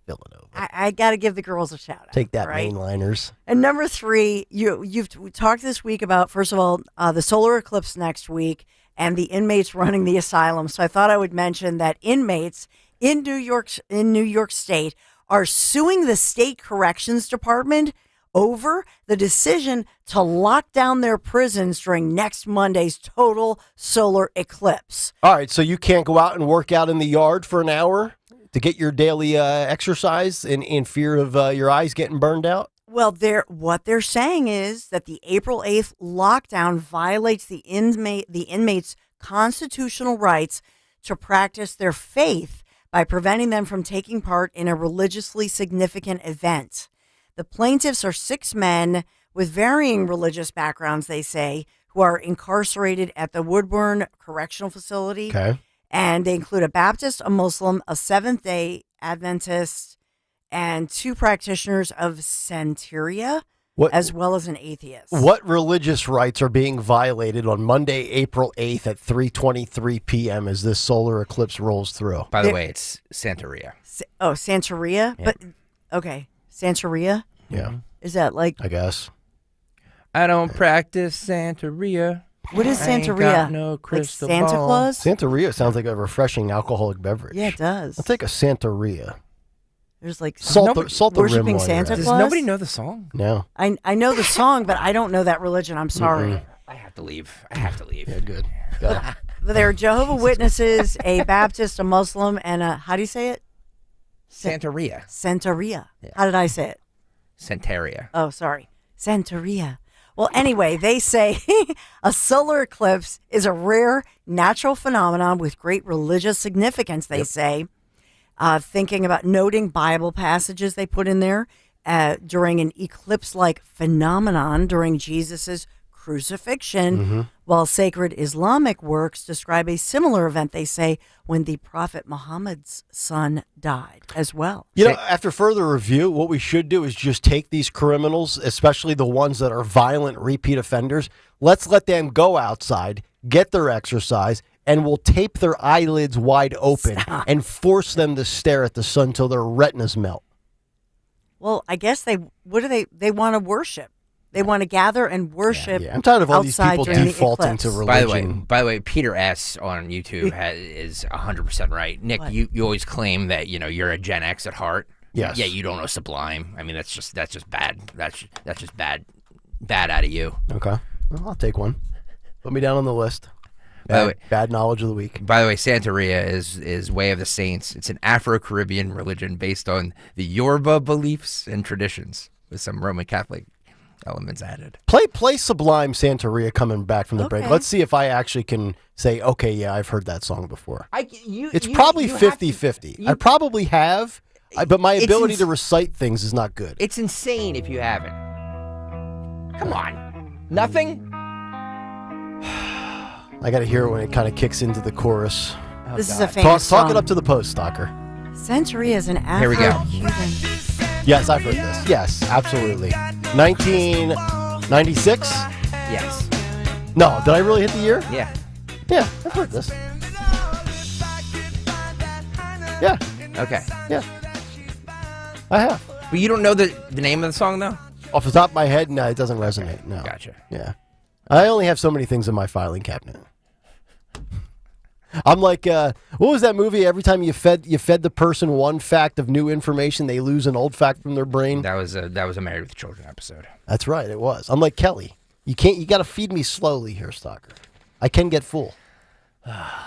Villanova. I got to give the girls a shout out. Take that, right? mainliners. And number 3, we talked this week about, first of all, the solar eclipse next week and the inmates running the asylum. So I thought I would mention that inmates in New York State are suing the state corrections department over the decision to lock down their prisons during next Monday's total solar eclipse. All right, so you can't go out and work out in the yard for an hour to get your daily exercise in fear of your eyes getting burned out? Well, what they're saying is that the April 8th lockdown violates the inmates' constitutional rights to practice their faith by preventing them from taking part in a religiously significant event. The plaintiffs are 6 men with varying religious backgrounds, they say, who are incarcerated at the Woodburn Correctional Facility. Okay. And they include a Baptist, a Muslim, a Seventh-day Adventist, and 2 practitioners of Santeria, as well as an atheist. What religious rights are being violated on Monday, April 8th at 3:23 p.m. as this solar eclipse rolls through? By the way, it's Santeria. Santeria? Yeah. But, okay, Santeria? Yeah. Is that like... I guess. I don't practice Santeria. What is I ain't Santeria? got no Like crystal Santa ball. Claus? Santeria sounds like a refreshing alcoholic beverage. Yeah, it does. I'll take a Santeria. There's like Salt the rim worshiping while you're Santa at it. Claus. Does nobody know the song? No. I know the song, but I don't know that religion. I'm sorry. I have to leave. Yeah, good. But there are Jehovah Witnesses, a Baptist, a Muslim, and a, how do you say it? Santeria. Santeria. How did I say it? Santeria. Oh, sorry. Santeria. Well, anyway, they say a solar eclipse is a rare natural phenomenon with great religious significance, they say. Thinking about noting Bible passages they put in there during an eclipse-like phenomenon during Jesus's crucifixion, while sacred Islamic works describe a similar event, they say, when the Prophet Muhammad's son died as well. You know, after further review, what we should do is just take these criminals, especially the ones that are violent repeat offenders, let's let them go outside, get their exercise, and we'll tape their eyelids wide open and force them to stare at the sun till their retinas melt. Well, I guess they want to worship. They want to gather and worship. Yeah, I'm tired of all these people outside during the defaulting eclipse. to religion. By the way, Peter S. on YouTube is 100% right. Nick, you always claim that you're a Gen X at heart. Yes. Yeah, you don't know Sublime. I mean, that's just bad. That's just bad out of you. Okay, well, I'll take one. Put me down on the list. By the way, bad knowledge of the week. By the way, Santeria is Way of the Saints. It's an Afro-Caribbean religion based on the Yoruba beliefs and traditions with some Roman Catholic elements added. Play Sublime Santeria coming back from the break. Okay. Let's see if I actually can say, okay, yeah, I've heard that song before. It's you- probably you have 50-50. I probably have, but my ability to recite things is not good. It's insane if you haven't. Come on. Nothing? I got to hear it when it kind of kicks into the chorus. This is a famous Talk it song. up to the post, Stalker. Santeria is an Here we go. Afro-Cuban. Yes, I've heard this. Yes, absolutely. 1996? Yes. No, did I really hit the year? Yeah. Yeah, I've heard this. Yeah. Okay. Yeah. I have. But you don't know the name of the song, though? Off the top of my head, no, it doesn't resonate. No. Gotcha. Yeah. I only have so many things in my filing cabinet. I'm like, what was that movie? Every time you fed the person one fact of new information, they lose an old fact from their brain. That was a Married with Children episode. That's right, it was. I'm like Kelly. You got to feed me slowly here, Stalker. I can get full. By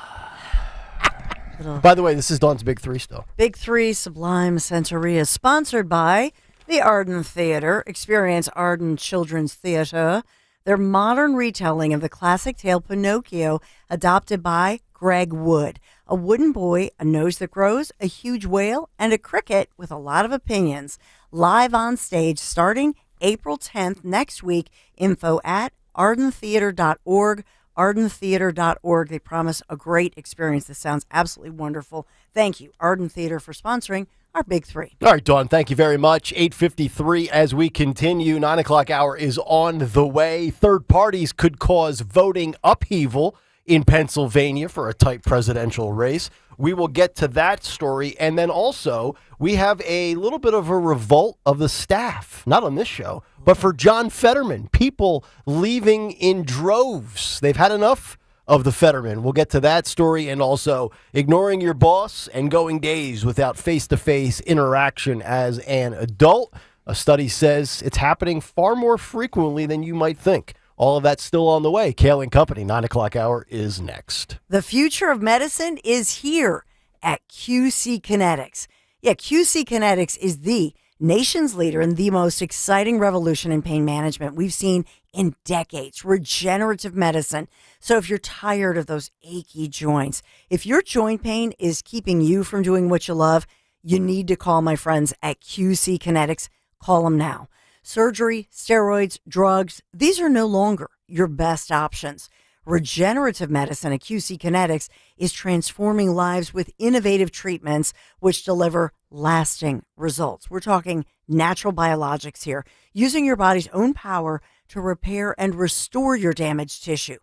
the way, this is Dawn's Big Three still. Big Three Sublime Santeria, sponsored by the Arden Theater. Experience Arden Children's Theater. Their modern retelling of the classic tale Pinocchio, adopted by Greg Wood. A wooden boy, a nose that grows, a huge whale, and a cricket with a lot of opinions. Live on stage starting April 10th next week. Info at ardentheater.org. ardentheater.org. They promise a great experience. This sounds absolutely wonderful. Thank you, Arden Theater, for sponsoring our Big Three. All right, Dawn, thank you very much. 8:53 as we continue. 9 o'clock hour is on the way. Third parties could cause voting upheaval in Pennsylvania for a tight presidential race. We will get to that story. And then also, we have a little bit of a revolt of the staff, not on this show, but for John Fetterman. People leaving in droves. They've had enough of the Fetterman. We'll get to that story, and also ignoring your boss and going days without face-to-face interaction as an adult. A study says it's happening far more frequently than you might think. All of that's still on the way. Kayal and Company, 9 o'clock hour is next. The future of medicine is here at QC Kinetics. Yeah, QC Kinetics is the nation's leader in the most exciting revolution in pain management we've seen in decades, regenerative medicine. So if you're tired of those achy joints, if your joint pain is keeping you from doing what you love, you need to call my friends at QC Kinetics. Call them now. Surgery, steroids, drugs, these are no longer your best options. Regenerative medicine at QC Kinetics is transforming lives with innovative treatments which deliver lasting results. We're talking natural biologics here, using your body's own power to repair and restore your damaged tissue.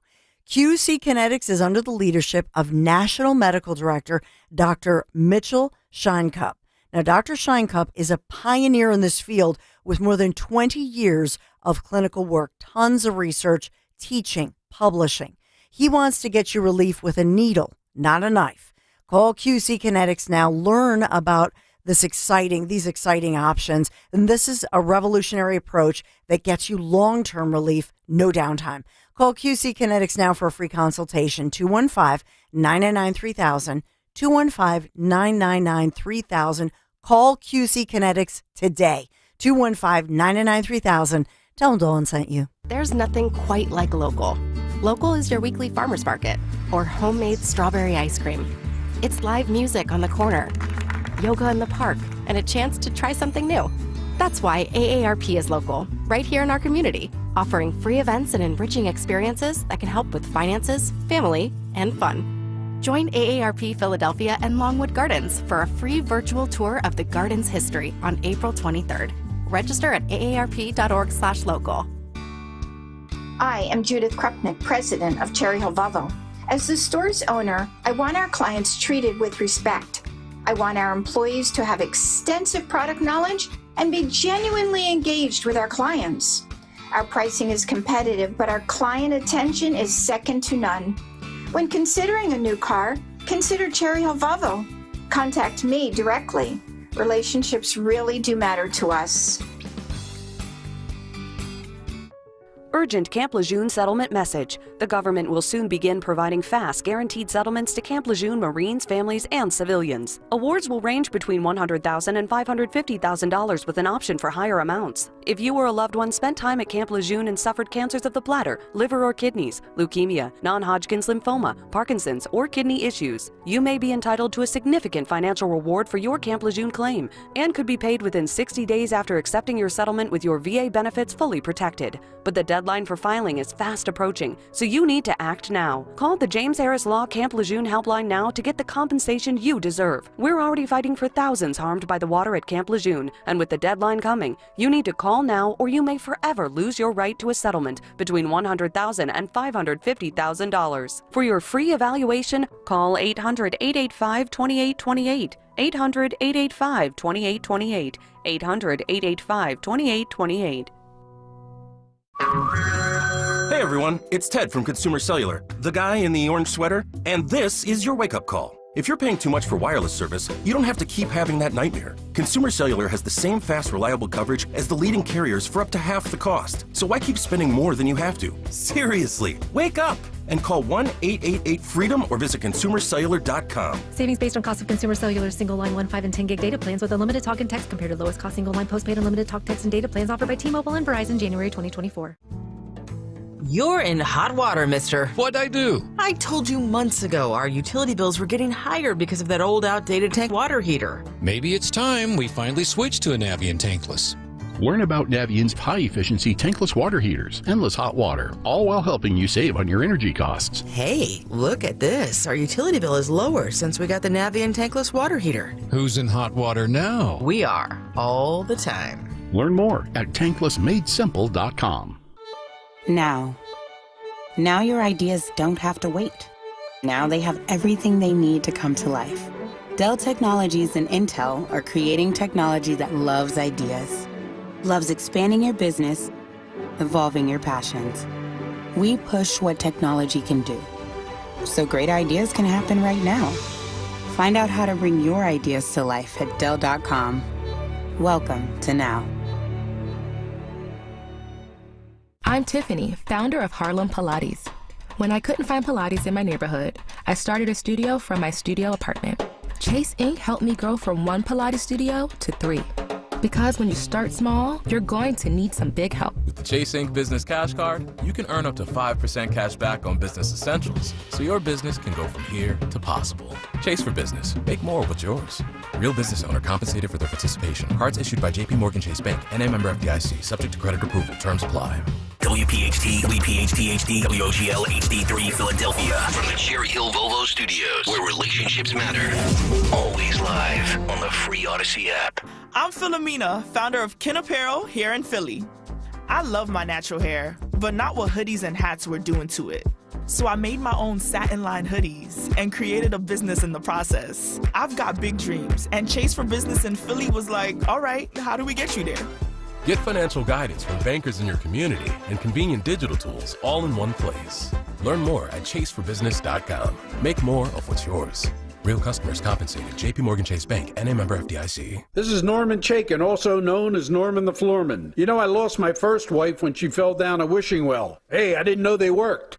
QC Kinetics is under the leadership of National Medical Director Dr. Mitchell Scheinkupp. Now, Dr. Scheinkupp is a pioneer in this field with more than 20 years of clinical work, tons of research, teaching, publishing. He wants to get you relief with a needle, not a knife. Call QC Kinetics now. Learn about these exciting options. And this is a revolutionary approach that gets you long-term relief, no downtime. Call QC Kinetics now for a free consultation, 215-999-3000, 215-999-3000. Call QC Kinetics today, 215-999-3000. Tell them Dawn sent you. There's nothing quite like local. Local is your weekly farmer's market or homemade strawberry ice cream. It's live music on the corner, yoga in the park, and a chance to try something new. That's why AARP is local, right here in our community, offering free events and enriching experiences that can help with finances, family, and fun. Join AARP Philadelphia and Longwood Gardens for a free virtual tour of the garden's history on April 23rd. Register at aarp.org/local. I am Judith Krupnick, president of Cherry Hill Volvo. As the store's owner, I want our clients treated with respect. I want our employees to have extensive product knowledge and be genuinely engaged with our clients. Our pricing is competitive, but our client attention is second to none. When considering a new car, consider Cherry Hill Volvo. Contact me directly. Relationships really do matter to us. Urgent Camp Lejeune settlement message. The government will soon begin providing fast, guaranteed settlements to Camp Lejeune Marines, families, and civilians. Awards will range between $100,000 and $550,000 with an option for higher amounts. If you or a loved one spent time at Camp Lejeune and suffered cancers of the bladder, liver or kidneys, leukemia, non-Hodgkin's lymphoma, Parkinson's, or kidney issues, you may be entitled to a significant financial reward for your Camp Lejeune claim and could be paid within 60 days after accepting your settlement with your VA benefits fully protected. But the deadline for filing is fast approaching, so you need to act now. Call the James Harris Law Camp Lejeune helpline now to get the compensation you deserve. We're already fighting for thousands harmed by the water at Camp Lejeune, and with the deadline coming, you need to call now or you may forever lose your right to a settlement between $100,000 and $550,000. For your free evaluation, call 800-885-2828, 800-885-2828, 800-885-2828. Hey everyone, it's Ted from Consumer Cellular, the guy in the orange sweater, and this is your wake-up call. If you're paying too much for wireless service, you don't have to keep having that nightmare. Consumer Cellular has the same fast, reliable coverage as the leading carriers for up to half the cost. So why keep spending more than you have to? Seriously, wake up and call 1-888-FREEDOM or visit consumercellular.com. Savings based on cost of Consumer Cellular single line 1, 5, and 10 gig data plans with unlimited talk and text compared to lowest cost single line postpaid unlimited talk, text, and data plans offered by T-Mobile and Verizon January 2024. You're in hot water, mister. What'd I do? I told you months ago our utility bills were getting higher because of that old outdated tank water heater. Maybe it's time we finally switch to a Navien tankless. Learn about Navient's high-efficiency tankless water heaters, endless hot water, all while helping you save on your energy costs. Hey, look at this. Our utility bill is lower since we got the Navient tankless water heater. Who's in hot water now? We are, all the time. Learn more at tanklessmadesimple.com. Now your ideas don't have to wait. Now they have everything they need to come to life. Dell Technologies and Intel are creating technology that loves ideas, loves expanding your business, evolving your passions. We push what technology can do, so great ideas can happen right now. Find out how to bring your ideas to life at Dell.com. Welcome to Now. I'm Tiffany, founder of Harlem Pilates. When I couldn't find Pilates in my neighborhood, I started a studio from my studio apartment. Chase Inc. helped me grow from 1 Pilates studio to 3. Because when you start small, you're going to need some big help. With the Chase Inc. Business Cash Card, you can earn up to 5% cash back on business essentials, so your business can go from here to possible. Chase for Business. Make more of what's yours. Real business owner compensated for their participation. Cards issued by J.P. Morgan Chase Bank, N.A. member FDIC, subject to credit approval. Terms apply. WPHT, WPHT HD, WOGL HD3 Philadelphia. From the Cherry Hill Volvo Studios, where relationships matter. Always live on the free Odyssey app. I'm Philomena, founder of Kin Apparel here in Philly. I love my natural hair, but not what hoodies and hats were doing to it. So I made my own satin-lined hoodies and created a business in the process. I've got big dreams, and Chase for Business in Philly was like, all right, how do we get you there? Get financial guidance from bankers in your community and convenient digital tools all in one place. Learn more at chaseforbusiness.com. Make more of what's yours. Real customers compensated. J.P. Morgan Chase Bank, N.A. member FDIC. This is Norman Chaikin, also known as Norman the Floorman. You know, I lost my first wife when she fell down a wishing well. Hey, I didn't know they worked.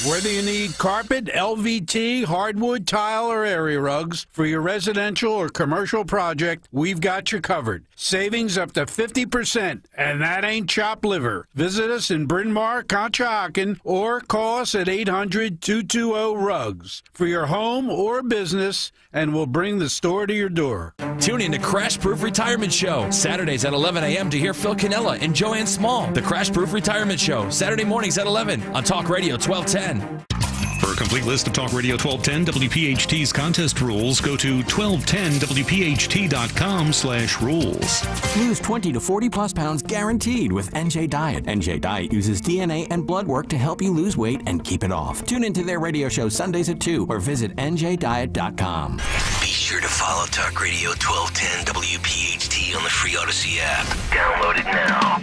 Whether you need carpet, LVT, hardwood, tile, or area rugs for your residential or commercial project, we've got you covered. Savings up to 50%, and that ain't chopped liver. Visit us in Bryn Mawr, Conshohocken, or call us at 800-220-RUGS for your home or business, and we'll bring the store to your door. Tune in to Crash Proof Retirement Show, Saturdays at 11 a.m. to hear Phil Cannella and Joanne Small. The Crash Proof Retirement Show, Saturday mornings at 11 on Talk Radio 1210. For a complete list of Talk Radio 1210 WPHT's contest rules, go to 1210WPHT.com/rules. Lose 20 to 40 plus pounds guaranteed with NJ Diet. NJ Diet uses DNA and blood work to help you lose weight and keep it off. Tune into their radio show Sundays at 2 or visit NJDiet.com. Be sure to follow Talk Radio 1210 WPHT on the free Odyssey app. Download it now.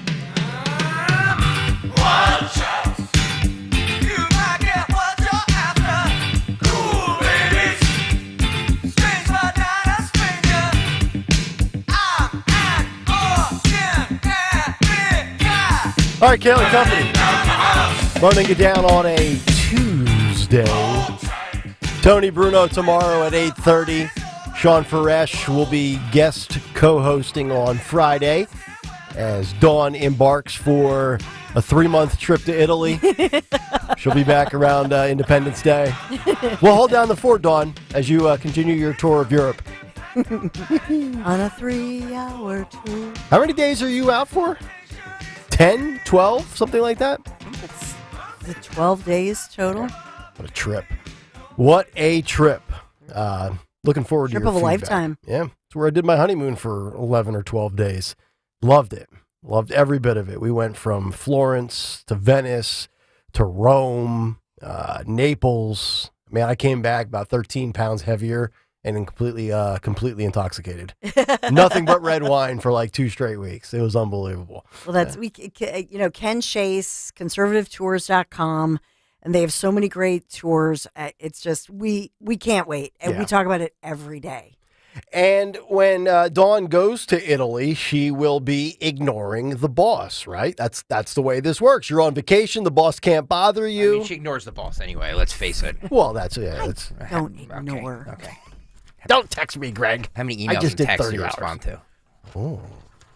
Watch out. All right, Kayal Company. Running it down on a Tuesday. Tony Bruno tomorrow at 8:30. Sean Faresh will be guest co-hosting on Friday as Dawn embarks for a 3-month trip to Italy. She'll be back around Independence Day. We'll hold down the fort, Dawn, as you continue your tour of Europe. On a 3-hour tour. How many days are you out for? 10, 12, something like that? I think it's 12 days total. What a trip. What a trip. Looking forward to your Trip of a feedback. lifetime. Yeah. It's where I did my honeymoon for 11 or 12 days. Loved it. Loved every bit of it. We went from Florence to Venice to Rome, Naples. Man, I came back about 13 pounds heavier and completely intoxicated. Nothing but red wine for like 2 straight weeks. It was unbelievable. Well, that's Ken Chase, conservativetours.com, and they have so many great tours. It's just we can't wait, and we talk about it every day. And when Dawn goes to Italy, she will be ignoring the boss, right? That's the way this works. You're on vacation, the boss can't bother you. I mean, she ignores the boss anyway, let's face it. Well, don't ignore. Okay. Don't text me, Greg. How many I emails just and did texts 30 do you hours. respond to? Oh.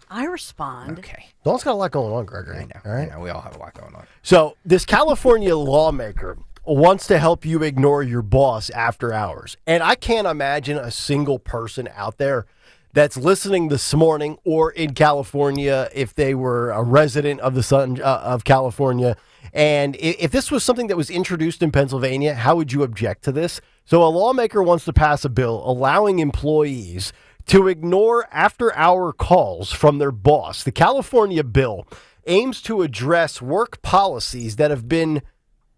I respond. Okay. Dawn's got a lot going on, Gregory. I know. All right. I know. We all have a lot going on. So this California lawmaker wants to help you ignore your boss after hours. And I can't imagine a single person out there that's listening this morning, or in California if they were a resident of the Sun of California. And if this was something that was introduced in Pennsylvania, how would you object to this? So a lawmaker wants to pass a bill allowing employees to ignore after-hour calls from their boss. The California bill aims to address work policies that have been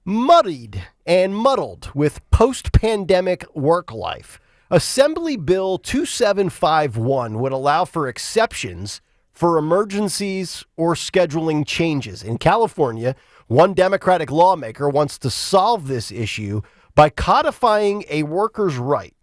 muddied and muddled with post-pandemic work life. Assembly Bill 2751 would allow for exceptions for emergencies or scheduling changes. In California, one Democratic lawmaker wants to solve this issue by codifying a worker's right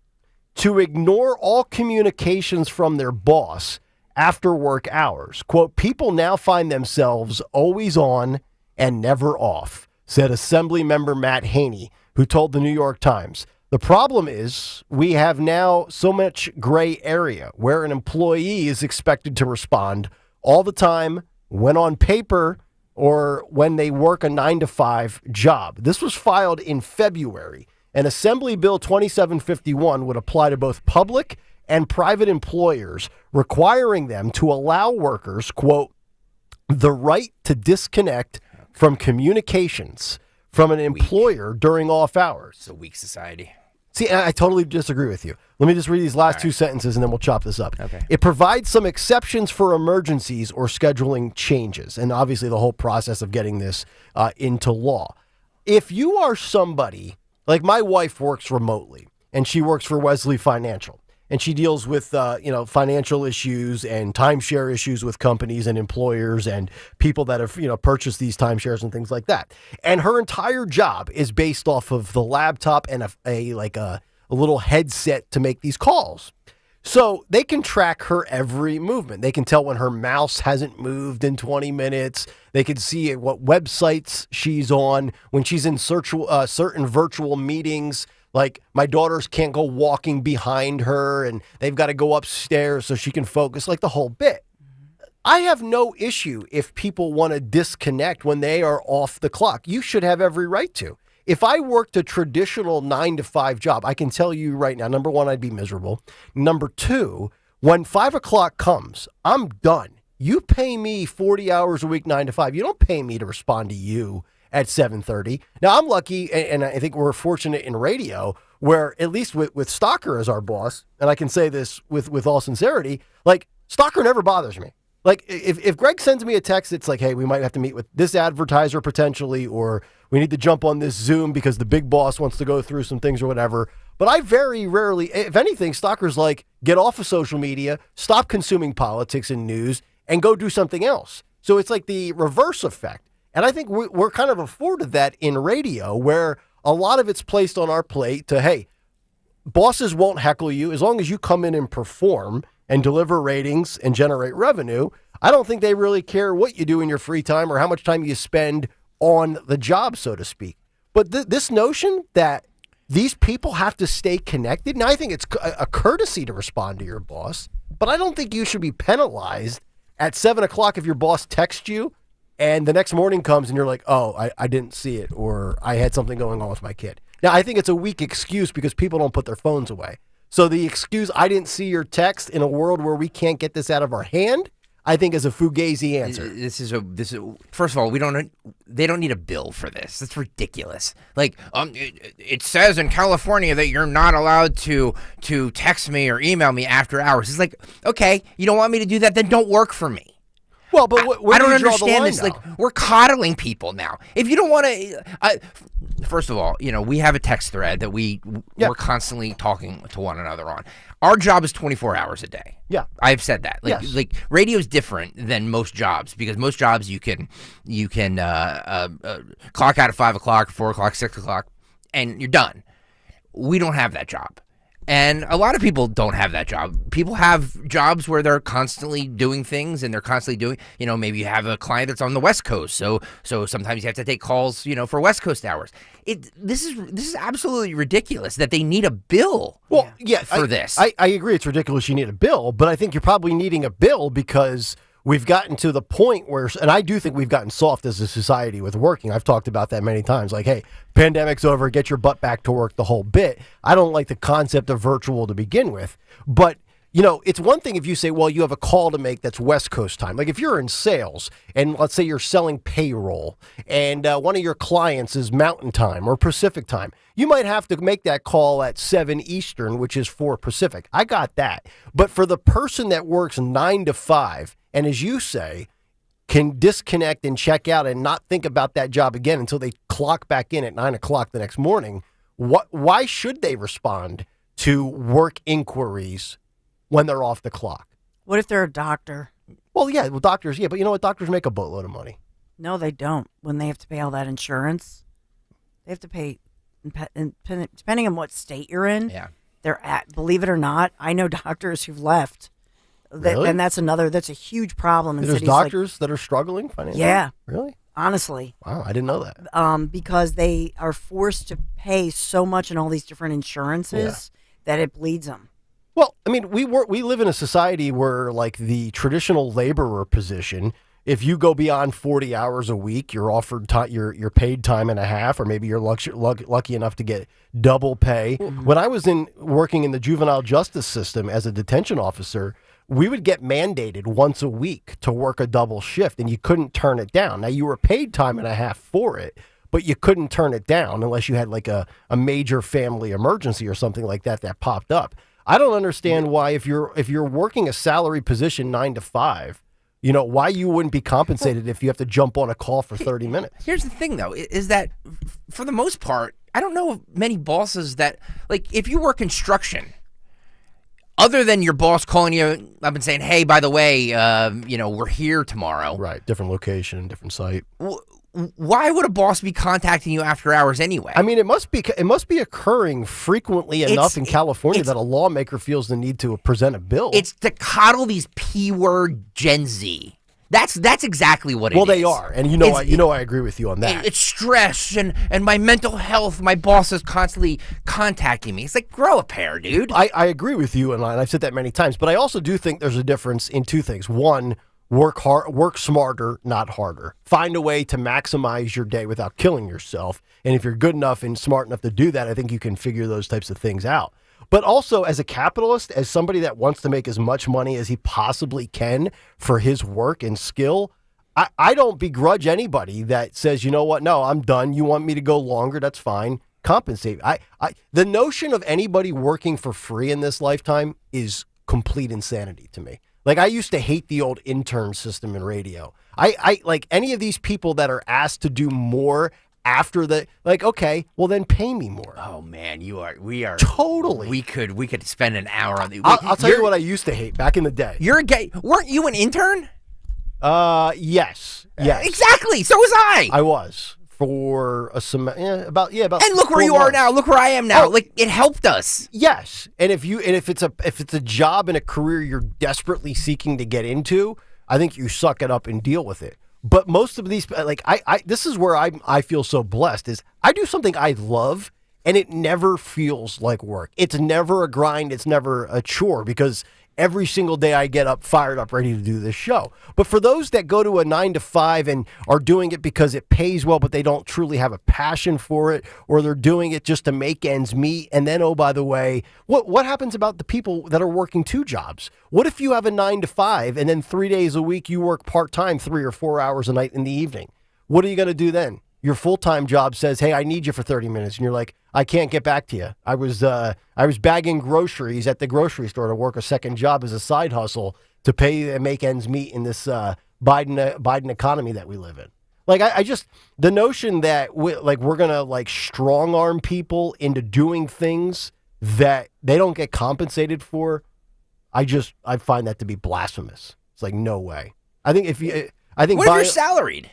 to ignore all communications from their boss after work hours. Quote, people now find themselves always on and never off, said Assembly member Matt Haney, who told the New York Times. The problem is we have now so much gray area where an employee is expected to respond all the time when on paper or when they work a 9-to-5 job. This was filed in February, and Assembly Bill 2751 would apply to both public and private employers, requiring them to allow workers, quote, the right to disconnect from communications from an employer during off hours. It's a weak society. See, I totally disagree with you. Let me just read these last two sentences and then we'll chop this up. Okay. It provides some exceptions for emergencies or scheduling changes, and obviously the whole process of getting this into law. If you are somebody, like my wife works remotely, and she works for Wesley Financial, and she deals with financial issues and timeshare issues with companies and employers and people that have purchased these timeshares and things like that. And her entire job is based off of the laptop and a little headset to make these calls. So they can track her every movement. They can tell when her mouse hasn't moved in 20 minutes. They can see what websites she's on, when she's in certain virtual meetings. Like my daughters can't go walking behind her and they've got to go upstairs so she can focus, like the whole bit. I have no issue if people want to disconnect when they are off the clock. You should have every right to. If I worked a traditional 9-to-5 job, I can tell you right now, number one, I'd be miserable. Number two, when 5 o'clock comes, I'm done. You pay me 40 hours a week, 9-to-5. You don't pay me to respond to you at 7:30. Now, I'm lucky, and I think we're fortunate in radio, where at least with Stalker as our boss, and I can say this with all sincerity, like, Stalker never bothers me. Like, if Greg sends me a text, it's like, hey, we might have to meet with this advertiser potentially, or we need to jump on this Zoom because the big boss wants to go through some things or whatever. But I very rarely, if anything, Stalker's like, get off of social media, stop consuming politics and news, and go do something else. So it's like the reverse effect. And I think we're kind of afforded that in radio, where a lot of it's placed on our plate to, hey, bosses won't heckle you as long as you come in and perform and deliver ratings and generate revenue. I don't think they really care what you do in your free time or how much time you spend on the job, so to speak. But this notion that these people have to stay connected, now I think it's a courtesy to respond to your boss, but I don't think you should be penalized at 7 o'clock if your boss texts you and the next morning comes and you're like, oh, I didn't see it, or I had something going on with my kid. Now, I think it's a weak excuse because people don't put their phones away. So the excuse, I didn't see your text, in a world where we can't get this out of our hand, I think is a fugazi answer. This is first of all, they don't need a bill for this. That's ridiculous. Like, it says in California that you're not allowed to text me or email me after hours. It's like, okay, you don't want me to do that, then don't work for me. Well, but I don't understand this. Like, we're coddling people now. If you don't want to, first of all, we have a text thread that we're constantly talking to one another on. Our job is 24 hours a day. Yeah, I've said that. Like radio's different than most jobs, because most jobs you can clock out at 5 o'clock, 4 o'clock, 6 o'clock, and you're done. We don't have that job. And a lot of people don't have that job. People have jobs where they're constantly doing things, and they're constantly doing, maybe you have a client that's on the West Coast. So sometimes you have to take calls, for West Coast hours. This is absolutely ridiculous that they need a bill for this. I agree it's ridiculous you need a bill, but I think you're probably needing a bill because we've gotten to the point where, and I do think we've gotten soft as a society with working. I've talked about that many times. Like, hey, pandemic's over, get your butt back to work, the whole bit. I don't like the concept of virtual to begin with, but it's one thing if you say, well, you have a call to make that's West Coast time. Like if you're in sales and let's say you're selling payroll and one of your clients is Mountain Time or Pacific Time, you might have to make that call at 7 Eastern, which is 4 Pacific. I got that. But for the person that works 9 to 5 and as you say, can disconnect and check out and not think about that job again until they clock back in at 9 o'clock the next morning, why should they respond to work inquiries when they're off the clock? What if they're a doctor? Well, doctors, but you know what? Doctors make a boatload of money. No, they don't. When they have to pay all that insurance, they have to pay, depending on what state you're in, they're at, believe it or not, I know doctors who've left. Really? And that's a huge problem in There's cities doctors that are struggling financially? Yeah. Really? Honestly. Wow, I didn't know that. Because they are forced to pay so much in all these different insurances that it bleeds them. Well, I mean, we live in a society where, like, the traditional laborer position, if you go beyond 40 hours a week, you're offered you're paid time and a half, or maybe you're lucky enough to get double pay. Mm-hmm. When I was working in the juvenile justice system as a detention officer, we would get mandated once a week to work a double shift, and you couldn't turn it down. Now, you were paid time and a half for it, but you couldn't turn it down unless you had like a major family emergency or something like that popped up. I don't understand why if you're working a salary position 9 to 5, why you wouldn't be compensated if you have to jump on a call for 30 minutes. Here's the thing, though, is that for the most part, I don't know of many bosses that, like, if you work construction, other than your boss calling you up and saying, hey, by the way, we're here tomorrow. Right, different location, different site. Why would a boss be contacting you after hours anyway? I mean, it must be occurring frequently enough in California that a lawmaker feels the need to present a bill. It's to coddle these P-word Gen Z. That's exactly what it is. Well, they are, and I agree with you on that. It's stress and my mental health. My boss is constantly contacting me. It's like, grow a pair, dude. I agree with you, and I've said that many times. But I also do think there's a difference in two things. One, work hard, work smarter, not harder. Find a way to maximize your day without killing yourself. And if you're good enough and smart enough to do that, I think you can figure those types of things out. But also, as a capitalist, as somebody that wants to make as much money as he possibly can for his work and skill, I don't begrudge anybody that says, you know what, no, I'm done. You want me to go longer? That's fine. Compensate. The notion of anybody working for free in this lifetime is complete insanity to me. Like, I used to hate the old intern system in radio. I like any of these people that are asked to do more after the, like, okay, well then pay me more. Oh man, we are totally. We could spend an hour on the. I'll tell you what I used to hate back in the day. You're a gay. Weren't you an intern? Yes. Exactly. So was I. I was for a semester. About. And look where you are now. Look where I am now. Like, it helped us. Yes. And if it's a job and a career you're desperately seeking to get into, I think you suck it up and deal with it. But most of these, like, this is where I feel so blessed, is I do something I love and it never feels like work. It's never a grind. It's never a chore, because every single day I get up, fired up, ready to do this show. But for those that go to a 9 to 5 and are doing it because it pays well, but they don't truly have a passion for it, or they're doing it just to make ends meet. And then, oh, by the way, what happens about the people that are working 2 jobs? What if you have a 9 to 5 and then 3 days a week you work part-time 3 or 4 hours a night in the evening? What are you going to do then? Your full-time job says, hey, I need you for 30 minutes. And you're like, I can't get back to you. I was bagging groceries at the grocery store to work a second job as a side hustle to pay and make ends meet in this Biden economy that we live in. Like, I just, the notion that we're going to like strong arm people into doing things that they don't get compensated for, I find that to be blasphemous. It's like, no way. What if you're salaried?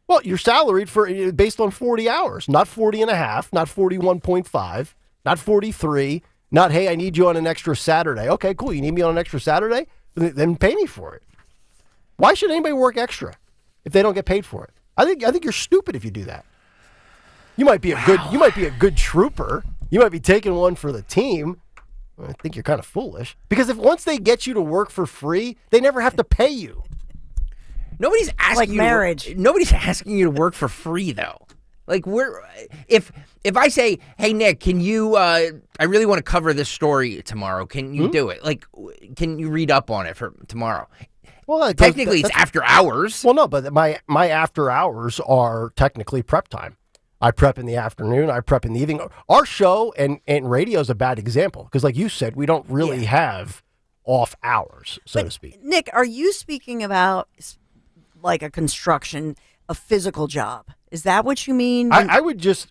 Well, you're salaried based on 40 hours, not 40 and a half, not 41.5, not 43, not, hey, I need you on an extra Saturday. Okay, cool. You need me on an extra Saturday? Then pay me for it. Why should anybody work extra if they don't get paid for it? I think you're stupid if you do that. You might be a good trooper. You might be taking one for the team. I think you're kind of foolish, because once they get you to work for free, they never have to pay you. Nobody's asking like marriage. Nobody's asking you to work for free, though. Like if I say, hey Nick, can you? I really want to cover this story tomorrow. Can you do it? Like, can you read up on it for tomorrow? Well, technically it's after hours. Well, no, but my after hours are technically prep time. I prep in the afternoon. I prep in the evening. Our show and radio is a bad example because, like you said, we don't really have off hours, so to speak. Nick, are you speaking about like a physical job? Is that what you mean? I would just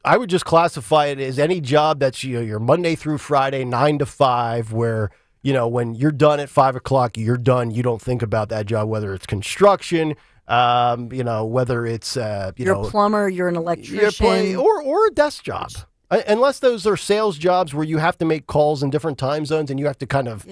classify it as any job that's your Monday through Friday, 9 to 5, where when you're done at 5 o'clock, you're done. You don't think about that job, whether it's construction. Whether it's you're a plumber, you're an electrician, or a desk job. Unless those are sales jobs where you have to make calls in different time zones and you have to kind of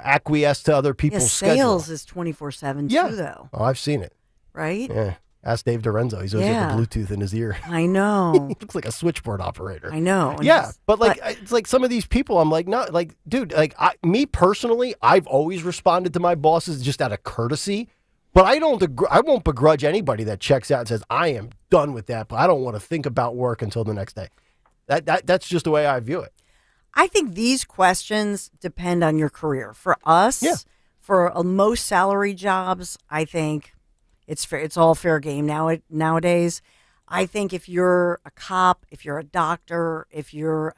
acquiesce to other people's sales schedule. is 24/7 too, though. Oh, I've seen it. Right? Yeah. Ask Dave Dorenzo. He's always got the Bluetooth in his ear. I know. He looks like a switchboard operator. I know. Yeah, but it's like some of these people, I'm like, no, like, dude, like me personally, I've always responded to my bosses just out of courtesy. But I won't begrudge anybody that checks out and says, I am done with that, but I don't want to think about work until the next day. That's just the way I view it. I think these questions depend on your career. For us, for most salary jobs, I think it's fair. It's all fair game nowadays. I think if you're a cop, if you're a doctor, if you're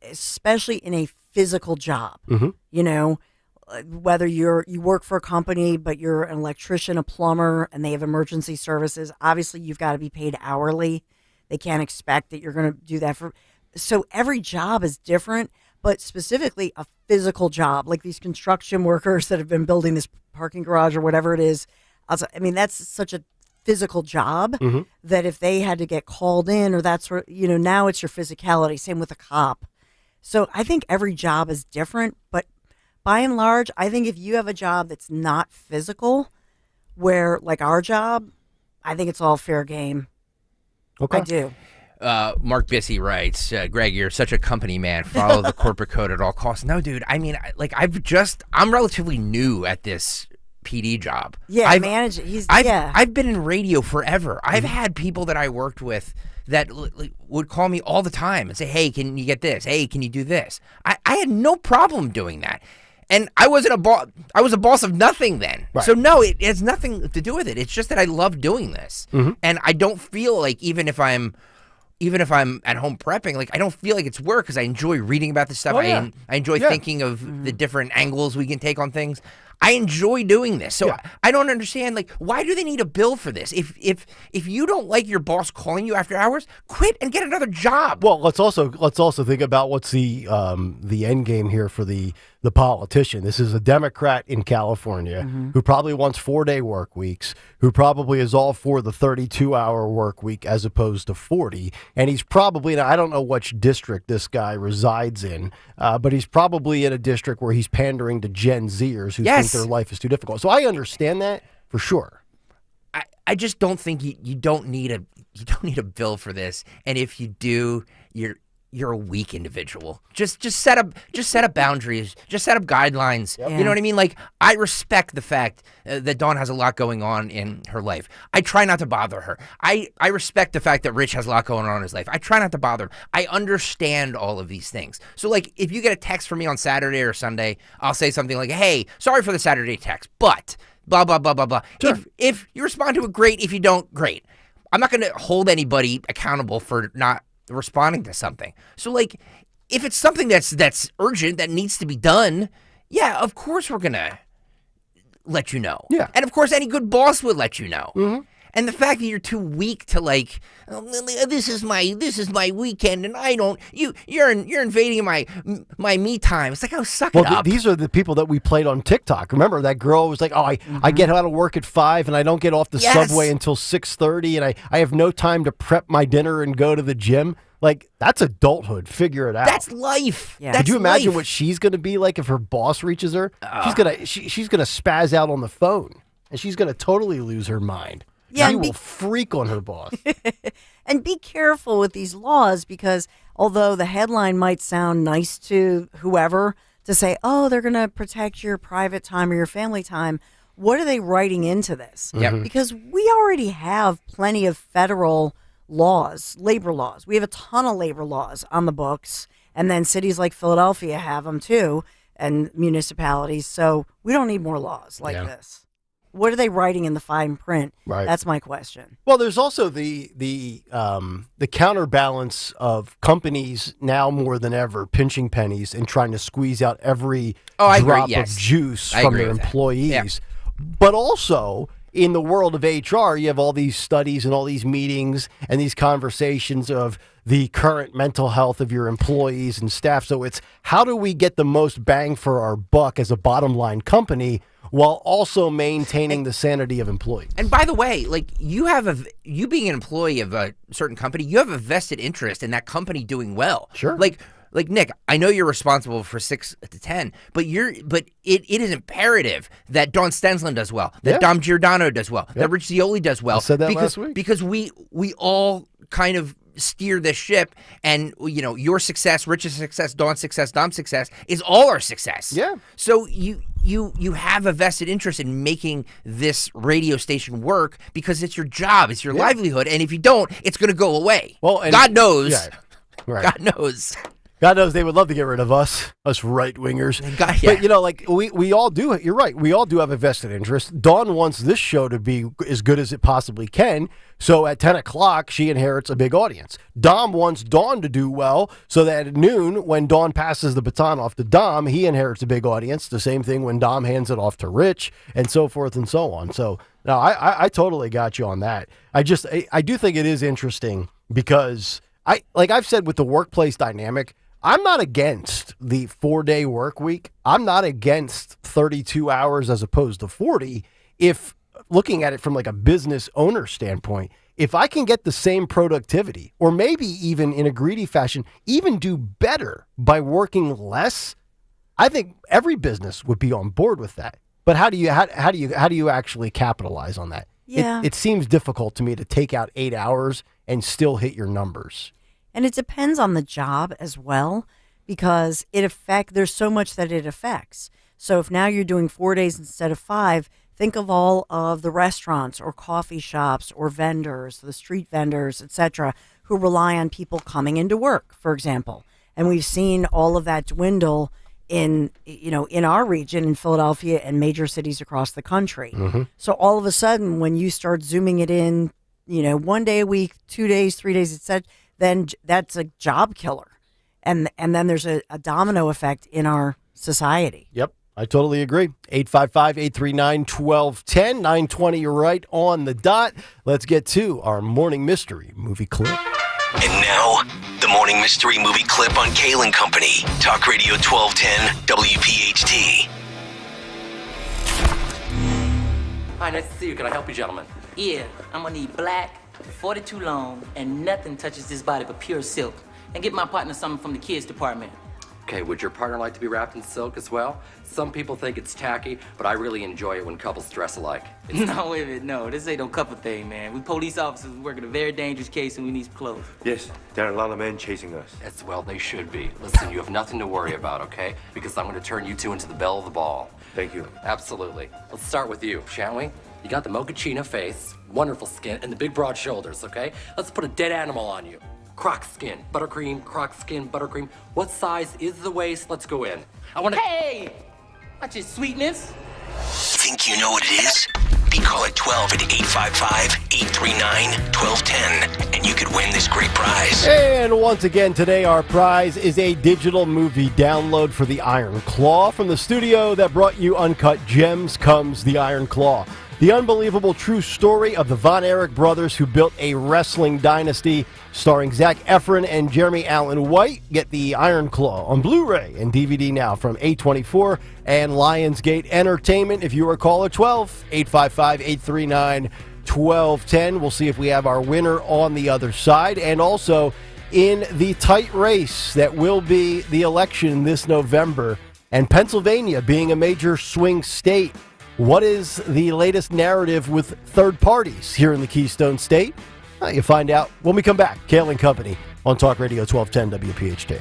especially in a physical job, whether you work for a company, but you're an electrician, a plumber, and they have emergency services, obviously you've got to be paid hourly. They can't expect that you're going to do that so every job is different, but specifically a physical job, like these construction workers that have been building this parking garage or whatever it is. I mean, that's such a physical job that if they had to get called in or that sort of, now it's your physicality. Same with a cop. So I think every job is different, but by and large, I think if you have a job that's not physical, where like our job, I think it's all fair game. Okay. I do. Mark Bissey writes, Greg, you're such a company man. Follow the corporate code at all costs. No, dude. I mean, I'm relatively new at this PD job. Yeah, I've been in radio forever. I've had people that I worked with that would call me all the time and say, hey, can you get this? Hey, can you do this? I had no problem doing that. And I wasn't a boss. I was a boss of nothing then. Right. So no, it has nothing to do with it. It's just that I love doing this, and I don't feel like even if I'm at home prepping, like I don't feel like it's work because I enjoy reading about this stuff. I enjoy thinking of the different angles we can take on things. I enjoy doing this. So I don't understand, like, why do they need a bill for this? If you don't like your boss calling you after hours, quit and get another job. Well, let's also think about what's the end game here for the politician. This is a Democrat in California who probably wants 4-day work weeks, who probably is all for the 32-hour work week as opposed to 40. And he's probably, I don't know which district this guy resides in, but he's probably in a district where he's pandering to Gen Zers who think their life is too difficult. So I understand that for sure. I just don't think you don't need a bill for this. And if you do, you're a weak individual. Just set up boundaries. Just set up guidelines. Yep. You know what I mean? Like, I respect the fact that Dawn has a lot going on in her life. I try not to bother her. I respect the fact that Rich has a lot going on in his life. I try not to bother him. I understand all of these things. So, like, if you get a text from me on Saturday or Sunday, I'll say something like, hey, sorry for the Saturday text, but blah, blah, blah, blah, blah. Sure. If you respond to it, great. If you don't, great. I'm not going to hold anybody accountable for not responding to something. So, like, if it's something that's urgent, that needs to be done, yeah, of course we're gonna let you know. Yeah. And of course any good boss would let you know. And the fact that you're too weak to, like, this is my weekend and I don't, you're invading my me time. It's like, oh, suck it up. These are the people that we played on TikTok. Remember that girl was like, oh, I get out of work at 5 and I don't get off the subway until 6:30 and I have no time to prep my dinner and go to the gym. Like, that's adulthood. Figure it out. That's life. Yeah. Could you imagine what she's going to be like if her boss reaches her? She's gonna spaz out on the phone and she's going to totally lose her mind. Yeah, she will freak on her boss. And be careful with these laws because although the headline might sound nice to whoever to say, oh, they're going to protect your private time or your family time, what are they writing into this? Yep. Because we already have plenty of federal laws, labor laws. We have a ton of labor laws on the books, and then cities like Philadelphia have them too, and municipalities. So we don't need more laws like this. What are they writing in the fine print? Right. That's my question. Well, there's also the counterbalance of companies now more than ever pinching pennies and trying to squeeze out every drop of juice from their employees. But also, in the world of HR, you have all these studies and all these meetings and these conversations of the current mental health of your employees and staff. So it's how do we get the most bang for our buck as a bottom line company while also maintaining the sanity of employees. And by the way, like you being an employee of a certain company, you have a vested interest in that company doing well. Sure. Like Nick, I know you're responsible for 6 to 10, but it is imperative that Dawn Stensland does well, that Dom Giordano does well, that Rich Zioli does well. I said that last week. Because we all kind of steer this ship, and your success, Rich's success, Dawn's success, Dom's success is all our success. Yeah. So you have a vested interest in making this radio station work because it's your job, it's your livelihood, and if you don't, it's going to go away. Well, and God knows. Yeah, right. God knows. God knows they would love to get rid of us right wingers. But we all do. You're right. We all do have a vested interest. Dawn wants this show to be as good as it possibly can. So at 10 o'clock, she inherits a big audience. Dom wants Dawn to do well, so that at noon, when Dawn passes the baton off to Dom, he inherits a big audience. The same thing when Dom hands it off to Rich, and so forth and so on. So no, I totally got you on that. I do think it is interesting because I've said with the workplace dynamic, I'm not against the 4-day work week. I'm not against 32 hours as opposed to 40. If looking at it from like a business owner standpoint, if I can get the same productivity, or maybe even in a greedy fashion, even do better by working less, I think every business would be on board with that. But how do you actually capitalize on that? Yeah. It seems difficult to me to take out 8 hours and still hit your numbers. And it depends on the job as well, because there's so much that it affects. So if now you're doing 4 days instead of 5, think of all of the restaurants or coffee shops or vendors, the street vendors, etc., who rely on people coming into work, for example. And we've seen all of that dwindle in our region, in Philadelphia and major cities across the country. Mm-hmm. So all of a sudden, when you start zooming it in, 1 day a week, 2 days, 3 days, etc., then that's a job killer. And then there's a domino effect in our society. Yep, I totally agree. 855-839-1210, 920, you're right on the dot. Let's get to our morning mystery movie clip. And now, the morning mystery movie clip on Kayal and Company. Talk Radio 1210, WPHT. Hi, nice to see you. Can I help you, gentlemen? Yeah, I'm gonna need black, 42 long, and nothing touches this body but pure silk. And get my partner something from the kids department. Okay, would your partner like to be wrapped in silk as well? Some people think it's tacky, but I really enjoy it when couples dress alike. No, wait a minute, no. This ain't no couple thing, man. We police officers working a very dangerous case and we need some clothes. Yes, there are a lot of men chasing us. As well, they should be. Listen, you have nothing to worry about, okay? Because I'm going to turn you two into the belle of the ball. Thank you. Absolutely. Let's start with you, shall we? You got the mochaccino face, wonderful skin, and the big broad shoulders, okay? Let's put a dead animal on you. Croc skin, buttercream, croc skin, buttercream. What size is the waist? Let's go in. I want to... Hey! Not just sweetness. Think you know what it is? Be call at 12 at 855-839-1210, and you could win this great prize. And once again today, our prize is a digital movie download for the Iron Claw. From the studio that brought you Uncut Gems comes the Iron Claw. The unbelievable true story of the Von Erich brothers who built a wrestling dynasty, starring Zac Efron and Jeremy Allen White. Get the Iron Claw on Blu-ray and DVD now from A24 and Lionsgate Entertainment. If you are caller 12, 855-839-1210. We'll see if we have our winner on the other side. And also in the tight race that will be the election this November, and Pennsylvania being a major swing state, what is the latest narrative with third parties here in the Keystone State? You find out when we come back. Kayal and Company on Talk Radio 1210 WPHT.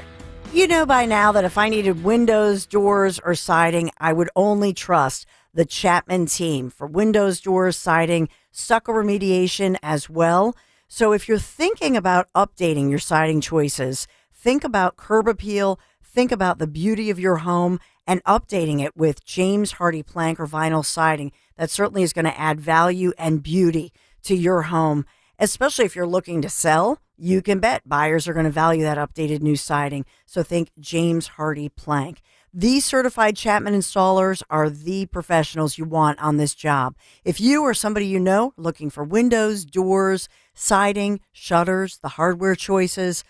You know by now that if I needed windows, doors, or siding, I would only trust the Chapman team for windows, doors, siding, stucco remediation as well. So if you're thinking about updating your siding choices, think about curb appeal, think about the beauty of your home, and updating it with James Hardie plank or vinyl siding. That certainly is going to add value and beauty to your home, especially if you're looking to sell. You can bet buyers are going to value that updated new siding. So think James Hardie plank. These certified Chapman installers are the professionals you want on this job. If you or somebody you know looking for windows, doors, siding, shutters, the hardware choices,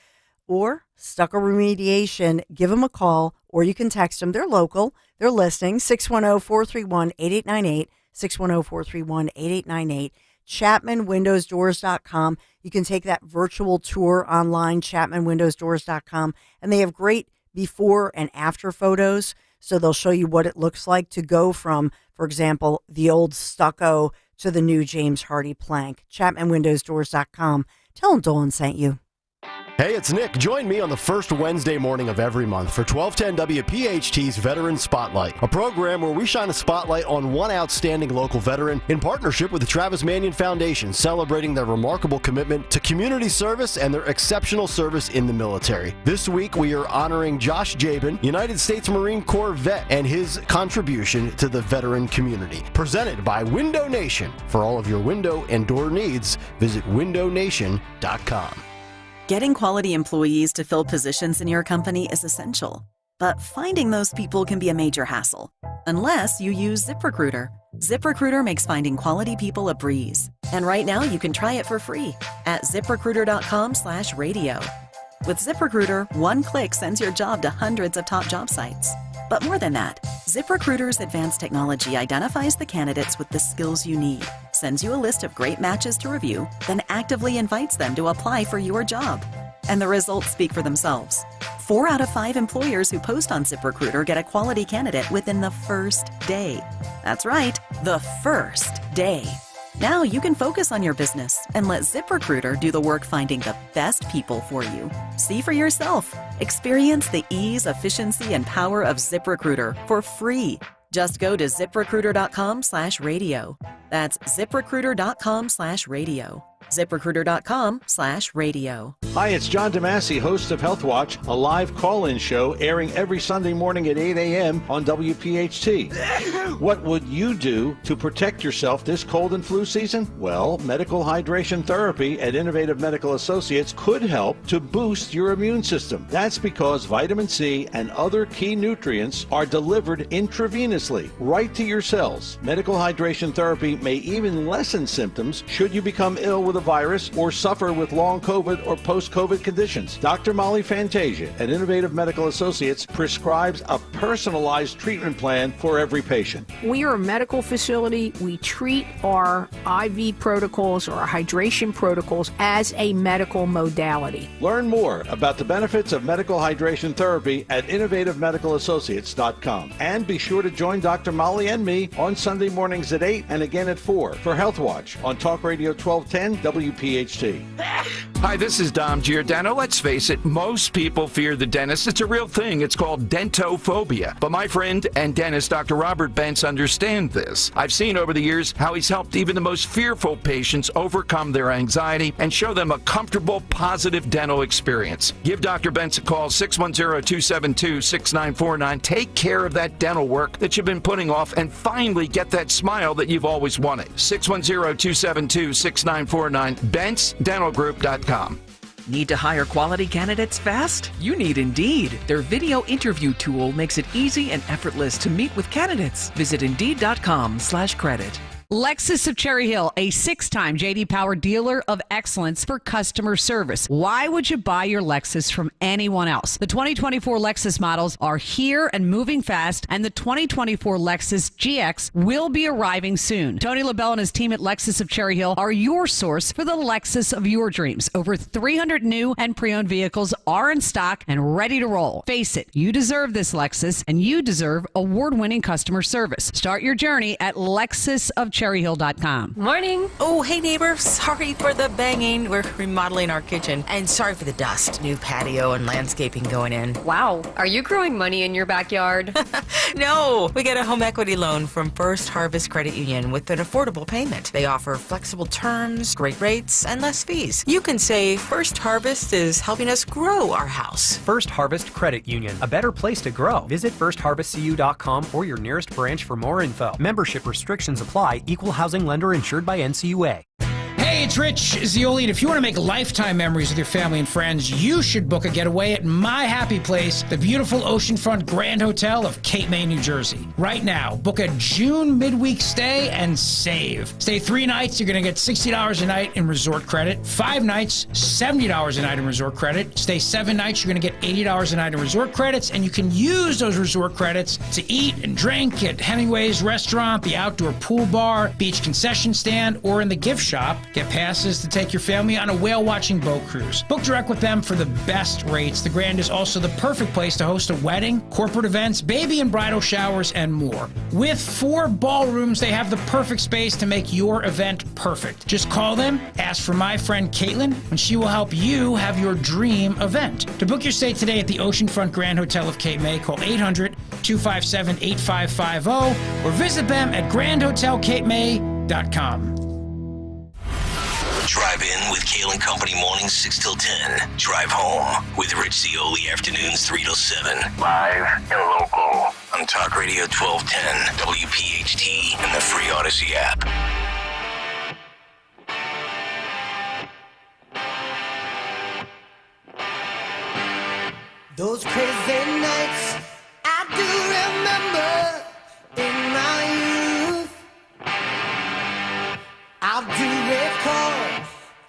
or stucco remediation, give them a call, or you can text them. They're local. They're listening, 610-431-8898, 610-431-8898, ChapmanWindowsDoors.com. You can take that virtual tour online, ChapmanWindowsDoors.com, and they have great before and after photos. So they'll show you what it looks like to go from, for example, the old stucco to the new James Hardie plank. ChapmanWindowsDoors.com. Tell them Dolan sent you. Hey, it's Nick. Join me on the first Wednesday morning of every month for 1210 WPHT's Veteran Spotlight, a program where we shine a spotlight on one outstanding local veteran in partnership with the Travis Manion Foundation, celebrating their remarkable commitment to community service and their exceptional service in the military. This week, we are honoring Josh Jabin, United States Marine Corps vet, and his contribution to the veteran community. Presented by Window Nation. For all of your window and door needs, visit windownation.com. Getting quality employees to fill positions in your company is essential, but finding those people can be a major hassle, unless you use ZipRecruiter. ZipRecruiter makes finding quality people a breeze. And right now you can try it for free at ZipRecruiter.com/radio. With ZipRecruiter, one click sends your job to hundreds of top job sites. But more than that, ZipRecruiter's advanced technology identifies the candidates with the skills you need, sends you a list of great matches to review, then actively invites them to apply for your job. And the results speak for themselves. 4 out of 5 employers who post on ZipRecruiter get a quality candidate within the first day. That's right, the first day. Now you can focus on your business and let ZipRecruiter do the work finding the best people for you. See for yourself. Experience the ease, efficiency, and power of ZipRecruiter for free. Just go to ZipRecruiter.com/radio. That's ZipRecruiter.com/radio. ZipRecruiter.com/radio. Hi, it's John DeMasi, host of Health Watch, a live call-in show airing every Sunday morning at 8 a.m. on WPHT. What would you do to protect yourself this cold and flu season? Well, medical hydration therapy at Innovative Medical Associates could help to boost your immune system. That's because vitamin C and other key nutrients are delivered intravenously right to your cells. Medical hydration therapy may even lessen symptoms should you become ill with a virus or suffer with long COVID or post-COVID conditions. Dr. Molly Fantasia at Innovative Medical Associates prescribes a personalized treatment plan for every patient. We are a medical facility. We treat our IV protocols or our hydration protocols as a medical modality. Learn more about the benefits of medical hydration therapy at innovativemedicalassociates.com. And be sure to join Dr. Molly and me on Sunday mornings at 8 and again at 4 for Health Watch on Talk Radio 1210 WPHT. Hi, this is Dom Giordano. Let's face it, most people fear the dentist. It's a real thing. It's called dentophobia. But my friend and dentist, Dr. Robert Bentz, understands this. I've seen over the years how he's helped even the most fearful patients overcome their anxiety and show them a comfortable, positive dental experience. Give Dr. Bentz a call, 610-272-6949. Take care of that dental work that you've been putting off and finally get that smile that you've always wanted. 610-272-6949. BentzDentalGroup.com. Need to hire quality candidates fast? You need Indeed. Their video interview tool makes it easy and effortless to meet with candidates. Visit Indeed.com/credit. Lexus of Cherry Hill, a 6-time J.D. Power dealer of excellence for customer service. Why would you buy your Lexus from anyone else? The 2024 Lexus models are here and moving fast, and the 2024 Lexus GX will be arriving soon. Tony LaBelle and his team at Lexus of Cherry Hill are your source for the Lexus of your dreams. Over 300 new and pre-owned vehicles are in stock and ready to roll. Face it, you deserve this Lexus, and you deserve award-winning customer service. Start your journey at Lexus of Cherry SherryHill.com. Morning. Oh, hey, neighbor. Sorry for the banging. We're remodeling our kitchen. And sorry for the dust. New patio and landscaping going in. Wow. Are you growing money in your backyard? No. We get a home equity loan from First Harvest Credit Union with an affordable payment. They offer flexible terms, great rates, and less fees. You can say First Harvest is helping us grow our house. First Harvest Credit Union. A better place to grow. Visit firstharvestcu.com or your nearest branch for more info. Membership restrictions apply. Equal housing lender insured by NCUA. Hey, it's Rich Zioli, and if you want to make lifetime memories with your family and friends, you should book a getaway at my happy place, the beautiful oceanfront Grand Hotel of Cape May, New Jersey. Right now, book a June midweek stay and save. Stay 3 nights, you're going to get $60 a night in resort credit. 5 nights, $70 a night in resort credit. Stay 7 nights, you're going to get $80 a night in resort credits, and you can use those resort credits to eat and drink at Hemingway's restaurant, the outdoor pool bar, beach concession stand, or in the gift shop. Get passes to take your family on a whale-watching boat cruise. Book direct with them for the best rates. The Grand is also the perfect place to host a wedding, corporate events, baby and bridal showers, and more. With 4 ballrooms, they have the perfect space to make your event perfect. Just call them, ask for my friend Caitlin, and she will help you have your dream event. To book your stay today at the Oceanfront Grand Hotel of Cape May, call 800-257-8550 or visit them at grandhotelcapemay.com. Drive in with Kayal and Company mornings 6 till 10. Drive home with Rich Zioli afternoons 3 till 7. Live and local on Talk Radio 1210, WPHT, and the free Odyssey app. Those crazy nights I do remember in my youth. I do recall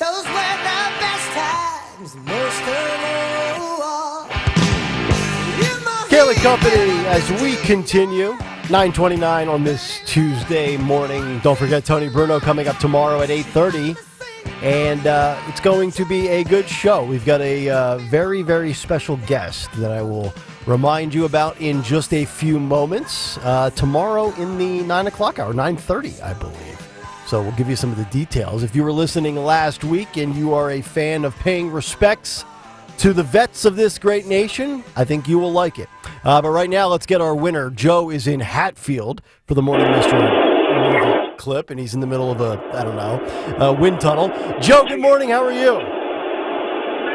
those were the best times, most of all. Kayal and Company, as we continue, 9:29 on this Tuesday morning. Don't forget Tony Bruno coming up tomorrow at 8:30. And it's going to be a good show. We've got a very, very special guest that I will remind you about in just a few moments. Tomorrow in the 9 o'clock hour, 9:30, I believe. So we'll give you some of the details. If you were listening last week and you are a fan of paying respects to the vets of this great nation, I think you will like it. But right now, let's get our winner. Joe is in Hatfield for the Morning Mystery movie clip, and he's in the middle of a wind tunnel. Joe, good morning. How are you?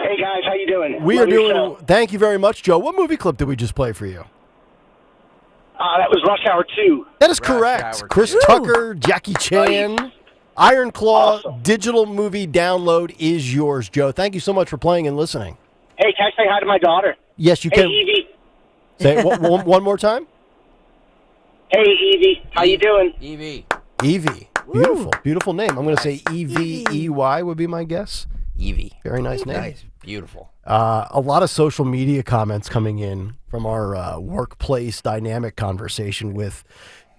Hey, guys. How you doing? We are doing. Thank you very much, Joe. What movie clip did we just play for you? That was Rush Hour 2. That is correct. Chris Tucker, Jackie Chan, Iron Claw, awesome. Digital movie download is yours, Joe. Thank you so much for playing and listening. Hey, can I say hi to my daughter? Yes, you hey, can. Evie. Say it one more time. Hey, Evie. How you doing? Evie. Evie. Beautiful. Beautiful name. I'm going to say E-V-E-Y would be my guess. Evie. Very nice name. Nice. Beautiful. A lot of social media comments coming in from our workplace dynamic conversation with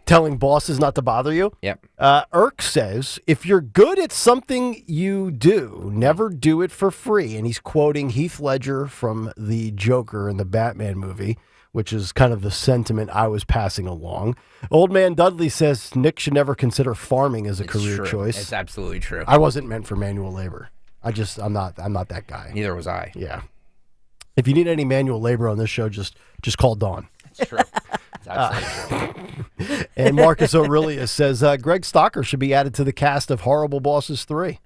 telling bosses not to bother you. Yep. Irk says, if you're good at something you do, never do it for free. And he's quoting Heath Ledger from the Joker in the Batman movie, which is kind of the sentiment I was passing along. Old Man Dudley says Nick should never consider farming as a career true. choice. It's absolutely true. I wasn't meant for manual labor. I'm not that guy. Neither was I. Yeah. If you need any manual labor on this show, just call Dawn. It's true. It's absolutely true. And Marcus Aurelius says Greg Stocker should be added to the cast of Horrible Bosses 3.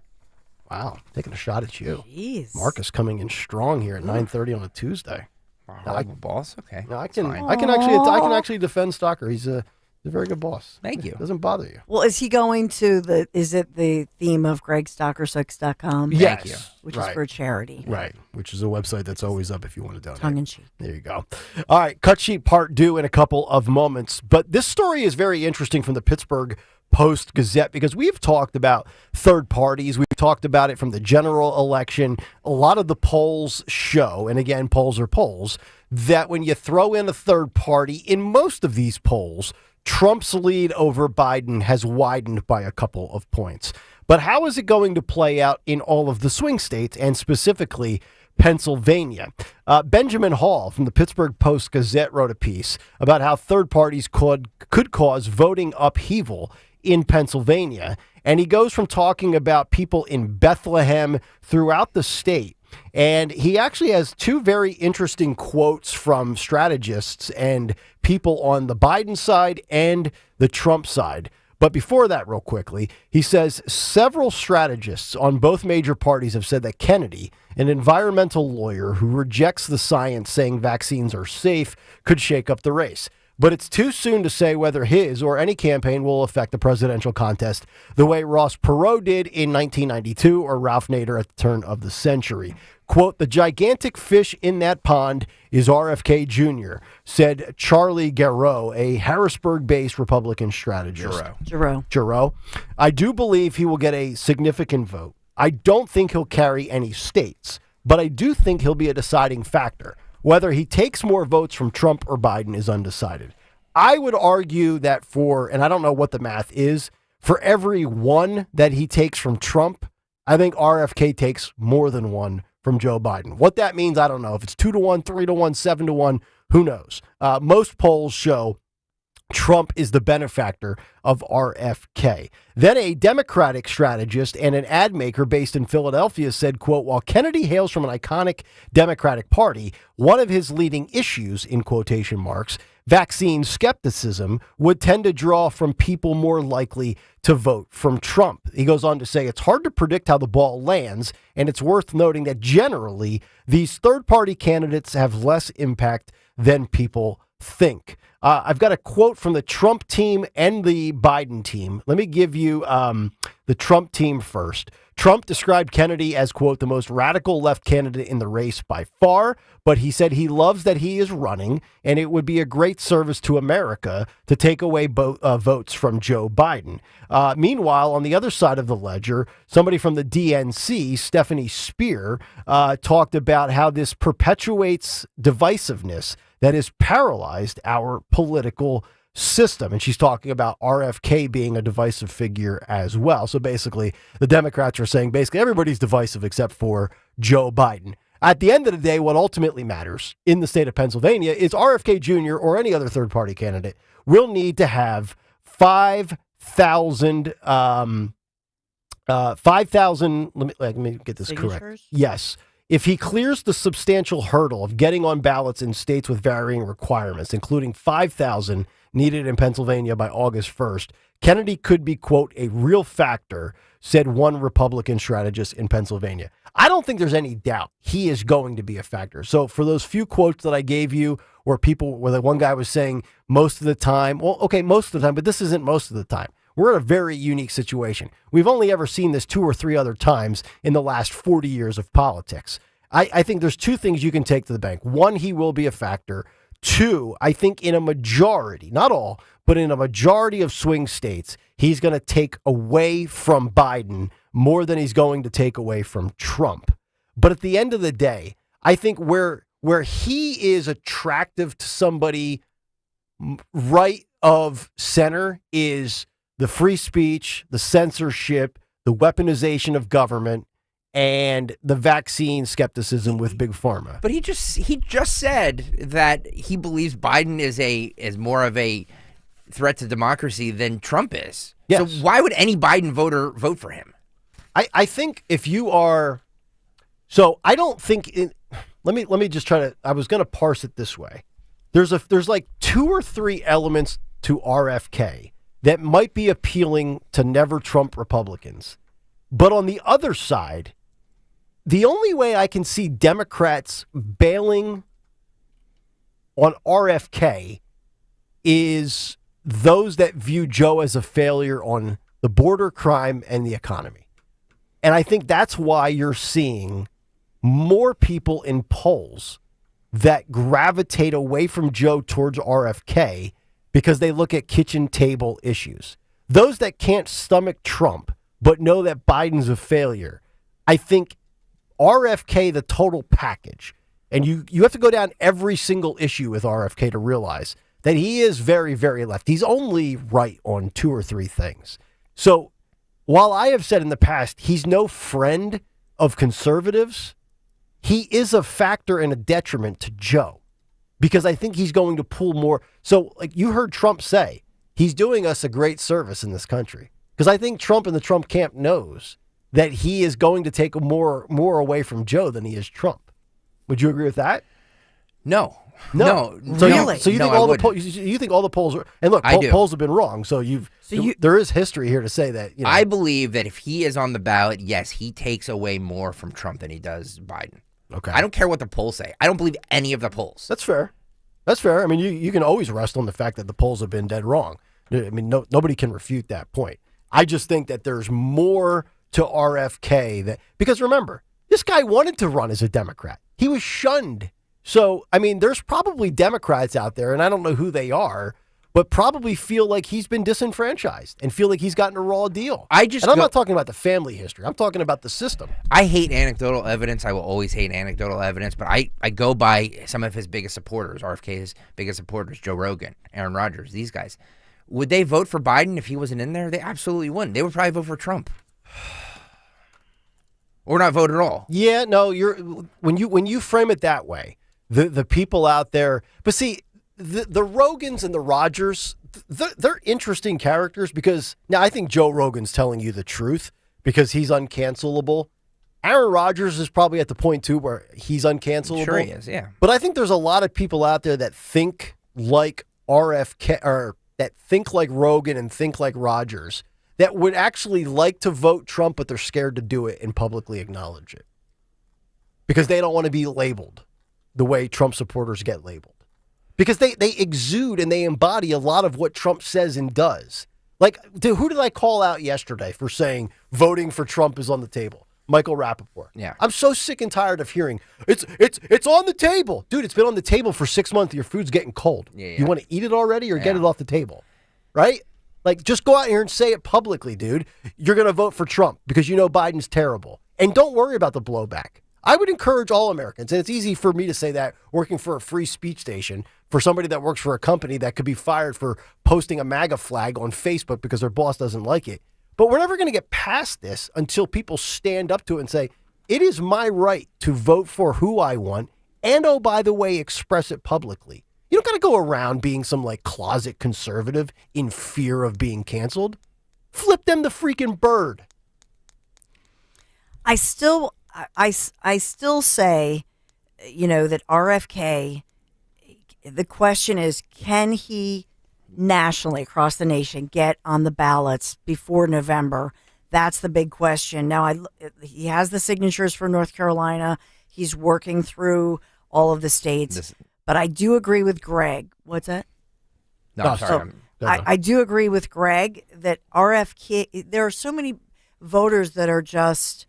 Wow, taking a shot at you. Jeez. Marcus coming in strong here at 9:30 on a Tuesday. Horrible boss? Okay. No, I can actually defend Stocker. He's a very good boss. Thank you. Doesn't bother you. Well, is he going to is it the theme of GregStockerSix.com? Yes. Thank you. Which is for a charity. Right. Which is a website that's always up if you want to donate. Tongue in cheek. There you go. All right. Cut sheet part due in a couple of moments. But this story is very interesting from the Pittsburgh Post-Gazette because we've talked about third parties. We've talked about it from the general election. A lot of the polls show, and again, polls are polls, that when you throw in a third party, in most of these polls, Trump's lead over Biden has widened by a couple of points. But how is it going to play out in all of the swing states and specifically Pennsylvania? Benjamin Hall from the Pittsburgh Post-Gazette wrote a piece about how third parties could cause voting upheaval in Pennsylvania. And he goes from talking about people in Bethlehem throughout the state. And he actually has two very interesting quotes from strategists and people on the Biden side and the Trump side. But before that, real quickly, he says several strategists on both major parties have said that Kennedy, an environmental lawyer who rejects the science saying vaccines are safe, could shake up the race. But it's too soon to say whether his or any campaign will affect the presidential contest the way Ross Perot did in 1992 or Ralph Nader at the turn of the century. Quote, the gigantic fish in that pond is RFK Jr., said Charlie Garreau, a Harrisburg-based Republican strategist. Garreau. I do believe he will get a significant vote. I don't think he'll carry any states, but I do think he'll be a deciding factor. Whether he takes more votes from Trump or Biden is undecided. I would argue that and I don't know what the math is, for every one that he takes from Trump, I think RFK takes more than one from Joe Biden. What that means, I don't know. If it's 2-1, 3-1, 7-1, who knows? Most polls show Trump is the benefactor of RFK. Then a Democratic strategist and an ad maker based in Philadelphia said, quote, while Kennedy hails from an iconic Democratic Party, one of his leading issues, in quotation marks, vaccine skepticism, would tend to draw from people more likely to vote from Trump. He goes on to say it's hard to predict how the ball lands, and it's worth noting that generally these third-party candidates have less impact than people think. I've got a quote from the Trump team and the Biden team. Let me give you the Trump team first. Trump described Kennedy as, quote, the most radical left candidate in the race by far, but he said he loves that he is running, and it would be a great service to America to take away votes from Joe Biden. Meanwhile, on the other side of the ledger, somebody from the DNC, Stephanie Speer, talked about how this perpetuates divisiveness that has paralyzed our political system. And she's talking about RFK being a divisive figure as well. So basically, the Democrats are saying basically everybody's divisive except for Joe Biden. At the end of the day, what ultimately matters in the state of Pennsylvania is RFK Jr. or any other third-party candidate will need to have 5,000, let me get this signatures? Correct. Yes. If he clears the substantial hurdle of getting on ballots in states with varying requirements, including 5,000 needed in Pennsylvania by August 1st, Kennedy could be, quote, a real factor, said one Republican strategist in Pennsylvania. I don't think there's any doubt he is going to be a factor. So for those few quotes that I gave you where the one guy was saying most of the time, well, okay, most of the time, but this isn't most of the time. We're in a very unique situation. We've only ever seen this 2 or 3 other times in the last 40 years of politics. I think there's 2 things you can take to the bank. 1, he will be a factor. 2, I think in a majority, not all, but in a majority of swing states, he's going to take away from Biden more than he's going to take away from Trump. But at the end of the day, I think where he is attractive to somebody right of center is the free speech, the censorship, the weaponization of government, and the vaccine skepticism with Big Pharma. But he just said that he believes Biden is more of a threat to democracy than Trump is. Yes. So why would any Biden voter vote for him? I think if you are, so I don't think let me just try to. I was going to parse it this way. There's like 2 or 3 elements to RFK that might be appealing to never Trump Republicans. But on the other side, the only way I can see Democrats bailing on RFK is those that view Joe as a failure on the border crime and the economy. And I think that's why you're seeing more people in polls that gravitate away from Joe towards RFK because they look at kitchen table issues. Those that can't stomach Trump but know that Biden's a failure, I think RFK, the total package, and you have to go down every single issue with RFK to realize that he is very, very left. He's only right on 2 or 3 things. So while I have said in the past he's no friend of conservatives, he is a factor and a detriment to Joe because I think he's going to pull more. So like you heard Trump say, he's doing us a great service in this country. Because I think Trump and the Trump camp knows that he is going to take more away from Joe than he is Trump. Would you agree with that? No. So really? You think all the polls? You think all the polls are? And look, polls have been wrong. So there is history here to say that. I believe that if he is on the ballot, yes, he takes away more from Trump than he does Biden. Okay. I don't care what the polls say. I don't believe any of the polls. That's fair. That's fair. I mean, you can always rest on the fact that the polls have been dead wrong. I mean, nobody can refute that point. I just think that there's more to RFK because remember, this guy wanted to run as a Democrat. He was shunned. So, I mean, there's probably Democrats out there, and I don't know who they are, but probably feel like he's been disenfranchised and feel like he's gotten a raw deal. I'm not talking about the family history. I'm talking about the system. I hate anecdotal evidence. I will always hate anecdotal evidence, but I go by some of his biggest supporters, RFK's biggest supporters, Joe Rogan, Aaron Rodgers, these guys. Would they vote for Biden if he wasn't in there? They absolutely wouldn't. They would probably vote for Trump. Or not vote at all. Yeah, no, when you frame it that way, the people out there, but see, the Rogans and the Rodgers, they're interesting characters because now I think Joe Rogan's telling you the truth because he's uncancelable. Aaron Rodgers is probably at the point too where he's uncancelable. Sure he is, yeah. But I think there's a lot of people out there that think like RFK or that think like Rogan and think like Rodgers that would actually like to vote Trump, but they're scared to do it and publicly acknowledge it because they don't want to be labeled the way Trump supporters get labeled. Because they exude and they embody a lot of what Trump says and does. Like, who did I call out yesterday for saying voting for Trump is on the table? Michael Rappaport. Yeah. I'm so sick and tired of hearing, it's on the table. Dude, it's been on the table for 6 months. Your food's getting cold. Yeah. You want to eat it already or get it off the table? Right? Like, just go out here and say it publicly, dude. You're going to vote for Trump because you know Biden's terrible. And don't worry about the blowback. I would encourage all Americans, and it's easy for me to say that working for a free speech station, for somebody that works for a company that could be fired for posting a MAGA flag on Facebook because their boss doesn't like it. But we're never going to get past this until people stand up to it and say, it is my right to vote for who I want, and oh, by the way, express it publicly. You don't got to go around being some like closet conservative in fear of being canceled. Flip them the freaking bird. I still say, that RFK, the question is, can he nationally across the nation get on the ballots before November? That's the big question. Now, he has the signatures for North Carolina. He's working through all of the states. But I do agree with Greg. What's that? No, I'm sorry. I do agree with Greg that RFK, there are so many voters that are just,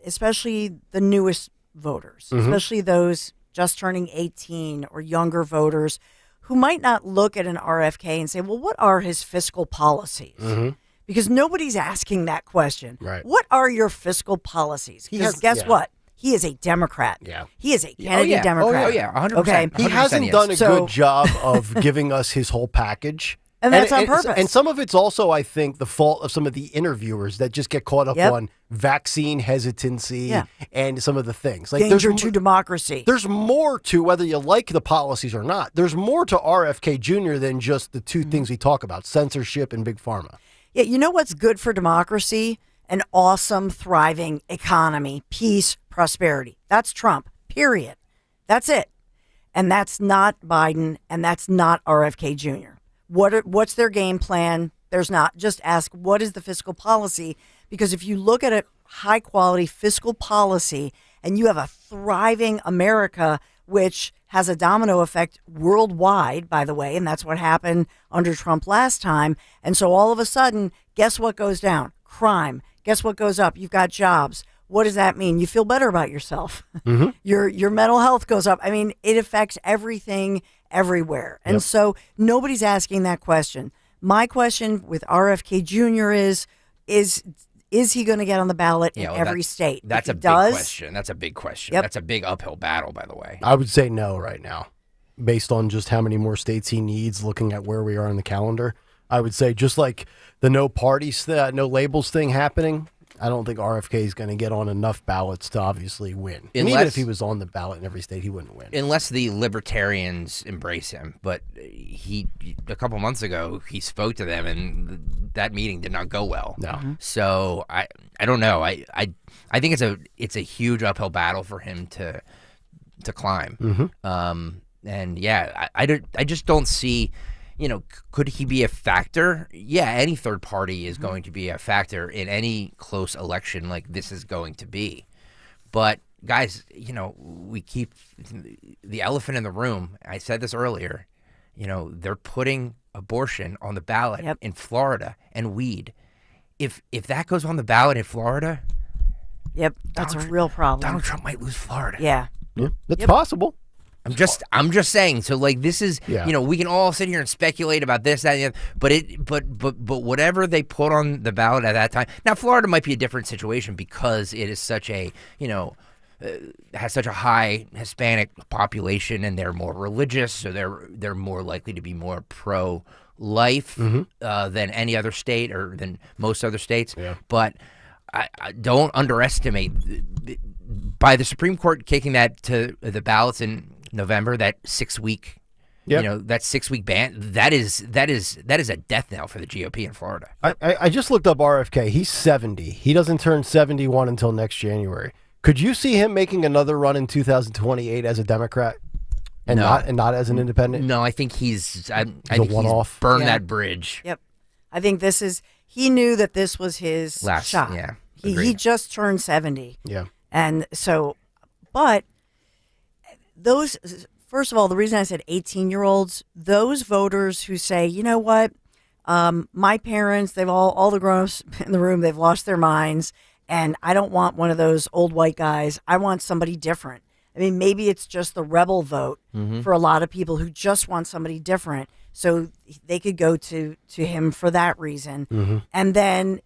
especially the newest voters, especially those just turning 18 or younger voters who might not look at an RFK and say, well, what are his fiscal policies? Because nobody's asking that question. Right. What are your fiscal policies? Because guess what? He is a Democrat. Yeah. He is a Kennedy Democrat. Oh, yeah, 100%. Okay. He hasn't done a good job of giving us his whole package. And that's on purpose. And some of it's also, I think, the fault of some of the interviewers that just get caught up on vaccine hesitancy and some of the things. Like danger to democracy. There's more to whether you like the policies or not. There's more to RFK Jr. than just the two things we talk about, censorship and big pharma. Yeah, you know what's good for democracy? An awesome, thriving economy, peace, prosperity. That's Trump, period. That's it. And that's not Biden, and that's not RFK Jr. What's their game plan? There's not. Just ask, what is the fiscal policy? Because if you look at a high-quality fiscal policy and you have a thriving America, which has a domino effect worldwide, by the way, and that's what happened under Trump last time. And so all of a sudden, guess what goes down? Crime. Guess what goes up? You've got jobs. What does that mean? You feel better about yourself. Your mental health goes up. I mean, it affects everything everywhere. And so nobody's asking that question. My question with RFK Jr. is he going to get on the ballot in every state? That's a big question. That's a big question. That's a big uphill battle, by the way. I would say no right now, based on just how many more states he needs, looking at where we are in the calendar. I would say just like the no parties, no labels thing happening, I don't think RFK is going to get on enough ballots to obviously win. And even Unless- if he was on the ballot in every state, he wouldn't win. Unless the libertarians embrace him. But a couple months ago, he spoke to them, and that meeting did not go well. No. So I don't know. I think it's a huge uphill battle for him to climb. And yeah, I just don't see. Could he be a factor? Yeah, any third party is going to be a factor in any close election like this is going to be. But guys, we keep the elephant in the room. I said this earlier. They're putting abortion on the ballot in Florida and weed. If that goes on the ballot in Florida, that's a real problem. Donald Trump might lose Florida. Yeah, that's possible. I'm just saying. So like this is we can all sit here and speculate about this, that, and the other, but whatever they put on the ballot at that time. Now Florida might be a different situation because it is such a has such a high Hispanic population and they're more religious, so they're more likely to be more pro-life than any other state or than most other states. Yeah. But I don't underestimate by the Supreme Court kicking that to the ballots in November, that 6 week, that 6 week ban, that is a death knell for the GOP in Florida. I just looked up RFK. He's 70. He doesn't turn 71 until next January. Could you see him making another run in 2028 as a Democrat and not as an independent? No, I think he's I a think one-off. he's burned that bridge. Yep. I think he knew that this was his Last shot. Yeah. He just turned 70. Yeah. And so, but those, first of all, the reason I said 18-year-olds, those voters who say, you know what, my parents, they've all the grown-ups in the room, they've lost their minds, and I don't want one of those old white guys. I want somebody different. I mean, maybe it's just the rebel vote for a lot of people who just want somebody different. So they could go to him for that reason. And then,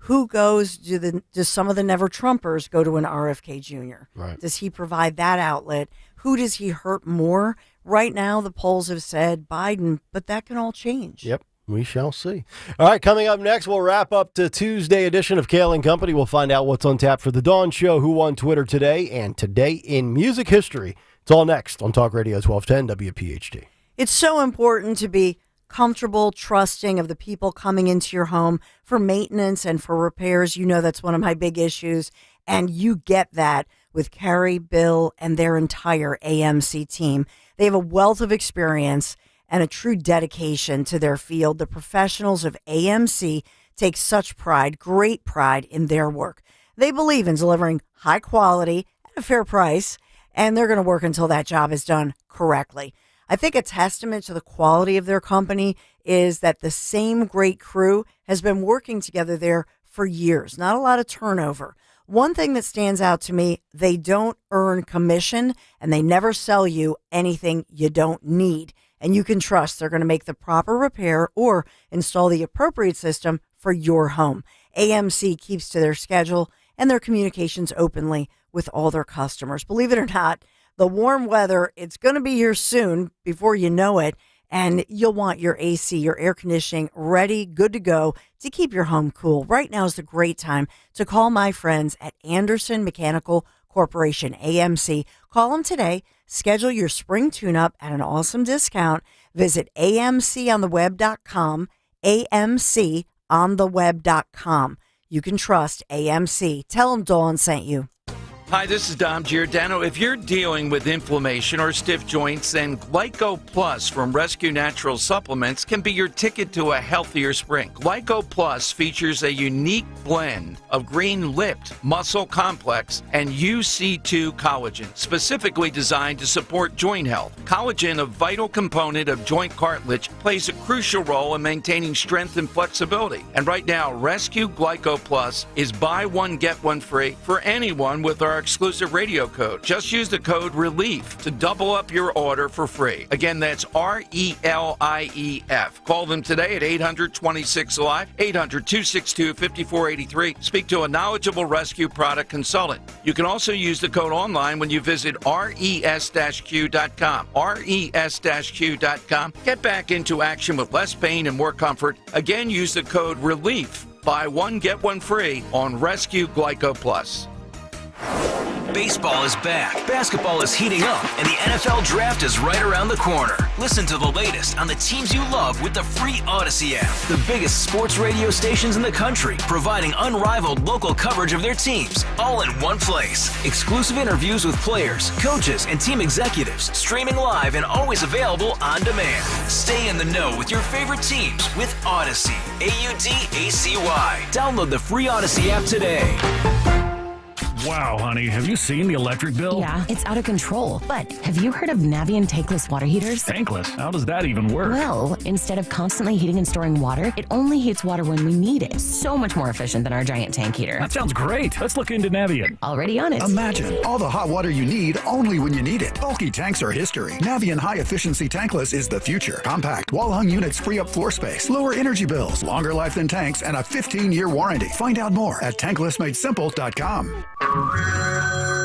who goes? Do some of the Never Trumpers go to an RFK Jr.? Right. Does he provide that outlet? Who does he hurt more? Right now, the polls have said Biden, but that can all change. Yep, we shall see. All right, coming up next, we'll wrap up the Tuesday edition of Kayal and Company. We'll find out what's on tap for the Dawn Show, who won Twitter today, and today in music history. It's all next on Talk Radio 1210 WPHT. It's so important to be comfortable, trusting of the people coming into your home for maintenance and for repairs. You know that's one of my big issues, and you get that with Carrie, Bill, and their entire AMC team. They have a wealth of experience and a true dedication to their field. The professionals of AMC take such pride, great pride in their work. They believe in delivering high quality at a fair price, and they're going to work until that job is done correctly. I think a testament to the quality of their company is that the same great crew has been working together there for years. Not a lot of turnover. One thing that stands out to me, they don't earn commission and they never sell you anything you don't need. And you can trust they're going to make the proper repair or install the appropriate system for your home. AMC keeps to their schedule and their communications openly with all their customers. Believe it or not, the warm weather, it's going to be here soon before you know it, and you'll want your AC, your air conditioning ready, good to go to keep your home cool. Right now is the great time to call my friends at Anderson Mechanical Corporation, AMC. Call them today. Schedule your spring tune-up at an awesome discount. Visit amcontheweb.com, amcontheweb.com. You can trust AMC. Tell them Dawn sent you. Hi, this is Dom Giordano. If you're dealing with inflammation or stiff joints, then Glyco Plus from Rescue Natural Supplements can be your ticket to a healthier spring. Glyco Plus features a unique blend of green-lipped muscle complex and UC2 collagen, specifically designed to support joint health. Collagen, a vital component of joint cartilage, plays a crucial role in maintaining strength and flexibility. And right now, Rescue Glyco Plus is buy one, get one free for anyone with our exclusive radio code. Just use the code RELIEF to double up your order for free. Again, that's RELIEF. Call them today at 800-26-ALIVE, 800-262-5483. Speak to a knowledgeable rescue product consultant. You can also use the code online when you visit res-q.com. res-q.com. Get back into action with less pain and more comfort. Again, use the code RELIEF Buy one, get one free on Rescue Glyco Plus. Baseball is back, basketball is heating up, and the NFL Draft is right around the corner. Listen to the latest on the teams you love with the free Odyssey app. The biggest sports radio stations in the country, providing unrivaled local coverage of their teams, all in one place. Exclusive interviews with players, coaches, and team executives, streaming live and always available on demand. Stay in the know with your favorite teams with Odyssey. AUDACY. Download the free Odyssey app today. Wow, honey, have you seen the electric bill? Yeah, it's out of control. But have you heard of Navien tankless water heaters? Tankless? How does that even work? Well, instead of constantly heating and storing water, it only heats water when we need it. So much more efficient than our giant tank heater. That sounds great. Let's look into Navien. Already on it. Imagine all the hot water you need only when you need it. Bulky tanks are history. Navien High Efficiency Tankless is the future. Compact, wall-hung units free up floor space, lower energy bills, longer life than tanks, and a 15-year warranty. Find out more at tanklessmadesimple.com.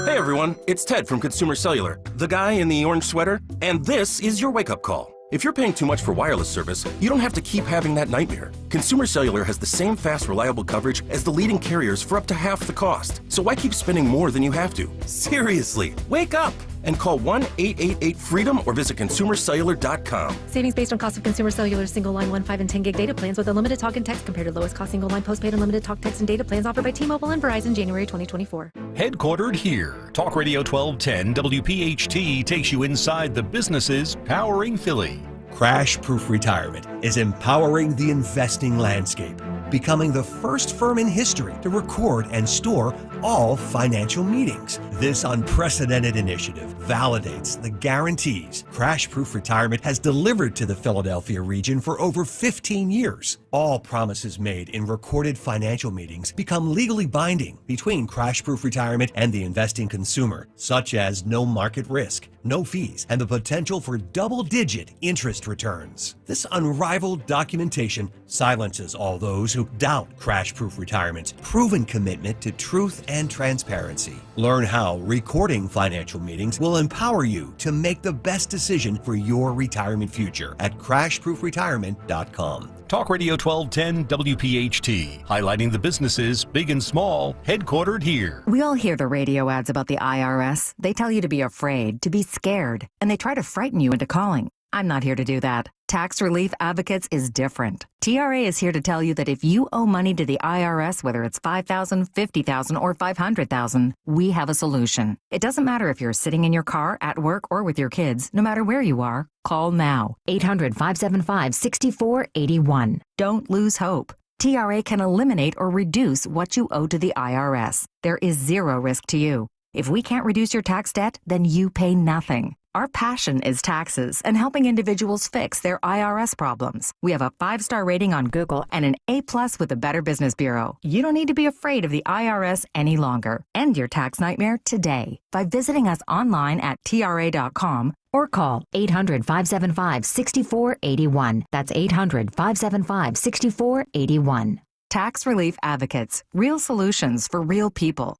Hey everyone, it's Ted from Consumer Cellular, the guy in the orange sweater, and this is your wake-up call. If you're paying too much for wireless service, you don't have to keep having that nightmare. Consumer Cellular has the same fast, reliable coverage as the leading carriers for up to half the cost. So why keep spending more than you have to? Seriously, wake up and call 1-888-FREEDOM or visit consumercellular.com. Savings based on cost of Consumer Cellular single line 1, 5, and 10 gig data plans with unlimited talk and text compared to lowest cost single line postpaid unlimited talk, text, and data plans offered by T-Mobile and Verizon January 2024. Headquartered here, Talk Radio 1210 WPHT takes you inside the businesses powering Philly. Crash Proof Retirement is empowering the investing landscape, becoming the first firm in history to record and store all financial meetings. This unprecedented initiative validates the guarantees Crash Proof Retirement has delivered to the Philadelphia region for over 15 years. All promises made in recorded financial meetings become legally binding between Crash Proof Retirement and the investing consumer, such as no market risk, no fees, and the potential for double-digit interest returns. This unrivaled documentation silences all those who doubt Crash Proof Retirement's proven commitment to truth and transparency. Learn how recording financial meetings will empower you to make the best decision for your retirement future at crashproofretirement.com. Talk Radio 1210 WPHT, highlighting the businesses, big and small, headquartered here. We all hear the radio ads about the IRS. They tell you to be afraid, to be scared, and they try to frighten you into calling. I'm not here to do that. Tax Relief Advocates is different. TRA is here to tell you that if you owe money to the IRS, whether it's $5,000, $50,000, or $500,000, we have a solution. It doesn't matter if you're sitting in your car, at work, or with your kids. No matter where you are, call now. 800-575-6481. Don't lose hope. TRA can eliminate or reduce what you owe to the IRS. There is zero risk to you. If we can't reduce your tax debt, then you pay nothing. Our passion is taxes and helping individuals fix their IRS problems. We have a 5-star rating on Google and an A+ with the Better Business Bureau. You don't need to be afraid of the IRS any longer. End your tax nightmare today by visiting us online at TRA.com or call 800-575-6481. That's 800-575-6481. Tax Relief Advocates. Real solutions for real people.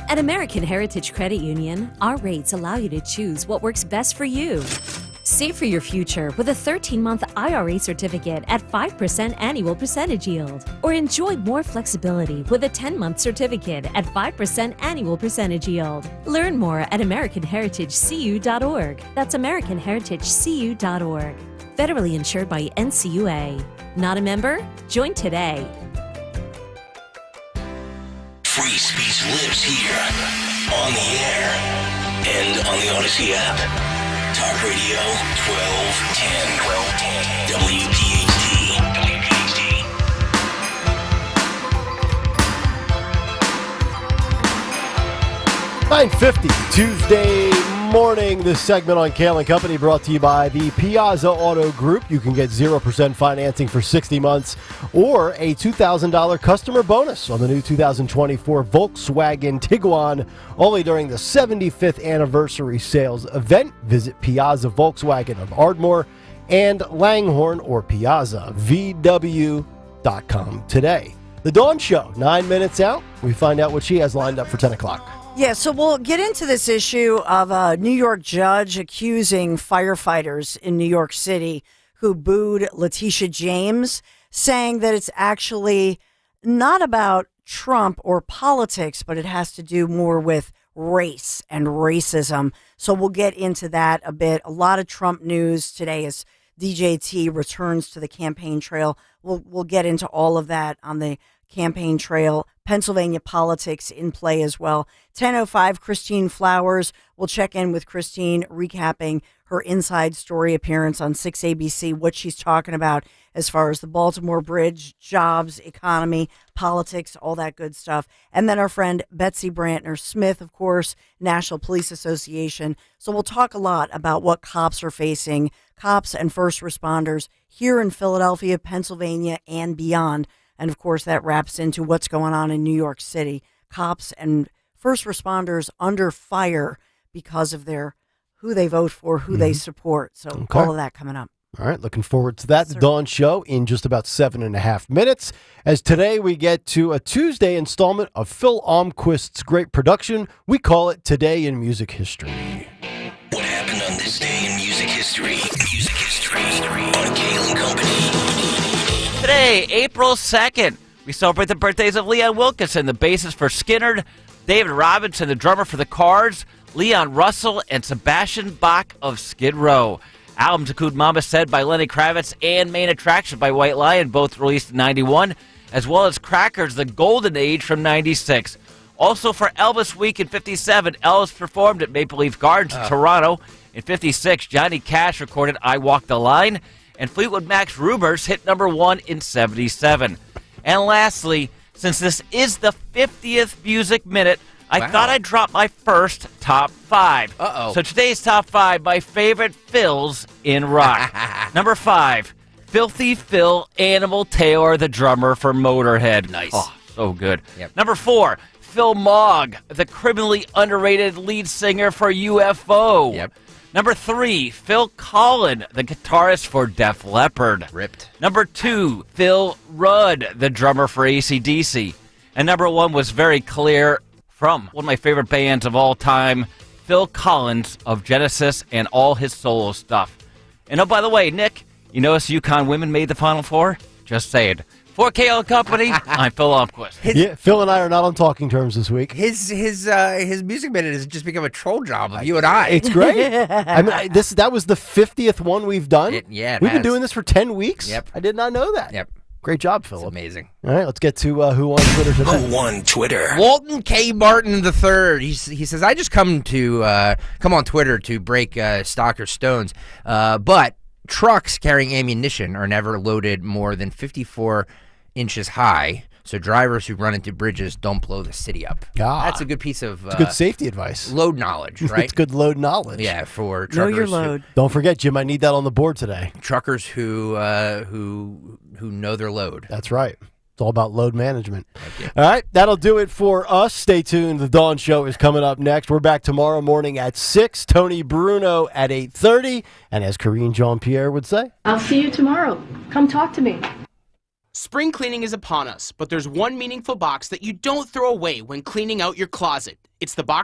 At American Heritage Credit Union, our rates allow you to choose what works best for you. Save for your future with a 13-month IRA certificate at 5% annual percentage yield. Or enjoy more flexibility with a 10-month certificate at 5% annual percentage yield. Learn more at AmericanHeritageCU.org. That's AmericanHeritageCU.org. Federally insured by NCUA. Not a member? Join today. Free speech lives here, on the air, and on the Odyssey app. Talk Radio 1210. WPHT. 9:50 Tuesday morning. This segment on Kayal and Company brought to you by the Piazza Auto Group. You can get 0% financing for 60 months or a $2,000 customer bonus on the new 2024 Volkswagen Tiguan only during the 75th anniversary sales event. Visit Piazza Volkswagen of Ardmore and Langhorne or PiazzaVW.com today. The Dawn Show, 9 minutes out. We find out what she has lined up for 10 o'clock. Yeah, so we'll get into this issue of a New York judge accusing firefighters in New York City who booed Letitia James. saying that it's actually not about Trump or politics, but it has to do more with race and racism. So we'll get into that a bit. A lot of Trump news today as DJT returns to the campaign trail. We'll get into all of that on the campaign trail. Pennsylvania politics in play as well. 10:05, Christine Flowers. We'll check in with Christine, recapping her Inside Story appearance on 6ABC, what she's talking about as far as the Baltimore Bridge, jobs, economy, politics, all that good stuff. And then our friend Betsy Brantner Smith, of course, National Police Association. So we'll talk a lot about what cops are facing, cops and first responders here in Philadelphia, Pennsylvania, and beyond. And of course, that wraps into what's going on in New York City. Cops and first responders under fire because of who they vote for, who they support. So all of that coming up. All right, looking forward to that. The Dawn Show in just about 7.5 minutes. As today we get to a Tuesday installment of Phil Almquist's great production. We call it Today in Music History. What happened on this day in music history? Music history on Kayal and Company. Today, April 2nd, we celebrate the birthdays of Leon Wilkeson, the bassist for Skynyrd, David Robinson, the drummer for the Cars, Leon Russell, and Sebastian Bach of Skid Row. Albums include Mama Said by Lenny Kravitz and Main Attraction by White Lion, both released in 91, as well as Crackers, The Golden Age from 96. Also for Elvis Week in 57, Elvis performed at Maple Leaf Gardens in Toronto. In 56, Johnny Cash recorded I Walk the Line, and Fleetwood Mac's Rumors hit #1 in 77. And lastly, since this is the 50th Music Minute, I thought I'd drop my first top 5. So today's top 5, my favorite Phils in rock. Number 5, Filthy Phil Animal Taylor, the drummer for Motorhead. Nice. Oh, so good. Yep. Number 4, Phil Mogg, the criminally underrated lead singer for UFO. Yep. Number 3, Phil Collen, the guitarist for Def Leppard. Ripped. Number 2, Phil Rudd, the drummer for AC/DC. And number 1 was very clear from one of my favorite bands of all time, Phil Collins of Genesis and all his solo stuff. And oh, by the way, Nick, you notice UConn women made the Final Four? Just saying. For Kayal Company, I'm Phil Almquist. Yeah, Phil and I are not on talking terms this week. His music minute has just become a troll job of you and I. It's great. I mean, that was the 50th one we've done. It We've been has. doing this for 10 weeks. Yep. I did not know that. Yep. Great job, Philip. Amazing. All right, let's get to who on Twitter today. Who on Twitter? Walton K. Martin III. He says, I just come on Twitter to break stock or stones, but trucks carrying ammunition are never loaded more than 54 inches high, so drivers who run into bridges don't blow the city up. That's a good piece of It's good safety advice. Load knowledge, right? It's good load knowledge. Yeah, for Know truckers. your load. Don't forget, Jim, I need that on the board today. Truckers who know their load. That's right. It's all about load management. All right, that'll do it for us. Stay tuned. The Dawn Show is coming up next. We're back tomorrow morning at 6. Tony Bruno at 8:30. And as Corinne Jean-Pierre would say, I'll see you tomorrow. Come talk to me. Spring cleaning is upon us, but there's one meaningful box that you don't throw away when cleaning out your closet. It's the box